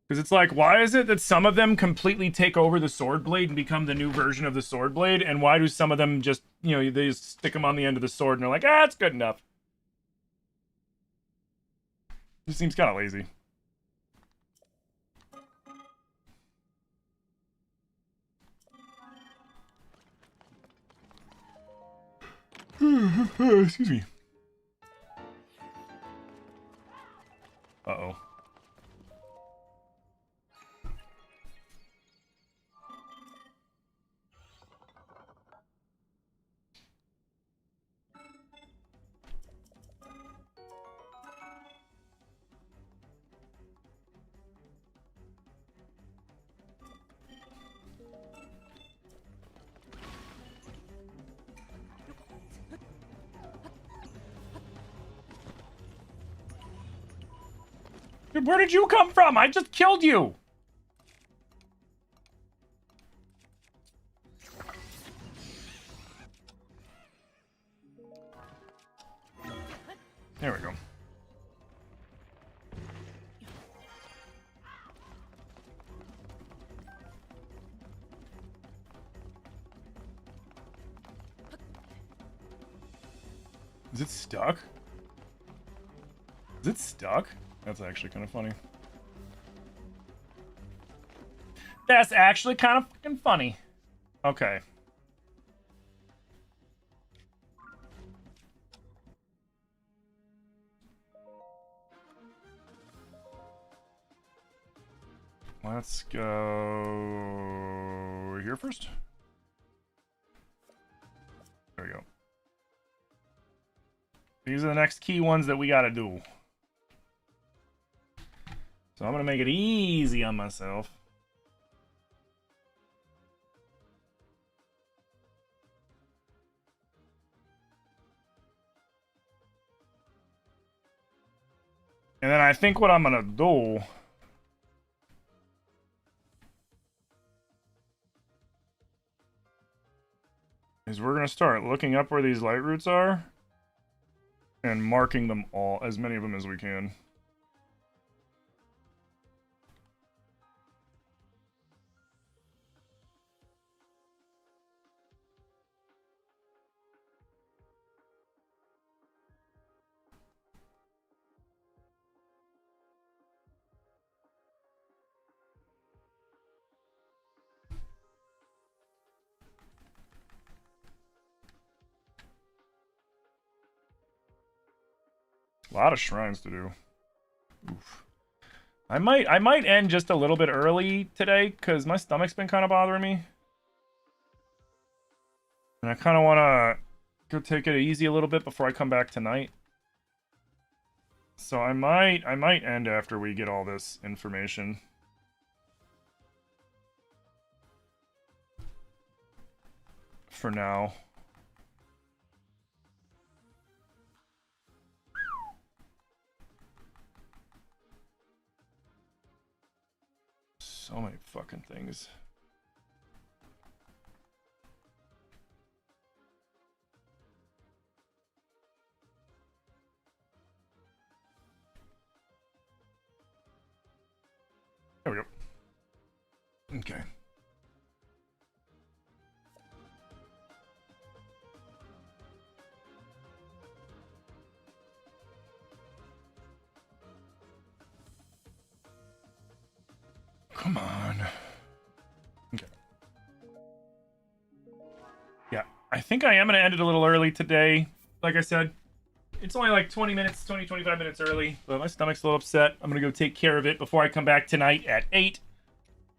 Because it's like, why is it that some of them completely take over the sword blade and become the new version of the sword blade, and why do some of them just, you know, they just stick them on the end of the sword and they're like, ah, it's good enough. It seems kind of lazy. Excuse me. Uh-oh. Dude, where did you come from? I just killed you! There we go. Is it stuck? Is it stuck? That's actually kind of funny. That's actually kind of fucking funny. Okay. Let's go here first. There we go. These are the next key ones that we gotta do. So I'm gonna make it easy on myself. And then I think what I'm gonna do is we're gonna start looking up where these light roots are and marking them all, as many of them as we can. A lot of shrines to do. Oof. I might end just a little bit early today because my stomach's been kind of bothering me. And I kind of want to go take it easy a little bit before I come back tonight. So I might end after we get all this information. For now. So many fucking things. There we go. Okay. Come on. Okay. Yeah, I think I am going to end it a little early today. Like I said, it's only like 20 minutes, 25 minutes early, but my stomach's a little upset. I'm going to go take care of it before I come back tonight at 8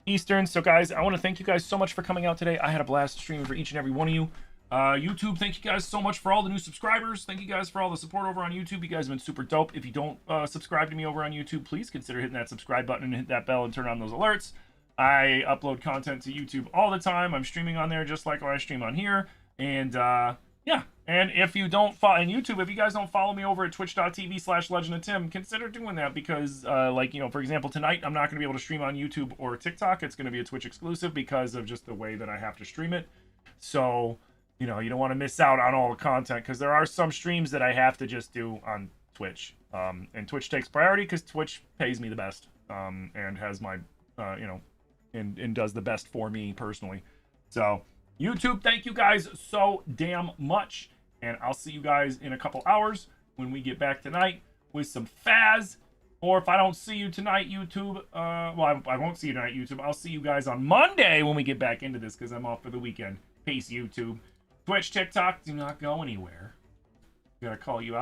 Eastern. So guys, I want to thank you guys so much for coming out today. I had a blast streaming for each and every one of you. YouTube, thank you guys so much for all the new subscribers. Thank you guys for all the support over on YouTube. You guys have been super dope. If you don't subscribe to me over on YouTube, please consider hitting that subscribe button and hit that bell and turn on those alerts. I upload content to YouTube all the time. I'm streaming on there just like I stream on here. And yeah, and if you don't follow on YouTube, if you guys don't follow me over at twitch.tv/LegendofTim, consider doing that because like, you know, for example, tonight I'm not going to be able to stream on YouTube or TikTok. It's going to be a Twitch exclusive because of just the way that I have to stream it. So, you know, you don't want to miss out on all the content because there are some streams that I have to just do on Twitch. And Twitch takes priority because Twitch pays me the best and has my, you know, and does the best for me personally. So, YouTube, thank you guys so damn much. And I'll see you guys in a couple hours when we get back tonight with some Faz. Or if I don't see you tonight, YouTube, well, I won't see you tonight, YouTube. I'll see you guys on Monday when we get back into this because I'm off for the weekend. Peace, YouTube. Twitch, TikTok, do not go anywhere. Gotta call you out.